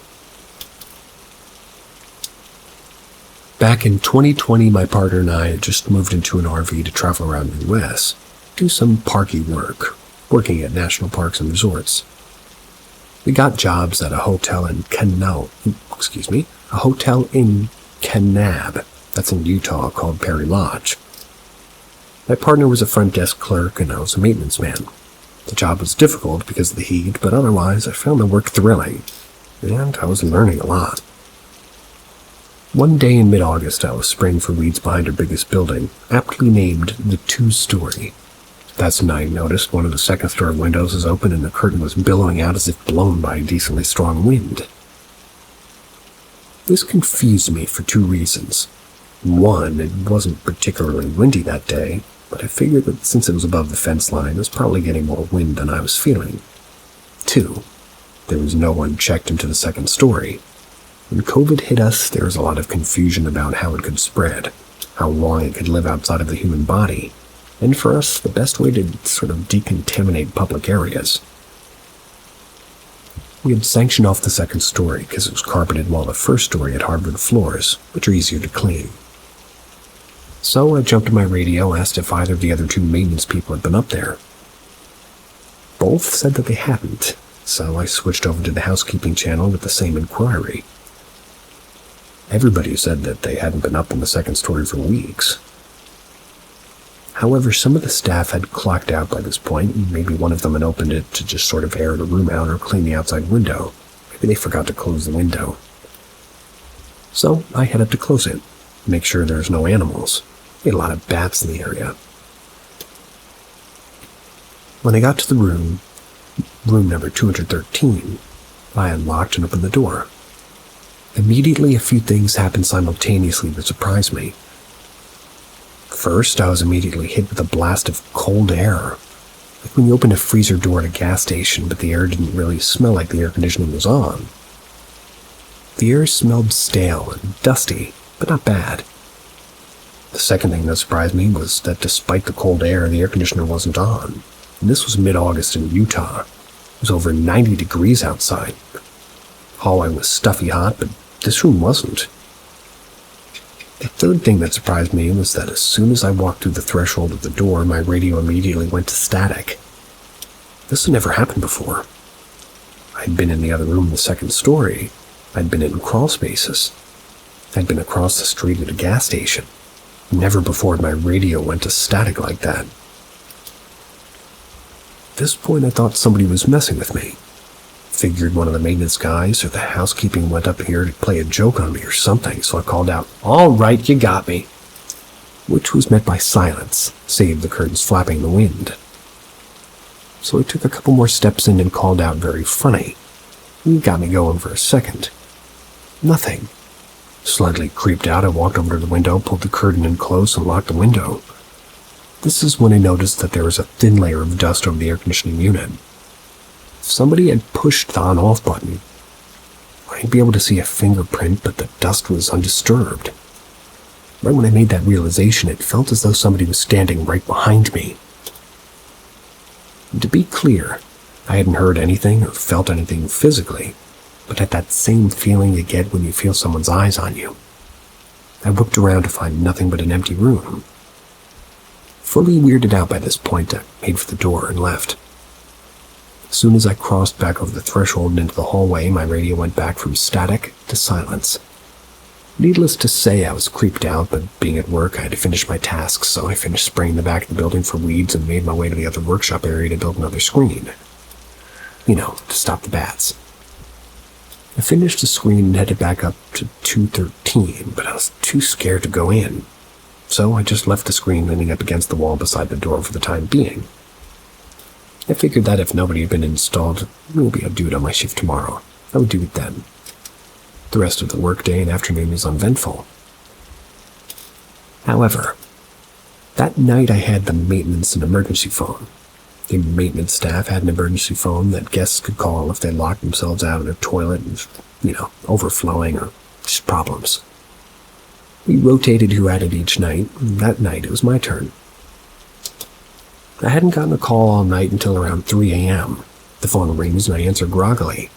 Back in 2020, my partner and I had just moved into an RV to travel around the US, do some parky work, working at national parks and resorts. We got jobs at a hotel in Kanab, that's in Utah, called Perry Lodge. My partner was a front desk clerk and I was a maintenance man. The job was difficult because of the heat, but otherwise I found the work thrilling, and I was learning a lot. One day in mid-August, I was spraying for weeds behind our biggest building, aptly named the 2-story. That's when I noticed one of the second-story windows was open and the curtain was billowing out as if blown by a decently strong wind. This confused me for 2 reasons. One, it wasn't particularly windy that day, but I figured that since it was above the fence line, it was probably getting more wind than I was feeling. 2, there was no one checked into the second story. When COVID hit us, there was a lot of confusion about how it could spread, how long it could live outside of the human body, and for us, the best way to sort of decontaminate public areas. We had sanctioned off the second story because it was carpeted while the first story had hardwood floors, which are easier to clean. So I jumped to my radio, asked if either of the other 2 maintenance people had been up there. Both said that they hadn't, so I switched over to the housekeeping channel with the same inquiry. Everybody said that they hadn't been up in the second story for weeks. However, some of the staff had clocked out by this point, and maybe one of them had opened it to just sort of air the room out or clean the outside window. Maybe they forgot to close the window. So I headed to close it, make sure there's no animals. We had a lot of bats in the area. When I got to the room number 213, I unlocked and opened the door. Immediately, a few things happened simultaneously that surprised me. First, I was immediately hit with a blast of cold air, like when you open a freezer door at a gas station, but the air didn't really smell like the air conditioning was on. The air smelled stale and dusty, but not bad. The second thing that surprised me was that despite the cold air, the air conditioner wasn't on. And this was mid-August in Utah. It was over 90 degrees outside. Hallway was stuffy hot, but this room wasn't. The third thing that surprised me was that as soon as I walked through the threshold of the door, my radio immediately went to static. This had never happened before. I'd been in the other room in the second story. I'd been in crawl spaces. I'd been across the street at a gas station. Never before had my radio went to static like that. At this point, I thought somebody was messing with me. Figured one of the maintenance guys or the housekeeping went up here to play a joke on me or something, so I called out, "All right, you got me," which was met by silence, save the curtains flapping in the wind. So I took a couple more steps in and called out, "Very funny." He got me going for a second. Nothing. Slightly creeped out, I walked over to the window, pulled the curtain in close, and locked the window. This is when I noticed that there was a thin layer of dust over the air conditioning unit. If somebody had pushed the on-off button, I'd be able to see a fingerprint, but the dust was undisturbed. Right when I made that realization, it felt as though somebody was standing right behind me. And to be clear, I hadn't heard anything or felt anything physically, but had that same feeling you get when you feel someone's eyes on you. I looked around to find nothing but an empty room. Fully weirded out by this point, I made for the door and left. As soon as I crossed back over the threshold and into the hallway, my radio went back from static to silence. Needless to say, I was creeped out, but being at work, I had to finish my tasks, so I finished spraying the back of the building for weeds and made my way to the other workshop area to build another screen. To stop the bats. I finished the screen and headed back up to 213, but I was too scared to go in. So I just left the screen leaning up against the wall beside the door for the time being. I figured that if nobody had been installed, maybe I'd do it on my shift tomorrow. I would do it then. The rest of the workday and afternoon was uneventful. However, that night I had the maintenance and emergency phone. The maintenance staff had an emergency phone that guests could call if they locked themselves out in a toilet and, overflowing or just problems. We rotated who had it each night, and that night it was my turn. I hadn't gotten a call all night until around 3 a.m. The phone rings and I answer groggily.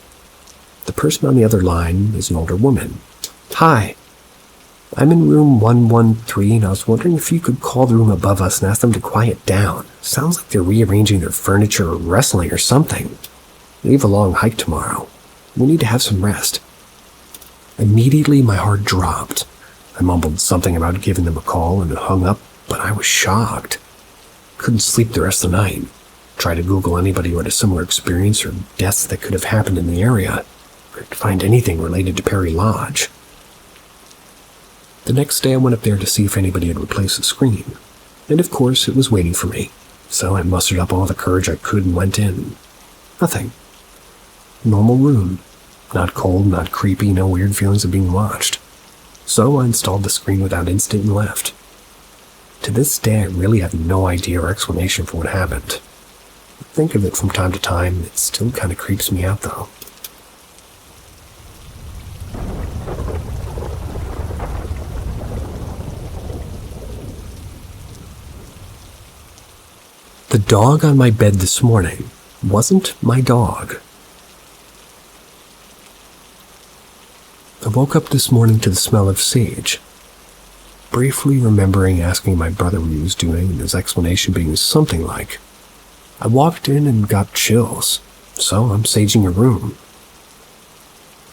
The person on the other line is an older woman. "Hi, I'm in room 113 and I was wondering if you could call the room above us and ask them to quiet down. Sounds like they're rearranging their furniture or wrestling or something. We have a long hike tomorrow. We need to have some rest." Immediately my heart dropped. I mumbled something about giving them a call and hung up, but I was shocked. Couldn't sleep the rest of the night. Tried to Google anybody who had a similar experience or deaths that could have happened in the area. Couldn't find anything related to Perry Lodge. The next day I went up there to see if anybody had replaced the screen. And of course it was waiting for me. So I mustered up all the courage I could and went in. Nothing. Normal room. Not cold, not creepy, no weird feelings of being watched. So I installed the screen without incident and left. To this day, I really have no idea or explanation for what happened. I think of it from time to time, it still kind of creeps me out though. The dog on my bed this morning wasn't my dog. I woke up this morning to the smell of sage. Briefly remembering asking my brother what he was doing and his explanation being something like, "I walked in and got chills, so I'm saging your room."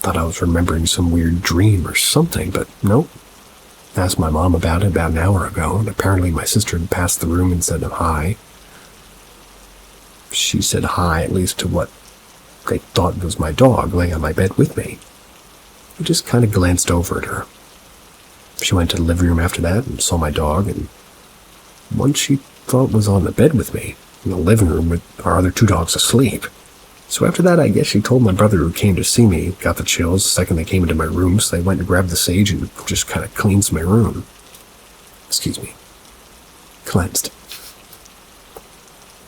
Thought I was remembering some weird dream or something, but nope. Asked my mom about it about an hour ago, and apparently my sister had passed the room and said hi. She said hi, at least to what they thought was my dog laying on my bed with me. I just kind of glanced over at her. She went to the living room after that and saw my dog, and one she thought was on the bed with me, in the living room with our other two dogs asleep. So after that, I guess she told my brother who came to see me, got the chills the second they came into my room, so they went and grabbed the sage and just kind of cleansed my room. Cleansed.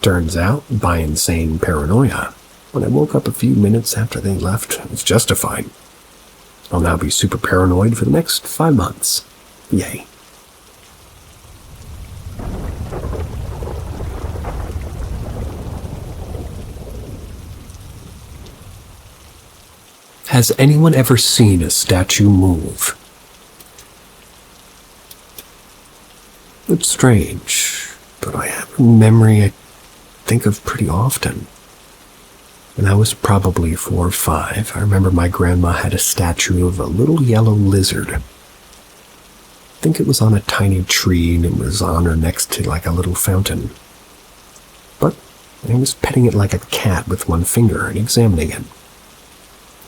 Turns out, by insane paranoia, when I woke up a few minutes after they left, it was justified. I'll now be super paranoid for the next 5 months. Yay. Has anyone ever seen a statue move? It's strange, but I have a memory I think of pretty often. When I was probably 4 or 5, I remember my grandma had a statue of a little yellow lizard. I think it was on a tiny tree and it was on or next to like a little fountain. But I was petting it like a cat with one finger and examining it.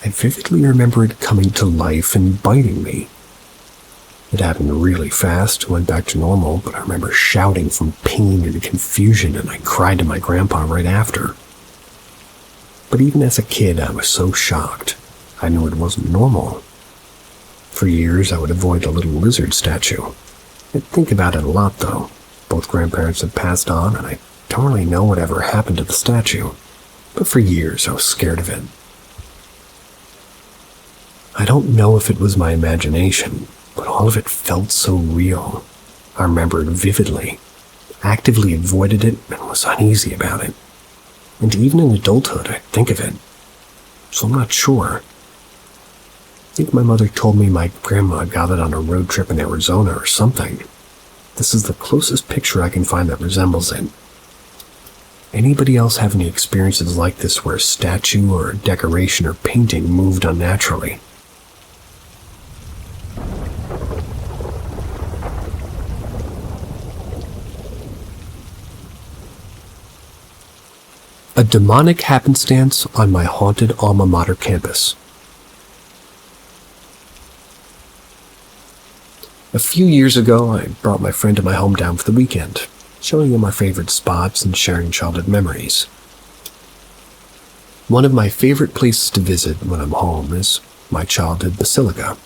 I vividly remember it coming to life and biting me. It happened really fast, went back to normal, but I remember shouting from pain and confusion, and I cried to my grandpa right after. But even as a kid, I was so shocked. I knew it wasn't normal. For years, I would avoid the little lizard statue. I'd think about it a lot, though. Both grandparents had passed on, and I don't really know whatever happened to the statue. But for years, I was scared of it. I don't know if it was my imagination, but all of it felt so real. I remember it vividly, actively avoided it, and was uneasy about it. And even in adulthood, I think of it. So I'm not sure. I think my mother told me my grandma got it on a road trip in Arizona or something. This is the closest picture I can find that resembles it. Anybody else have any experiences like this where a statue or a decoration or painting moved unnaturally? A demonic happenstance on my haunted alma mater campus. A few years ago, I brought my friend to my hometown for the weekend, showing him our favorite spots and sharing childhood memories. One of my favorite places to visit when I'm home is my childhood basilica.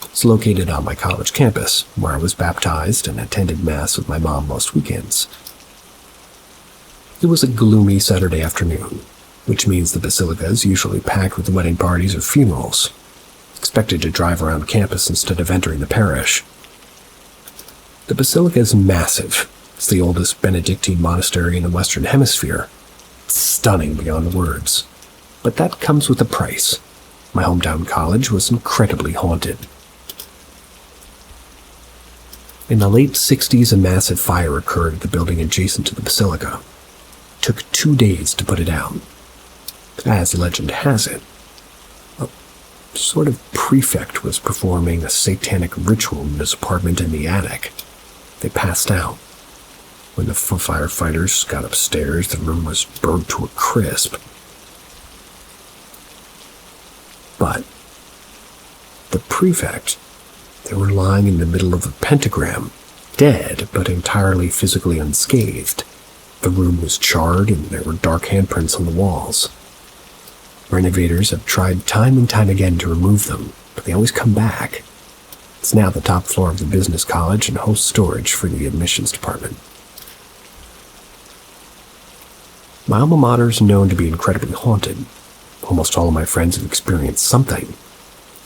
It's located on my college campus, where I was baptized and attended Mass with my mom most weekends. It was a gloomy Saturday afternoon, which means the basilica is usually packed with wedding parties or funerals, expected to drive around campus instead of entering the parish. The basilica is massive. It's the oldest Benedictine monastery in the Western Hemisphere. It's stunning beyond words. But that comes with a price. My hometown college was incredibly haunted. In the late 60s, a massive fire occurred at the building adjacent to the basilica. It took 2 days to put it out. As legend has it, a sort of prefect was performing a satanic ritual in his apartment in the attic. They passed out. When the firefighters got upstairs, the room was burned to a crisp. But the prefect, they were lying in the middle of a pentagram, dead but entirely physically unscathed. The room was charred and there were dark handprints on the walls. Renovators have tried time and time again to remove them, but they always come back. It's now the top floor of the business college and hosts storage for the admissions department. My alma mater is known to be incredibly haunted. Almost all of my friends have experienced something.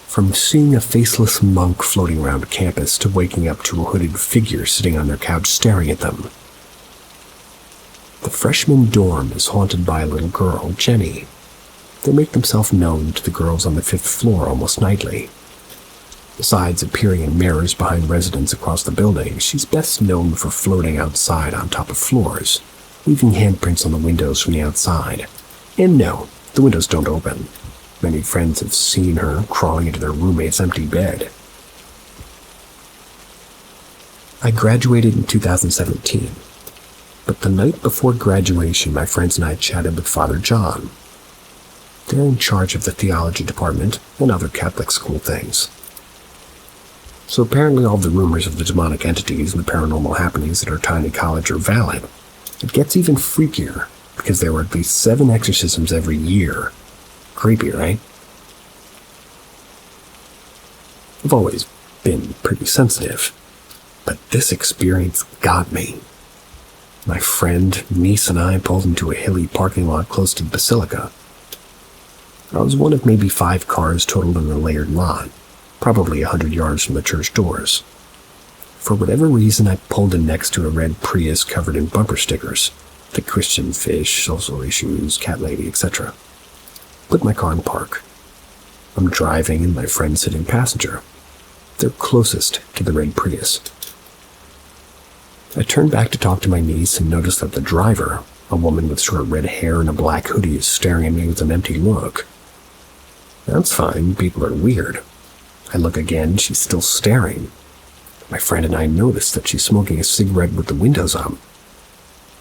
From seeing a faceless monk floating around campus to waking up to a hooded figure sitting on their couch staring at them. The freshman dorm is haunted by a little girl, Jenny. They make themselves known to the girls on the 5th floor almost nightly. Besides appearing in mirrors behind residents across the building, she's best known for floating outside on top of floors, leaving handprints on the windows from the outside. And no, the windows don't open. Many friends have seen her crawling into their roommate's empty bed. I graduated in 2017, but the night before graduation, my friends and I chatted with Father John. They're in charge of the theology department and other Catholic school things. So apparently all the rumors of the demonic entities and the paranormal happenings at our tiny college are valid. It gets even freakier, because there were at least 7 exorcisms every year. Creepy, right? I've always been pretty sensitive, but this experience got me. My friend, niece, and I pulled into a hilly parking lot close to the basilica. I was one of maybe 5 cars totaled in a layered lot, probably 100 yards from the church doors. For whatever reason, I pulled in next to a red Prius covered in bumper stickers, the Christian fish, social issues, cat lady, etc. Put my car in park. I'm driving and my friend's sitting passenger. They're closest to the red Prius. I turned back to talk to my niece and noticed that the driver, a woman with short red hair and a black hoodie, is staring at me with an empty look. That's fine, people are weird. I look again, she's still staring. My friend and I notice that she's smoking a cigarette with the windows up.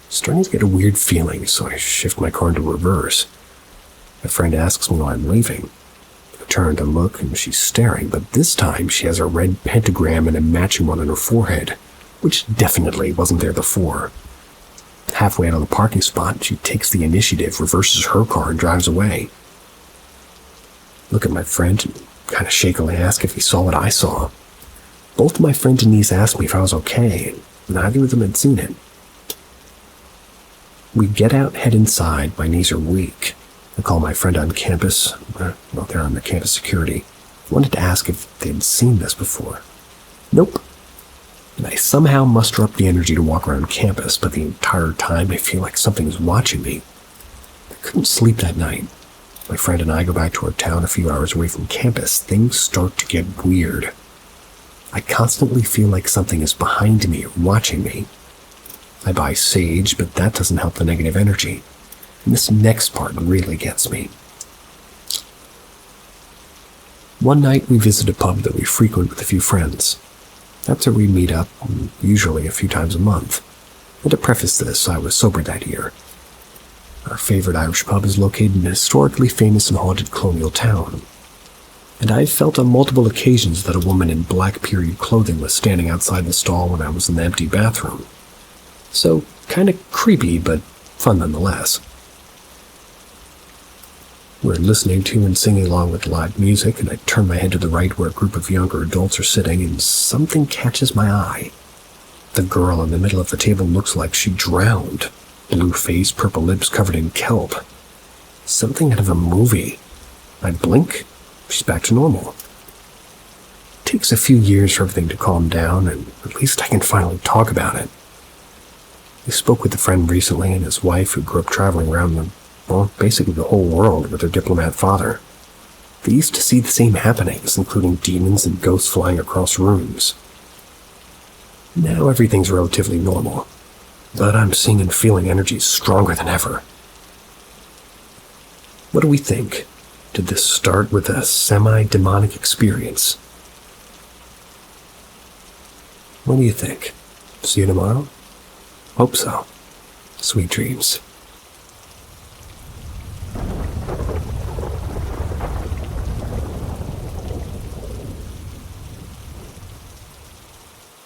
Starting to get a weird feeling, so I shift my car into reverse. My friend asks me why I'm leaving. I turn to look and she's staring, but this time she has a red pentagram and a matching one on her forehead, which definitely wasn't there before. Halfway out of the parking spot, she takes the initiative, reverses her car, and drives away. Look at my friend and kind of shakily ask if he saw what I saw. Both my friend and niece asked me if I was okay, and neither of them had seen it. We get out, head inside. My knees are weak. I call my friend on campus. Well, they're on the campus security. I wanted to ask if they'd seen this before. Nope. And I somehow muster up the energy to walk around campus, but the entire time I feel like something is watching me. I couldn't sleep that night. My friend and I go back to our town a few hours away from campus. Things start to get weird. I constantly feel like something is behind me or watching me. I buy sage, but that doesn't help the negative energy. And this next part really gets me. One night we visit a pub that we frequent with a few friends. That's where we meet up, usually a few times a month. And to preface this, I was sober that year. Our favorite Irish pub is located in a historically famous and haunted colonial town. And I've felt on multiple occasions that a woman in black period clothing was standing outside the stall when I was in the empty bathroom. So, kinda creepy, but fun nonetheless. We're listening to and singing along with live music, and I turn my head to the right where a group of younger adults are sitting, and something catches my eye. The girl in the middle of the table looks like she drowned. Blue face, purple lips covered in kelp. Something out of a movie. I blink, she's back to normal. It takes a few years for everything to calm down, and at least I can finally talk about it. I spoke with a friend recently and his wife who grew up traveling around basically the whole world with her diplomat father. They used to see the same happenings, including demons and ghosts flying across rooms. Now everything's relatively normal, but I'm seeing and feeling energies stronger than ever. What do we think? Did this start with a semi-demonic experience? What do you think? See you tomorrow? Hope so. Sweet dreams.